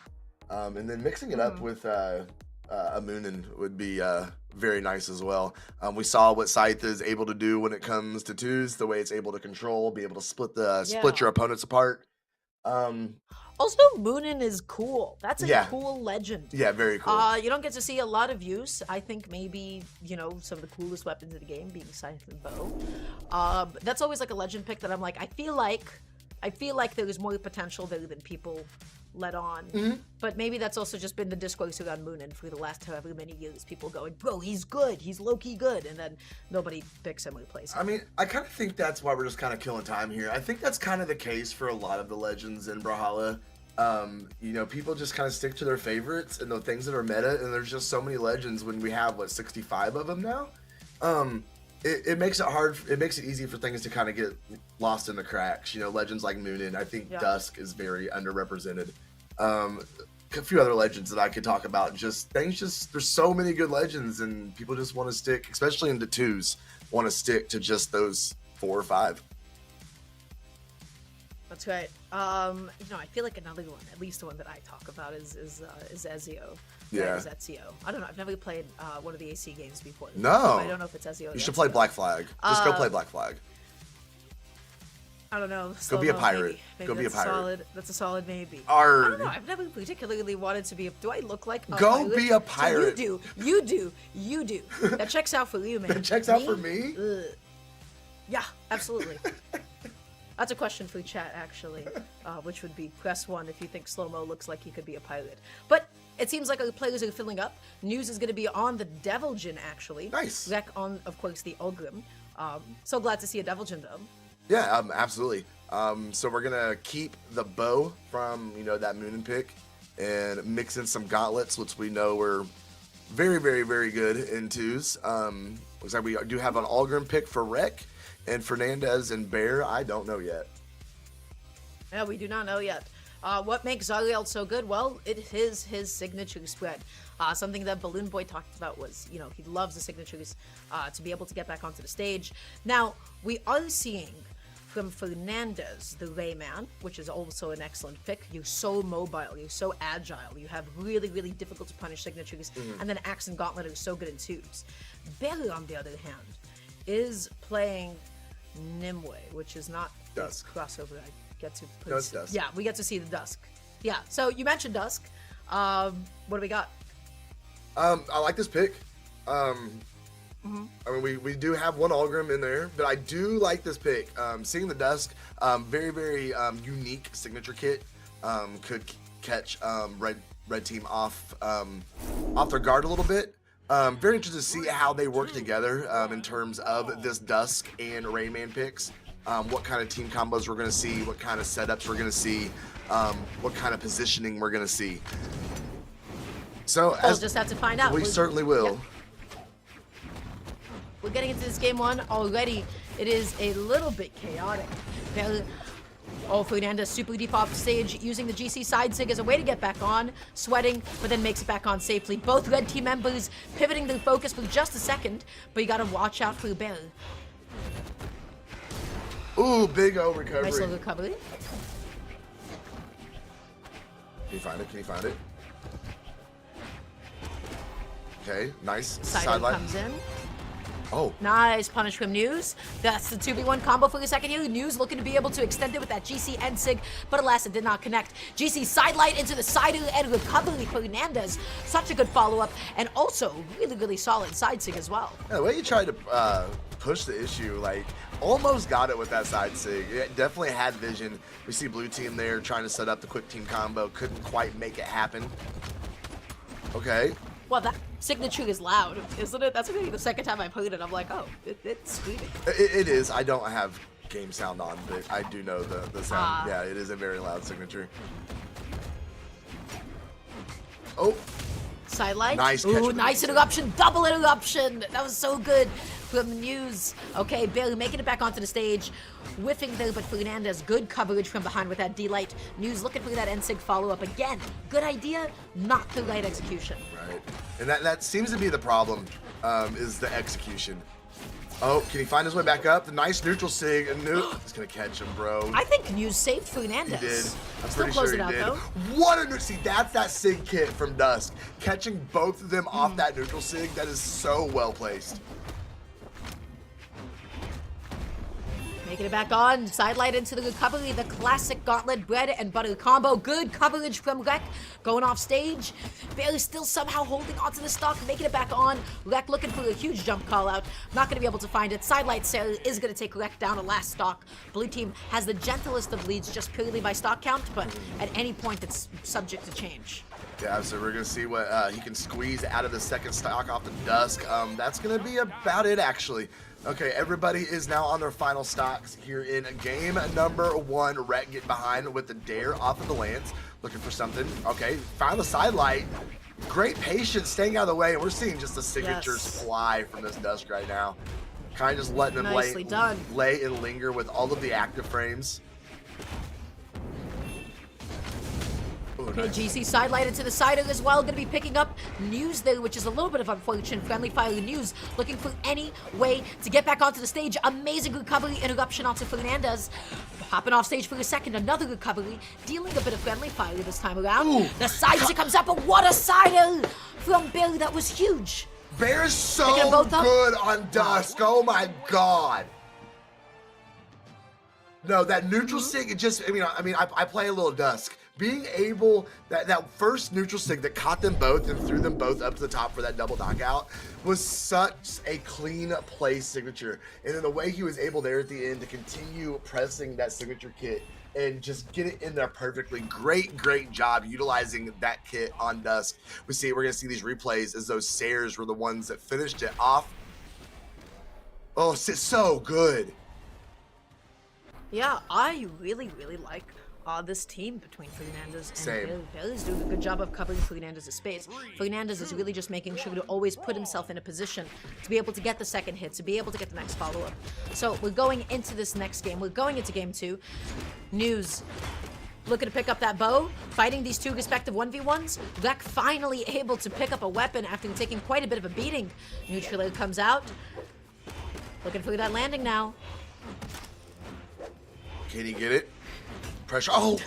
and then mixing it up with a Munir would be very nice as well. We saw what Scythe is able to do when it comes to 2s, the way it's able to control, be able to split your opponents apart. Also, Munir is cool. That's a cool legend. Yeah, very cool. You don't get to see a lot of use. I think maybe, some of the coolest weapons in the game being Scythe and Bow. That's always like a legend pick that I'm like, I feel like there is more potential there than people let on. But maybe that's also just been the discourse around Munir for the last however many years. People going, bro, he's good. He's low-key good. And then nobody picks him or plays him. I mean, I kind of think that's why we're just kind of killing time here. I think that's kind of the case for a lot of the legends in Brawlhalla. People just kind of stick to their favorites and the things that are meta, and there's just so many legends when we have, 65 of them now? It makes it hard. It makes it easy for things to kind of get lost in the cracks. Legends like Munir. I think Dusk is very underrepresented. a few other legends that I could talk about. There's so many good legends, and people just want to stick, especially into 2s, want to stick to just those 4 or 5. That's right. I feel like another one, at least the one that I talk about, is Ezio. Yeah. Is Ezio. I don't know. I've never played one of the AC games before. No. I don't know if it's Ezio. You should play Black Flag. Just go play Black Flag. I don't know. Go be a Slow-mo, pirate. Maybe Go be a pirate. That's a solid maybe. Arrgh. I don't know. I've never particularly wanted to be. Do I look like a Go pirate? be a pirate. So you do. That checks out for you, man. That checks out for me? Ugh. Yeah, absolutely. That's a question for chat, actually, which would be press 1 if you think Slow-Mo looks like he could be a pilot. But it seems like our players are filling up. News is going to be on the Deviljin, actually. Nice. Back on, of course, the Ulgrim. So glad to see a Deviljin, though. Yeah, absolutely. So we're gonna keep the bow from that Munir pick and mix in some gauntlets, which we know we're very, very, very good in 2s. Looks like we do have an Ulgrim pick for Rek, and Fernandez and Bear, I don't know yet. Yeah, we do not know yet. What makes Zariel so good? Well, it is his signature spread. Something that Balloon Boy talked about was, he loves the signatures to be able to get back onto the stage. Now, we are seeing from Fernandez, the Rayman, which is also an excellent pick. You're so mobile, you're so agile, you have really, really difficult to punish signatures, and then Axe and Gauntlet are so good in 2s. Bear, on the other hand, is playing Nimue, which is not Dusk. crossover. I get to put. No, it's Dusk. Yeah, we get to see the Dusk. Yeah, so you mentioned Dusk. What do we got? I like this pick. I mean, we do have one Ulgrim in there, but I do like this pick. Seeing the Dusk, very, very unique signature kit. Could catch red team off their guard a little bit. Very interested to see how they work together in terms of this Dusk and Rayman picks. What kind of team combos we're going to see, what kind of setups we're going to see, what kind of positioning we're going to see. So We'll just have to find out. we certainly will. Yep. We're getting into this game 1 already. It is a little bit chaotic. Fernandez super deep off stage, using the GC side sig as a way to get back on, sweating, but then makes it back on safely. Both red team members pivoting their focus for just a second, but you gotta watch out for Bear. Ooh, big O recovery. Nice little recovery. Can you find it? Can you find it? Okay, nice. Sido comes in. Oh, Nice punish from News. That's the 2v1 combo for the second here. News looking to be able to extend it with that GC end sig, but alas, it did not connect. GC sidelight into the side and recovery for Fernandez. Such a good follow-up, and also really, really solid side sig as well. yeah, the way you tried to push the issue, like, almost got it with that side sig. It definitely had vision. We see blue team there trying to set up the quick team combo. Couldn't quite make it happen. Okay. Well, that signature is loud, isn't it? That's really the second time I've heard it. I'm like, oh, it's screaming. It is. I don't have game sound on, but I do know the sound. Yeah, it is a very loud signature. Oh. Sidelight. Nice catch Ooh, with the nice GC. interruption. Double interruption. That was so good from News. Okay, barely making it back onto the stage. Whiffing there, but Fernandez, good coverage from behind with that D-Light. News looking for that N-Sig follow-up again. Good idea, not the right execution. Right. And that seems to be the problem, is the execution. Oh, can he find his way back up? The nice neutral sig, and he's gonna catch him, bro. I think News saved Fernandez. He did. I'm Still pretty close sure it he out, did. though. What a see, that's that sig kit from Dusk. Catching both of them off that neutral sig, that is so well placed. Making it back on, sidelight into the recovery, the classic gauntlet bread and butter combo. Good coverage from Rek, going off stage. Barely still somehow holding onto the stock, making it back on. Rek looking for a huge jump call out, not gonna be able to find it. Sidelight Sarah is gonna take Rek down to last stock. Blue team has the gentlest of leads just purely by stock count, but at any point it's subject to change. Yeah, so we're gonna see what he can squeeze out of the second stock off the Dusk. That's gonna be about it, actually. Okay, everybody is now on their final stocks here in game number 1. Rhett getting behind with the dare off of the lance, looking for something. Okay, found the sidelight. Great patience, staying out of the way, and we're seeing just the signatures Yes. fly from this Dusk right now. Kind of just letting him Nicely done. lay and linger with all of the active frames. Ooh, Okay, nice. GC sidelighted to the side as well. Going to be picking up News there, which is a little bit of unfortunate. Friendly Fire News looking for any way to get back onto the stage. Amazing recovery interruption onto Fernandez. Hopping off stage for a second, another recovery. Dealing a bit of Friendly Fire this time around. Ooh. The side stick comes up, but what a sider from Bill. That was huge. Bear is Picking them so both up. good on Dusk. Oh my god. No, that neutral stick, it just, I play a little Dusk. Being able, that first neutral stick that caught them both and threw them both up to the top for that double knockout was such a clean play signature. And then the way he was able there at the end to continue pressing that signature kit and just get it in there perfectly. Great job utilizing that kit on Dusk. We're going to see these replays as those Sayers were the ones that finished it off. Oh, it's so good. Yeah, I really like this team between Fernandez and Same. Bill. Bill is doing a good job of covering Fernandez's space. Fernandez is really just making sure to always put himself in a position to be able to get the second hit, to be able to get the next follow-up. So we're going into this next game. We're going into game 2. News. Looking to pick up that bow, fighting these two respective 1v1s. Rek finally able to pick up a weapon after taking quite a bit of a beating. Neutral comes out. Looking for that landing now. Can he get it? Pressure. Oh,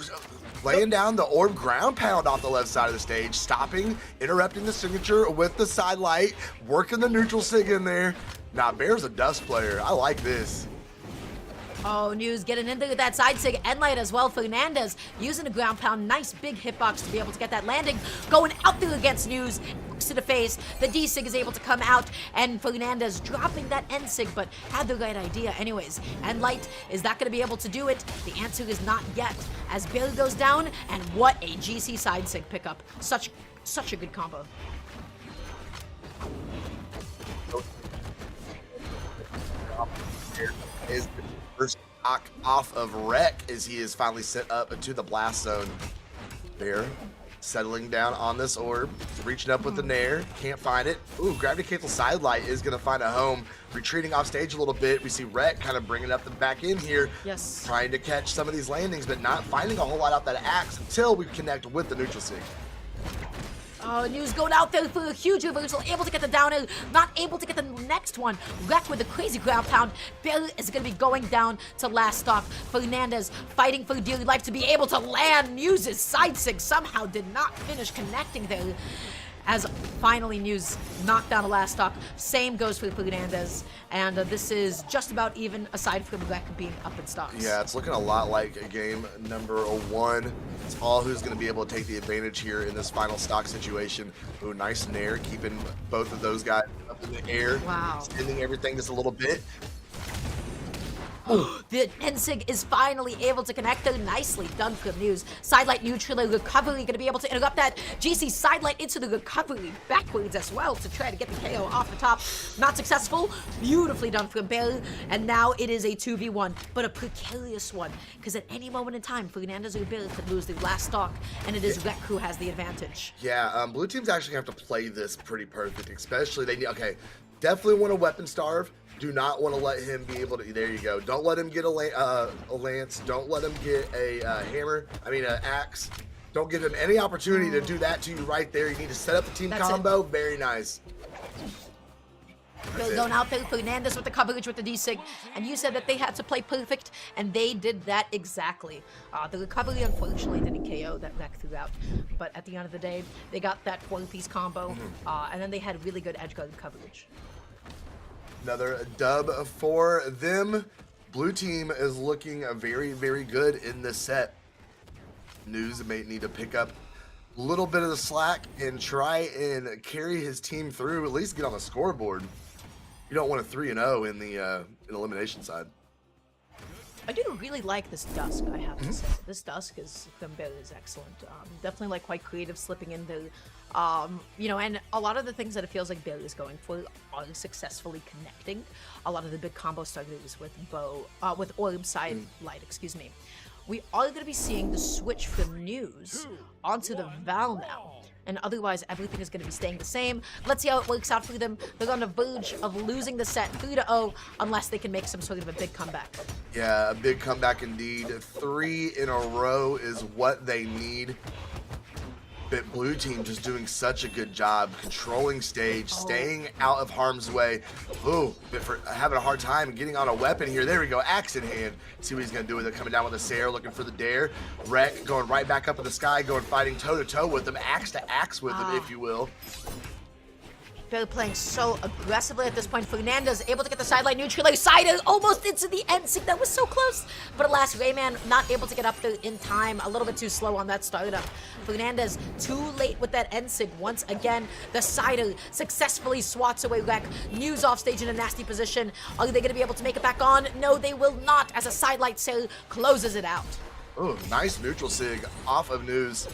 laying down the orb ground pound off the left side of the stage, stopping, interrupting the signature with the side light, working the neutral sig in there. Nah, Bear's a Dusk player. I like this. Oh, News getting into that side sig and light as well. Fernandez using the ground pound. Nice big hitbox to be able to get that landing. Going out there against News. To the face. The D sig is able to come out, and Fernandez dropping that N sig, but had the right idea anyways. And Light, is that going to be able to do it? The answer is not yet. As Bill goes down, and what a GC side sig pickup. Such a good combo. Is the first knock off of Wreck as he is finally sent up into the blast zone. Bear settling down on this orb, reaching up with the Nair, can't find it. Ooh, Gravity Cancel Sidelight is going to find a home. Retreating off stage a little bit, we see Wreck kind of bringing up the back in here, Yes. trying to catch some of these landings, but not finding a whole lot out that axe until we connect with the neutral sig. Oh, News going out there for a huge reversal, able to get the downer, not able to get the next one. Wreck with the crazy ground pound. Bill is going to be going down to last stock. Fernandez fighting for dear life to be able to land. News's side sig somehow did not finish connecting there. As finally News knocked down a last stock. Same goes for Fernandez. And this is just about even aside from Wreck being up in stocks. Yeah, it's looking a lot like a game number 1. It's all who's going to be able to take the advantage here in this final stock situation. Ooh, nice Nair, keeping both of those guys up in the air. Wow. Extending everything just a little bit. The N-Sig is finally able to connect there. Nicely done from News. Sidelight neutral recovery, going to be able to interrupt that. GC sidelight into the recovery backwards as well to try to get the KO off the top. Not successful. Beautifully done from Bill. And now it is a 2v1, but a precarious one. Because at any moment in time, Fernandez or Bill could lose the last stock, and it is Rek who has the advantage. Yeah, blue teams actually have to play this pretty perfect, especially they need, okay, definitely want to weapon starve. Do not want to let him be able to, there you go. Don't let him get a lance. Don't let him get a an axe. Don't give him any opportunity to do that to you right there. You need to set up the team That's combo. Very nice. Bill going out there, Fernandez with the coverage with the D-Sig, and you said that they had to play perfect, and they did that exactly. The recovery unfortunately didn't KO that Rek threw out, but at the end of the day, they got that 4-piece combo, and then they had really good edge guard coverage. Another dub for them. Blue team is looking very, very good in this set. News may need to pick up a little bit of the slack and try and carry his team through, at least get on the scoreboard. You don't want a 3-0 in the elimination side. I do really like this Dusk, I have to say. This Dusk is excellent. Definitely like quite creative, slipping in the, and a lot of the things that it feels like Bill is going for are successfully connecting. A lot of the big combo starters with with Orb side light, excuse me. We are going to be seeing the switch from News onto the Val now. And otherwise, everything is going to be staying the same. Let's see how it works out for them. They're on the verge of losing the set 3-0 unless they can make some sort of a big comeback. Yeah, a big comeback indeed. 3 in a row is what they need. But blue team just doing such a good job controlling stage, staying out of harm's way. Ooh, but for having a hard time getting on a weapon here. There we go, axe in hand. See what he's gonna do with it. Coming down with a Sarah, looking for the dare. Wreck going right back up in the sky, going fighting toe to toe with him, axe to axe with him, if you will. They're playing so aggressively at this point. Fernandez able to get the sideline neutral. Cider almost into the end. That was so close. But alas, Rayman not able to get up there in time. A little bit too slow on that startup. Fernandez too late with that end sig. Once again, the Cider successfully swats away Wreck. News off stage in a nasty position. Are they going to be able to make it back on? No, they will not, as a sidelight sail closes it out. Oh, nice neutral sig off of News.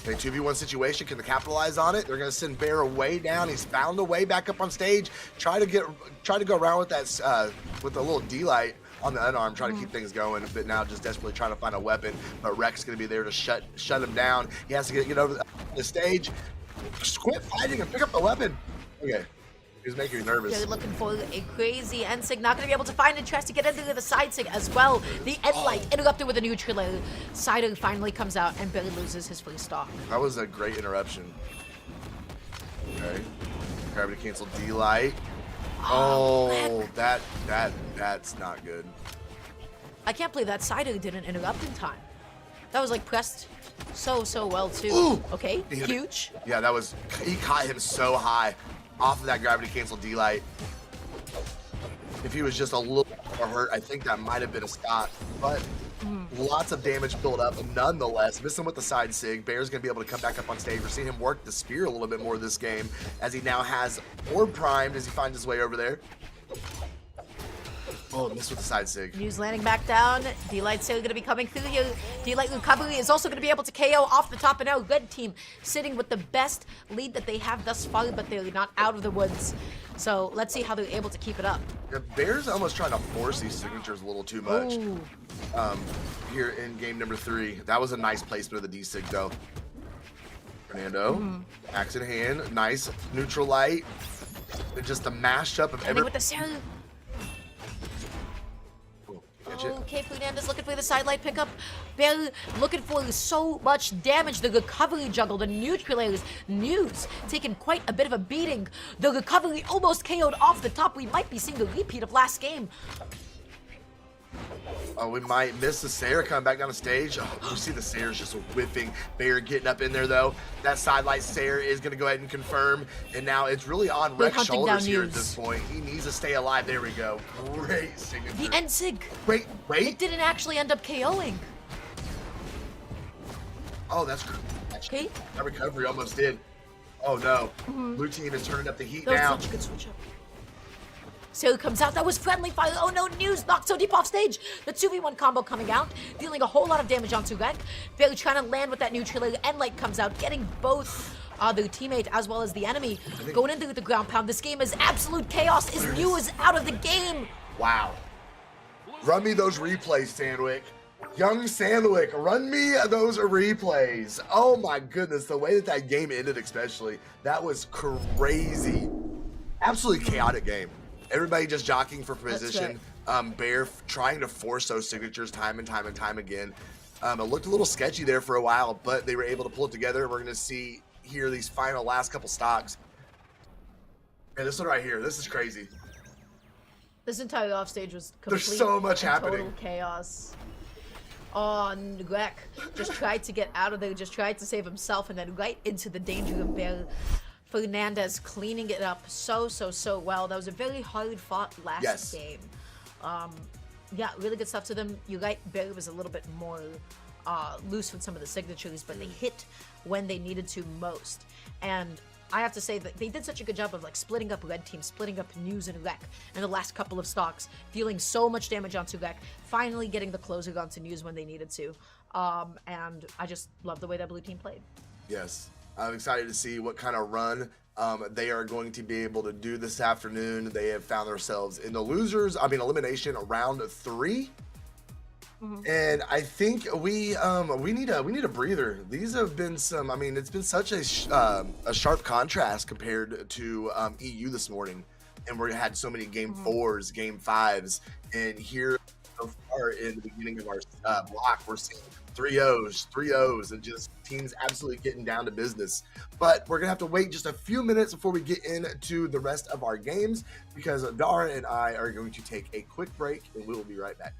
A 2v1 situation, can they capitalize on it? They're gonna send Bear way down. He's found a way back up on stage. Try to go around with that with a little D-light on the unarmed, try to keep things going. But now just desperately trying to find a weapon. But Rex gonna be there to shut him down. He has to get over the stage. Just quit fighting and pick up the weapon. Okay. He's making me nervous. They're looking for a crazy end sig. Not going to be able to find it. Tries to get into the side sig as well. The end light interrupted with a neutral. Cider finally comes out and Billy loses his free stock. That was a great interruption. Okay. Gravity cancel D-light. Oh, that's not good. I can't believe that Cider didn't interrupt in time. That was like pressed so well too. Ooh. Okay, huge. Yeah, that was, he caught him so high off of that gravity cancel D-light. If he was just a little more hurt, I think that might have been a stop. But lots of damage built up nonetheless. Missing with the side sig. Bear's going to be able to come back up on stage. We're seeing him work the spear a little bit more this game as he now has orb primed as he finds his way over there. Oh, missed with the side sig. News landing back down. D-Light still going to be coming through here. D-Light recovery is also going to be able to KO off the top, and now Red Team sitting with the best lead that they have thus far, but they're not out of the woods. So let's see how they're able to keep it up. Yeah, Bear's almost trying to force these signatures a little too much. Ooh. Here in game number 3. That was a nice placement of the D-sig though. Fernando, axe in hand, nice neutral light. Just the mashup of Coming with the Sarah. Okay, Fernandez looking for the sidelight pickup. Bear looking for so much damage. The recovery juggle, the neutralators. News taking quite a bit of a beating. The recovery almost KO'd off the top. We might be seeing a repeat of last game. Oh, we might miss the Sarah coming back down the stage. Oh, you see the Sarah's just whiffing. Bear getting up in there though. That sidelight Sarah is going to go ahead and confirm. And now it's really on Rex's shoulders here at this point. He needs to stay alive. There we go. Great signature. The end sig. Wait. It didn't actually end up KOing. Oh, that's good. Okay. That recovery almost did. Oh no. Blue team is turning up the heat That was now. such a good switch up. Sarah comes out. That was friendly fire. Oh no, News knocked so deep off stage. The 2v1 combo coming out, dealing a whole lot of damage onto Red. Barely trying to land with that neutral. End light comes out, getting both their teammate as well as the enemy going into the ground pound. This game is absolute chaos. Is News out of the game? Wow. Run me those replays, Sandwick. Young Sandwick, run me those replays. Oh my goodness, the way that game ended especially, that was crazy. Absolutely chaotic game. Everybody just jockeying for position. Right. Bear trying to force those signatures time and time again. It looked a little sketchy there for a while, but they were able to pull it together. We're going to see here these final last couple stocks. Man, this one right here, this is crazy. This entire offstage was complete. There's so much happening. Total chaos. Oh, Greg just tried to get out of there, just tried to save himself, and then right into the danger of Bear. Fernandez cleaning it up so well. That was a very hard fought last game. Yeah, really good stuff to them. You're right, Bear was a little bit more loose with some of the signatures, but they hit when they needed to most. And I have to say that they did such a good job of like splitting up Red Team, splitting up News and Rec in the last couple of stocks, dealing so much damage onto Rec, finally getting the closer onto News when they needed to. And I just love the way that blue team played. Yes. I'm excited to see what kind of run they are going to be able to do this afternoon. They have found themselves in the elimination round 3. And I think we need a breather. These have been some. I mean, it's been such a sharp contrast compared to EU this morning, and we had so many game 4s, game 5s, and here so far in the beginning of our block, we're seeing 3 O's, and just teams absolutely getting down to business. But we're gonna have to wait just a few minutes before we get into the rest of our games, because Dara and I are going to take a quick break, and we will be right back.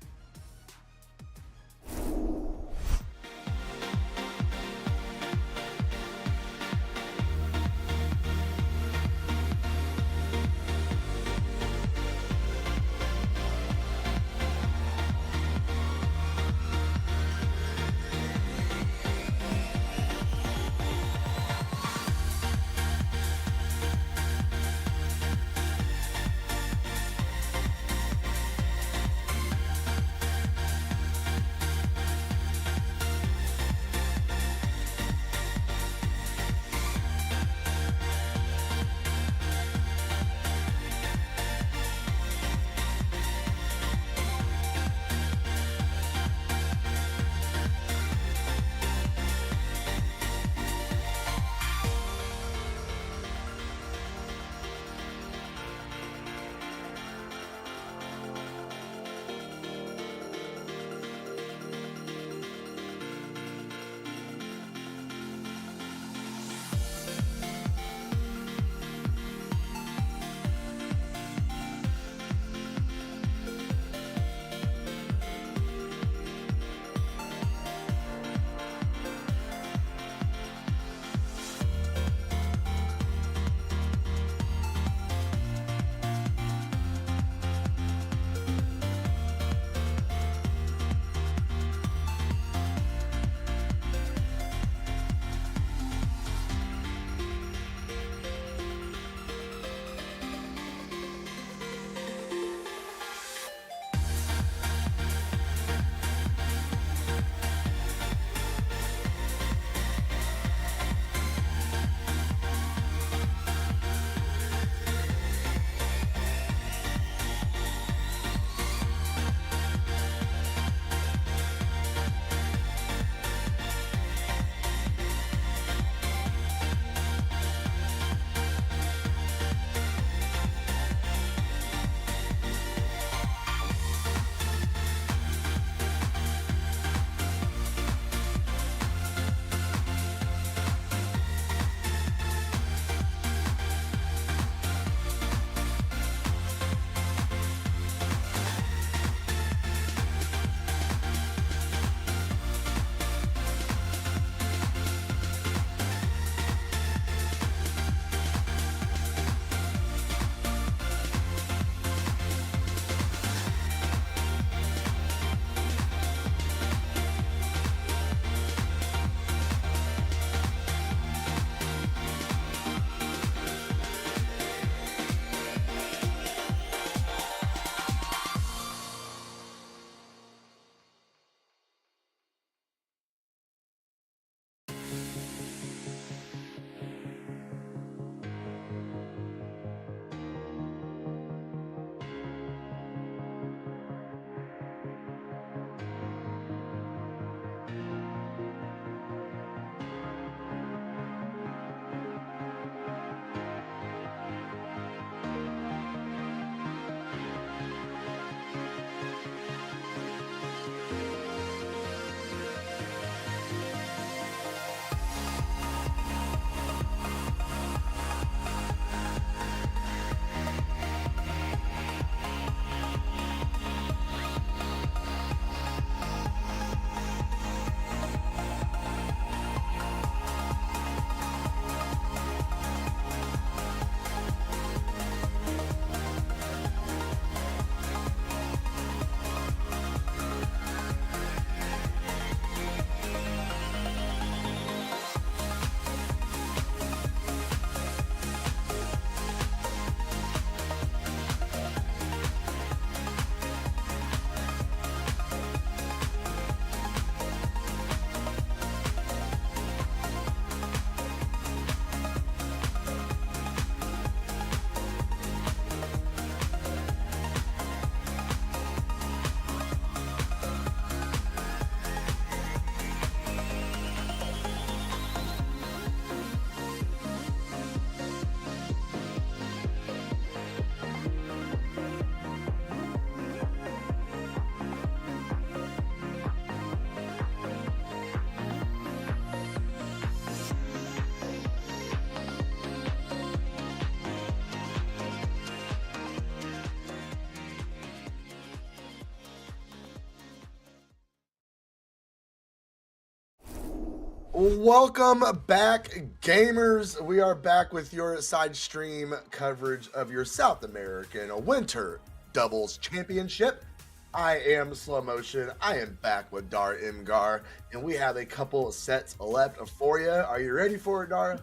Welcome back, gamers. We are back with your side stream coverage of your South American Winter Doubles Championship. I am Slow Motion. I am back with Dar Imgar, and we have a couple sets left for you. Are you ready for it, Dar?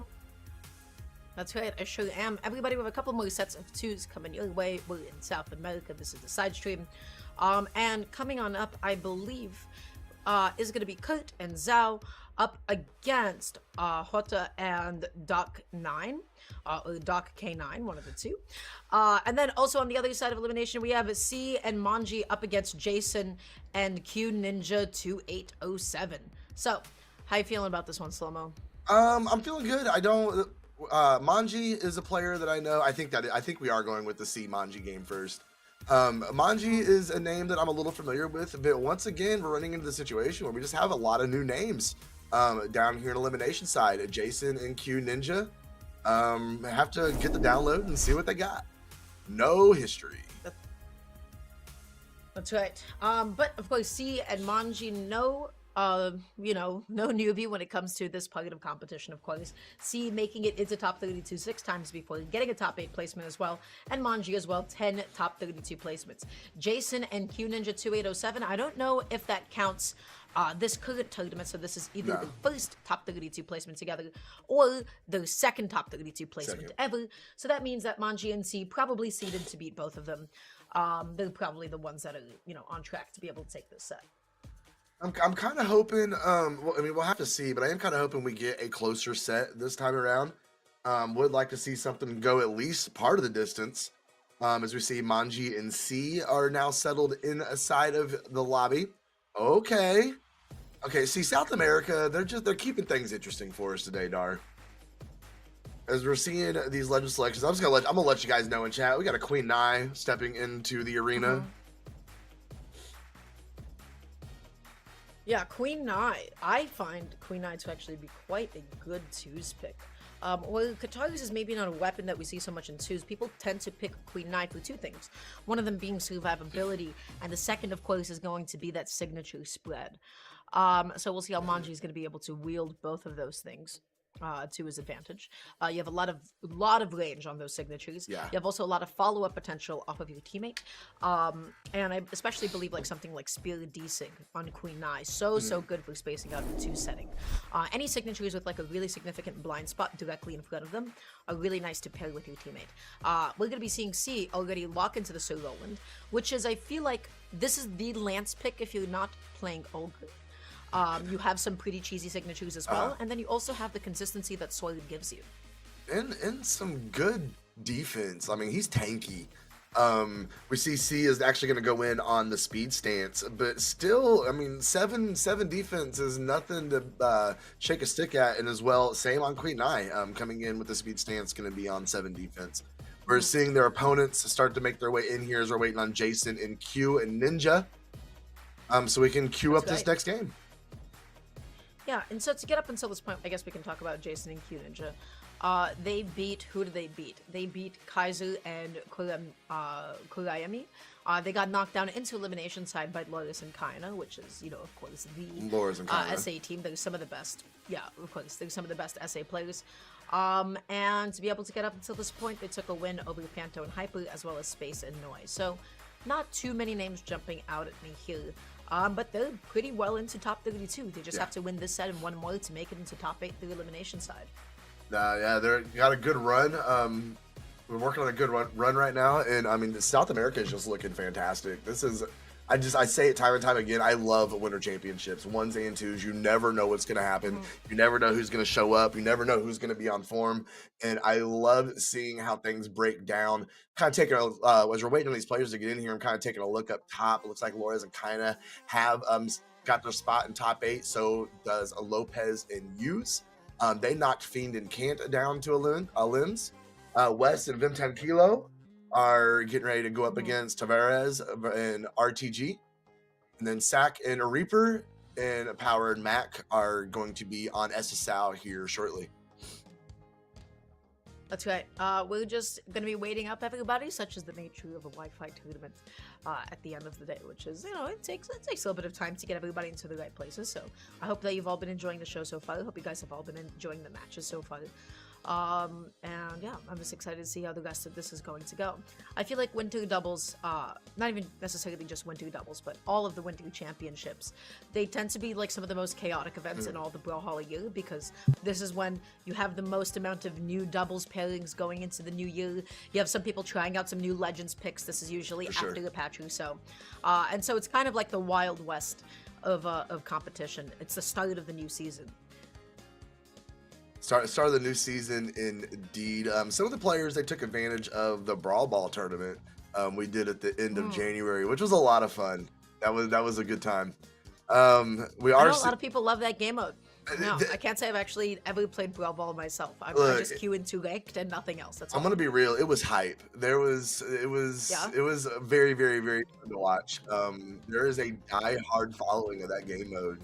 That's right, I sure am. Everybody, with a couple more sets of twos coming your way. We're in South America. This is the side stream. And coming on up, I believe, is going to be Kurt and Zhao up against Hota and Doc 9, or Doc K9, one of the two. And then also on the other side of elimination, we have C and Manji up against Jason and Q Ninja 2807. So, how you feeling about this one, Slow-Mo? I'm feeling good. I don't. Manji is a player that I know. I think we are going with the C Manji game first. Manji is a name that I'm a little familiar with, but once again, we're running into the situation where we just have a lot of new names down here in elimination side. Jason and Q Ninja have to get the download and see what they got. No history. That's right. But of course, C and Manji no newbie when it comes to this part of competition, of course. C making it into top 32 6 times before, getting a top 8 placement as well, and Manji as well, 10 top 32 placements. Jason and Q Ninja 2807, I don't know if that counts this current tournament, so this is either the first top 32 placement together or the second top 32 placement ever. So that means that Manji and C probably seeded to beat both of them. They're probably the ones that are, on track to be able to take this set. I'm kind of hoping, well, I mean, we'll have to see, but I am kind of hoping we get a closer set this time around. Would like to see something go at least part of the distance. As we see Manji and C are now settled in a side of the lobby. Okay, see, South America, they're keeping things interesting for us today, Dar. As we're seeing these legend selections, I'm gonna let you guys know in chat. We got a Queen Nai stepping into the arena. Yeah, Queen Nai. I find Queen Nai to actually be quite a good twos pick. Well, Kataris is maybe not a weapon that we see so much in twos. People tend to pick Queen Nai for two things. One of them being survivability, and the second, of course, is going to be that signature spread. So we'll see how Manji is going to be able to wield both of those things to his advantage. You have a lot of range on those signatures. Yeah. You have also a lot of follow-up potential off of your teammate. And I especially believe like something like Spear Desig on Queen Nai. So good for spacing out the two setting. Any signatures with like a really significant blind spot directly in front of them are really nice to pair with your teammate. We're going to be seeing C already lock into the Sir Roland, which is, I feel like, this is the Lance pick if you're not playing Ogre. You have some pretty cheesy signatures as well, and then you also have the consistency that Soil gives you. And some good defense. I mean, he's tanky. We see C is actually going to go in on the speed stance, but still, I mean, seven defense is nothing to shake a stick at. And as well, same on Queen Nai, coming in with the speed stance, going to be on 7 defense. We're seeing their opponents start to make their way in here as we're waiting on Jason and Q and Ninja, so we can queue up this next game. Yeah, and so to get up until this point, I guess we can talk about Jason and Q Ninja. Who did they beat? They beat Kaiser and Kurayami. They got knocked down into elimination side by Loris and Kaina, which is, of course, the Loris and Kaina. SA team. They're some of the best. Yeah, of course, they're some of the best SA players. And to be able to get up until this point, they took a win over Panto and Hyper, as well as Space and Noise. So, not too many names jumping out at me here. But they're pretty well into top 32. They just have to win this set and one more to make it into top 8 through elimination side. Yeah, they got a good run. We're working on a good run right now, and I mean, South America is just looking fantastic. This is, I say it time and time again. I love winter championships, 1s and 2s. You never know what's going to happen. You never know who's going to show up. You never know who's going to be on form, and I love seeing how things break down. Kind of taking as we're waiting on these players to get in here, I'm kind of taking a look up top. It looks like Lores and Kaina have got their spot in top 8. So does Lopez and Hughes. They knocked Fiend and Kant down to a limbs. West and Vim 10 Kilo are getting ready to go up against Tavares and RTG. And then Sack and a Reaper and Power and Mac are going to be on SSL here shortly. That's right. We're just gonna be waiting up everybody, such as the nature of a Wi-Fi tournament at the end of the day, which is, it takes a little bit of time to get everybody into the right places. So I hope that you've all been enjoying the show so far. I hope you guys have all been enjoying the matches so far. And yeah, I'm just excited to see how the rest of this is going to go. I feel like winter doubles, not even necessarily just winter doubles, but all of the winter championships, they tend to be like some of the most chaotic events in all the Brawlhalla year, because this is when you have the most amount of new doubles pairings going into the new year. You have some people trying out some new Legends picks. This is usually after the patch, so and so it's kind of like the Wild West of competition. It's the start of the new season. Start of the new season, indeed. Some of the players, they took advantage of the Brawl Ball tournament we did at the end of January, which was a lot of fun. That was a good time. I know a lot of people love that game mode. No, I can't say I've actually ever played Brawl Ball myself. I just queue into ranked and nothing else. That's all. I'm gonna be real. It was hype. It was very, very, very fun to watch. There is a die-hard following of that game mode.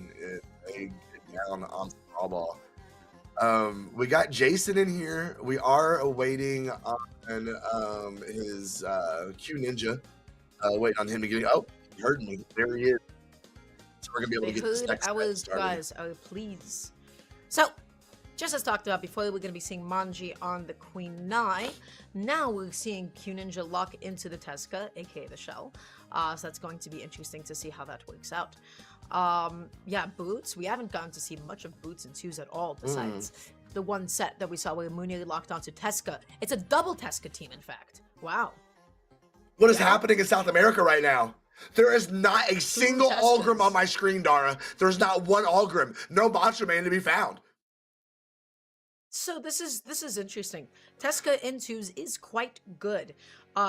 They get down on Brawl Ball. We got Jason in here. We are awaiting on his Q Ninja. Waiting on him to get. Oh, he heard me. There he is. So we're gonna be able to get this next guys. Please. So, just as talked about before, we're gonna be seeing Manji on the Queen Nai. Now we're seeing Q Ninja lock into the Teska, aka the Shell. So that's going to be interesting to see how that works out. Yeah, Boots. We haven't gotten to see much of Boots and Twos at all, besides the one set that we saw where Munir locked onto Teska. It's a double Teska team, in fact. Wow. What is happening in South America right now? There is not a single Algrim on my screen, Dara. There's not one Algrim. No Macho Man to be found. So this is interesting. Teska in twos is quite good.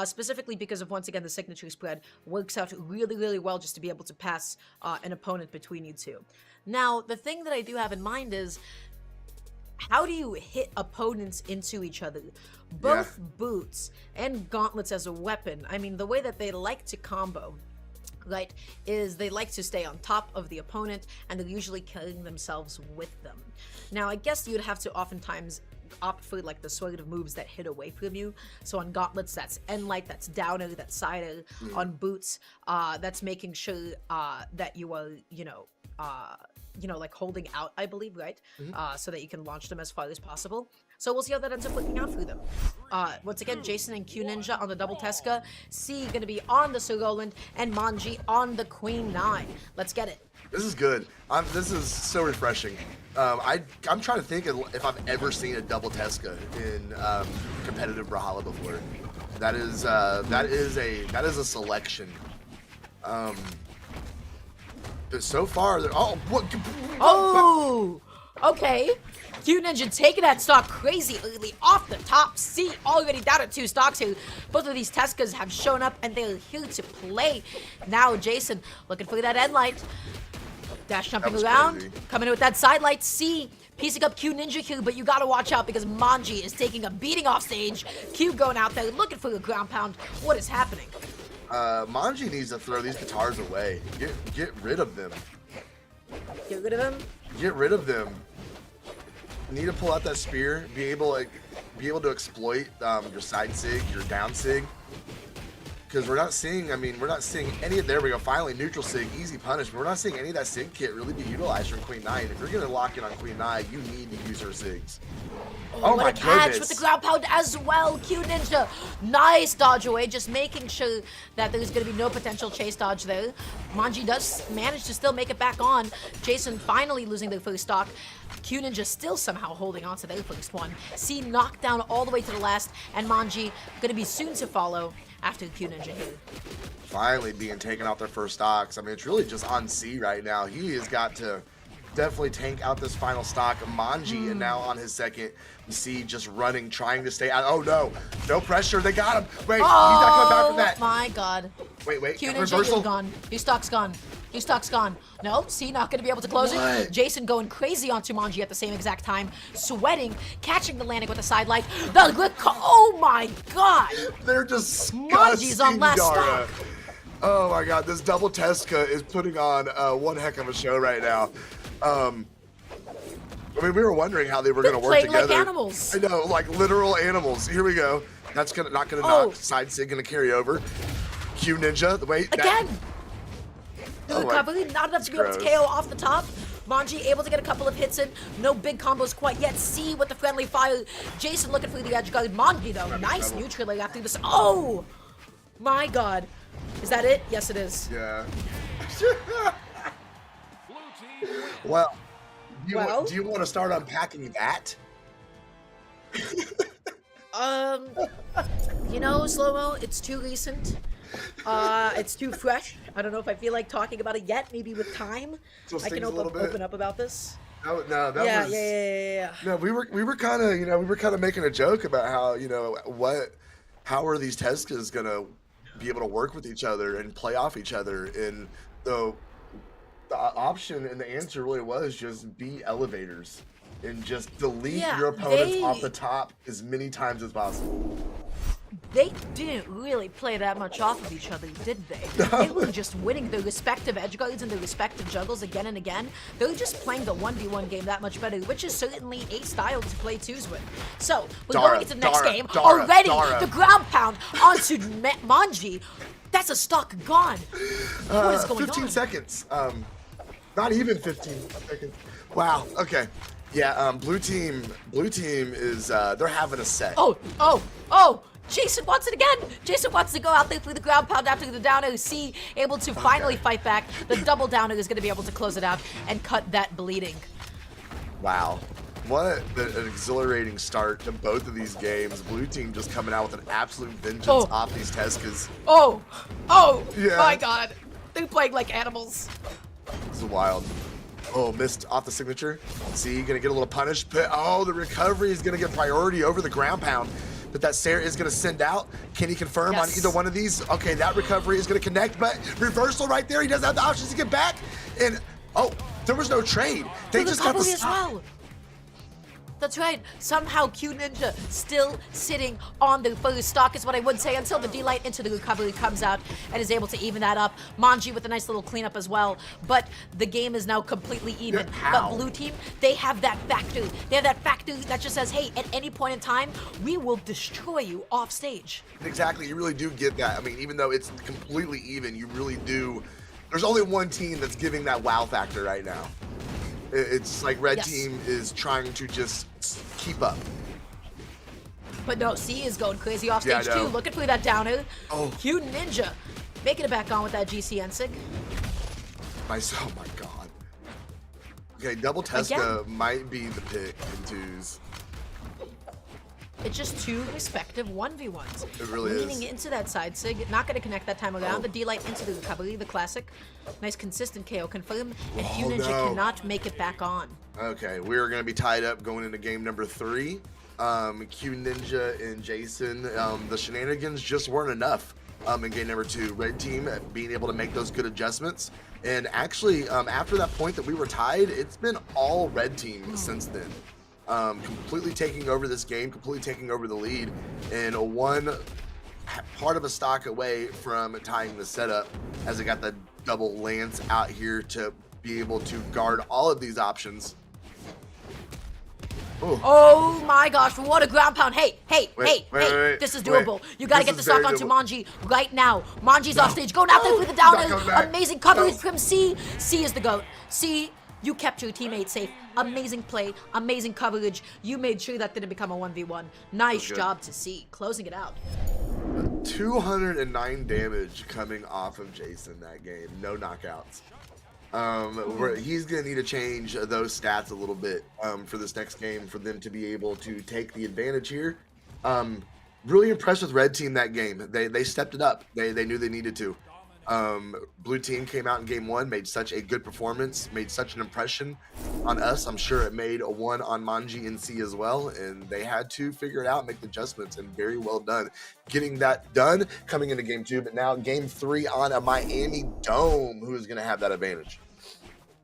Specifically because of, once again, the signature spread works out really, really well just to be able to pass an opponent between you two. Now, the thing that I do have in mind is, how do you hit opponents into each other? Both boots and gauntlets as a weapon. I mean, the way that they like to combo, right, is they like to stay on top of the opponent, and they're usually carrying themselves with them. Now, I guess you'd have to oftentimes opt for like the sort of moves that hit away from you. So on gauntlets, that's Enlight, that's Downer, that's Sider. On boots, that's making sure that you are, like holding out, I believe, right? So that you can launch them as far as possible. So we'll see how that ends up working out for them. Once again, Jason and Q Ninja on the double Teska. C gonna be on the Sir Roland, and Manji on the Queen 9. Let's get it. This is good. This is so refreshing. I'm trying to think if I've ever seen a double Teska in competitive Brawlhalla before. That is a selection. But so far, Okay. Q Ninja taking that stock crazy early off the top. C already down at 2 stocks here. Both of these Teskas have shown up and they're here to play. Now Jason looking for that Endlight. Dash jumping around, crazy. Coming in with that side light. C piecing up Q Ninja here, but you gotta watch out because Manji is taking a beating off stage. Q going out there looking for a ground pound. What is happening? Manji needs to throw these guitars away. Get rid of them. Get rid of them? Get rid of them. You need to pull out that spear, be able to exploit your side sig, your down sig. Because we're not seeing any of, there we go, finally, neutral sig, easy punish, but we're not seeing any of that sig kit really be utilized from Queen 9. If you're going to lock in on Queen 9, you need to use her sigs. Oh my goodness. Catch with the ground pound as well, Q Ninja. Nice dodge away, just making sure that there's going to be no potential chase dodge there. Manji does manage to still make it back on. Jason finally losing their first stock. Q Ninja still somehow holding on to their first one. C knocked down all the way to the last, and Manji going to be soon to follow after Q Ninja here. Finally being taken out their first stocks. I mean, it's really just on C right now. He has got to definitely tank out this final stock. Manji, and now on his second. You see just running, trying to stay out. Oh no, no pressure. They got him. Wait, he's not coming back from that. Oh my god. Wait. Q Ninja gone. His stock's gone. His stock's gone. No, C not gonna be able to close it. Jason going crazy onto Manji at the same exact time. Sweating, catching the landing with a side light. Oh my god. They're disgusting. Manji's on last stock. Oh my god, this double Teska is putting on one heck of a show right now. I mean, we were wondering how they were They're going to work playing like together. animals. I know, like literal animals. Here we go. That's not gonna knock. Side sig gonna carry over. Q Ninja. Wait. Again. The Oh, recovery, not enough to be able to gross. KO off the top. Manji able to get a couple of hits in. No big combos quite yet. C with the friendly fire. Jason looking for the edge guard. Manji though, nice neutral after this. Oh my god. Is that it? Yes, it is. Yeah. Well, do you want to start unpacking that? You know, Slow-Mo, it's too recent. It's too fresh. I don't know if I feel like talking about it yet. Maybe with time, Still I can stings a little bit. open up about this. No, that Yeah, was. yeah. No, we were kind of making a joke about how how are these Teskas gonna be able to work with each other and play off each other, and the option and the answer really was just be elevators and just delete Yeah, your opponents they- off the top as many times as possible. They didn't really play that much off of each other, did they? They were just winning their respective edge guards and their respective juggles again and again. They were just playing the 1v1 game that much better, which is certainly a style to play twos with. So, we're Dara, going into the next Dara, game. Dara, Already, Dara. the ground pound onto Manji. That's a stock gone. What is going 15 on? seconds. Not even 15 seconds. Wow. Okay. Yeah. Blue team is they're having a set. Oh! Jason wants it again! Jason wants to go out there through the ground pound after the downer. C able to finally fight back. The double downer is going to be able to close it out and cut that bleeding. Wow. What an exhilarating start to both of these games. Blue team just coming out with an absolute vengeance off these Teskas. Oh! Yeah. My god! They're playing like animals. This is wild. Oh, missed off the signature. See, gonna get a little punish. But oh, the recovery is gonna get priority over the ground pound. But that Sarah is gonna send out. Can he confirm on Yes. either one of these? Okay, that recovery is gonna connect, but reversal right there. He doesn't have the options to get back. And oh, there was no trade. They The just got the recovery as stop. well. That's right. Somehow Q Ninja still sitting on the first stock is what I would say until the D-Light into the recovery comes out and is able to even that up. Manji with a nice little cleanup as well. But the game is now completely even. Yeah, how? But Blue Team, they have that factor. They have that factor that just says, hey, at any point in time, we will destroy you off stage. Exactly, you really do get that. I mean, even though it's completely even, you really do. There's only one team that's giving that wow factor right now. It's like Red Yes. Team is trying to just keep up. But no, C is going crazy off Yeah, stage I know. too. Looking for that downer. Oh. Q Ninja making it back on with that GCN sig. Oh my god. Okay, double Tesca might be the pick in twos. It's just two respective 1v1s. It really Leaning is. into that side sig, not going to connect that time around. The D-Light into the recovery, the classic. Nice consistent KO confirm, and Q Ninja no. cannot make it back on. Okay, we're gonna be tied up going into game number 3. Q Ninja and Jason, the shenanigans just weren't enough in game number 2. Red Team being able to make those good adjustments. And actually, after that point that we were tied, it's been all Red Team since then. Completely taking over this game, completely taking over the lead, and one part of a stock away from tying the setup as it got the double lance out here to be able to guard all of these options. Oh my gosh, what a ground pound. Hey, Wait, this is wait. doable. You gotta This get the is stock very onto doable. Manji right now. Manji's off stage, going out there for the He's not downer. coming back. Amazing coverage No. from C. C is the GOAT. C, you kept your teammate safe. Amazing play, amazing coverage. You made sure that didn't become a 1v1. Nice good. job to C, closing it out. 209 damage coming off of Jason that game. No knockouts. He's gonna need to change those stats a little bit for this next game for them to be able to take the advantage here. Really impressed with Red Team that game. They stepped it up. They knew they needed to. Blue Team came out in game 1, made such a good performance, made such an impression on us. I'm sure it made a one on Manji and C as well, and they had to figure it out, make the adjustments, and very well done. Getting that done coming into game 2, but now game 3 on a Miami Dome, who is going to have that advantage?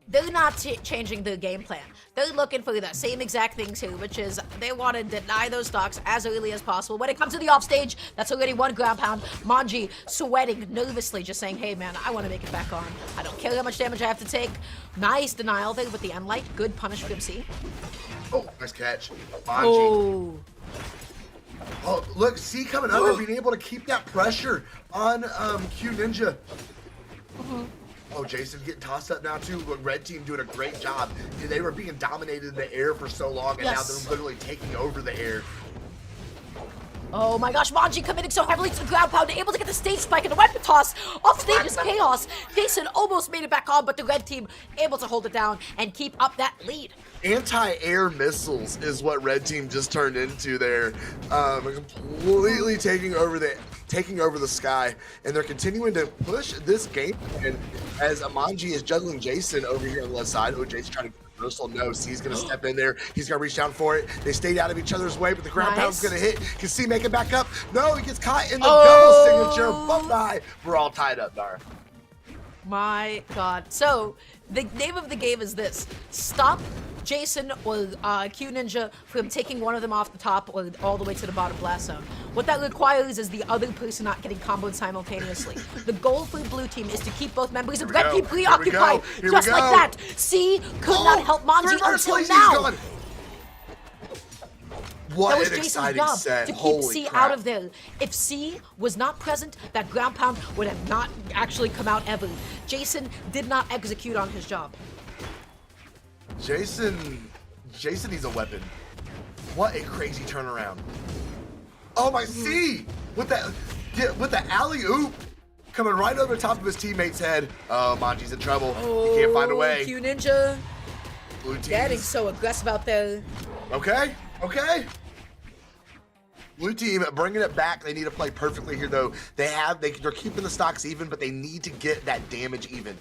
they're not changing their game plan. They're looking for the same exact thing too, which is they want to deny those stocks as early as possible. When it comes to the offstage, that's already 1 ground pound. Manji sweating nervously, just saying, hey man, I want to make it back on. I don't care how much damage I have to take. Nice denial there with the Enlight. Good punish from C. Oh, nice catch. Manji. Oh. Oh, look, C coming up and being able to keep that pressure on Q Ninja. Oh, Jason getting tossed up now too. Look, red team doing a great job. They were being dominated in the air for so long, and now they're literally taking over the air. Oh my gosh, Manji committing so heavily to the ground pound, able to get the stage spike and the weapon toss. Off stage is chaos. Jason almost made it back on, but the red team able to hold it down and keep up that lead. Anti-air missiles is what red team just turned into there. Completely taking over the sky, and they're continuing to push this game. And as Manji is juggling Jason over here on the left side, oh, Jason trying to get the reversal. No, C's gonna step in there. He's gonna reach down for it. They stayed out of each other's way, but the ground pound's gonna hit. Can C make it back up? No, he gets caught in the double signature. Bye-bye. We're all tied up, Dar. My god. So, the name of the game is this. Stop Jason or Q Ninja from taking one of them off the top or all the way to the bottom blast zone. What that requires is the other person not getting comboed simultaneously. The goal for the blue team is to keep both members of red team preoccupied. Just like that. C could not help Manji until now. What that was an Jason's exciting job set. to keep Holy C crap. out of there. If C was not present, that ground pound would have not actually come out ever. Jason did not execute on his job. Jason needs a weapon. What a crazy turnaround. Oh my C with the alley-oop coming right over the top of his teammate's head. Oh, Manji's in trouble. He can't find a way. Q Ninja Blue team. getting so aggressive out there. Okay. Blue team bringing it back. They need to play perfectly here, though. They're keeping the stocks even, but they need to get that damage even.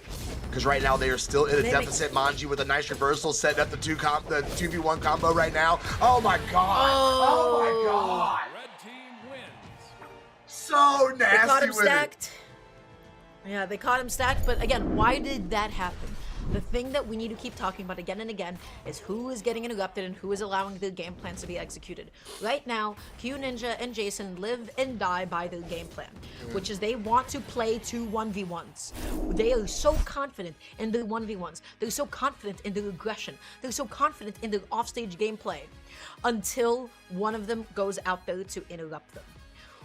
Because right now they are still in a deficit. Manji with a nice reversal, setting up the 2v1 combo right now. Oh my god! Oh my god! Red team wins. So They caught him nasty with it. stacked. Yeah, they caught him stacked, but again, why did that happen? The thing that we need to keep talking about again and again is who is getting interrupted and who is allowing the game plans to be executed. Right now, Q Ninja and Jason live and die by their game plan, which is they want to play 2 1v1s. They are so confident in their 1v1s. They're so confident in their aggression. They're so confident in their offstage gameplay until one of them goes out there to interrupt them.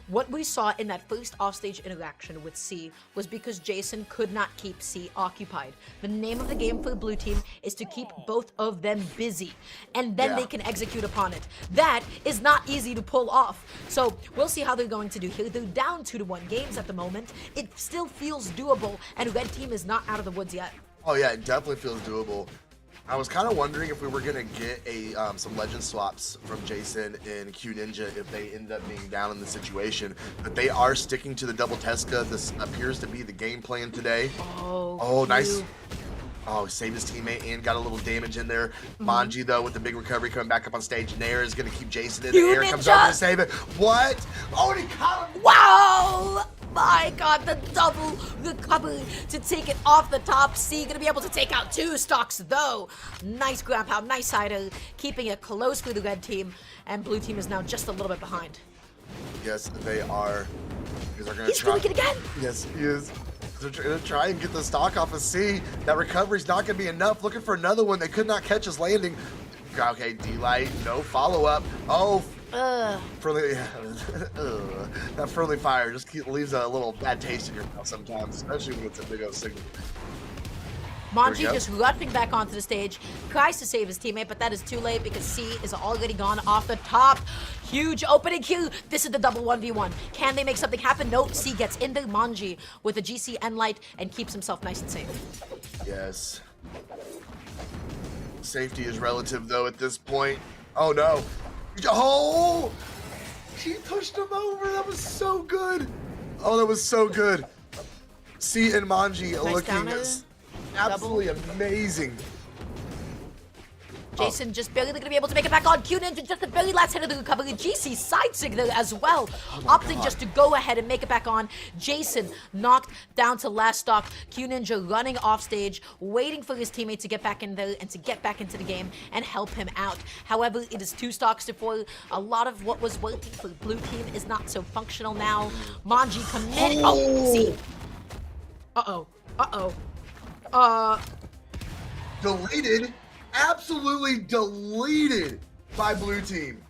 What we saw in that first offstage interaction with C was because Jason could not keep C occupied. The name of the game for the blue team is to keep both of them busy, and then they can execute upon it. That is not easy to pull off. So we'll see how they're going to do here. They're down 2-1 games at the moment. It still feels doable, and red team is not out of the woods yet. Oh yeah, it definitely feels doable. I was kind of wondering if we were gonna get some legend swaps from Jason and Q Ninja if they end up being down in the situation, but they are sticking to the double Tesca. This appears to be the game plan today. Oh, nice. Oh, saved his teammate and got a little damage in there. Manji, though, with the big recovery coming back up on stage. Nair is going to keep Jason in the air. Comes over to save it. What? Oh, and he caught him. Wow! My god, the double recovery to take it off the top. C gonna be able to take out 2 stocks, though. Nice ground pound, nice sider, keeping it close for the red team. And blue team is now just a little bit behind. Yes, they are. He's doing it again! Yes, he is. They're going to try and get the stock off of C. That recovery's not going to be enough. Looking for another one. They could not catch his landing. Okay, D-Light, no follow-up. Oh, friendly, that friendly fire just leaves a little bad taste in your mouth sometimes, especially when it's a big old signal. Manji just rushing back onto the stage, tries to save his teammate, but that is too late because C is already gone off the top. Huge opening here. This is the double 1v1. Can they make something happen? No, C gets into Manji with a GC Enlight and keeps himself nice and safe. Yes. Safety is relative, though, at this point. Oh, no. Oh! He pushed him over. That was so good. Oh, that was so good. C and Manji Nice looking downer. absolutely amazing. Jason just barely gonna be able to make it back on. Q Ninja just the very last hit of the recovery. GC side signal as well, opting just to go ahead and make it back on. Jason knocked down to last stock. Q Ninja running off stage, waiting for his teammate to get back in there and to get back into the game and help him out. However, it is 2 stocks to 4. A lot of what was working for the blue team is not so functional now. Manji committed. Oh, see. Deleted, absolutely deleted by blue team.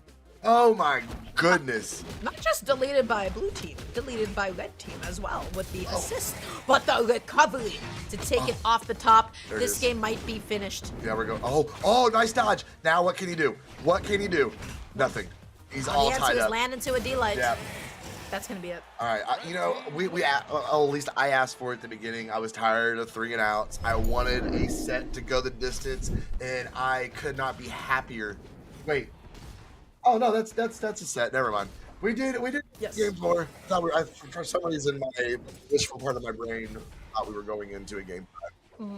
Oh my goodness. Not just deleted by blue team, deleted by red team as well with the assist, but the recovery to take it off the top. This game might be finished. Yeah, we're going. Oh, nice dodge. Now what can he do? What can he do? Nothing. He's all the tied answer is up. land into a D-light. Yeah. That's gonna be it. All right, at least I asked for it at the beginning. I was tired of 3 and outs. I wanted a set to go the distance, and I could not be happier. Wait. Oh no, that's a set. Never mind. We did Yes. game 4. For some reason, my wishful part of my brain thought we were going into a game 5.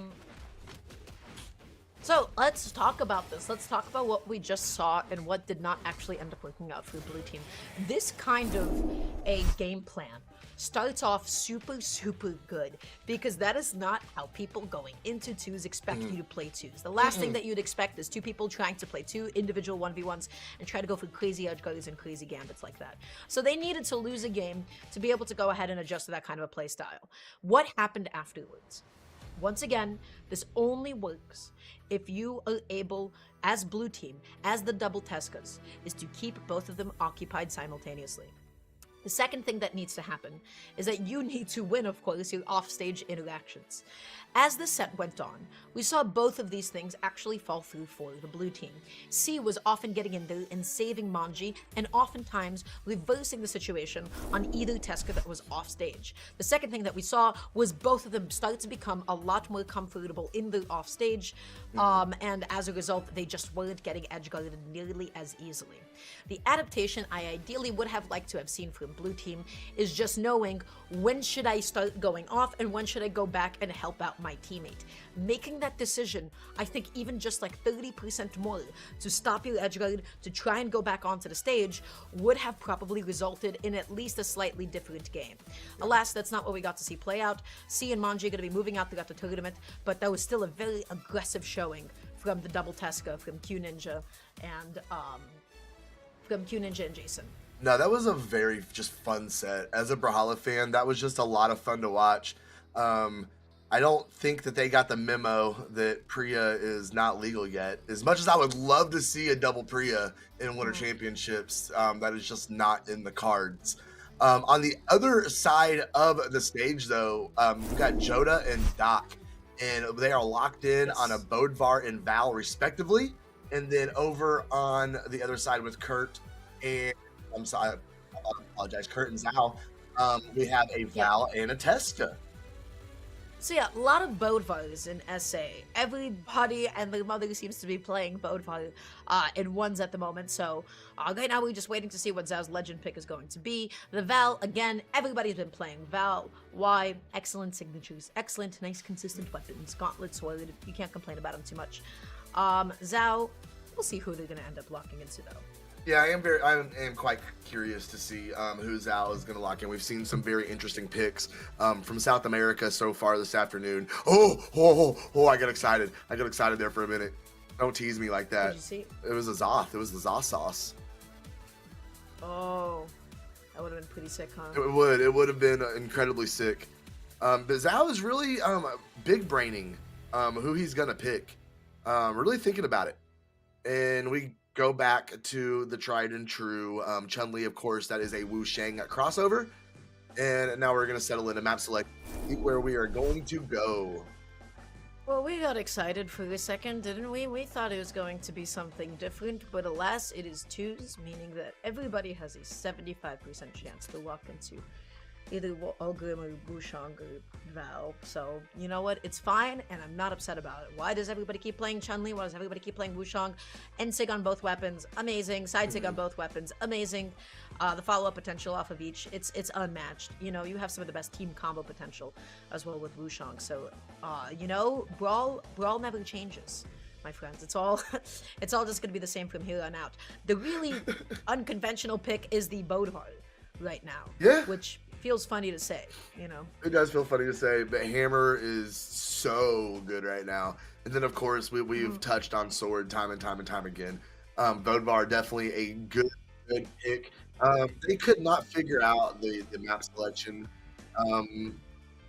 So let's talk about this. Let's talk about what we just saw and what did not actually end up working out for the blue team. This kind of a game plan starts off super, super good because that is not how people going into 2s expect you to play 2s. The last thing that you'd expect is 2 people trying to play 2 individual 1v1s and try to go for crazy edge guards and crazy gambits like that. So they needed to lose a game to be able to go ahead and adjust to that kind of a play style. What happened afterwards? Once again, this only works if you are able, as blue team, as the double Tescas, is to keep both of them occupied simultaneously. The second thing that needs to happen is that you need to win, of course, your offstage interactions. As the set went on, we saw both of these things actually fall through for the blue team. C was often getting in there and saving Manji, and oftentimes reversing the situation on either Tesca that was off stage. The second thing that we saw was both of them start to become a lot more comfortable in their off stage, and as a result, they just weren't getting edge guarded nearly as easily. The adaptation I ideally would have liked to have seen from blue team is just knowing when should I start going off and when should I go back and help out my teammate. Making that decision, I think even just like 30% more to stop your edge guard to try and go back onto the stage would have probably resulted in at least a slightly different game. Alas, that's not what we got to see play out. C and Manji are going to be moving out throughout the tournament, but that was still a very aggressive showing from the double Tesca, from Q Ninja and Jason. No, that was a very just fun set. As a Brawlhalla fan, that was just a lot of fun to watch. I don't think that they got the memo that Priya is not legal yet. As much as I would love to see a double Priya in Winter Championships, that is just not in the cards. On the other side of the stage, though, we've got Joda and Doc, and they are locked in on a Bodvar and Val, respectively. And then over on the other side with Kurt and I apologize, Kurt and Zhao, we have a Val and a Tesca. So yeah, a lot of Bodvars in SA. Everybody and their mother seems to be playing Bodvar in ones at the moment. So right now we're just waiting to see what Zhao's legend pick is going to be. The Val, again, everybody's been playing Val. Why? Excellent signatures. Excellent, nice, consistent weapons. Gauntlet, Sword. You can't complain about them too much. Zhao, we'll see who they're going to end up locking into though. Yeah, I am quite curious to see who Zhao is going to lock in. We've seen some very interesting picks from South America so far this afternoon. Oh, I got excited. I got excited there for a minute. Don't tease me like that. Did you see? It was a Zoth. It was the Zoth sauce. Oh, that would have been pretty sick, huh? It would have been incredibly sick. But Zhao is really big braining who he's going to pick. Really thinking about it. And we go back to the tried and true Chun-Li, of course. That is a Wu Shang crossover. And now we're going to settle into map select where we are going to go. Well, we got excited for a second, didn't we? We thought it was going to be something different, but alas, it is 2s, meaning that everybody has a 75% chance to walk into either Ogrim or Wushang or Val. So, you know what? It's fine, and I'm not upset about it. Why does everybody keep playing Chun-Li? Why does everybody keep playing Wushang? End-sig on both weapons, amazing. Side-sig on both weapons, amazing. The follow-up potential off of each, it's unmatched. You know, you have some of the best team combo potential as well with Wushang. So, you know, Brawl never changes. my friends. It's all it's all just gonna be the same from here on out. The really unconventional pick is the Bodvar right now. Yeah. Which feels funny to say, you know. It does feel funny to say, but Hammer is so good right now. And then, of course, we've touched on Sword time and time again. Bodvar, definitely a good pick. They could not figure out the map selection.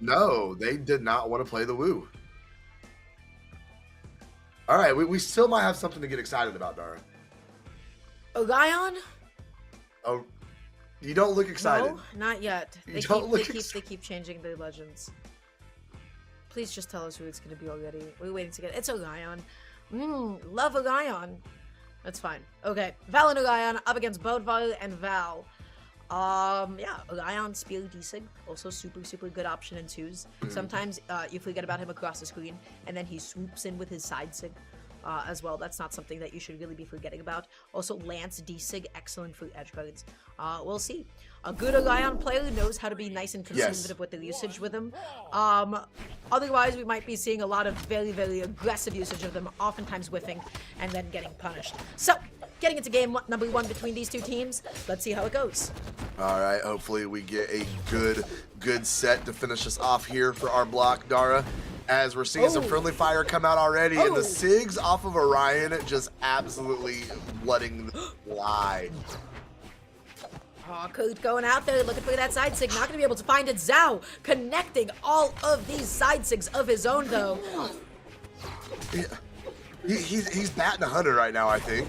No, they did not want to play the Woo. All right, we still might have something to get excited about, Dara. Orion? Oh, you don't look excited. No, not yet. You don't look They keep changing their legends. Please just tell us who it's gonna be already. We're waiting to get it. It's Orion. Love Orion. That's fine. Okay, Val and Orion up against Bodvar and Val. Yeah, Orion, Spear, Djessir, also super good option in twos. Sometimes you forget about him across the screen, and then he swoops in with his side sig as well. That's not something that you should really be forgetting about. Also, Lance, Djessir, excellent for edge cards. We'll see. A good Orion player knows how to be nice and conservative with the usage with him. Otherwise, we might be seeing a lot of very aggressive usage of them, oftentimes whiffing and then getting punished. So, getting into game number 1 between these two teams, let's see how it goes. All right, hopefully we get a good set to finish us off here for our block, Dara. As we're seeing some friendly fire come out already, and the Sigs off of Orion just absolutely letting them fly. Kurt going out there looking for that side sig, not going to be able to find it. Zhao connecting all of these side sigs of his own, though. He's batting 100 right now, I think.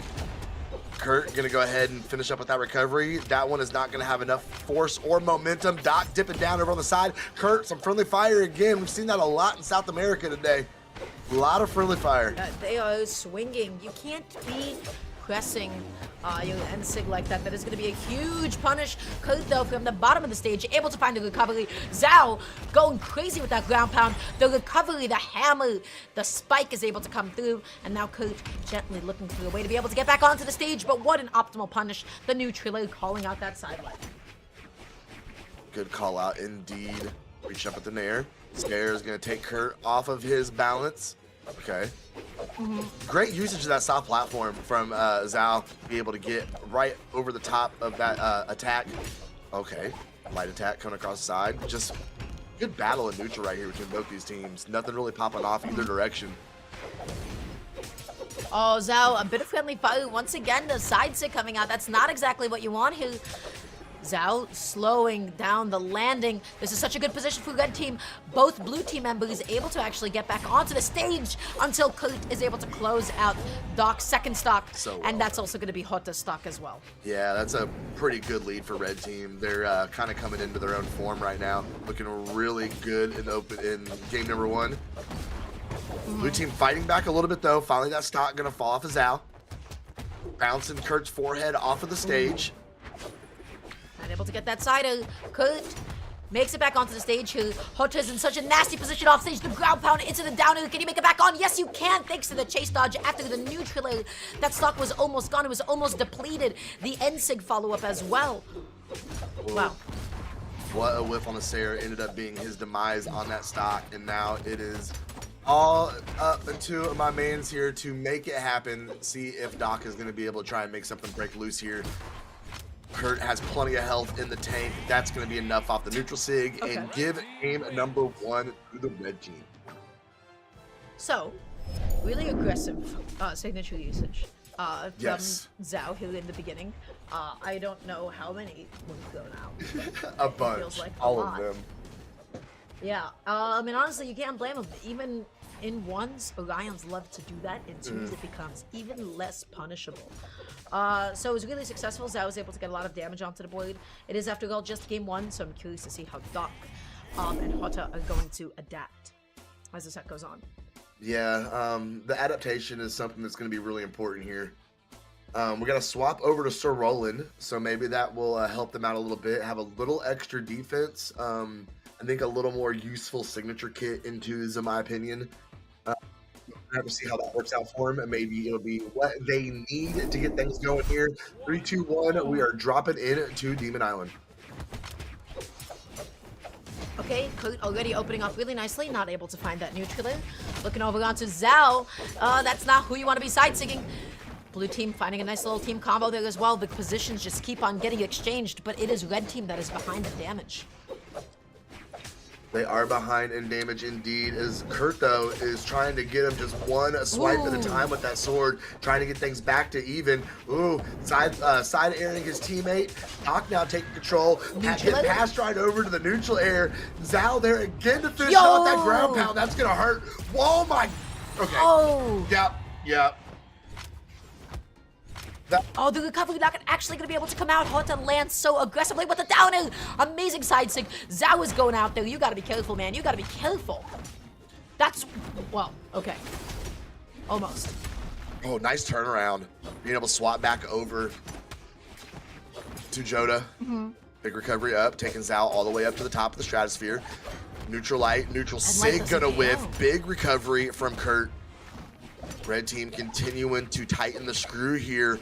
Kurt gonna go ahead and finish up with that recovery. That one is not gonna have enough force or momentum. Doc dipping down over on the side. Kurt, some friendly fire again. We've seen that a lot in South America today. A lot of friendly fire. They are swinging. You can't be pressing your end sig like that. That is going to be a huge punish. Kurt, though, from the bottom of the stage, able to find the recovery. Zhao going crazy with that ground pound. The recovery, the hammer, the spike is able to come through. And now Kurt gently looking for a way to be able to get back onto the stage. But what an optimal punish. The neutraler calling out that sideline. Good call out indeed. Reach up at the nair. Scare is going to take Kurt off of his balance. Okay. Great usage of that soft platform from Zhao. Be able to get right over the top of that attack. Okay. Light attack coming across the side. Just good battle in neutral right here between both these teams. Nothing really popping off either direction. Oh, Zhao, a bit of friendly fire. Once again, the side sig coming out. That's not exactly what you want here. Zhao slowing down the landing. This is such a good position for red team. Both blue team members able to actually get back onto the stage until Kurt is able to close out Doc's second stock. And that's also going to be Hota's stock as well. Yeah, that's a pretty good lead for red team. They're kind of coming into their own form right now. Looking really good in game number 1. Blue team fighting back a little bit though. Finally that stock going to fall off of Zhao. Bouncing Kurt's forehead off of the stage. Able to get that side. Kurt makes it back onto the stage. Hota's in such a nasty position off stage. The ground pound into the downer. Can you make it back on? Yes, you can. Thanks to the chase dodge after the neutraler. That stock was almost gone. It was almost depleted. The NSIG follow-up as well. Wow. What a whiff on the Sarah. Ended up being his demise on that stock. And now it is all up to my mains here to make it happen. See if Doc is going to be able to try and make something break loose here. Kurt has plenty of health in the tank. That's going to be enough off the neutral sig and give game number 1 to the red team. So, really aggressive signature usage from Zhao here in the beginning. I don't know how many we've thrown out. A bunch. Feels like all lot. of them. Yeah, I mean, honestly, you can't blame him. Even in ones, Orions love to do that. In twos, it becomes even less punishable. So it was really successful. Zhao was able to get a lot of damage onto the board. It is, after all, just game 1, so I'm curious to see how Doc and Hota are going to adapt as the set goes on. Yeah, the adaptation is something that's going to be really important here. We're going to swap over to Sir Roland, so maybe that will help them out a little bit, have a little extra defense. I think a little more useful signature kit in twos, in my opinion. We'll have to see how that works out for him, and maybe it'll be what they need to get things going here. 3, 2, 1, we are dropping in to Demon Island. Okay, Kurt already opening up really nicely, not able to find that neutral. Looking over onto Zhao. That's not who you want to be side-sigging. Blue team finding a nice little team combo there as well. The positions just keep on getting exchanged, but it is red team that is behind the damage. They are behind in damage indeed, as Kurt, though, is trying to get him just one swipe at a time with that sword, trying to get things back to even. Ooh, side airing his teammate. Doc now taking control. Get passed right over to the neutral air. Zhao there again to finish off that ground pound. That's going to hurt. Oh, my. Okay. Oh. Yep. Oh, the recovery not actually going to be able to come out. Hota lands so aggressively with the down air. Amazing side sig. Zhao is going out there. You got to be careful, man. You got to be careful. That's, well, okay. Almost. Oh, nice turnaround. Being able to swap back over to Joda. Big recovery up, taking Zhao all the way up to the top of the stratosphere. Neutral light, neutral sig gonna whiff. Big recovery from Kurt. Red team continuing to tighten the screw here.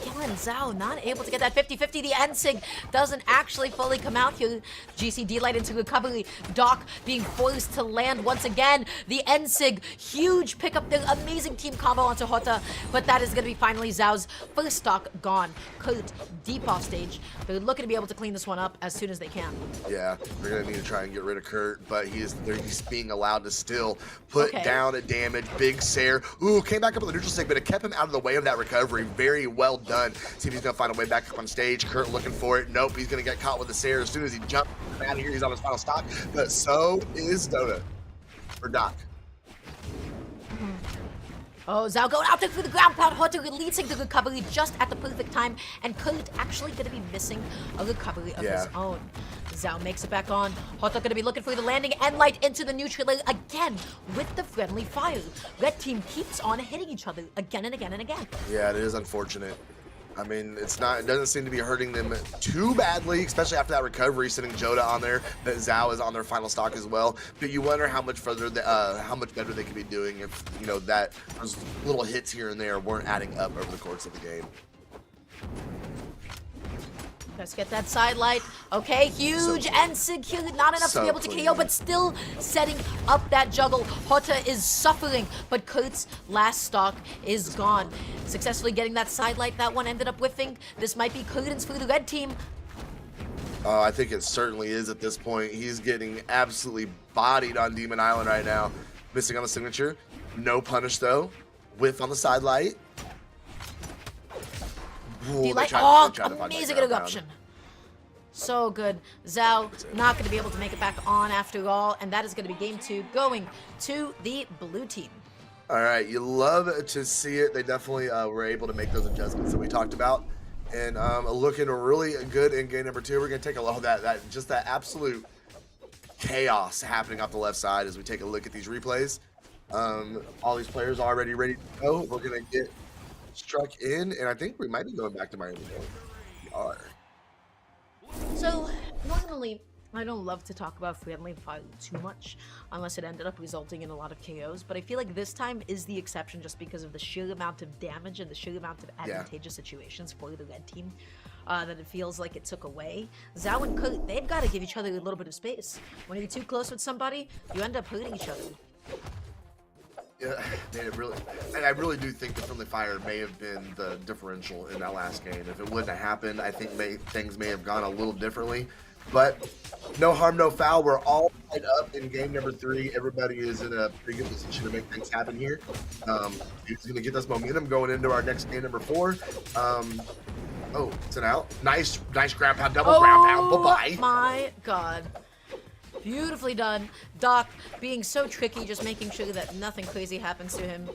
Again, Zhao not able to get that 50-50. The N-Sig doesn't actually fully come out here. GC light into recovery. Doc being forced to land once again. The N-Sig, huge pickup there. Amazing team combo onto Hota, but that is going to be finally Zhao's first stock gone. Kurt deep off stage. They're looking to be able to clean this one up as soon as they can. Yeah, they're going to need to try and get rid of Kurt, but he's being allowed to still put down a damage. Big Sair. Ooh, came back up with the neutral sig, but it kept him out of the way of that recovery. Very well done. See if he's gonna find a way back up on stage. Kurt looking for it. Nope, he's gonna get caught with the Sair as soon as he jumps out of here. He's on his final stock, but so is Dota or Doc. Oh, Zhao going out there through the ground pound. Hota releasing the recovery just at the perfect time, and Kurt actually gonna be missing a recovery of his own. Zhao makes it back on. Hota gonna be looking for the landing and light into the neutral again with the friendly fire. Red team keeps on hitting each other again and again and again. Yeah, it is unfortunate. I mean, it doesn't seem to be hurting them too badly, especially after that recovery, sitting Joda on there. But Zhao is on their final stock as well. But you wonder how much further, how much better they could be doing if that those little hits here and there weren't adding up over the course of the game. Let's get that side light. Okay, huge N-Sig here. Not enough to be able to KO, but still setting up that juggle. Hota is suffering, but Kurt's last stock is gone. Successfully getting that side light. That one ended up whiffing. This might be curtains for the red team. I think it certainly is at this point. He's getting absolutely bodied on Demon Island right now. Missing on the signature. No punish, though. Whiff on the side light. Ooh, amazing interruption. So good. Zhao not going to be able to make it back on after all, and that is going to be game 2 going to the blue team. All right, you love to see it. They definitely were able to make those adjustments that we talked about, and looking really good in game number 2. We're going to take a look at that absolute chaos happening off the left side as we take a look at these replays. All these players already ready to go. We're going to get struck in, and I think we might be going back to Miami. We are. So, normally, I don't love to talk about friendly fire too much, unless it ended up resulting in a lot of KOs, but I feel like this time is the exception just because of the sheer amount of damage and the sheer amount of advantageous situations for the red team that it feels like it took away. Zhao and Kurt, they've got to give each other a little bit of space. When you're too close with somebody, you end up hurting each other. Yeah, I really do think the friendly fire may have been the differential in that last game. If it wouldn't have happened, I think things may have gone a little differently. But no harm, no foul. We're all tied up in game number 3. Everybody is in a pretty good position to make things happen here. He's going to get this momentum going into our next game number 4. Oh, it's an out. Nice ground pound, double ground pound. Bye-bye. Oh my God. Beautifully done. Doc being so tricky, just making sure that nothing crazy happens to him.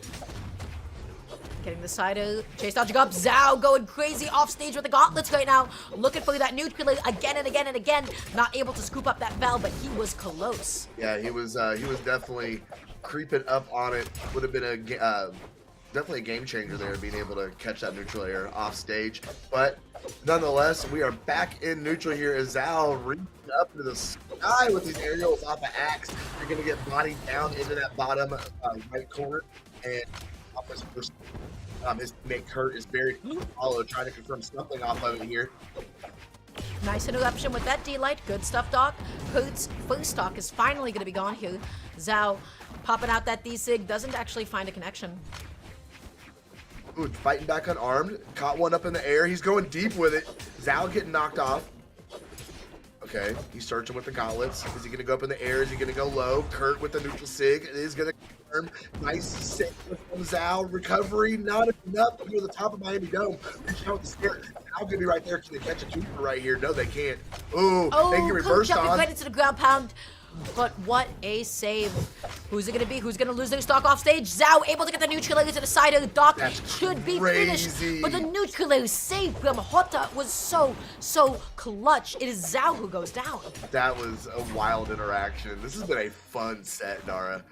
Getting the side of chase dodging up. Zhao going crazy off stage with the gauntlets right now. Looking for that neutral again and again and again. Not able to scoop up that Val, but he was close. Yeah, he was definitely creeping up on it. Would have been definitely a game changer there, being able to catch that neutral air off stage. But nonetheless, we are back in neutral here as Zhao reaching up into the sky with these aerials off the axe. You're going to get bodied down into that bottom right corner. And off his first, his teammate Kurt is very follow, trying to confirm something off of it here. Nice interruption with that D-Light. Good stuff, Doc. Kurt's first stock is finally going to be gone here. Zhao popping out that D-Sig. Doesn't actually find a connection. Ooh, fighting back unarmed. Caught one up in the air. He's going deep with it. Zhao getting knocked off. Okay, he's searching with the gauntlets. Is he going to go up in the air? Is he going to go low? Kurt with the neutral sig. It is going to confirm. Nice save from Zhao. Recovery, not enough to go to the top of Miami Dome. Reach out with the spear. Zhao going to be right there. Can they catch a two right here? No, they can't. Ooh, they get Kurt reversed jumping on. right into the ground pound. But what a save. Who's it going to be? Who's going to lose their stock off stage? Zhao able to get the neutralizer to the side of the Doc. That's Should be crazy. finished. But the neutralizer save from Hota was so clutch. It is Zhao who goes down. That was a wild interaction. This has been a fun set, Dara.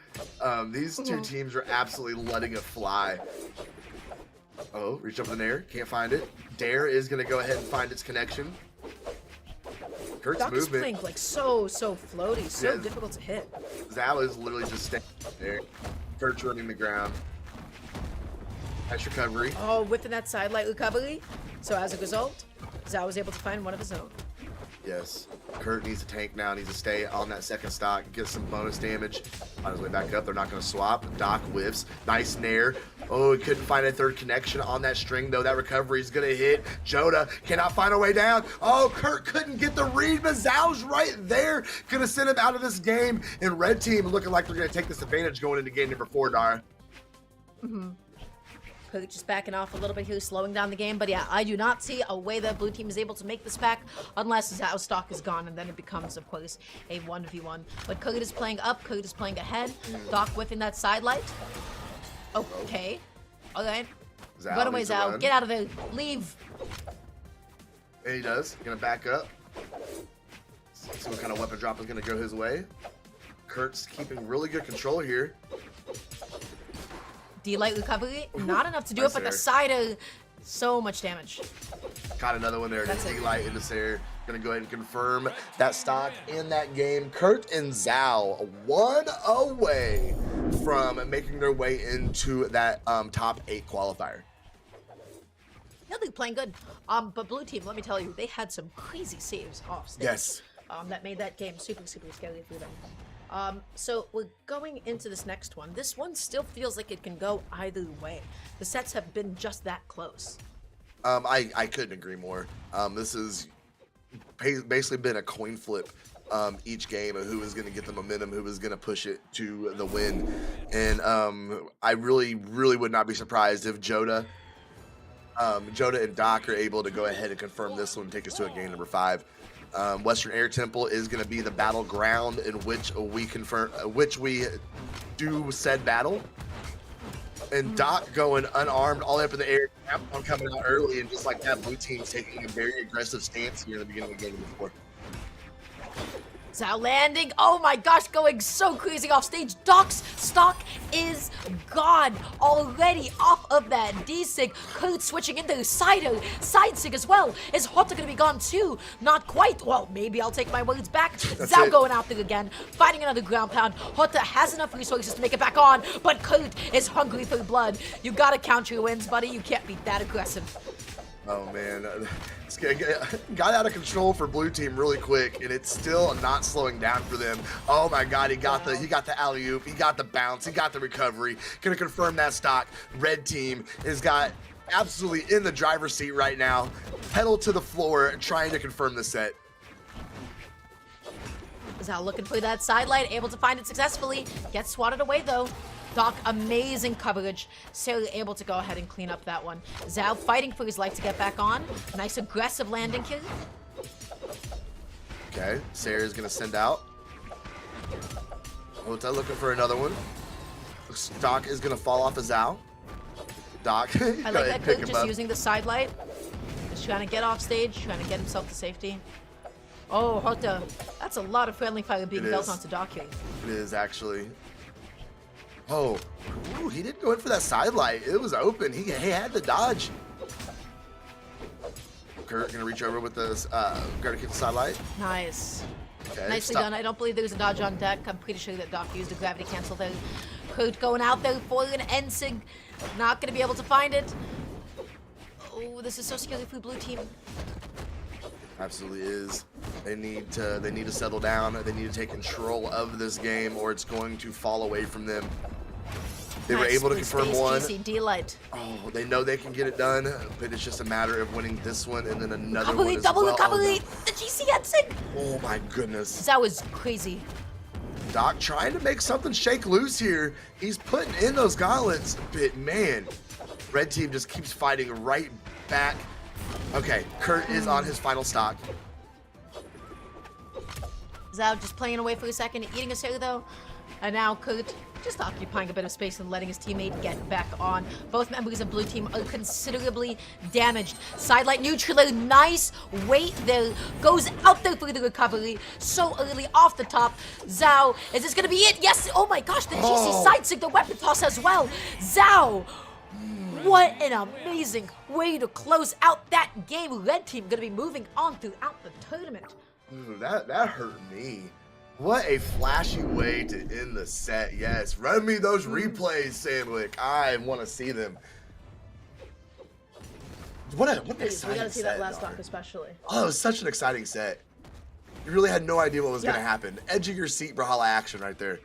These two teams are absolutely letting it fly. Oh, reach up in the air. Can't find it. Dare is going to go ahead and find its connection. Kurt's Doc is movement. playing like so floaty, so Yeah. difficult to hit. Zhao is literally just standing there. Kurt's running the ground. Nice recovery. Oh, within that sidelight recovery. So as a result, Zhao was able to find one of his own. Yes. Kurt needs to tank now. Needs to stay on that second stock. Get some bonus damage. On his way back up. They're not going to swap. Doc whiffs. Nice nair. Oh, he couldn't find a third connection on that string, though. That recovery is going to hit. Joda cannot find a way down. Oh, Kurt couldn't get the read, but Zhao's right there. Going to send him out of this game. And red team looking like they're going to take this advantage going into game number 4, Dara. Kurt just backing off a little bit here, slowing down the game. But yeah, I do not see a way that blue team is able to make this back unless Zhao's stock is gone, and then it becomes, of course, a 1v1. But Kurt is playing up, Kurt is playing ahead. Doc within that sidelight. Okay. Alright. Zhao Run away, needs to Zhao. run. Get out of there. Leave. And he does. Gonna back up. See what kind of weapon drop is gonna go his way. Kurt's keeping really good control here. D-Light recovery. Not enough to do Nice it, but the there. side so much damage. Caught another one there. That's it. D-Light in this air. Gonna go ahead and confirm that stock in that game. Kurt and Zhao 1 away from making their way into that top 8 qualifier. Yeah, they're playing good. But blue team, let me tell you, they had some crazy saves off stage. Yes. That made that game super scary for them. So we're going into this next one. This one still feels like it can go either way. The sets have been just that close. I couldn't agree more. This has basically been a coin flip each game of who is going to get the momentum, who is going to push it to the win. And I really would not be surprised if Joda and Doc are able to go ahead and confirm this one and take us to a game number 5. Western Air Temple is going to be the battleground in which we do said battle. And Doc going unarmed all the way up in the air, one coming out early, and just like that, blue team's taking a very aggressive stance here in the beginning of the game before. Zhao landing. Oh my gosh, going so crazy off stage. Doc's stock is gone already off of that D-Sig. Kurt switching into side sig as well. Is Hota gonna be gone too? Not quite. Well, maybe I'll take my words back. Zhao going out there again, fighting another ground pound. Hota has enough resources to make it back on, but Kurt is hungry for blood. You gotta count your wins, buddy. You can't be that aggressive. Oh man, it's got out of control for blue team really quick, and it's still not slowing down for them. Oh my God, he got the alley oop, he got the bounce, he got the recovery. Gonna confirm that stock. Red team has got absolutely in the driver's seat right now, pedal to the floor, trying to confirm the set. Zhao looking for that sidelight, able to find it successfully. Gets swatted away though. Doc, amazing coverage. Sarah able to go ahead and clean up that one. Zhao fighting for his life to get back on. Nice aggressive landing here. Okay, Sarah's gonna send out. Hota looking for another one. Doc is gonna fall off of Zhao. Doc, I go like ahead that and pick Kurt him just up. using the sidelight. Just trying to get off stage, trying to get himself to safety. Oh, Hota. That's a lot of friendly fire being It built is. onto Doc here. It is actually. Oh, ooh, he didn't go in for that sidelight. It was open. He had the dodge. Kurt gonna reach over with this. Gonna kick the sidelight. Nice. Okay. Nicely stop. done. I don't believe there was a dodge on deck. I'm pretty sure that Doc used a gravity cancel there. Kurt going out there for an Ensig. Not going to be able to find it. Oh, this is so scary for blue team. Absolutely is. They need to settle down. They need to take control of this game, or it's going to fall away from them. They were able to confirm one. GC Light. Oh, they know they can get it done, but it's just a matter of winning this one and then another one as Double well. recovery. The GC Hensing. Oh my goodness. That was crazy. Doc trying to make something shake loose here. He's putting in those gauntlets, but man, red team just keeps fighting right back. Okay, Kurt is on his final stock. Zhao just playing away for a second, eating a cereal though. And now Kurt just occupying a bit of space and letting his teammate get back on. Both members of blue team are considerably damaged. Sidelight neutraler, nice weight there. Goes out there for the recovery. So early off the top. Zhao, is this gonna be it? Yes, oh my gosh, the GC side sig, the weapon toss as well. Zhao, what an amazing way to close out that game. Red team gonna be moving on throughout the tournament. Ooh, that hurt me. What a flashy way to end the set. Yes, run me those replays, Sandwick. I want to see them. What an Please, exciting we gotta see set, that last dog. stock especially. Oh, it was such an exciting set. You really had no idea what was going to Yeah. happen. Edge of your seat Brawlhalla action right there.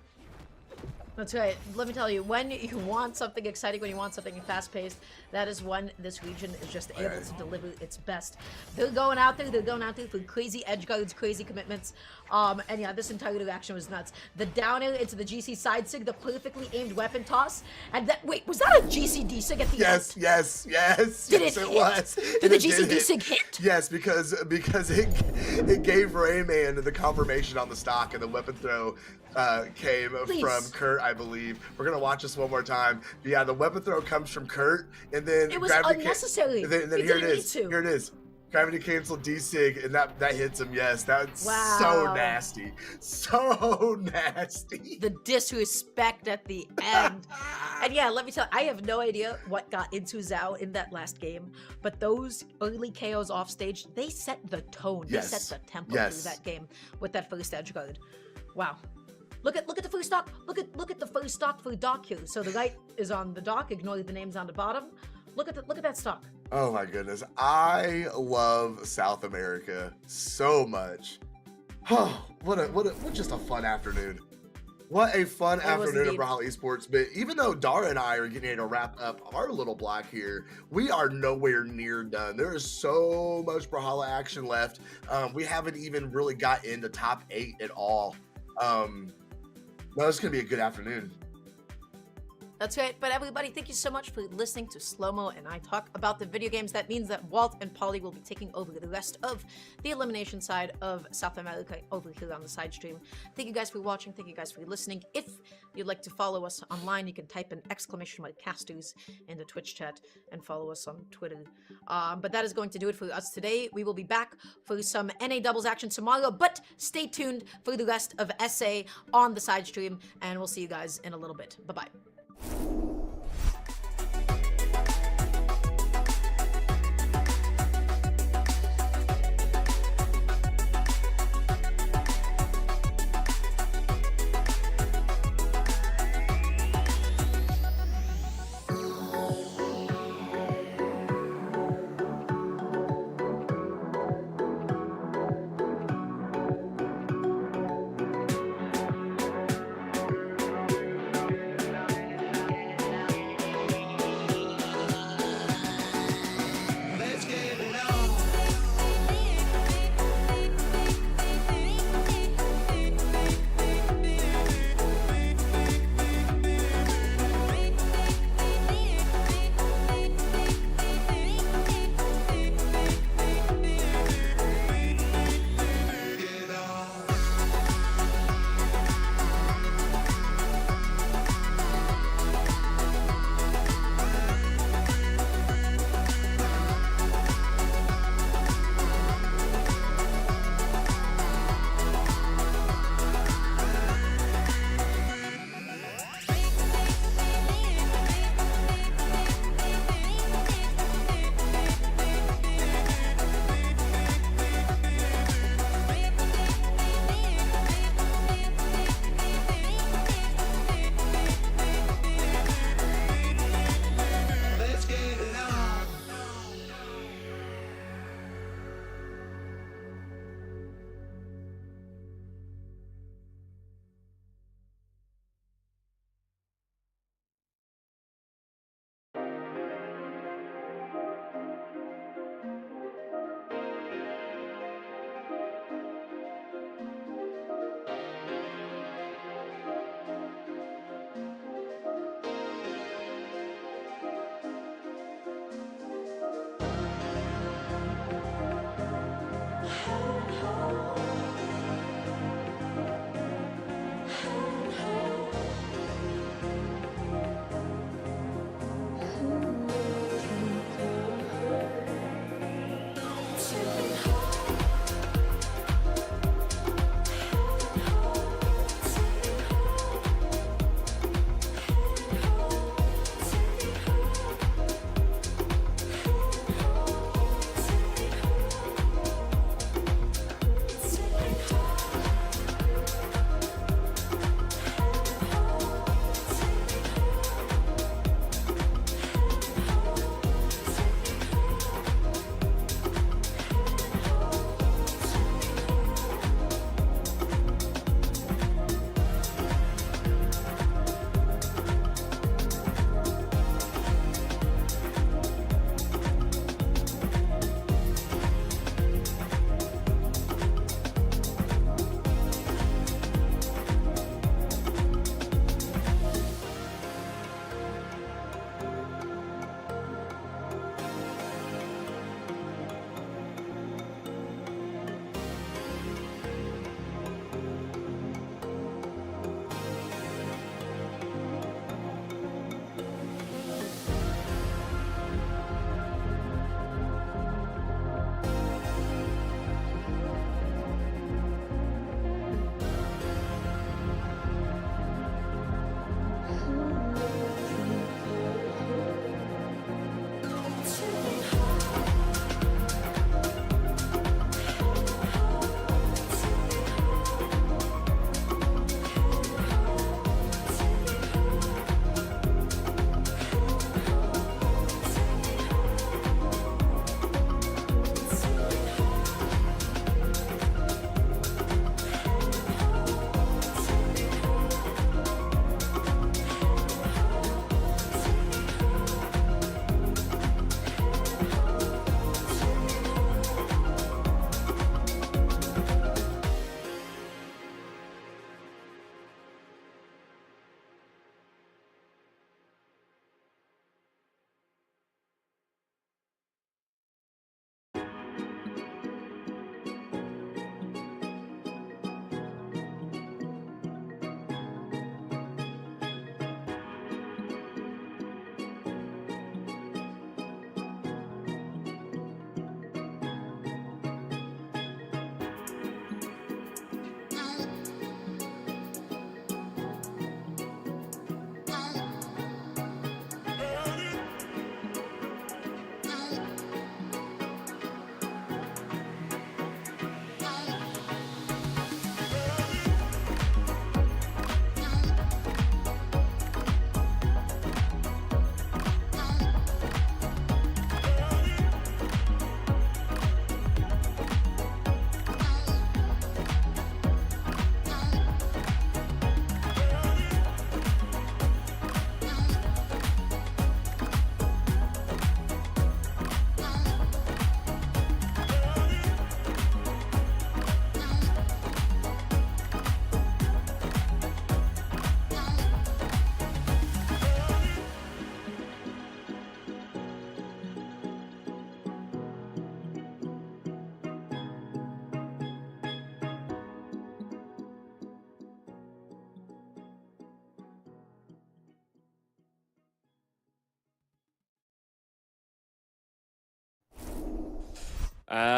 That's right. Let me tell you, when you want something exciting, when you want something fast-paced, that is when this region is just able Right. to deliver its best. They're going out there for crazy edge guards, crazy commitments. And yeah, this entire action was nuts. The down air into the GC side sig, the perfectly aimed weapon toss. And that, wait, was that a GCD sig at the Yes, end? yes, yes. Did yes, it it hit? was. Did And the it did GCD hit. sig hit? Yes, because it gave Rayman the confirmation on the stock, and the weapon throw came Please. from Kurt, I believe. We're gonna watch this one more time. But yeah, the weapon throw comes from Kurt, and then It was gravity unnecessary. and then He here it didn't is. need to. Here it is. Gravity canceled D-Sig, and that hits him. Yes, that's so Wow. nasty. So nasty. The disrespect at the end. And yeah, let me tell you, I have no idea what got into Zhao in that last game, but those early KOs off stage, they set the tone. Yes. They set the tempo Yes. through that game with that first edge guard. Wow. Look at the first stock. Look at the first stock for Doc here. So the light is on the dock, ignore the names on the bottom. Look at that stock. Oh my goodness. I love South America so much. Oh, what just a fun afternoon. What a fun It was afternoon of indeed. Brawlhalla Esports. But even though Dara and I are getting ready to wrap up our little block here, we are nowhere near done. There is so much Brawlhalla action left. We haven't even really got into top 8 at all. No, it's gonna be a good afternoon. That's right. But everybody, thank you so much for listening to Slow-Mo and I talk about the video games. That means that Walt and Polly will be taking over the rest of the elimination side of South America over here on the side stream. Thank you guys for watching. Thank you guys for listening. If you'd like to follow us online, you can type in !casters in the Twitch chat and follow us on Twitter. But that is going to do it for us today. We will be back for some NA doubles action tomorrow, but stay tuned for the rest of SA on the side stream, and we'll see you guys in a little bit. Bye-bye.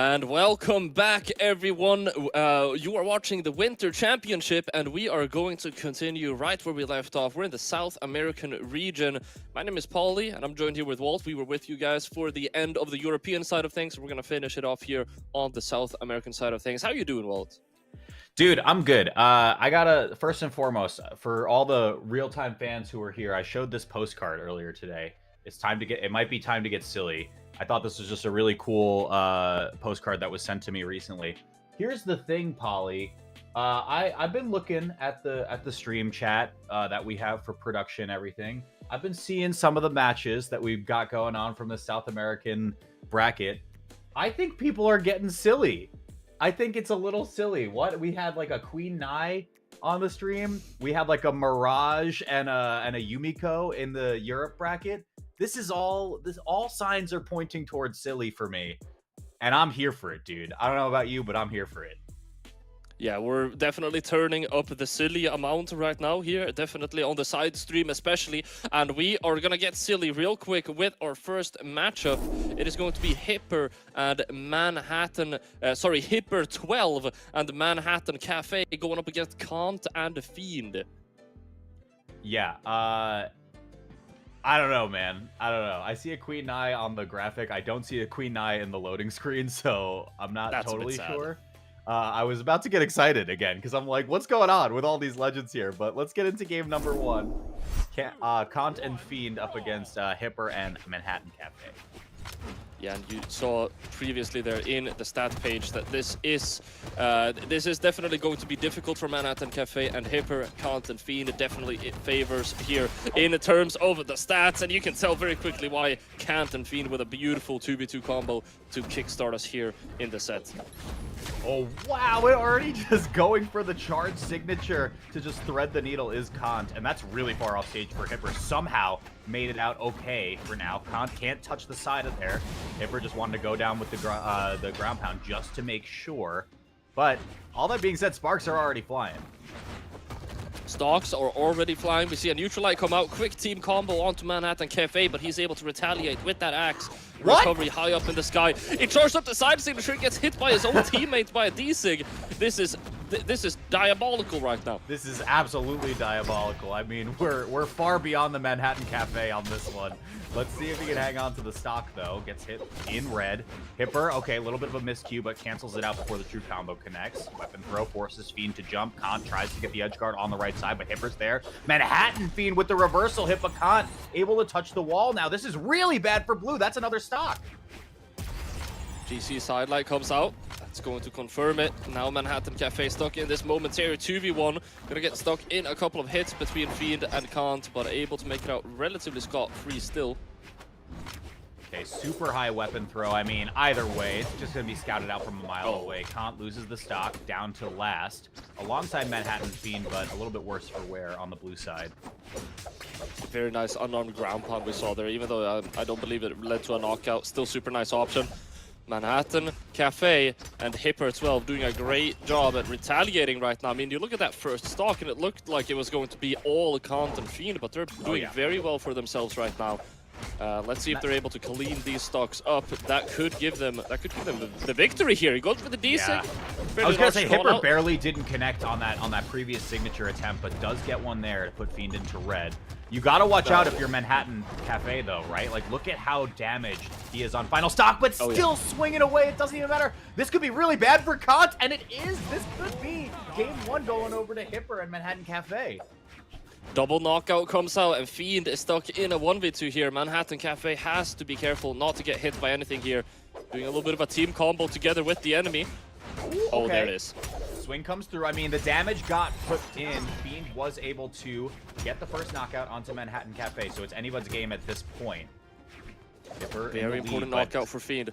And welcome back, everyone. You are watching the Winter Championship, and we are going to continue right where we left off. We're in the South American region. My name is Paulie, and I'm joined here with Walt. We were with you guys for the end of the European side of things. We're going to finish it off here on the South American side of things. How you doing, Walt? Dude, I'm good. I gotta, first and foremost, for all the real-time fans who are here, I showed this postcard earlier today. It might be time to get silly. I thought this was just a really cool postcard that was sent to me recently. Here's the thing, Polly. I've been looking at the stream chat that we have for production and everything. I've been seeing some of the matches that we've got going on from the South American bracket. I think people are getting silly. I think it's a little silly. What? We had like a Queen Nai on the stream. We had like a Mirage and a Yumiko in the Europe bracket. All signs are pointing towards silly for me. And I'm here for it, dude. I don't know about you, but I'm here for it. Yeah, we're definitely turning up the silly amount right now here, definitely on the side stream especially, and we are gonna get silly real quick with our first matchup. It is going to be Hipper and Hipper 12 and Manhattan Cafe going up against Kant and Fiend. Yeah, I don't know, man. I don't know. I see a Queen Nai on the graphic. I don't see a Queen Nai in the loading screen, so I'm not totally sure. I was about to get excited again because I'm like, what's going on with all these legends here? But let's get into game number one. Kant and Fiend up against Hipper and Manhattan Cafe. Yeah, and you saw previously there in the stat page that this is definitely going to be difficult for Manhattan Cafe, and Hipper, Kant, and Fiend definitely it favors here in terms of the stats, and you can tell very quickly why Kant and Fiend with a beautiful 2v2 combo to kickstart us here in the set. Oh, wow, we're already just going for the charge signature to just thread the needle is Kant, and that's really far off stage for Hipper. Somehow made it out okay for now. Kant can't touch the side of there. Hipper just wanted to go down with the ground pound just to make sure. But all that being said, sparks are already flying. Stocks are already flying. We see a neutral light come out. Quick team combo onto Manhattan Cafe, but he's able to retaliate with that axe. What? Recovery high up in the sky. It charged up the side signature. Gets hit by his own teammate by a D-Sig. This is diabolical right now. This is absolutely diabolical. I mean, we're far beyond the Manhattan Cafe on this one. Let's see if he can hang on to the stock, though. Gets hit in red. Hipper, okay, a little bit of a miscue, but cancels it out before the true combo connects. Weapon throw forces Fiend to jump. Kant tries to get the edge guard on the right side, but Hipper's there. Manhattan Fiend with the reversal. Hipper Kant able to touch the wall now. This is really bad for blue. That's another stock. GC sidelight comes out. That's going to confirm it. Now Manhattan Cafe stuck in this momentary 2v1. Gonna get stuck in a couple of hits between Fiend and Kant, but able to make it out relatively scot-free still. Okay, super high weapon throw. I mean, either way, it's just going to be scouted out from a mile away. Kant loses the stock down to last, alongside Manhattan Fiend, but a little bit worse for wear on the blue side. Very nice unarmed ground pound we saw there, even though I don't believe it led to a knockout. Still super nice option. Manhattan Cafe and Hipper 12 doing a great job at retaliating right now. I mean, you look at that first stock and it looked like it was going to be all Kant and Fiend, but they're doing very well for themselves right now. Let's see if they're able to clean these stocks up. That could give them the victory here. He goes for the D-Sig. Yeah. I was gonna say Hipper barely didn't connect on that previous signature attempt, but does get one there to put Fiend into red. You gotta watch out if you're Manhattan Cafe though, right? Like, look at how damaged he is on final stock, but still swinging away. It doesn't even matter. This could be really bad for Kant, and it is. This could be game one going over to Hipper and Manhattan Cafe. Double knockout comes out, and Fiend is stuck in a 1v2 here. Manhattan Cafe has to be careful not to get hit by anything here. Doing a little bit of a team combo together with the enemy. Ooh, oh, there it is. Swing comes through. I mean, the damage got put in. Fiend was able to get the first knockout onto Manhattan Cafe, so it's anybody's game at this point. Hipper Very important knockout for Fiend.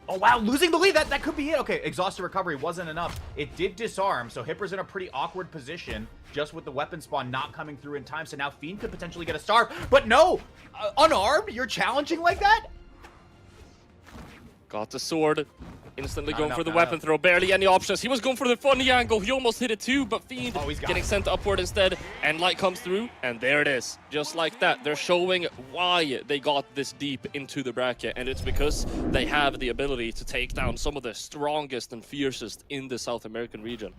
Oh, wow, losing the lead. That could be it. Okay, exhausted recovery wasn't enough. It did disarm, so Hipper's in a pretty awkward position just with the weapon spawn not coming through in time, so now Fiend could potentially get a star. But no! Unarmed? You're challenging like that? Got the sword. Instantly Not going enough, for the not weapon enough. throw, barely any options. He was going for the funny angle, he almost hit it too, but Fiend Oh, he's got getting it. sent upward instead, and light comes through, and there it is. Just like that, they're showing why they got this deep into the bracket, and it's because they have the ability to take down some of the strongest and fiercest in the South American region.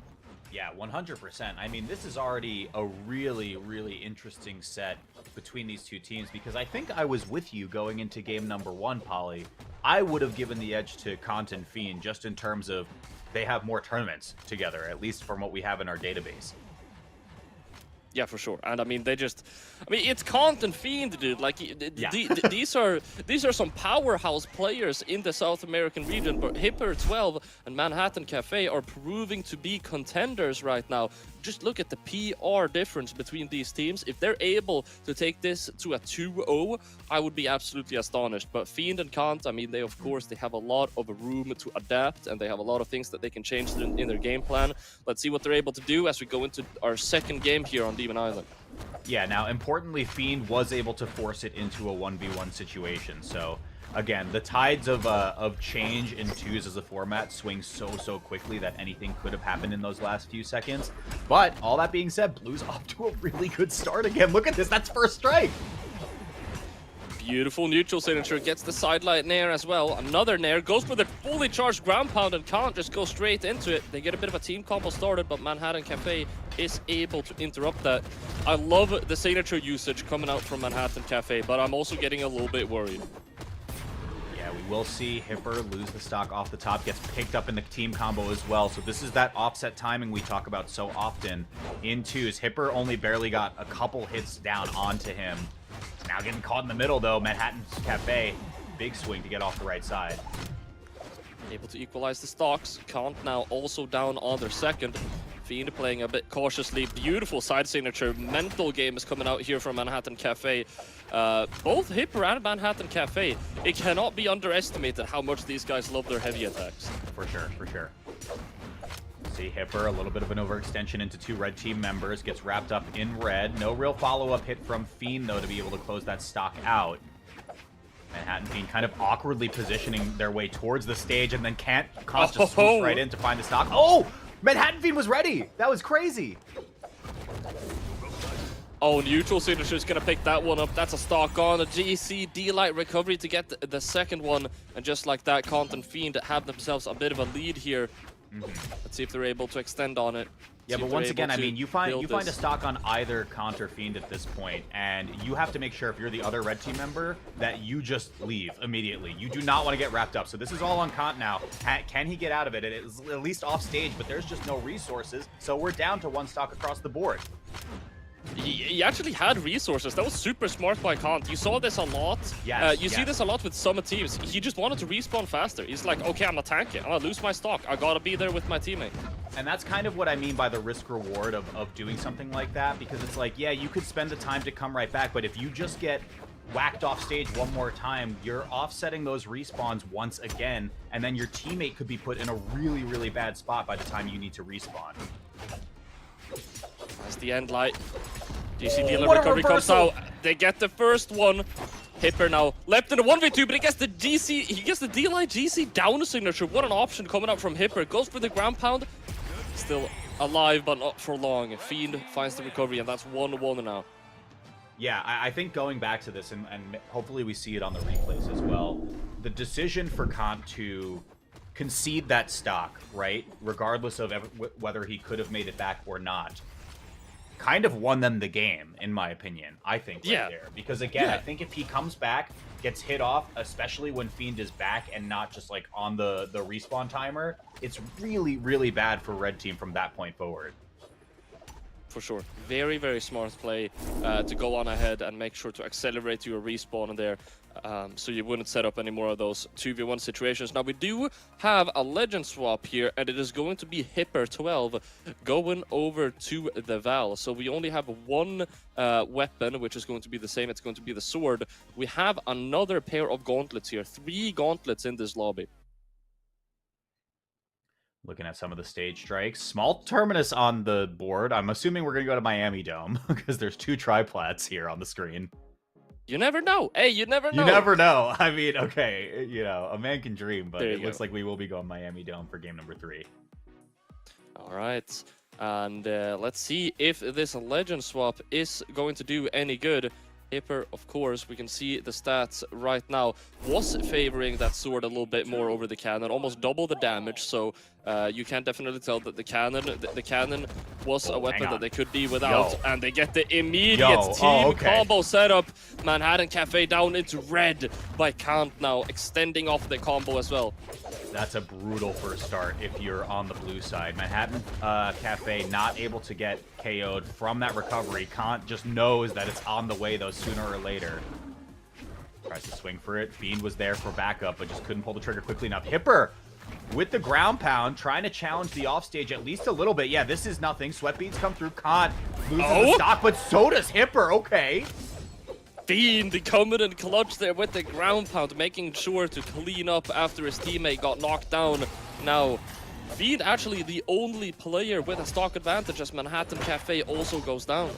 Yeah, 100%. I mean, this is already a really, really interesting set between these two teams because I think I was with you going into game number 1, Polly. I would have given the edge to Kant and Fiend just in terms of they have more tournaments together, at least from what we have in our database. Yeah, for sure. And I mean, it's Kant and Fiend, dude. Like, Yeah. these are some powerhouse players in the South American region. But Hipper 12 and Manhattan Cafe are proving to be contenders right now. Just look at the PR difference between these teams. If they're able to take this to a 2-0, I would be absolutely astonished. But Fiend and Kant, I mean, they have a lot of room to adapt, and they have a lot of things that they can change in their game plan. Let's see what they're able to do as we go into our second game here on Demon Island. Yeah, now, importantly, Fiend was able to force it into a 1v1 situation, so... Again, the tides of change in 2s as a format swing so quickly that anything could have happened in those last few seconds. But, all that being said, Blue's off to a really good start again. Look at this, that's first strike! Beautiful neutral signature, gets the sidelight nair as well. Another nair, goes for the fully charged ground pound and can't just go straight into it. They get a bit of a team combo started, but Manhattan Cafe is able to interrupt that. I love the signature usage coming out from Manhattan Cafe, but I'm also getting a little bit worried. Yeah, we will see Hipper lose the stock off the top, gets picked up in the team combo as well. So this is that offset timing we talk about so often in 2s. Hipper only barely got a couple hits down onto him. Now getting caught in the middle though, Manhattan Cafe, big swing to get off the right side. Able to equalize the stocks. Kant now also down on their second. Fiend playing a bit cautiously. Beautiful side signature. Mental game is coming out here from Manhattan Cafe. Both Hipper and Manhattan Cafe. It cannot be underestimated how much these guys love their heavy attacks. For sure, for sure. See Hipper, a little bit of an overextension into 2 red team members, gets wrapped up in red. No real follow-up hit from Fiend, though, to be able to close that stock out. Manhattan Fiend kind of awkwardly positioning their way towards the stage, and then Kant just swoops right in to find the stock. Oh! Manhattan Fiend was ready! That was crazy! Oh, neutral signature is going to pick that one up. That's a stock on. A GC D-Light recovery to get the second one. And just like that, Kant and Fiend have themselves a bit of a lead here. Let's see if they're able to extend on it. Yeah, See but if once they're again, I able mean, to you find build a stock on either Kant or Fiend at this point, and you have to make sure if you're the other red team member that you just leave immediately. You do not want to get wrapped up. So this is all on Kant now. Can he get out of it? It is at least off stage, but there's just no resources. So we're down to 1 stock across the board. He actually had resources. That was super smart by Kant. You saw this a lot. Yes, You see this a lot with some teams. He just wanted to respawn faster. He's like, okay, I'm gonna tank it. I'm gonna lose my stock. I gotta be there with my teammate. And that's kind of what I mean by the risk reward of doing something like that, because it's like, yeah, you could spend the time to come right back, but if you just get whacked off stage one more time, you're offsetting those respawns once again, and then your teammate could be put in a really, really bad spot by the time you need to respawn. That's the end light. DC dealer recovery comes out. They get the first one. Hipper now left in a 1v2, but he gets the GC. He gets the D-Light GC down signature. What an option coming out from Hipper. Goes for the ground pound. Still alive, but not for long. Fiend finds the recovery, and that's 1-1 now. Yeah, I think going back to this, and hopefully we see it on the replays as well, the decision for Kant to concede that stock, right, regardless of whether he could have made it back or not, kind of won them the game, in my opinion, I think, right there. Because, again, I think if he comes back, gets hit off, especially when Fiend is back and not just, like, on the respawn timer, it's really, really bad for Red Team from that point forward. For sure. Very, very smart play to go on ahead and make sure to accelerate your respawn in there. So you wouldn't set up any more of those 2v1 situations. Now we do have a legend swap here, and it is going to be Hipper 12 going over to the Val. So we only have one weapon, which is going to be the same. It's going to be the sword. We have another pair of gauntlets here. 3 gauntlets in this lobby. Looking at some of the stage strikes. Small terminus on the board. I'm assuming we're going to go to Miami Dome because there's 2 triplats here on the screen. You never know. Hey, you never know. You never know. I mean, okay, you know, a man can dream, but There it you looks go. like we will be going Miami Dome for game number 3. All right. And let's see if this legend swap is going to do any good. Hipper, of course, we can see the stats right now, was favoring that sword a little bit more over the cannon, almost double the damage, so you can definitely tell that the cannon was a weapon that they could be without, and they get the immediate team combo setup. Manhattan Cafe down into red by Kant now, extending off the combo as well. That's a brutal first start if you're on the blue side. Manhattan Cafe not able to get KO'd from that recovery. Kant just knows that it's on the way, though, sooner or later. Tries to swing for it. Fiend was there for backup, but just couldn't pull the trigger quickly enough. Hipper with the ground pound, trying to challenge the offstage at least a little bit. Yeah, this is nothing. Sweat beads come through. Kant loses the stock, but so does Hipper. Okay. Fiend coming in clutch there with the ground pound, making sure to clean up after his teammate got knocked down. Now, Fiend actually the only player with a stock advantage as Manhattan Cafe also goes down.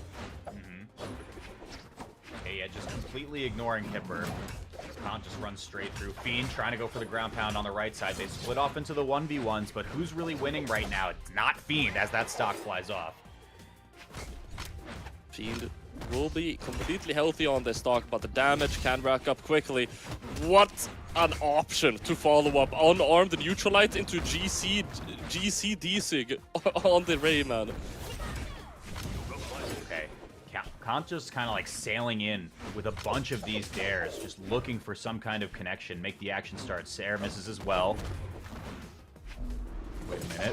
Okay, yeah, just completely ignoring Hipper. Kant just runs straight through. Fiend trying to go for the ground pound on the right side. They split off into the 1v1s, but who's really winning right now? It's not Fiend as that stock flies off. Fiend will be completely healthy on this stock, but the damage can rack up quickly. What an option to follow up unarmed neutralite into GC Djessir on the Rayman. Okay, Kant just kind of like sailing in with a bunch of these dares, just looking for some kind of connection, make the action start. Sarm misses as well.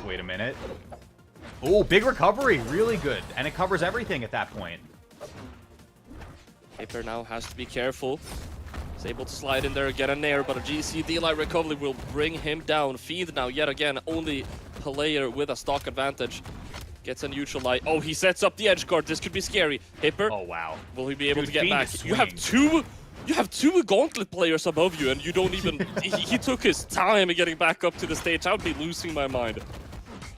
Wait a minute. Oh, big recovery, really good, and it covers everything at that point. Hipper now has to be careful. He's able to slide in there, get a nair, but a GC D-Light recovery will bring him down. Fiend now, yet again, only player with a stock advantage. Gets a neutral light. Oh, he sets up the edge guard. This could be scary. Hipper. Oh, wow. Will he be able to get Fiend back? is You have two gauntlet players above you, and you don't even... he took his time in getting back up to the stage. I would be losing my mind.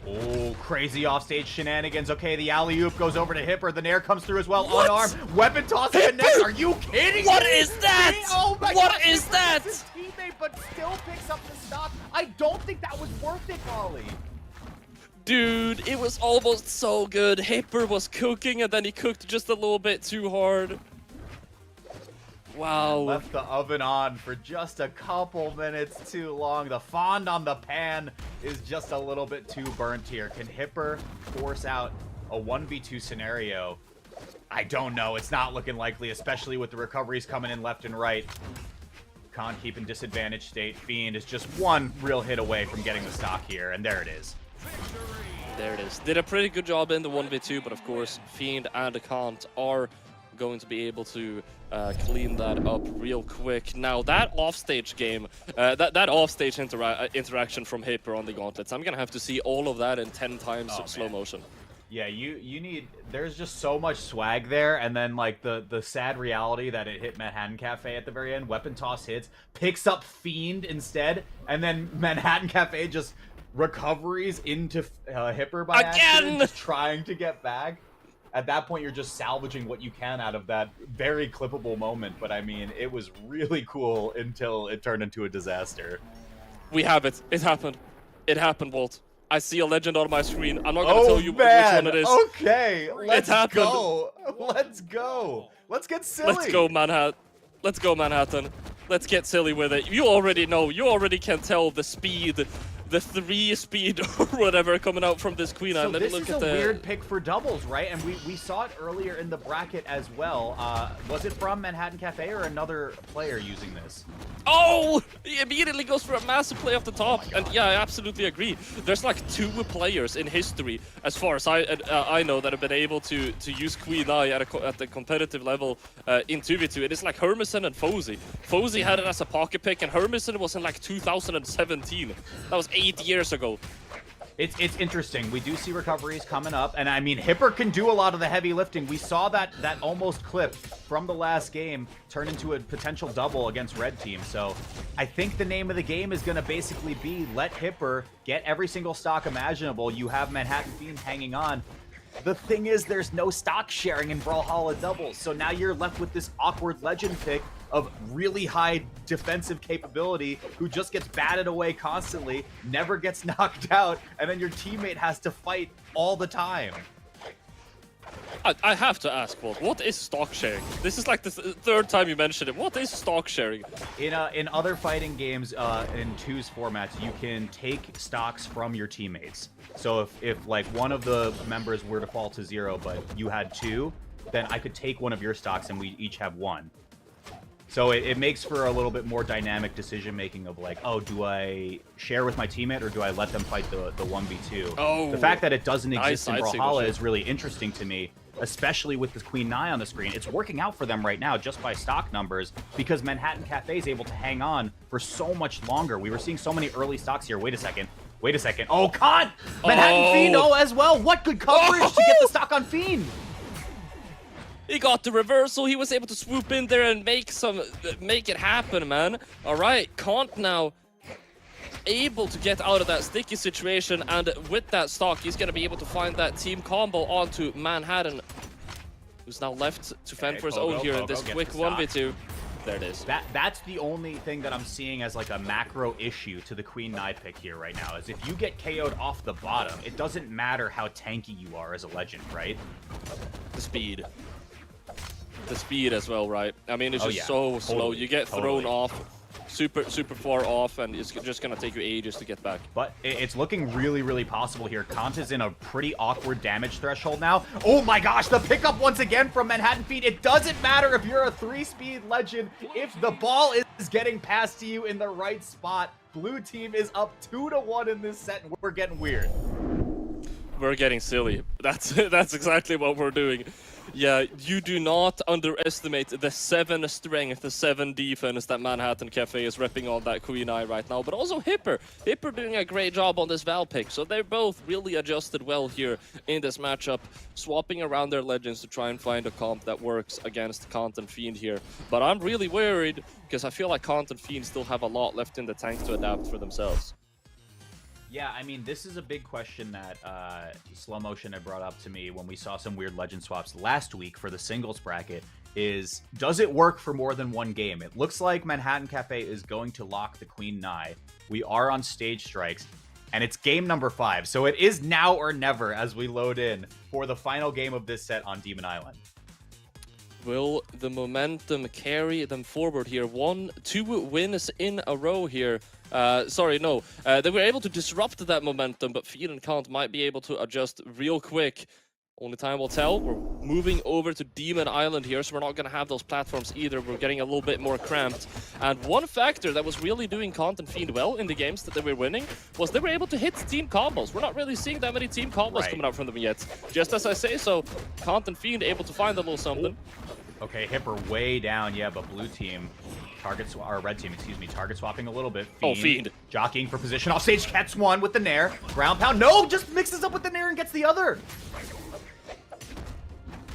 Oh, crazy offstage shenanigans. Okay, the alley-oop goes over to Hipper. The nair comes through as well. Unarmed. Weapon toss to connect. Are you kidding What me? is that? Oh my What God. is that? His teammate, but still picks up the stock. I don't think that was worth it, Molly. Dude, it was almost so good. Hipper was cooking, and then he cooked just a little bit too hard. Wow. Left the oven on for just a couple minutes too long. The fond on the pan is just a little bit too burnt here. Can Hipper force out a 1v2 scenario? I don't know. It's not looking likely, especially with the recoveries coming in left and right. Kant keeping disadvantaged state. Fiend is just one real hit away from getting the stock here, and there it is. There it is. Did a pretty good job in the 1v2, but of course, Fiend and Kant are going to be able to clean that up real quick. Now, that offstage game, that offstage interaction from Hipper on the gauntlets, I'm going to have to see all of that in 10 times slow motion. Yeah, you need... There's just so much swag there, and then, like, the sad reality that it hit Manhattan Cafe at the very end. Weapon toss hits, picks up Fiend instead, and then Manhattan Cafe just recoveries into Hipper by accident, just trying to get back. At that point, you're just salvaging what you can out of that very clippable moment. But, I mean, it was really cool until it turned into a disaster. We have it. It happened. It happened, Walt. I see a legend on my screen. I'm not going to tell you which one it is. Okay, let's go. Let's go. Let's get silly. Let's go, Manhattan. Let's go, Manhattan. Let's get silly with it. You already know. You already can tell the speed, the 3 speed or whatever coming out from this Queen Eye. So Let me this look is at a the... weird pick for doubles, right? And we saw it earlier in the bracket as well. Was it from Manhattan Cafe or another player using this? Oh! He immediately goes for a massive play off the top. And yeah, I absolutely agree. There's like 2 players in history, as far as I know, that have been able to use Queen Eye at the competitive level in 2v2. It is like Hermison and Fozy. Fozy had it as a pocket pick, and Hermison was in like 2017. That was 8 years ago. It's interesting. We do see recoveries coming up, and I mean, Hipper can do a lot of the heavy lifting. We saw that almost clip from the last game turn into a potential double against Red Team. So I think the name of the game is going to basically be let Hipper get every single stock imaginable. You have Manhattan Fiend hanging on. The thing is, there's no stock sharing in Brawlhalla doubles, so now you're left with this awkward legend pick of really high defensive capability who just gets batted away constantly, never gets knocked out, and then your teammate has to fight all the time. I have to ask, Walt, what is stock sharing? This is like the third time you mentioned it. What is stock sharing? In other fighting games, in twos formats, you can take stocks from your teammates. So if like one of the members were to fall to 0, but you had 2, then I could take one of your stocks and we each have 1. So it makes for a little bit more dynamic decision making of like, oh, do I share with my teammate or do I let them fight the 1v2? Oh, the fact that it doesn't exist in I'd say Brawlhalla shit. is really interesting to me, especially with the Queen Nai on the screen. It's working out for them right now just by stock numbers because Manhattan Cafe is able to hang on for so much longer. We were seeing so many early stocks here. Wait a second. Oh, Kant! Manhattan Fiend as well. What good coverage to get the stock on Fiend. He got the reversal. He was able to swoop in there and make it happen, man. All right, Kant now able to get out of that sticky situation, and with that stock, he's gonna be able to find that team combo onto Manhattan, who's now left to fend for his own here in this quick 1v2. There it is. That's the only thing that I'm seeing as like a macro issue to the Queen Nai pick here right now, is if you get KO'd off the bottom, it doesn't matter how tanky you are as a legend, right? The speed. The speed as well, right? I mean, it's just so slow. Totally, You get thrown off super far off, and it's just gonna take you ages to get back. But it's looking really possible here. Kant is in a pretty awkward damage threshold now. Oh my gosh, the pickup once again from Manhattan Fiend. It doesn't matter if you're a 3-speed legend. If the ball is getting passed to you in the right spot, blue team is up 2-1 in this set, and we're getting weird. We're getting silly. That's exactly what we're doing. Yeah, you do not underestimate the 7 strength, the 7 defense that Manhattan Cafe is repping on that Queen Eye right now, but also Hipper. Hipper doing a great job on this Val pick, so they're both really adjusted well here in this matchup, swapping around their legends to try and find a comp that works against Kant and Fiend here. But I'm really worried, because I feel like Kant and Fiend still have a lot left in the tank to adapt for themselves. Yeah, I mean, this is a big question that Slow Motion had brought up to me when we saw some weird legend swaps last week for the singles bracket, is does it work for more than one game? It looks like Manhattan Cafe is going to lock the Queen Nai. We are on stage strikes, and it's game number 5, so it is now or never as we load in for the final game of this set on Demon Island. Will the momentum carry them forward here? 2 wins in a row here. They were able to disrupt that momentum, but Fiend and Kant might be able to adjust real quick. Only time will tell. We're moving over to Demon Island here, so we're not going to have those platforms either. We're getting a little bit more cramped. And one factor that was really doing Kant and Fiend well in the games that they were winning was they were able to hit team combos. We're not really seeing that many team combos coming out from them yet. Just as I say so, Kant and Fiend able to find a little something. Okay, Hipper way down, yeah, but blue team, red team, target swapping a little bit. Fiend. Jockeying for position off stage, gets one with the nair. Ground pound, no, just mixes up with the nair and gets the other.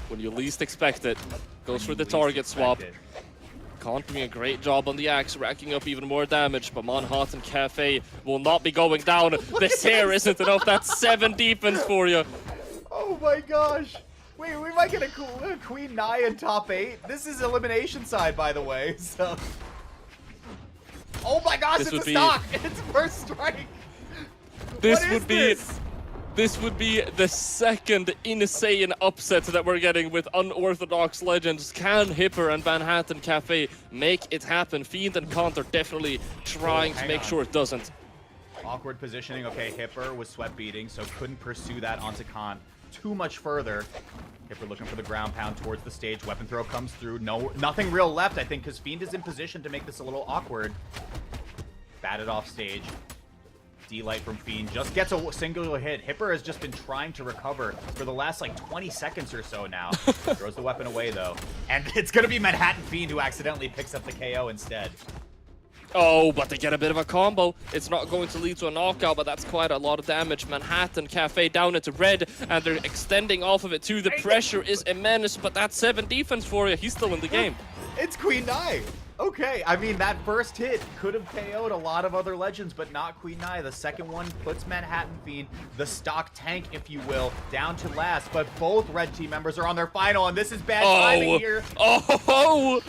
When you least expect it, goes for the target swap. Kant doing a great job on the axe, racking up even more damage, but Manhattan Cafe will not be going down. This here isn't enough, that's 7 defense for you. Oh my gosh. Wait, we might get a Queen Nai in top 8. This is elimination side, by the way, so... Oh my gosh, it's a stock! It's first strike! This would be the second insane upset that we're getting with unorthodox legends. Can Hipper and Manhattan Cafe make it happen? Fiend and Kant are definitely trying to make sure it doesn't. Awkward positioning. Okay, Hipper was sweat beating, so couldn't pursue that onto Kant too much further. Hipper looking for the ground pound towards the stage. Weapon throw comes through. Nothing real left, I think, because Fiend is in position to make this a little awkward. Batted off stage. D-Light from Fiend just gets a single hit. Hipper has just been trying to recover for the last, like, 20 seconds or so now. Throws the weapon away, though. And it's going to be Manhattan Fiend who accidentally picks up the KO instead. Oh, but they get a bit of a combo. It's not going to lead to a knockout, but that's quite a lot of damage. Manhattan Cafe down into red, and they're extending off of it too. The pressure is immense, but that's 7 defense for you. He's still in the game. It's Queen Nai. Okay, I mean, that first hit could have KO'd a lot of other legends, but not Queen Nai. The second one puts Manhattan Fiend, the stock tank, if you will, down to last. But both red team members are on their final, and this is bad timing here. Oh!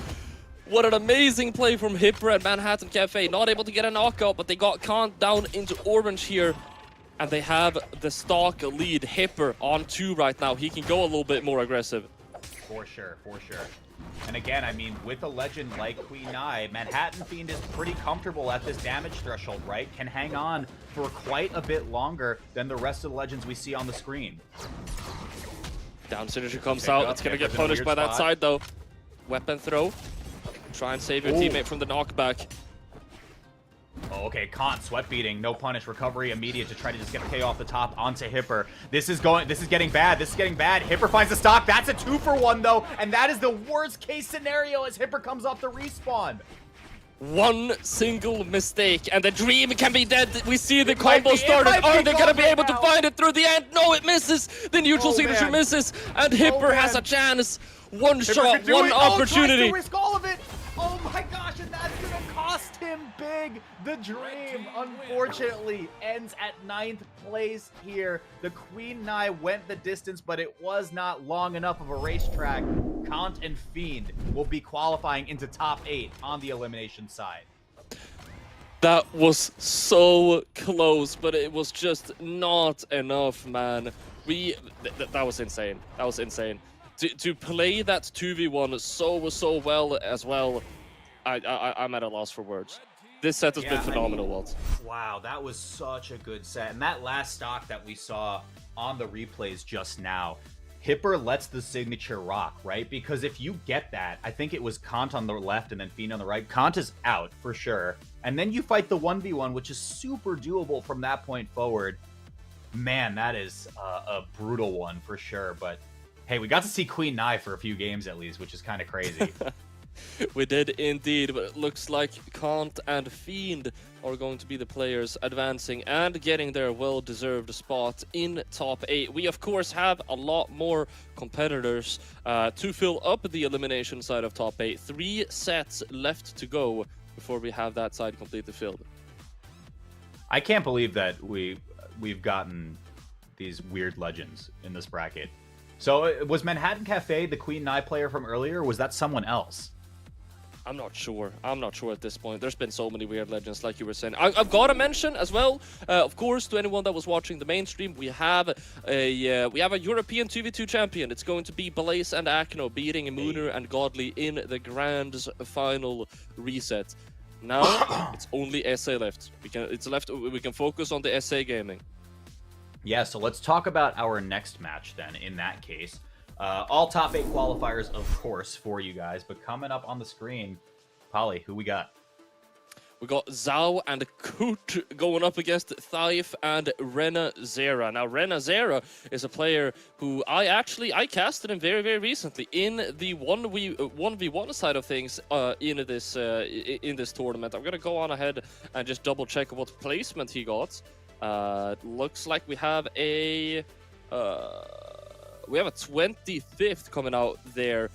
What an amazing play from Hipper at Manhattan Cafe. Not able to get a knockout, but they got Kant down into orange here. And they have the stock lead. Hipper on 2 right now. He can go a little bit more aggressive. For sure, for sure. And again, I mean, with a legend like Queen Nai, Manhattan Fiend is pretty comfortable at this damage threshold, right? Can hang on for quite a bit longer than the rest of the legends we see on the screen. Down synergy comes out. It's going to get punished by that side, though. Weapon throw. Try and save your teammate from the knockback. Oh, okay, Kant, sweat beating, no punish, recovery immediate to try to just get a KO off the top onto Hipper. This is getting bad, Hipper finds the stock, that's a 2-for-1 though, and that is the worst case scenario as Hipper comes off the respawn. One single mistake, and the dream can be dead. We see the combo started. Are they going to be able to find it through the end? No, it misses. The neutral signature misses, and Hipper has a chance. One shot, one opportunity. Tries to risk all of it. Oh my gosh, and that's gonna cost him big. The dream, unfortunately, ends at 9th place here. The Queen Nai went the distance, but it was not long enough of a racetrack. Kant and Fiend will be qualifying into top 8 on the elimination side. That was so close, but it was just not enough, man. That was insane. That was insane. To play that 2v1 so well as well, I'm at a loss for words. This set has been phenomenal, Walt. Wow, that was such a good set. And that last stock that we saw on the replays just now, Hipper lets the signature rock, right? Because if you get that, I think it was Kant on the left and then Fiend on the right. Kant is out for sure. And then you fight the 1v1, which is super doable from that point forward. Man, that is a brutal one for sure. But hey, we got to see Queen Nai for a few games at least, which is kind of crazy. We did indeed, but it looks like Kant and Fiend are going to be the players advancing and getting their well-deserved spot in top 8. We, of course, have a lot more competitors to fill up the elimination side of top 8. 3 sets left to go before we have that side completely filled. I can't believe that we've gotten these weird legends in this bracket. So was Manhattan Cafe the Queen Nai player from earlier, or was that someone else? I'm not sure. I'm not sure at this point. There's been so many weird legends, like you were saying. I've got to mention as well, of course, to anyone that was watching the mainstream, we have a European 2v2 champion. It's going to be Blaze and Akno beating Munir and Godly in the Grand Final reset. Now it's only SA left. We can focus on the SA gaming. Yeah, so let's talk about our next match then, in that case. All top 8 qualifiers, of course, for you guys, but coming up on the screen, Polly, who we got? We got Zhao and Kut going up against Thaif and Renazera. Now, Renazera is a player who I casted him very, very recently in the 1v1 side of things in this tournament. I'm going to go on ahead and just double check what placement he got. Looks like we have a 25th coming out there,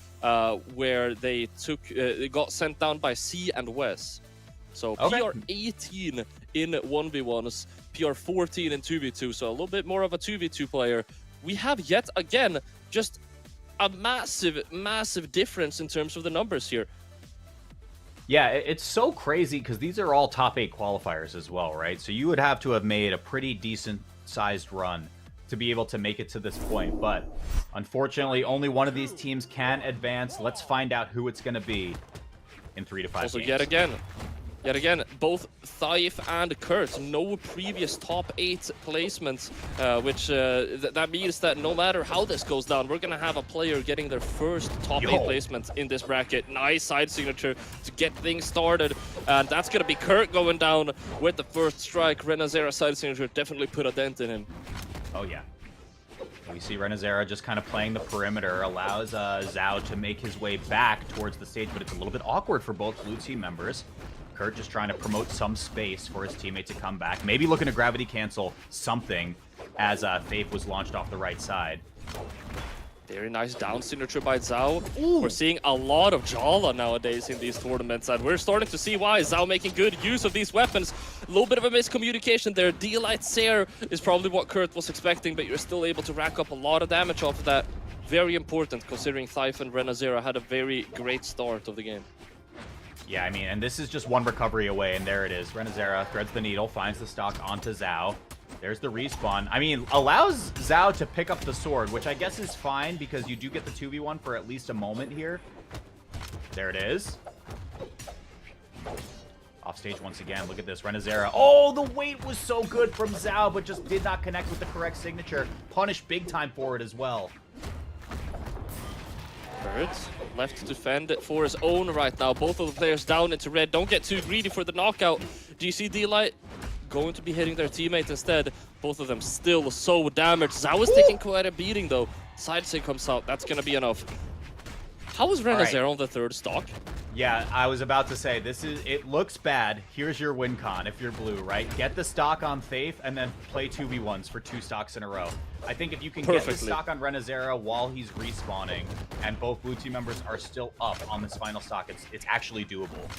where they got sent down by C and Wes. So okay. PR 18 in 1v1s, PR 14 in 2v2, so a little bit more of a 2v2 player. We have yet again just a massive difference in terms of the numbers here. Yeah, it's so crazy because these are all top 8 qualifiers as well, right? So you would have to have made a pretty decent sized run to be able to make it to this point. But unfortunately, only one of these teams can advance. Let's find out who it's going to be in 3 to 5 also, games. Yet again, both Thaif and Kurt, no previous top 8 placements, which that means that no matter how this goes down, we're going to have a player getting their first top 8 placement in this bracket. Nice side signature to get things started, and that's going to be Kurt going down with the first strike. Renazera side signature definitely put a dent in him. Oh, yeah. We see Renazera just kind of playing the perimeter, allows Zhao to make his way back towards the stage, but it's a little bit awkward for both blue team members. Kurt just trying to promote some space for his teammate to come back. Maybe looking to gravity cancel something as Faith was launched off the right side. Very nice down signature by Zhao. We're seeing a lot of Jala nowadays in these tournaments, and we're starting to see why. Zhao making good use of these weapons. A little bit of a miscommunication there. Djessir is probably what Kurt was expecting, but you're still able to rack up a lot of damage off of that. Very important, considering Thief and Renazera had a very great start of the game. Yeah, I mean, and this is just one recovery away, and there it is. Renazera threads the needle, finds the stock onto Zhao. There's the respawn. I mean, allows Zhao to pick up the sword, which I guess is fine because you do get the 2v1 for at least a moment here. There it is. Off stage once again. Look at this. Renazera. Oh, the weight was so good from Zhao, but just did not connect with the correct signature. Punished big time for it as well. Kurt left to defend it for his own right now. Both of the players down into red. Don't get too greedy for the knockout. Do you see D-Light going to be hitting their teammate instead? Both of them still so damaged. Zhao is taking quite a beating though. Side sig comes out. That's going to be enough. How is Renazera on the third stock? Yeah, I was about to say, it looks bad. Here's your win con if you're blue, right? Get the stock on Thief and then play 2v1s for 2 stocks in a row. I think if you can get the stock on Renazera while he's respawning and both blue team members are still up on this final stock, it's actually doable.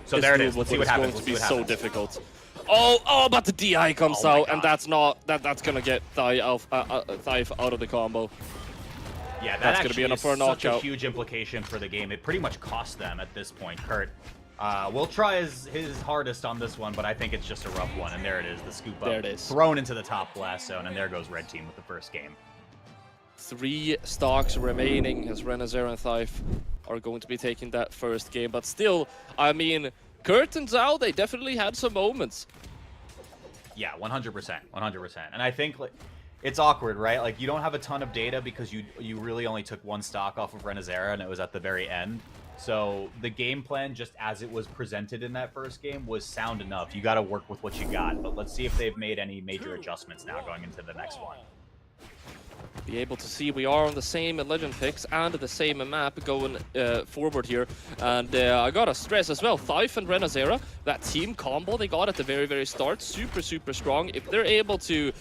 So there it is. Let's see what happens. It's going to be so difficult. Oh, but the DI comes out, and that's going to get Thief out of the combo. Yeah, that's going to be enough for a knockout. Such a huge implication for the game. It pretty much cost them at this point. Kurt will try his hardest on this one, but I think it's just a rough one. And there it is, the scoop up. There it is. Thrown into the top blast zone, and there goes red team with the first game. 3 stocks remaining as Renazera and Thief are going to be taking that first game. But still, I mean, Kurt and Zhao, they definitely had some moments. Yeah, 100%, 100%. And I think it's awkward, right? Like, you don't have a ton of data because you really only took 1 stock off of Renazera, and it was at the very end. So the game plan, just as it was presented in that first game, was sound enough. You got to work with what you got. But let's see if they've made any major adjustments now going into the next one. Be able to see we are on the same legend picks and the same map going forward here. And I gotta stress as well, Thief and Renazera, that team combo they got at the very start, super strong. If they're able to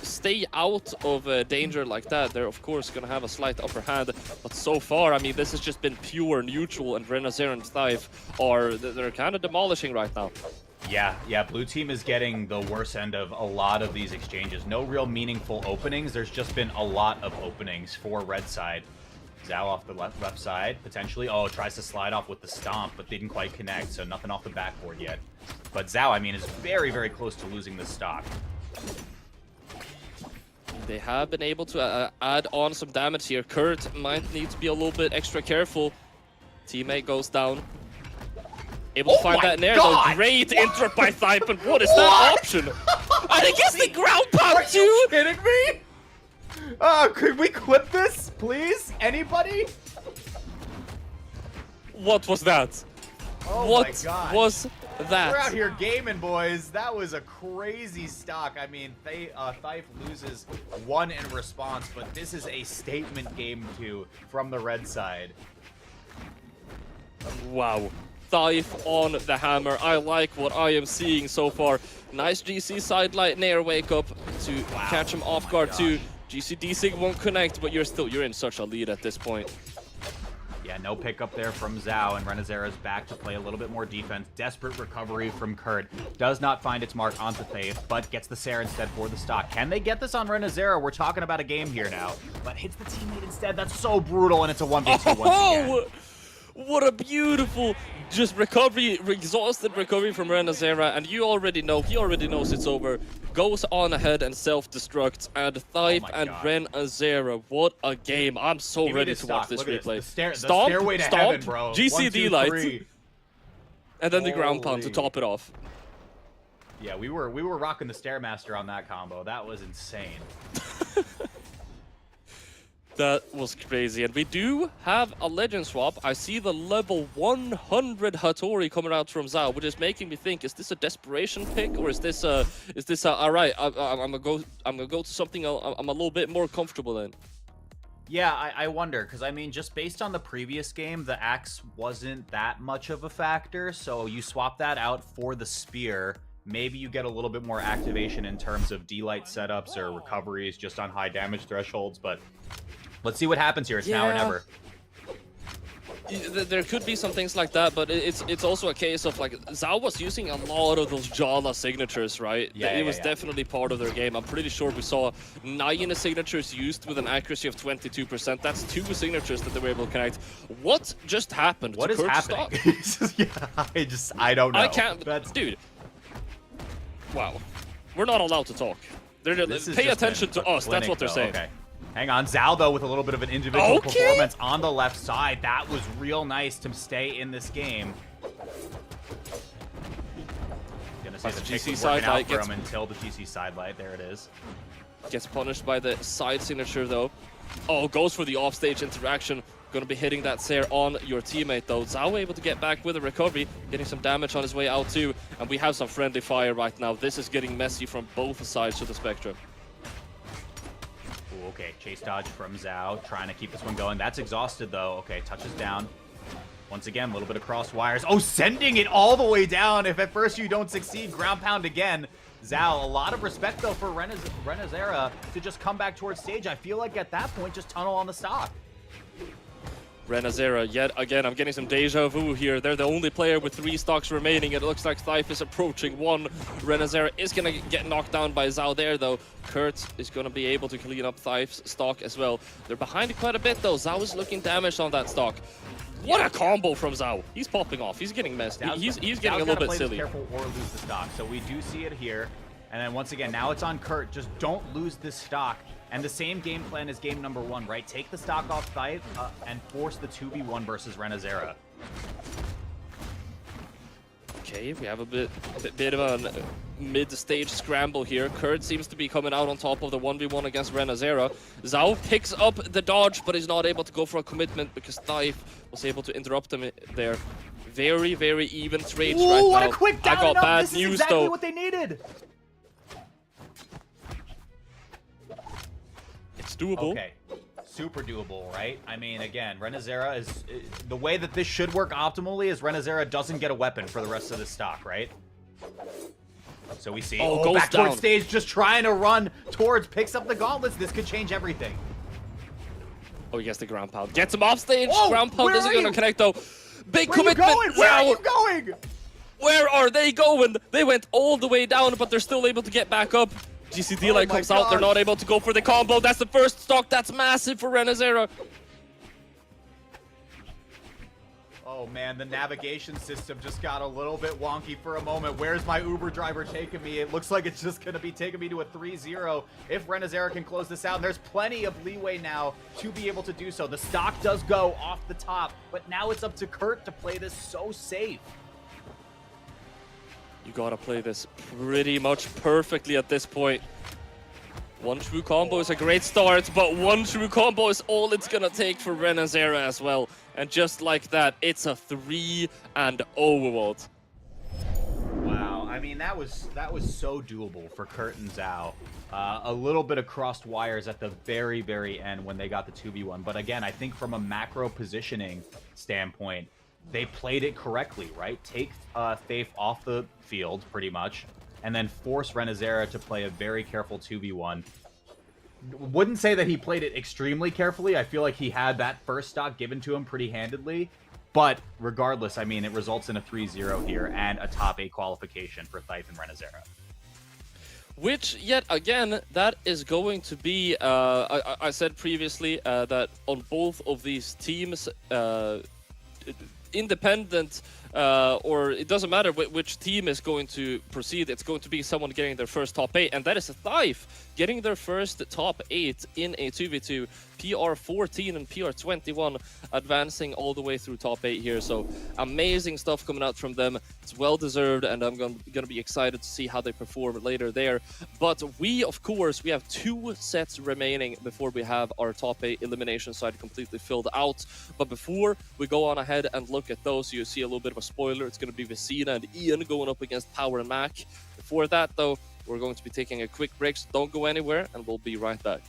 stay out of danger like that, they're of course gonna have a slight upper hand. But so far, I mean, this has just been pure neutral, and Renazera and Thief they're kind of demolishing right now. Yeah, blue team is getting the worst end of a lot of these exchanges. No real meaningful openings. There's just been a lot of openings for red side. Zhao off the left side, potentially. Oh, tries to slide off with the stomp, but didn't quite connect, so nothing off the backboard yet. But Zhao, I mean, is very close to losing this stock. They have been able to add on some damage here. Kurt might need to be a little bit extra careful. Teammate goes down. Able to find that in there, though. Great interrupt by Thief, and what is that option? And he gets the ground pound too! Are you kidding me? Could we clip this, please? Anybody? What was that? Oh what my God. was that? We're out here gaming, boys. That was a crazy stock. I mean, Thief loses 1 in response, but this is a statement game 2 from the red side. Wow. Thief on the hammer. I like what I am seeing so far. Nice GC sidelight Nair wake up to catch him off guard too. GC D-Sig won't connect, but you're in such a lead at this point. Yeah, no pickup there from Zhao, and Renazera's back to play a little bit more defense. Desperate recovery from Kurt. Does not find its mark onto Thief, but gets the Sarah instead for the stock. Can they get this on Renazera? We're talking about a game here now. But hits the teammate instead. That's so brutal, and it's a 1v2 once again. What a beautiful just recovery, exhausted recovery from Renazera, and you already know, he already knows it's over. Goes on ahead and self-destructs, and Thief and Renazera, what a game. I'm so ready to watch this replay. The stairway to heaven, bro. GCD light. And then the ground pound to top it off. Yeah, we were rocking the Stairmaster on that combo. That was insane. That was crazy, and we do have a legend swap. I see the level 100 Hattori coming out from Zhao, which is making me think: is this a desperation pick, or is this a all right? I'm gonna go to something I'm a little bit more comfortable in. Yeah, I wonder, because I mean, just based on the previous game, the axe wasn't that much of a factor. So you swap that out for the spear. Maybe you get a little bit more activation in terms of D-Light setups or recoveries just on high damage thresholds, but Let's see what happens here. It's now or Yeah. never. There could be some things like that, but it's also a case of like Zhao was using a lot of those Jala signatures, right? It was definitely part of their game. I'm pretty sure we saw 9 signatures used with an accuracy of 22%. That's 2 signatures that they were able to connect. What just happened? What to is Kurt's happening? stock? I don't know. I can't. That's, Dude. Wow. We're not allowed to talk. this has Pay just attention been to a us. That's clinic, what they're though. saying. Okay. Hang on, Zhao though with a little bit of an individual Okay. performance on the left side. That was real nice to stay in this game. Gonna see the GC GC side working out light for gets- him until the GC side light. There it is. Gets punished by the side signature though. Oh, goes for the offstage interaction. Gonna be hitting that Sair on your teammate though. Zhao able to get back with a recovery, getting some damage on his way out too. And we have some friendly fire right now. This is getting messy from both sides of the spectrum. Ooh, okay, chase dodge from Zhao, trying to keep this one going. That's exhausted though. Okay, touches down. Once again, a little bit of cross wires. Oh, sending it all the way down. If at first you don't succeed, ground pound again. Zhao, a lot of respect though for Renazera to just come back towards stage. I feel like at that point, just tunnel on the stock. Renazera, yet again, I'm getting some deja vu here. They're the only player with 3 stocks remaining. It looks like Thief is approaching 1. Renazera is going to get knocked down by Zhao there, though. Kurt is going to be able to clean up Thief's stock as well. They're behind quite a bit, though. Zhao is looking damaged on that stock. What a combo from Zhao. He's popping off. He's getting messed. He's getting a little bit silly. Careful or lose the stock. So we do see it here. And then once again, now it's on Kurt. Just don't lose this stock. And the same game plan as game number 1, right? Take the stock off Thief and force the 2v1 versus Renazera. Okay, we have a bit of a mid-stage scramble here. Kurt seems to be coming out on top of the 1v1 against Renazera. Zhao picks up the dodge, but is not able to go for a commitment because Thief was able to interrupt him there. Very, very even trades right now. What a quick down I got and up. bad This is news exactly though. what they needed. It's doable. Okay, super doable, right? I mean, again, Renazera is... the way that this should work optimally is Renazera doesn't get a weapon for the rest of the stock, right? So we see, goes back down. towards stage, just trying to run towards, picks up the gauntlets. This could change everything. Oh, he gets the ground pound. Gets him off stage. Oh, Ground pound where isn't are going to you? connect though. Big Where are you commitment. going? Where are Zhao. you going? Where are they going? They went all the way down, but they're still able to get back up. GCD light my comes out. They're gosh. not able to go for the combo. That's the first stock. That's massive for Renazera. Oh man, the navigation system just got a little bit wonky for a moment. Where's my Uber driver taking me? It looks like it's just going to be taking me to a 3-0 if Renazera can close this out. And there's plenty of leeway now to be able to do so. The stock does go off the top, but now it's up to Kurt to play this so safe. You gotta play this pretty much perfectly at this point. One true combo is a great start, but one true combo is all it's gonna take for Renazera as well. And just like that, it's a 3-0 world. Wow, I mean that was so doable for Kurt and Zhao. A little bit of crossed wires at the very, very end when they got the 2v1. But again, I think from a macro positioning standpoint, they played it correctly, right? Take Thief off the field, pretty much, and then force Renazera to play a very careful 2v1. Wouldn't say that he played it extremely carefully. I feel like he had that first stock given to him pretty handedly. But regardless, I mean, it results in a 3-0 here and a top 8 qualification for Thief and Renazera. Which, yet again, that is going to be, I said previously that on both of these teams, independent or it doesn't matter which team is going to proceed, it's going to be someone getting their first top 8, and that is a Thief getting their first top 8 in a 2v2. PR14 and PR21 advancing all the way through top 8 here, so amazing stuff coming out from them. It's well deserved, and I'm going to be excited to see how they perform later there. But we, of course, we have 2 sets remaining before we have our top 8 elimination side completely filled out. But before we go on ahead and look at those, you see a little bit of a spoiler. It's going to be Vecina and Ian going up against Power and Mac. Before that, though, we're going to be taking a quick break, so don't go anywhere, and we'll be right back.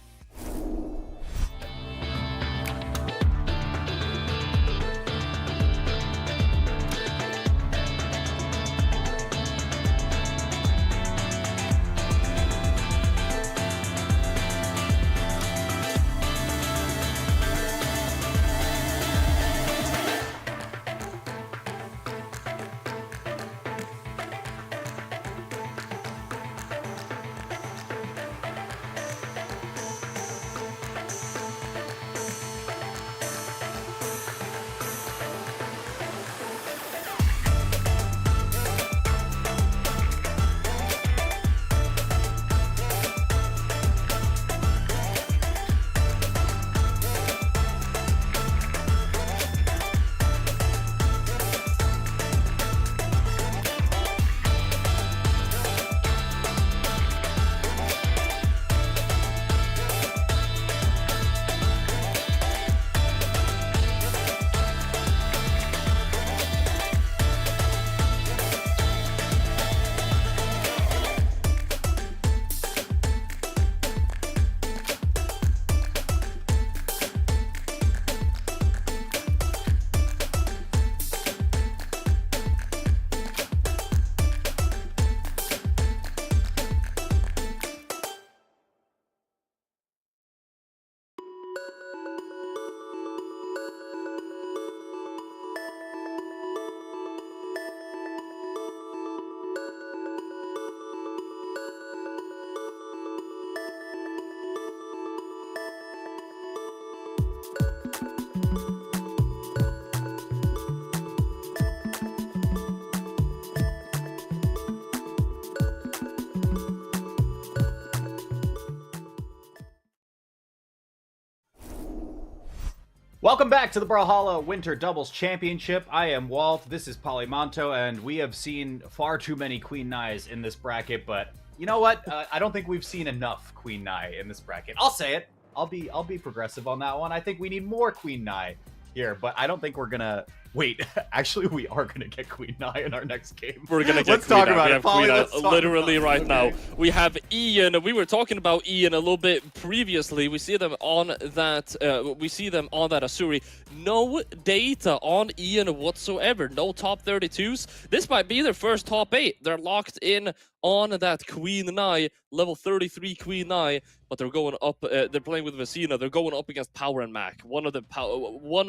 Welcome back to the Brawlhalla Winter Doubles Championship. I am Walt, this is Polymonto, and we have seen far too many Queen Nais in this bracket, but you know what? I don't think we've seen enough Queen Nai in this bracket. I'll say it. I'll be progressive on that one. I think we need more Queen Nai here, but I don't think we're gonna... Wait, actually, we are gonna get Queen Nai in our next game. We're gonna get Let's Queen talk Nai. about We it. have Polly, Queen Nai let's talk literally about right it. now. Okay. We have Ian. We were talking about Ian a little bit previously. We see them on that. Asuri. No data on Ian whatsoever. No top 32s. This might be their first top 8. They're locked in on that Queen Nai, level 33 Queen Nai, but they're going up. They're playing with Vecina. They're going up against Power and Mac, one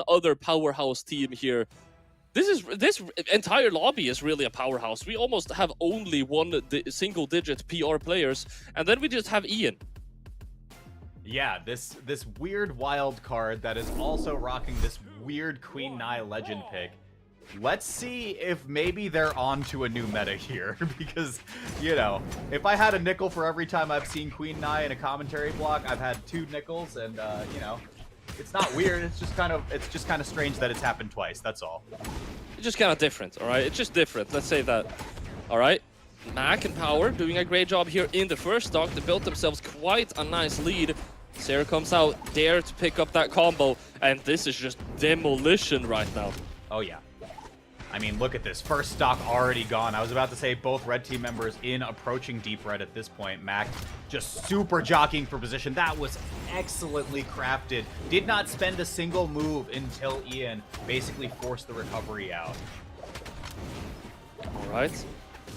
other powerhouse team here. This entire lobby is really a powerhouse. We almost have only single-digit PR players, and then we just have Ian. Yeah, this weird wild card that is also rocking this weird Queen Nai legend pick. Let's see if maybe they're on to a new meta here, because, you know, if I had a nickel for every time I've seen Queen Nai in a commentary block, I've had 2 nickels, and, you know, it's not weird, it's just kind of strange that it's happened twice, that's all. It's just kind of different, all right? It's just different, let's say that. All right, Mac and Power doing a great job here in the first stock. They built themselves quite a nice lead. Sarah comes out, dare to pick up that combo, and this is just demolition right now. Oh, yeah. I mean, look at this. First stock already gone. I was about to say both red team members in approaching deep red at this point. Mac just super jockeying for position. That was excellently crafted. Did not spend a single move until Ian basically forced the recovery out. All right,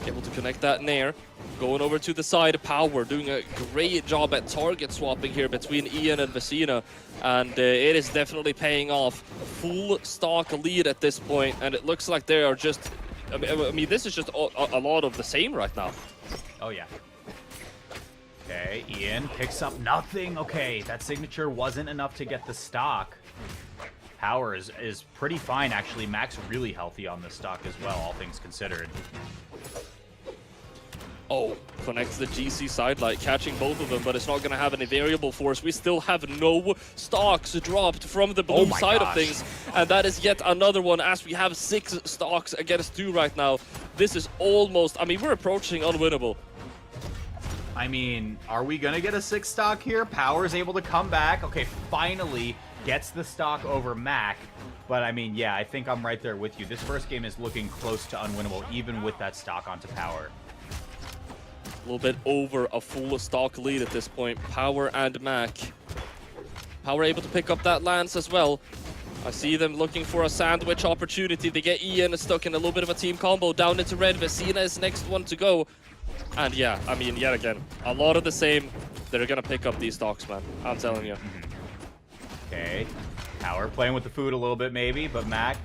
able to connect that Nair. Going over to the side, Power doing a great job at target swapping here between Ian and Vecina, and it is definitely paying off. Full stock lead at this point, and it looks like they are just... I mean, this is just a lot of the same right now. Oh, yeah. Okay, Ian picks up nothing. Okay, that signature wasn't enough to get the stock. Power is pretty fine, actually. Mac's really healthy on this stock as well, all things considered. Oh, connects the GC sidelight, catching both of them, but it's not going to have any variable force. We still have no stocks dropped from the blue side of things, and that is yet another one, as we have 6 stocks against 2 right now. This is almost, I mean, we're approaching unwinnable. I mean, are we going to get a 6 stock here? Power's able to come back. Okay, finally gets the stock over Mac. But, I mean, yeah, I think I'm right there with you. This first game is looking close to unwinnable, even with that stock onto Power. A little bit over a full stock lead at this point. Power and Mac. Power able to pick up that lance as well. I see them looking for a sandwich opportunity. They get Ian stuck in a little bit of a team combo. Down into red. Vecina is next one to go. And yeah, I mean, yet again, a lot of the same. They're going to pick up these stocks, man. I'm telling you. Okay. Power playing with the food a little bit maybe, but Mac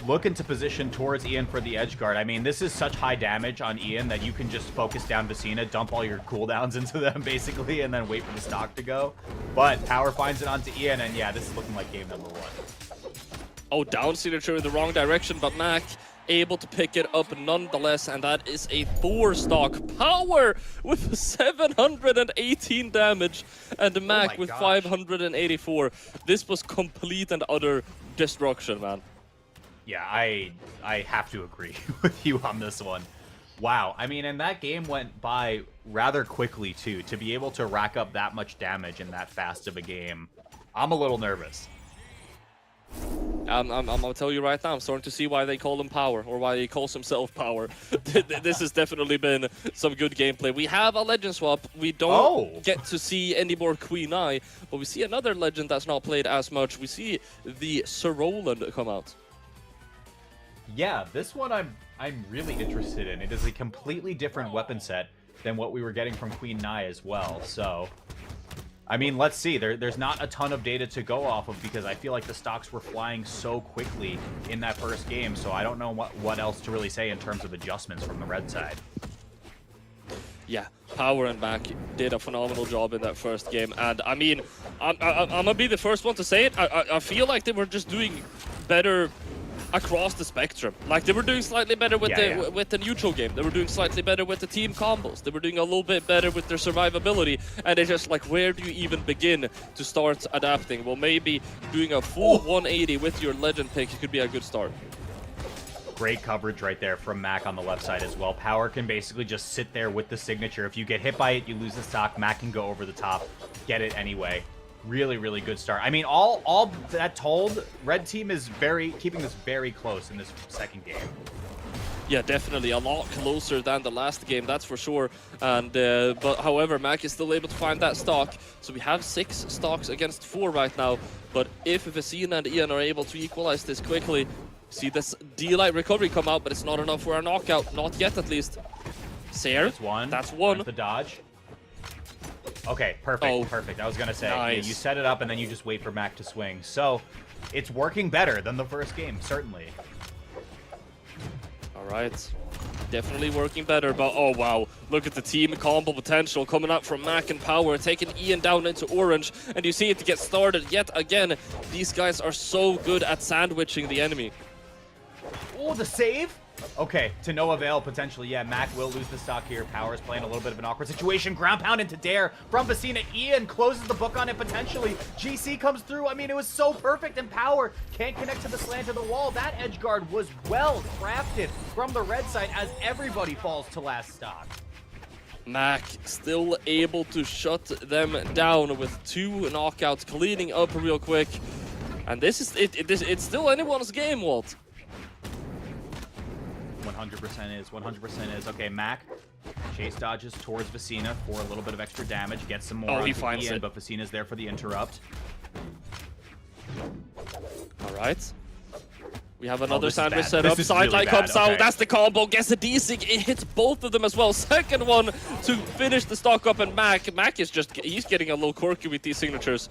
looking to position towards Ian for the edge guard. I mean, this is such high damage on Ian that you can just focus down Vecina, dump all your cooldowns into them, basically, and then wait for the stock to go. But Power finds it onto Ian, and yeah, this is looking like game number 1. Oh, down signature in the wrong direction, but Mac able to pick it up nonetheless, and that is a 4-stock. Power with 718 damage, and Mac with 584. This was complete and utter destruction, man. Yeah, I have to agree with you on this one. Wow, I mean, and that game went by rather quickly, too. To be able to rack up that much damage in that fast of a game, I'm a little nervous. I'm gonna tell you right now, I'm starting to see why they call him Power, or why he calls himself Power. This has definitely been some good gameplay. We have a legend swap. We don't get to see any more Queen Nai, but we see another legend that's not played as much. We see the Sir Roland come out. Yeah, this one I'm really interested in. It is a completely different weapon set than what we were getting from Queen Nai as well. So, I mean, let's see. There's not a ton of data to go off of because I feel like the stocks were flying so quickly in that first game. So I don't know what else to really say in terms of adjustments from the red side. Yeah, Power and Mac did a phenomenal job in that first game. And I mean, I'm gonna be the first one to say it. I feel like they were just doing better across the spectrum. Like, they were doing slightly better with Yeah, with the neutral game. They were doing slightly better with the team combos. They were doing a little bit better with their survivability. And it's just like, where do you even begin to start adapting? Well, maybe doing a full 180 with your legend pick could be a good start. Great coverage right there from Mac on the left side as well. Power can basically just sit there with the signature. If you get hit by it, you lose the stock. Mac can go over the top, get it anyway. Really, really good start. I mean, all that told, Red Team is keeping this very close in this second game. Yeah, definitely a lot closer than the last game, that's for sure. And but however, Mac is still able to find that stock. So we have 6 stocks against 4 right now. But if Vecina and Ian are able to equalize this quickly, see this D-Light recovery come out, but it's not enough for a knockout. Not yet, at least. Sayer, That's one. That's one. There's the dodge. Okay, perfect, Oh, perfect. I was gonna say, nice. yeah, you set it up and then you just wait for Mac to swing. So, it's working better than the first game, certainly. All right. Definitely working better, but oh wow, look at the team combo potential coming up from Mac and Power, taking Ian down into orange, and you see it get started yet again. These guys are so good at sandwiching the enemy. Oh, the save? Okay, to no avail, potentially. Yeah, Mac will lose the stock here. Power's playing a little bit of an awkward situation. Ground pound into Dare from Vecina. Ian closes the book on it, potentially. GC comes through. I mean, it was so perfect, and Power can't connect to the slant of the wall. That edge guard was well crafted from the red side as everybody falls to last stock. Mac still able to shut them down with 2 knockouts, cleaning up real quick. And this is it's still anyone's game, Walt. 100% is, 100% is. Okay, Mac chase dodges towards Vecina for a little bit of extra damage, gets some more. Oh, he onto finds Ian, it. but Vecina's there for the interrupt. All right. We have another this is sandwich bad. set This up. is really Sideline bad, comes out. okay. That's the combo. Gets the D-Sig. It hits both of them as well. Second one to finish the stock up, and Mac is just, he's getting a little quirky with these signatures.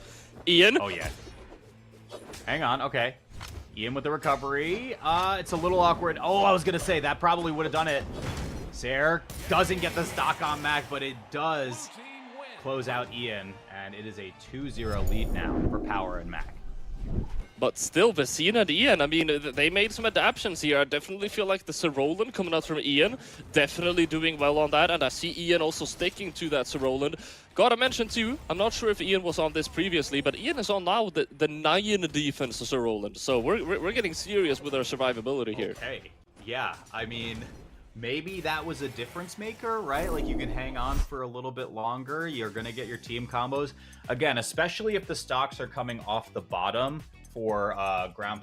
Ian. Oh, yeah. Hang on, okay. Ian with the recovery. It's a little awkward. Oh, I was going to say, that probably would have done it. Sayer doesn't get the stock on Mac, but it does close out Ian, and it is a 2-0 lead now for Power and Mac. But still, Vecina and Ian, I mean, they made some adaptations here. I definitely feel like the Sirolin coming out from Ian, definitely doing well on that. And I see Ian also sticking to that Sirolin. Gotta mention too, I'm not sure if Ian was on this previously, but Ian is on now the 9 defense Sirolin. So we're getting serious with our survivability here. Okay, yeah, I mean, maybe that was a difference maker, right? Like, you can hang on for a little bit longer. You're going to get your team combos. Again, especially if the stocks are coming off the bottom for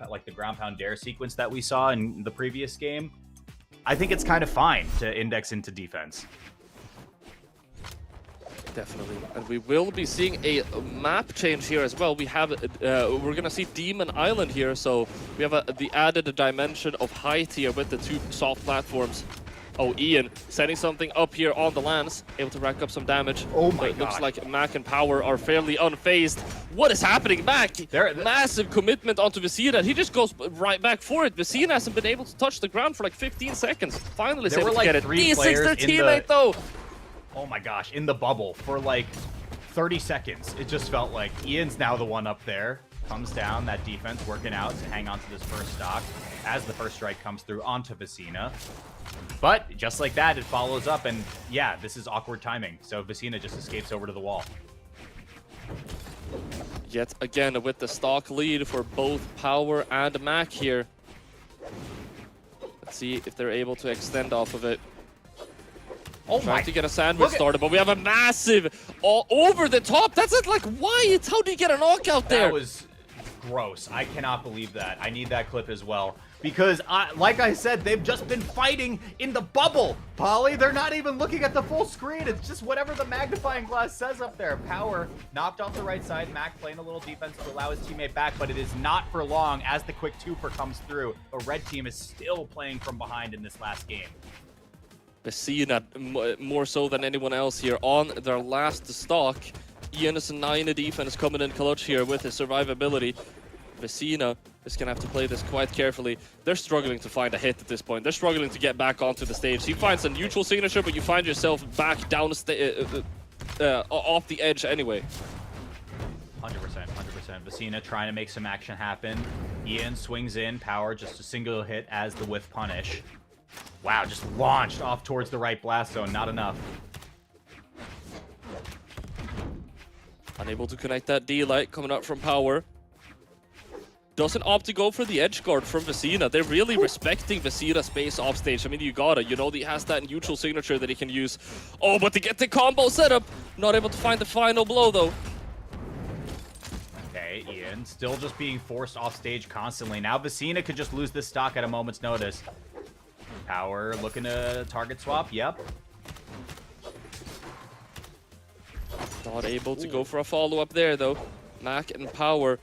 like the ground pound dare sequence that we saw in the previous game. I think it's kind of fine to index into defense. Definitely, and we will be seeing a map change here as well. We have, we're gonna see Demon Island here, so we have the added dimension of height here with the 2 soft platforms. Oh, Ian setting something up here on the lands, able to rack up some damage. Oh my But it looks God. like Mac and Power are fairly unfazed. What is happening? Mac, massive commitment onto Vecina. He just goes right back for it. Vecina hasn't been able to touch the ground for like 15 seconds. Finally, is There able were to like get it. 3 D6 players their in teammate though. Oh my gosh, in the bubble for like 30 seconds. It just felt like Ian's now the one up there. Comes down, that defense working out to hang on to this first stock as the first strike comes through onto Vecina. But just like that, it follows up, and yeah, this is awkward timing. So Vecina just escapes over to the wall. Yet again with the stock lead for both Power and Mac here. Let's see if they're able to extend off of it. Oh my! Trying to get a sandwich started, but we have a massive all over the top. That's it, like, why? How do you get a knockout there? That was gross. I cannot believe that. I need that clip as well. Because, like I said, they've just been fighting in the bubble, Polly. They're not even looking at the full screen. It's just whatever the magnifying glass says up there. Power knocked off the right side. Mac playing a little defense to allow his teammate back, but it is not for long as the quick twofer comes through. The red team is still playing from behind in this last game. Vecina, more so than anyone else here, on their last stock. Ian is 9 defense coming in clutch here with his survivability. Vecina is going to have to play this quite carefully. They're struggling to find a hit at this point. They're struggling to get back onto the stage. He finds a neutral signature, but you find yourself back down off the edge anyway. 100%. Vecina trying to make some action happen. Ian swings in, power, just a single hit as the whiff punish. Wow, just launched off towards the right blast zone, not enough. Unable to connect that D-Light coming out from power. Doesn't opt to go for the edge guard from Vecina. They're really respecting Vecina's space offstage. I mean, you gotta. You know, he has that neutral signature that he can use. Oh, but to get the combo setup, not able to find the final blow, though. Okay, Ian still just being forced off stage constantly. Now Vecina could just lose this stock at a moment's notice. Power looking to target swap. Yep. Not able to go for a follow-up there, though. Mac and Power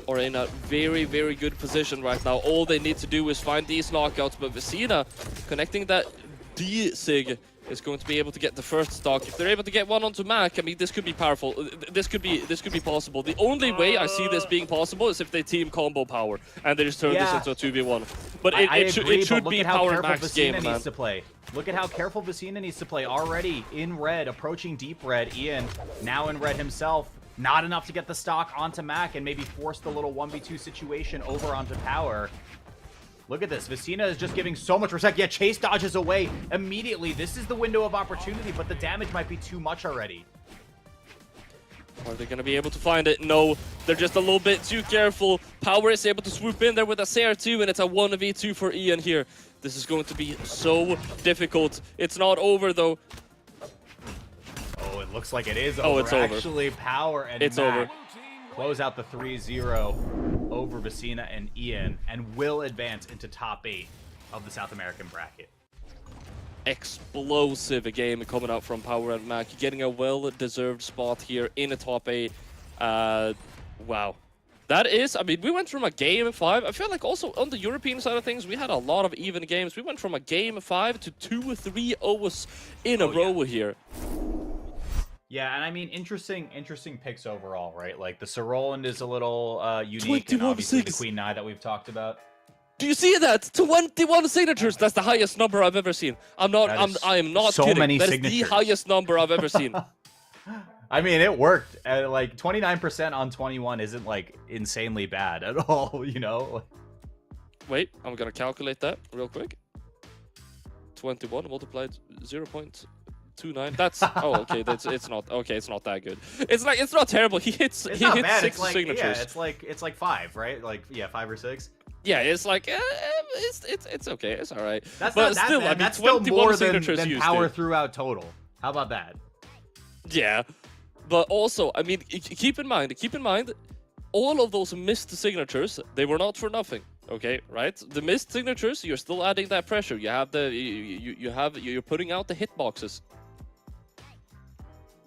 are in a very, very good position right now. All they need to do is find these knockouts, but Vecina connecting that D-Sig is going to be able to get the first stock. If they're able to get one onto Mac, I mean, this could be powerful. This could be possible. The only way I see this being possible is if they team combo Power and they just turn this into a 2v1. But it should be Power Mac's game, man. Needs to play. Look at how careful Vecina needs to play. Already in red, approaching deep red. Ian now in red himself. Not enough to get the stock onto Mac and maybe force the little 1v2 situation over onto Power. Look at this. Vecina is just giving so much respect. Yeah, Chase dodges away immediately. This is the window of opportunity, but the damage might be too much already. Are they going to be able to find it? No, they're just a little bit too careful. Power is able to swoop in there with a CR2, and it's a 1v2 for Ian here. This is going to be so difficult. It's not over, though. Oh, it looks like it is over. Oh, it's over. Actually, Power and it's Mac over. Close out the 3-0 over Vecina and Ian and will advance into top 8 of the South American bracket. Explosive game coming out from Power and Mac, getting a well-deserved spot here in the top 8. Wow. That is, I mean, we went from a game 5. I feel like also on the European side of things, we had a lot of even games. We went from a game 5 to 2-3-0s in a row here. Yeah, and I mean, interesting picks overall, right? Like, the Sir Roland is a little unique, and obviously the Queen Nai that we've talked about. Do you see that? 21 signatures. That's the highest number I've ever seen. I am not so kidding. many That is signatures. the highest number I've ever seen. I mean, it worked. Like, 29% on 21 isn't, like, insanely bad at all, you know? Wait, I'm gonna calculate that real quick. 21 multiplied 0.29. That's okay. It's not okay. It's not that good. It's not terrible. He hits 6 signatures. Yeah, it's like 5, right? Like 5 or 6. Yeah, it's like it's okay. It's all right. That's but not that still, bad. I mean, That's still 21 more signatures than used, Power dude. throughout total. How about that? Yeah, but also, I mean, keep in mind, all of those missed signatures, they were not for nothing. Okay, right? The missed signatures, you're still adding that pressure. You have you're putting out the hitboxes.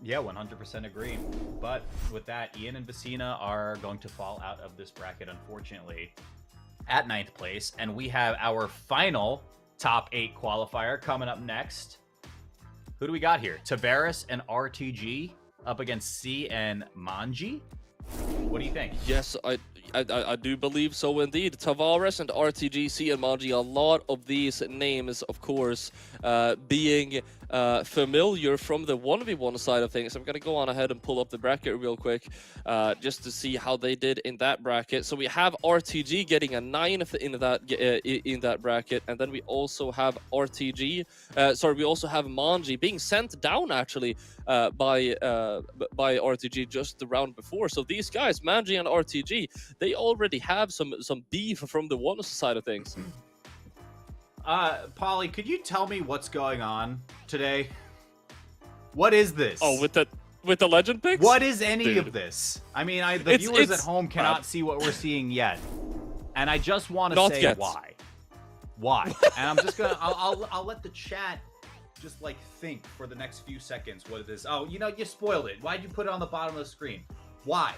Yeah, 100% agree. But with that, Ian and Vecina are going to fall out of this bracket, unfortunately, at 9th place. And we have our final top 8 qualifier coming up next. Who do we got here? Tavares and RTG up against C and Manji. What do you think? Yes, I do believe so indeed. Tavares and RTG, C and Manji, a lot of these names, of course, being familiar from the 1v1 side of things. I'm going to go on ahead and pull up the bracket real quick just to see how they did in that bracket. So we have RTG getting a 9th in that bracket, and then we also have RTG, we also have Manji being sent down actually by RTG just the round before. So these guys, Manji and RTG, they already have some beef from the one side of things. Polly, could you tell me what's going on today? What is this? Oh, with the legend picks? What is any of this? I mean, the viewers at home cannot see what we're seeing yet, and I just want to say why. Why? And I'm just gonna, I'll let the chat just like think for the next few seconds what it is. Oh, you know, you spoiled it. Why'd you put it on the bottom of the screen? Why?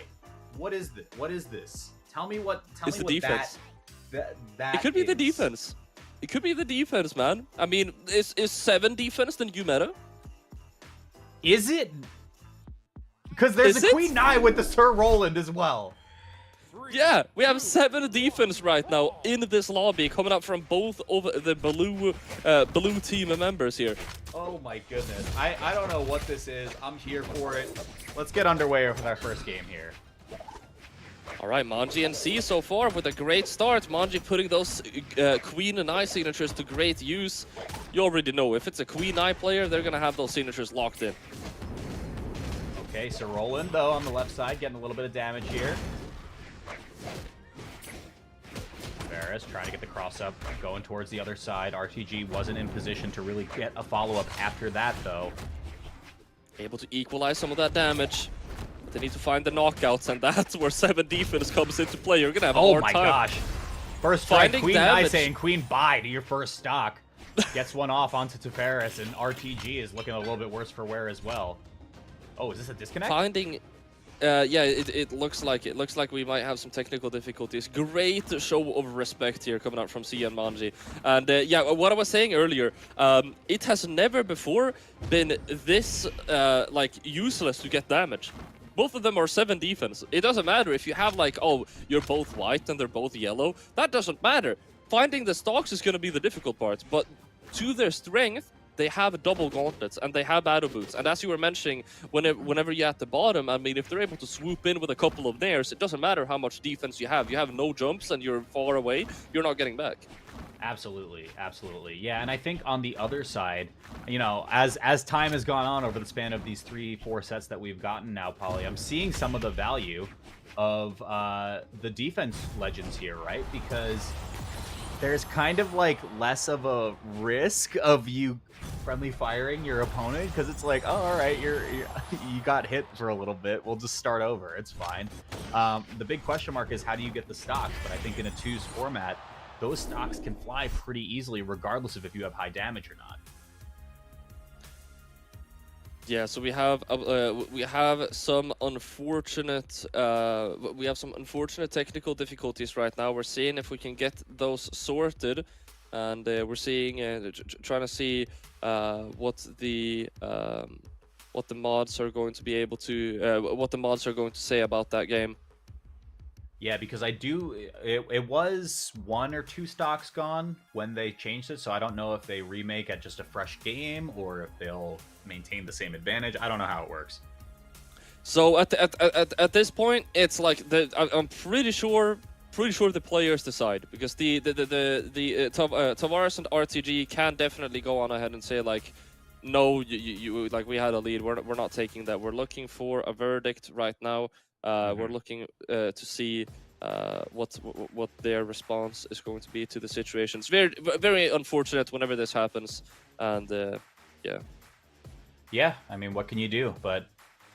What is this? What is this? Tell me what. Tell me what defense. That it could be the defense. It could be the defense, man. I mean, is 7 defense the new meta? Is it? Because there's a Queen Nai with the Sir Roland as well. Yeah, we have 7 defense right now in this lobby, coming up from both of the blue team members here. Oh my goodness. I don't know what this is. I'm here for it. Let's get underway with our first game here. All right, Manji and C so far with a great start. Manji putting those Queen and I signatures to great use. You already know, if it's a Queen I player, they're going to have those signatures locked in. Okay, so Roland, though, on the left side, getting a little bit of damage here. Varus trying to get the cross up, going towards the other side. RTG wasn't in position to really get a follow-up after that, though. Able to equalize some of that damage. But they need to find the knockouts, and that's where 7 defense comes into play. You're going to have a hard time. Oh my gosh. First strike, Finding Queen damage. I saying Queen bye to your first stock. Gets one off onto Tafaris, and RTG is looking a little bit worse for wear as well. Oh, is this a disconnect? Finding... yeah, it looks like it. Looks like we might have some technical difficulties. Great show of respect here coming out from C and Manji. And yeah, what I was saying earlier, it has never before been this like useless to get damage. Both of them are 7 defense. It doesn't matter if you have like, oh, you're both white and they're both yellow. That doesn't matter. Finding the stocks is going to be the difficult part. But to their strength, they have double gauntlets and they have battle boots. And as you were mentioning, whenever you're at the bottom, I mean, if they're able to swoop in with a couple of nairs, it doesn't matter how much defense you have. You have no jumps and you're far away, you're not getting back. Absolutely, absolutely. Yeah, and I think on the other side, you know, as time has gone on over the span of these 3-4 sets that we've gotten now, Polly, I'm seeing some of the value of the defense legends here, right? Because there's kind of like less of a risk of you friendly firing your opponent, because it's like, oh, all right, you got hit for a little bit, we'll just start over, it's fine. The big question mark is how do you get the stocks? But I think in a 2s format, those stocks can fly pretty easily regardless of if you have high damage or not. Yeah, so we have some unfortunate technical difficulties right now. We're seeing if we can get those sorted, and we're seeing trying to see what the mods are going to be able to what the mods are going to say about that game. Yeah, because it was 1 or 2 stocks gone when they changed it, so I don't know if they remake at just a fresh game or if they'll maintain the same advantage. I don't know how it works. So at this point, it's like I'm pretty sure the players decide, because the Tavares and RTG can definitely go on ahead and say like, no, you like, we had a lead. We're not taking that. We're looking for a verdict right now. We're looking to see what their response is going to be to the situation. It's very, very unfortunate whenever this happens, and yeah, I mean, what can you do? But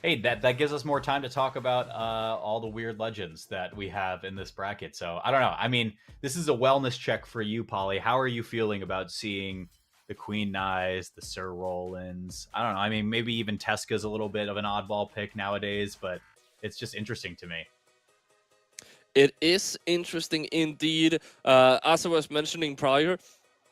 hey, that gives us more time to talk about all the weird legends that we have in this bracket. So I don't know. I mean, this is a wellness check for you, Polly. How are you feeling about seeing the Queen Knights, the Sir Rolands? I don't know. I mean, maybe even Teska's a little bit of an oddball pick nowadays, but it's just interesting to me. It is interesting indeed. As I was mentioning prior,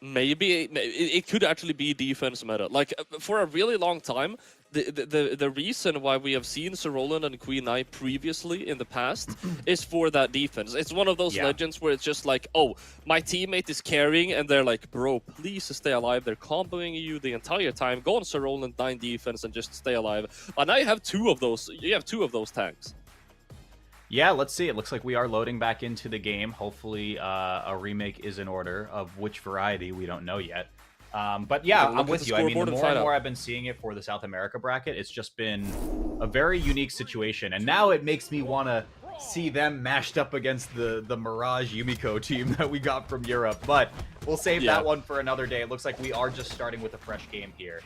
maybe it could actually be defense meta. Like, for a really long time, the reason why we have seen Sir Roland and Queen Knight previously in the past is for that defense. It's one of those legends where it's just like, oh, my teammate is carrying, and they're like, bro, please stay alive. They're comboing you the entire time. Go on Sir Roland 9 defense and just stay alive. But now you have 2 of those. You have 2 of those tanks. Yeah, let's see. It looks like we are loading back into the game. Hopefully a remake is in order. Of which variety, we don't know yet. But yeah, I'm with you. I mean, the more and more I've been seeing it for the South America bracket, it's just been a very unique situation. And now it makes me want to see them mashed up against the Mirage Yumiko team that we got from Europe. But we'll save that one for another day. It looks like we are just starting with a fresh game here.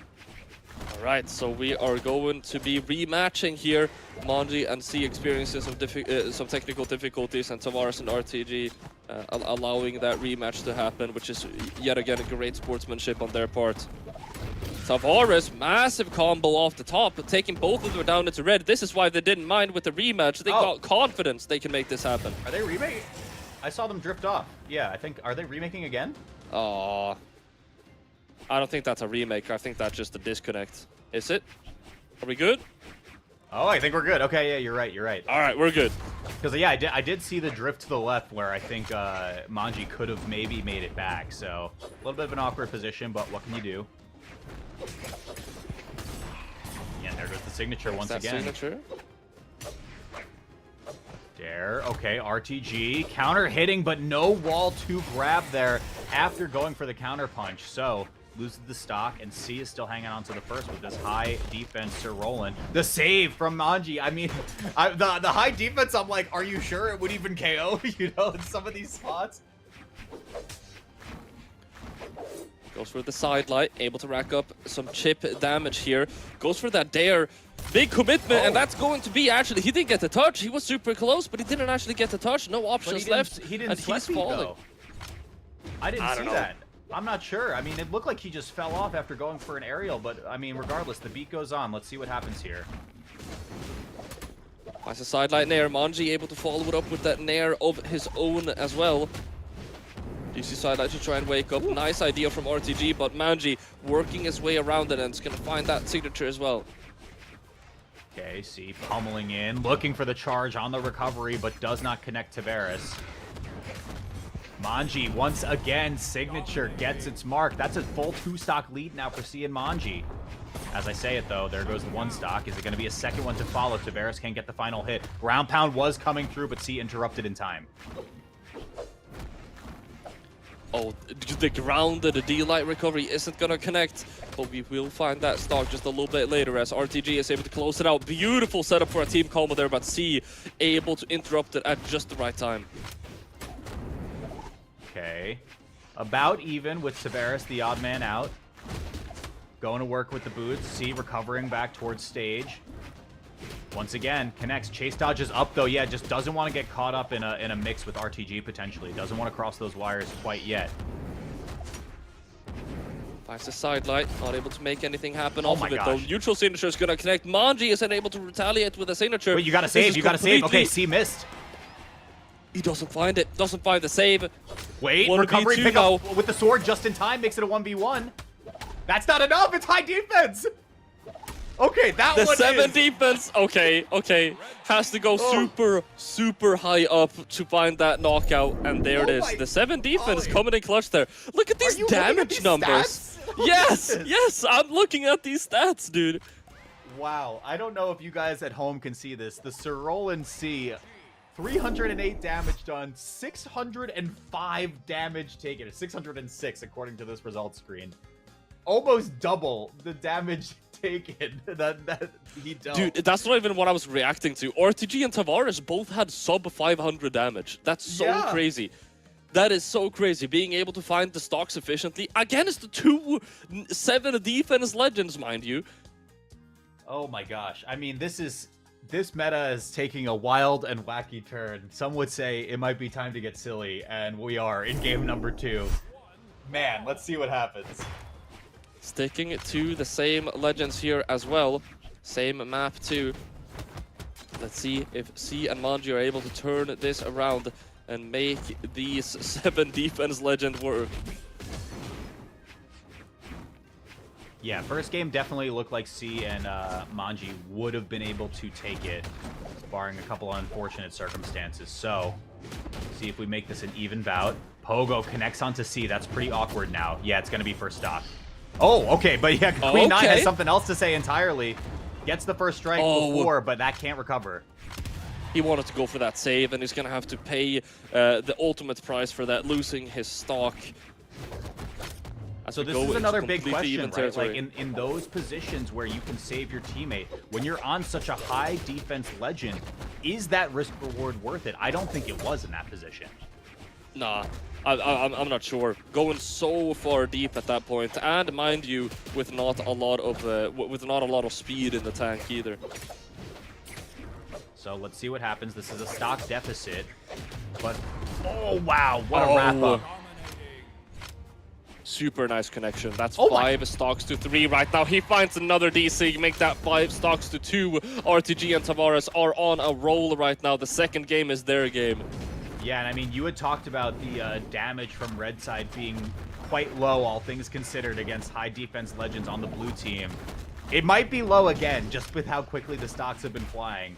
All right, so we are going to be rematching here. Manji and C experiencing some technical difficulties, and Tavares and RTG allowing that rematch to happen, which is yet again a great sportsmanship on their part. Tavares, massive combo off the top, taking both of them down into red. This is why they didn't mind with the rematch. They got confidence they can make this happen. Are they remaking? I saw them drift off. Yeah, I think, are they remaking again? Aww. I don't think that's a remake. I think that's just a disconnect. Is it? Are we good? Oh, I think we're good. Okay, yeah, you're right. You're right. All right, we're good. Because yeah, I did see the drift to the left where I think Manji could have maybe made it back. So a little bit of an awkward position, but what can you do? Yeah, there goes the signature once again. Signature. Dare, okay, RTG, counter hitting, but no wall to grab there after going for the counter punch. So, loses the stock, and C is still hanging on to the first with this high defense Sir Roland. The save from Manji, I mean, the high defense, I'm like, are you sure it would even KO, you know, in some of these spots? Goes for the side light, able to rack up some chip damage here. Goes for that dare. Big commitment, and that's going to be actually, he didn't get the touch. He was super close, but he didn't actually get the touch. No options left. He didn't and he's falling. though. I didn't see that. I'm not sure. I mean, it looked like he just fell off after going for an aerial, but I mean, regardless, the beat goes on. Let's see what happens here. Nice a sidelight nair. Manji able to follow it up with that nair of his own as well. DC sidelight to try and wake up. Nice idea from RTG, but Manji working his way around it, and it's going to find that signature as well. Okay, see, pummeling in, looking for the charge on the recovery, but does not connect to Varus. Manji, once again, signature gets its mark. That's a full 2-stock lead now for C and Manji. As I say it, though, there goes the 1 stock. Is it going to be a second one to follow? Tavares can't get the final hit. Ground pound was coming through, but C interrupted in time. Oh, the grounded D-Light recovery isn't going to connect, but we will find that stock just a little bit later as RTG is able to close it out. Beautiful setup for a team combo there, but C able to interrupt it at just the right time. Okay. About even with Tavares, the odd man out. Going to work with the boots. C recovering back towards stage. Once again, connects. Chase dodges up, though. Yeah, just doesn't want to get caught up in a mix with RTG, potentially. Doesn't want to cross those wires quite yet. Finds the side light. Not able to make anything happen Oh off my of it, gosh. though. Neutral signature is going to connect. Manji isn't able to retaliate with a signature. Wait, you got to save. You got to save. Okay, C missed. He doesn't find it. Doesn't find the save. Wait, 1v2 recovery pick now. up with the sword just in time. Makes it a 1v1. That's not enough. It's high defense. Okay, that The one 7 is. defense, okay. Has to go super high up to find that knockout, and there it is. The 7 defense coming in clutch there. Look at these you looking at damage these numbers. stats? Yes, I'm looking at these stats, dude. Wow, I don't know if you guys at home can see this. The Sir Roland C, 308 damage done, 605 damage taken, 606 according to this results screen. Almost double the damage taken that he dealt. Dude, that's not even what I was reacting to. RTG and Tavares both had sub 500 damage. That's so crazy. That is so crazy. Being able to find the stocks efficiently against the 2 7 defense legends, mind you. Oh my gosh. I mean, this meta is taking a wild and wacky turn. Some would say it might be time to get silly, and we are in game number 2. Man, let's see what happens. Sticking to the same legends here as well. Same map too. Let's see if C and Manji are able to turn this around and make these 7 defense legend work. Yeah, first game definitely looked like C and Manji would have been able to take it, barring a couple of unfortunate circumstances. So, see if we make this an even bout. Pogo connects onto C. That's pretty awkward now. Yeah, it's going to be first stock. Oh, okay, but yeah, Queen 9 has something else to say entirely. Gets the first strike before, but that can't recover. He wanted to go for that save, and he's going to have to pay the ultimate price for that, losing his stock. So this is another big question, right? Like in those positions where you can save your teammate, when you're on such a high defense legend, is that risk reward worth it? I don't think it was in that position. Nah, I'm not sure. Going so far deep at that point, and mind you, with not a lot of speed in the tank either. So let's see what happens. This is a stock deficit, but oh wow, what a wrap up! Super nice connection. That's 5 stocks to 3 right now. He finds another DC, make that 5 stocks to 2. RTG and Tavares are on a roll right now. The second game is their game. Yeah, and I mean, you had talked about the damage from red side being quite low, all things considered, against high defense legends on the blue team. It might be low again, just with how quickly the stocks have been flying.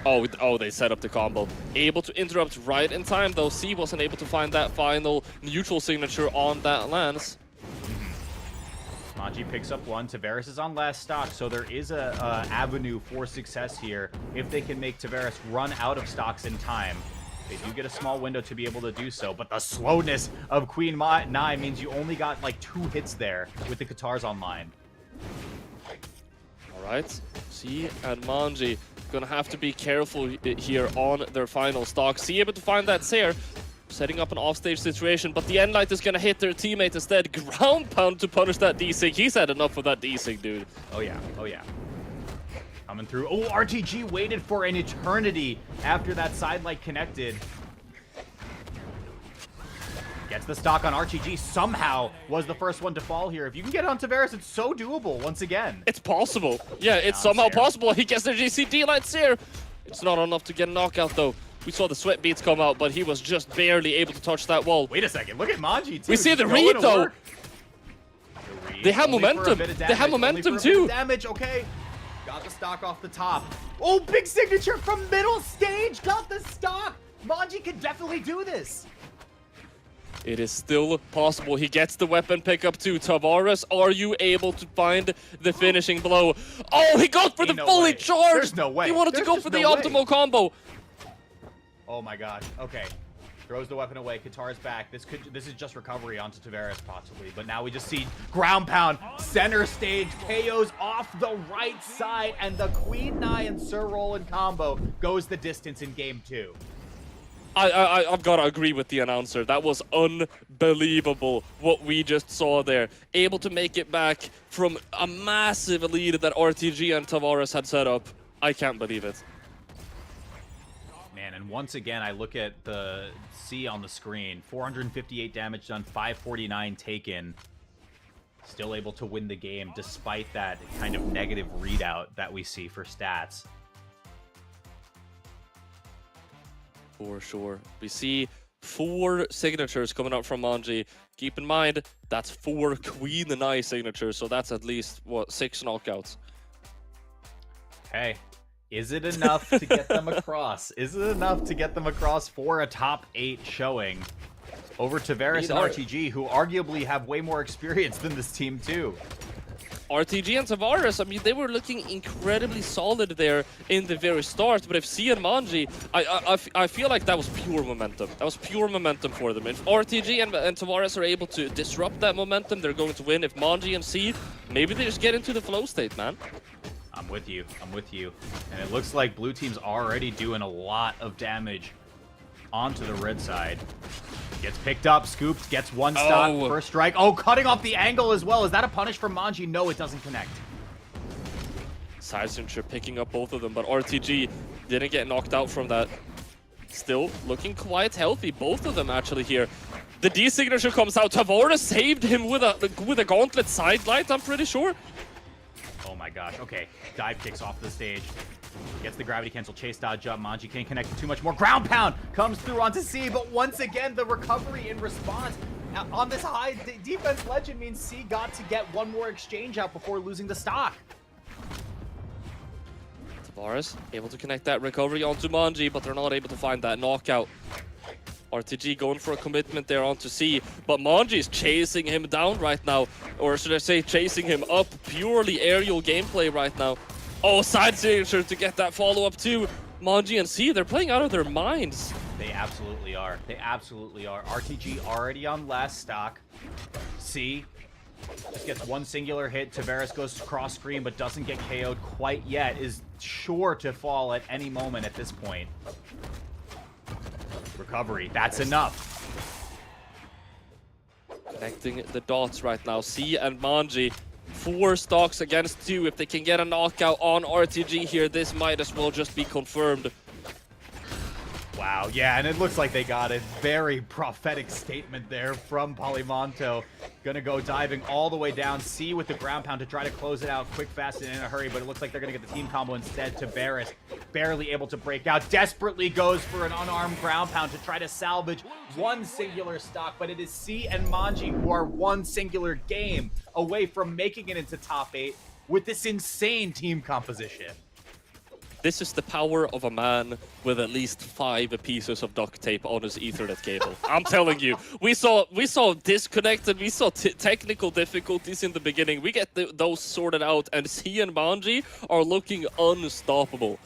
Oh, they set up the combo. Able to interrupt right in time, though. C wasn't able to find that final neutral signature on that lance. Manji picks up one. Tavares is on last stock, so there is a avenue for success here if they can make Tavares run out of stocks in time. They do get a small window to be able to do so, but the slowness of Queen Nai means you only got like 2 hits there with the Katars online. All right, C and Manji gonna have to be careful here on their final stock. C able to find that Seer, setting up an offstage situation, but the Enlight is gonna hit their teammate instead. Ground pound to punish that D-Sig. He's had enough of that D-Sig, dude. Oh yeah, oh yeah. Coming through. Oh, RTG waited for an eternity after that sidelight connected. Gets the stock on RTG. Somehow was the first one to fall here. If you can get on Tavares, it's so doable once again. It's possible. Yeah, it's somehow possible. He gets the GCD light Seer. It's not enough to get a knockout, though. We saw the sweat beads come out, but he was just barely able to touch that wall. Wait a second. Look at Manji, too. We see the read, though. They have momentum. They have momentum, too. Damage, okay. Got the stock off the top. Oh, big signature from middle stage. Got the stock. Manji could definitely do this. It is still possible. He gets the weapon pickup too. Tavares, are you able to find the finishing blow? Oh, he got for the fully charged. There's no way. He wanted to go for the optimal combo. Oh my gosh. Okay. Throws the weapon away. Katar's back. This is just recovery onto Tavares possibly. But now we just see ground pound, center stage, KOs off the right side, and the Queen Nai and Sir Roland combo goes the distance in game 2. I've got to agree with the announcer. That was unbelievable what we just saw there. Able to make it back from a massive lead that RTG and Tavares had set up. I can't believe it. Man, and once again, I look at the C on the screen. 458 damage done, 549 taken. Still able to win the game despite that kind of negative readout that we see for stats. For sure. We see 4 signatures coming out from Manji. Keep in mind, that's 4 Queen Nai signatures, so that's at least, what, 6 knockouts. Hey, is it enough to get them across? Is it enough to get them across for a top 8 showing over Tavares and RTG, who arguably have way more experience than this team too? RTG and Tavares, I mean, they were looking incredibly solid there in the very start, but if C and Manji, I feel like that was pure momentum. That was pure momentum for them. If RTG and Tavares are able to disrupt that momentum, they're going to win. If Manji and C, maybe they just get into the flow state, man. I'm with you. I'm with you. And it looks like blue team's already doing a lot of damage onto the red side. Gets picked up, scooped, gets one stock, first strike. Oh, cutting off the angle as well. Is that a punish from Manji? No, it doesn't connect. Sazurx picking up both of them, but RTG didn't get knocked out from that. Still looking quite healthy, both of them actually here. The D signature comes out. Tavares saved him with a gauntlet sidelight, I'm pretty sure. Oh my gosh. Okay, dive kicks off the stage. Gets the gravity cancel, chase dodge up. Manji can't connect too much more. Ground pound comes through onto C, but once again, the recovery in response on this high defense legend means C got to get one more exchange out before losing the stock. Tavares able to connect that recovery onto Manji, but they're not able to find that knockout. RTG going for a commitment there onto C, but Manji is chasing him down right now, or should I say chasing him up. Purely aerial gameplay right now. Oh, side signature to get that follow-up too. Manji and C, they're playing out of their minds. They absolutely are. They absolutely are. RTG already on last stock. C just gets one singular hit. Tavares goes cross screen but doesn't get KO'd quite yet. Is sure to fall at any moment at this point. Recovery, that's enough. Connecting the dots right now. C and Manji. 4 stocks against 2. If they can get a knockout on RTG here, this might as well just be confirmed. Wow, yeah, and it looks like they got a very prophetic statement there from Polymonto. Gonna go diving all the way down. C with the ground pound to try to close it out quick, fast, and in a hurry, but it looks like they're gonna get the team combo instead. Tavares barely able to break out. Desperately goes for an unarmed ground pound to try to salvage one singular stock, but it is C and Manji who are one singular game away from making it into top 8 with this insane team composition. This is the power of a man with at least 5 pieces of duct tape on his Ethernet cable. I'm telling you, we saw disconnected, we saw technical difficulties in the beginning. We get those sorted out, and he and Manji are looking unstoppable.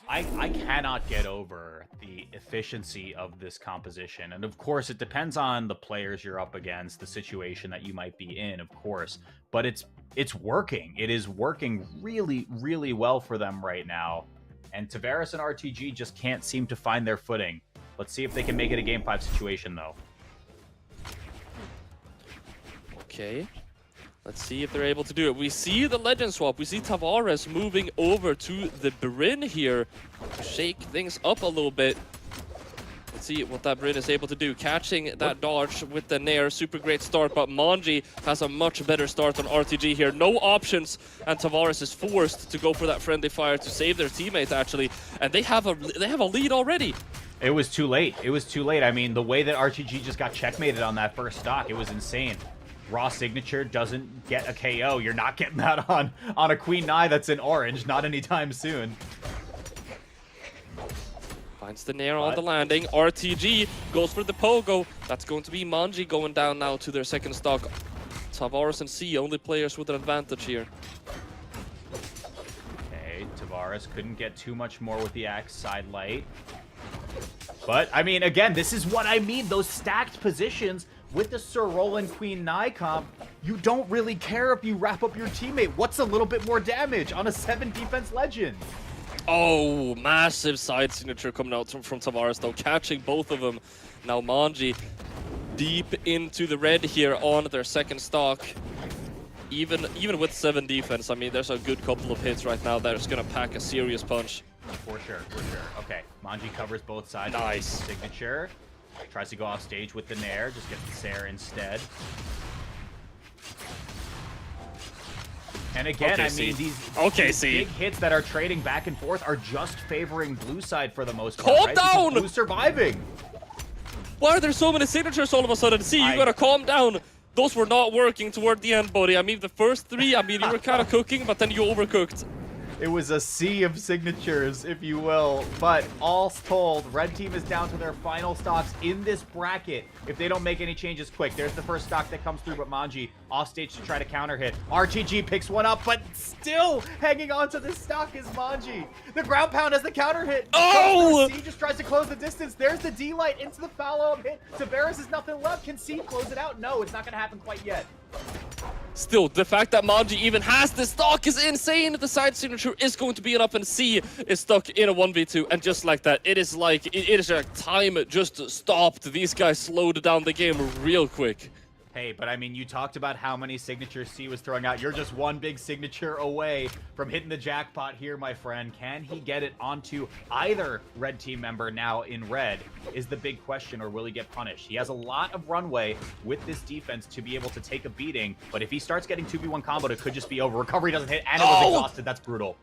I cannot get over the efficiency of this composition. And of course, it depends on the players you're up against, the situation that you might be in, of course. But it's working. It is working really, really well for them right now. And Tavares and RTG just can't seem to find their footing. Let's see if they can make it a Game 5 situation, though. Okay. Let's see if they're able to do it. We see the legend swap. We see Tavares moving over to the Brynn here to shake things up a little bit. Let's see what that Brynn is able to do. Catching that dodge with the Nair. Super great start, but Manji has a much better start on RTG here. No options, and Tavares is forced to go for that friendly fire to save their teammate, actually. And they have a lead already. It was too late. It was too late. I mean, the way that RTG just got checkmated on that first stock, it was insane. Raw signature doesn't get a KO. You're not getting that on a Queen Nai that's in orange, not anytime soon. Finds the Nair on the landing. RTG goes for the pogo. That's going to be Manji going down now to their second stock. Tavares and C, only players with an advantage here. Okay, Tavares couldn't get too much more with the axe side light. But, I mean, again, this is what I mean. Those stacked positions with the Sir Roland Queen Nai comp, you don't really care if you wrap up your teammate. What's a little bit more damage on a 7 defense legend? Oh, massive side signature coming out from Tavares, though, catching both of them. Now Manji deep into the red here on their second stock. Even with 7 defense, I mean, there's a good couple of hits right now that's going to pack a serious punch. For sure, for sure. Okay, Manji covers both sides. Nice. Signature. Tries to go off stage with the Nair, just gets the Sair instead. And again, Okay, I mean, see. these big hits that are trading back and forth are just favoring blue side for the most part. Calm right? down! Because Blue's surviving. Why are there so many signatures all of a sudden? See, you gotta calm down. Those were not working toward the end, buddy. I mean, the first 3, I mean, you were kind of cooking, but then you overcooked. It was a sea of signatures, if you will. But all told, red team is down to their final stocks in this bracket. If they don't make any changes quick, there's the first stock that comes through, but Manji off stage to try to counter hit. RTG picks one up, but still hanging on to this stock is Manji. The ground pound has the counter hit. Oh! C just tries to close the distance. There's the D-light into the follow-up hit. Tavares has nothing left. Can C close it out? No, it's not going to happen quite yet. Still, the fact that Manji even has the stock is insane. The side signature is going to be enough, and C is stuck in a 1v2. And just like that, it is like, it is like time just stopped. These guys slowed down the game real quick. Hey, but I mean, you talked about how many signatures C was throwing out. You're just one big signature away from hitting the jackpot here, my friend. Can he get it onto either red team member now in red is the big question, or will he get punished? He has a lot of runway with this defense to be able to take a beating, but if he starts getting 2v1 comboed, it could just be over. Recovery doesn't hit, and it was exhausted. That's brutal.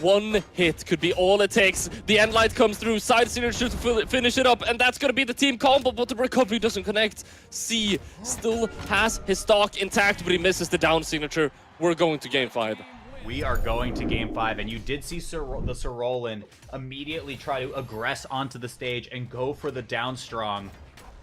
One hit could be all it takes. The end light comes through, side signature to finish it up, and that's going to be the team combo, but the recovery doesn't connect. C still has his stock intact, but he misses the down signature. We're going to Game 5. We are going to Game 5, and you did see the Sir Roland immediately try to aggress onto the stage and go for the down strong.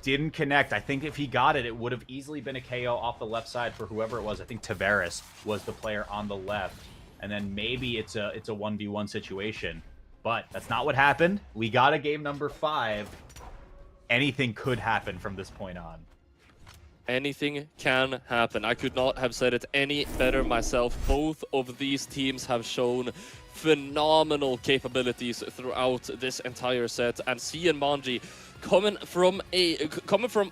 Didn't connect. I think if he got it, it would have easily been a KO off the left side for whoever it was. I think Tavares was the player on the left. And then maybe it's a 1v1 situation. But that's not what happened. We got a game number 5. Anything could happen from this point on. Anything can happen. I could not have said it any better myself. Both of these teams have shown phenomenal capabilities throughout this entire set. And C and Manji coming from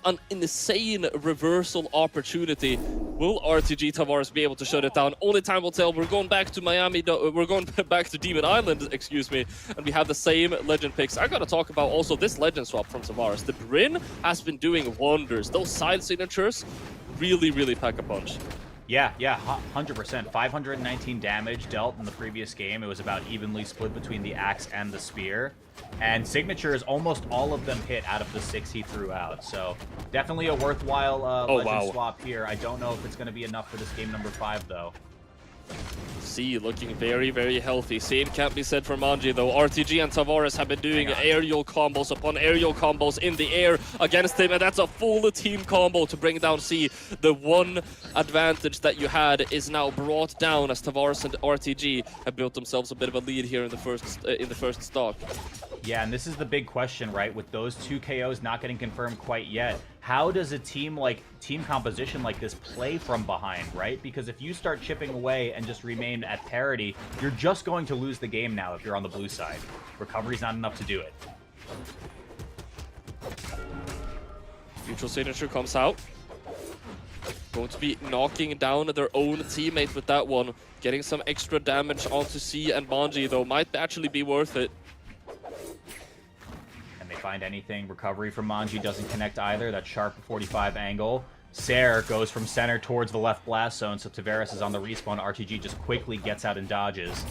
an insane reversal opportunity. Will RTG Tavares be able to shut it down? Only time will tell. We're going back to Miami. We're going back to Demon Island, excuse me. And we have the same legend picks. I gotta talk about also this legend swap from Tavares. The Brynn has been doing wonders. Those side signatures really, really pack a punch. Yeah, 100%. 519 damage dealt in the previous game. It was about evenly split between the axe and the spear. And signatures, almost all of them hit out of the 6 he threw out. So definitely a worthwhile legend swap here. I don't know if it's going to be enough for this game number 5, though. C looking very, very healthy. Same can't be said for Manji though. RTG and Tavares have been doing aerial combos upon aerial combos in the air against him, and that's a full team combo to bring down C. The one advantage that you had is now brought down as Tavares and RTG have built themselves a bit of a lead here in the first stock. Yeah, and this is the big question, right? With those 2 KOs not getting confirmed quite yet, how does a team composition like this play from behind, right? Because if you start chipping away and just remain at parity, you're just going to lose the game now if you're on the blue side. Recovery's not enough to do it. Neutral signature comes out. Going to be knocking down their own teammate with that one. Getting some extra damage onto C and Manji though might actually be worth it. Find anything. Recovery from Manji doesn't connect either. That sharp 45 angle. Ser goes from center towards the left blast zone, so Tavares is on the respawn. RTG just quickly gets out and dodges.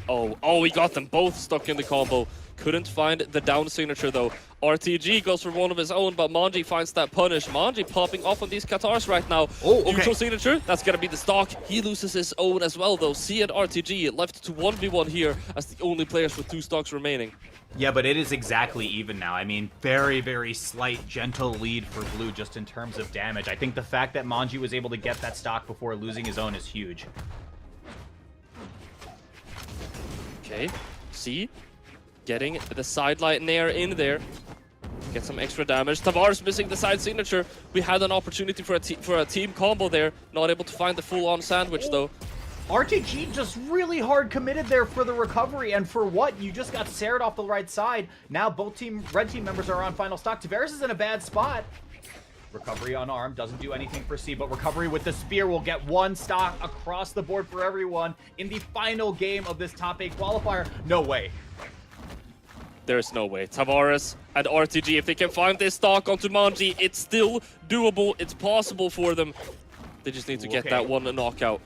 Oh, we got them both stuck in the combo. Couldn't find the down signature though. RTG goes for one of his own, but Manji finds that punish. Manji popping off on these Katars right now. Oh, okay. Neutral signature, that's gonna be the stock. He loses his own as well though. C and RTG left to 1v1 here as the only players with 2 stocks remaining. Yeah, but it is exactly even now. I mean, very, very slight, gentle lead for Blue just in terms of damage. I think the fact that Manji was able to get that stock before losing his own is huge. Okay, C getting the sideline nair in there. Get some extra damage. Tavares missing the side signature. We had an opportunity for a team combo there. Not able to find the full-on sandwich though. RTG just really hard committed there for the recovery, and for what? You just got Sarred off the right side. Now both red team members are on final stock. Tavares is in a bad spot. Recovery on arm doesn't do anything for C, but recovery with the spear will get 1 stock across the board for everyone in the final game of this top 8 qualifier. No way. There's no way. Tavares and RTG, if they can find this stock onto Manji, it's still doable. It's possible for them. They just need to get that one knockout.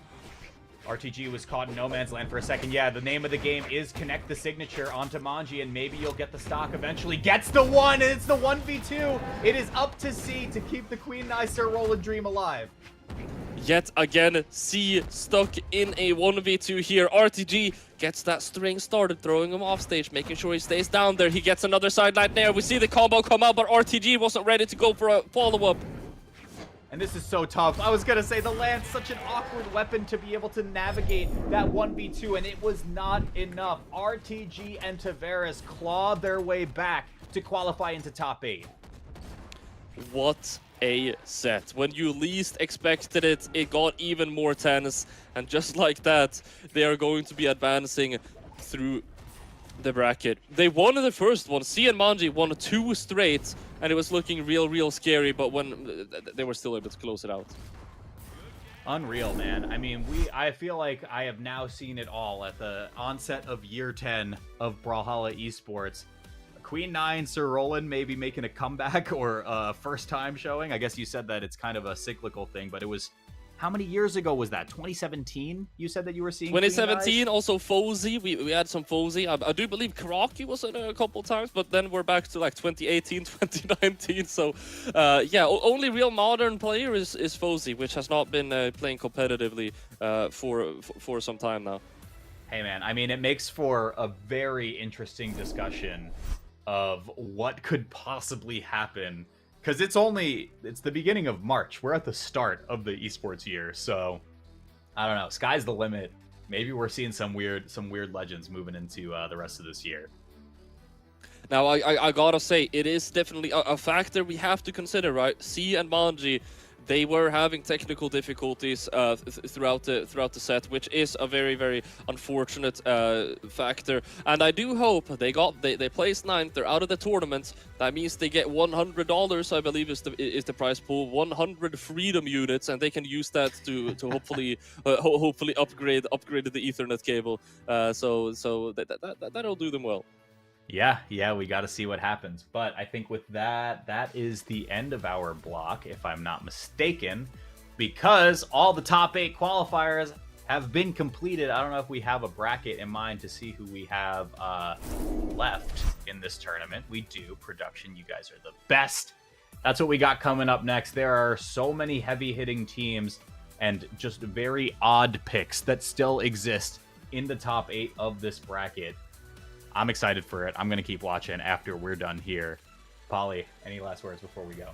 RTG was caught in no man's land for a second. Yeah, the name of the game is connect the signature onto Manji, and maybe you'll get the stock eventually. Gets the 1, and it's the 1v2. It is up to C to keep the Queen Nine Sir Roland dream alive. Yet again, C stuck in a 1v2 here. RTG gets that string started, throwing him off stage, making sure he stays down there. He gets another sideline there. We see the combo come out, but RTG wasn't ready to go for a follow-up. And this is so tough. I was going to say the lance, such an awkward weapon to be able to navigate that 1v2, and it was not enough. RTG and Tavares clawed their way back to qualify into top 8. What a set. When you least expected it, it got even more tense. And just like that, they are going to be advancing through the bracket. They won the first one. C and Manji won 2 straight, and it was looking real scary, but when they were still able to close it out. Unreal, man. I mean, I feel like I have now seen it all at the onset of year 10 of Brawlhalla Esports. Queen 9, Sir Roland maybe making a comeback or a first time showing. I guess you said that it's kind of a cyclical thing, but it was, how many years ago was that? 2017? You said that you were seeing 2017, also Fozy. We had some Fozy. I do believe Karaki was in a couple times, but then we're back to like 2018, 2019. So, yeah, only real modern player is Fozy, which has not been playing competitively for some time now. Hey, man, I mean, it makes for a very interesting discussion of what could possibly happen, because it's the beginning of March. We're at the start of the esports year, so I don't know, sky's the limit. Maybe we're seeing some weird legends moving into the rest of this year. Now I gotta say, it is definitely a factor we have to consider, right? C and Manji, they were having technical difficulties throughout the set, which is a very unfortunate factor. And I do hope they placed 9th. They're out of the tournament. That means they get $100, I believe, is the prize pool. 100 freedom units, and they can use that to hopefully hopefully upgrade the Ethernet cable. So that'll do them well. Yeah, we got to see what happens. But I think with that is the end of our block, if I'm not mistaken, because all the top 8 qualifiers have been completed. I don't know if we have a bracket in mind to see who we have left in this tournament. We do. Production, you guys are the best. That's what we got coming up next. There are so many heavy-hitting teams and just very odd picks that still exist in the top 8 of this bracket. I'm excited for it. I'm going to keep watching after we're done here. Polly, any last words before we go?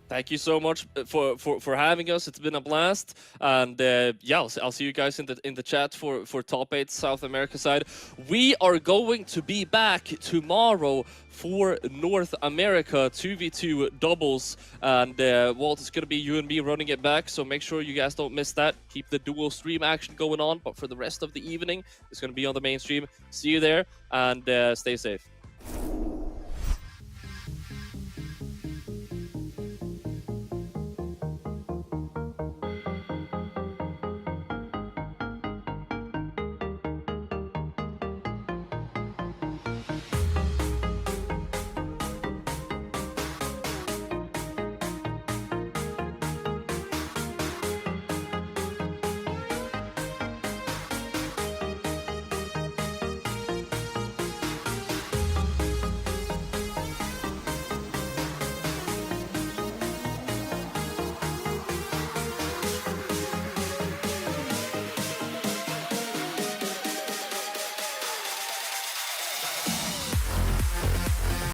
Thank you so much for having us. It's been a blast, and yeah, I'll see you guys in the chat for top 8 South America side. We are going to be back tomorrow for North America 2v2 doubles, and Walt, it's gonna be you and me running it back. So make sure you guys don't miss that. Keep the dual stream action going on, but for the rest of the evening, it's gonna be on the main stream. See you there, and stay safe.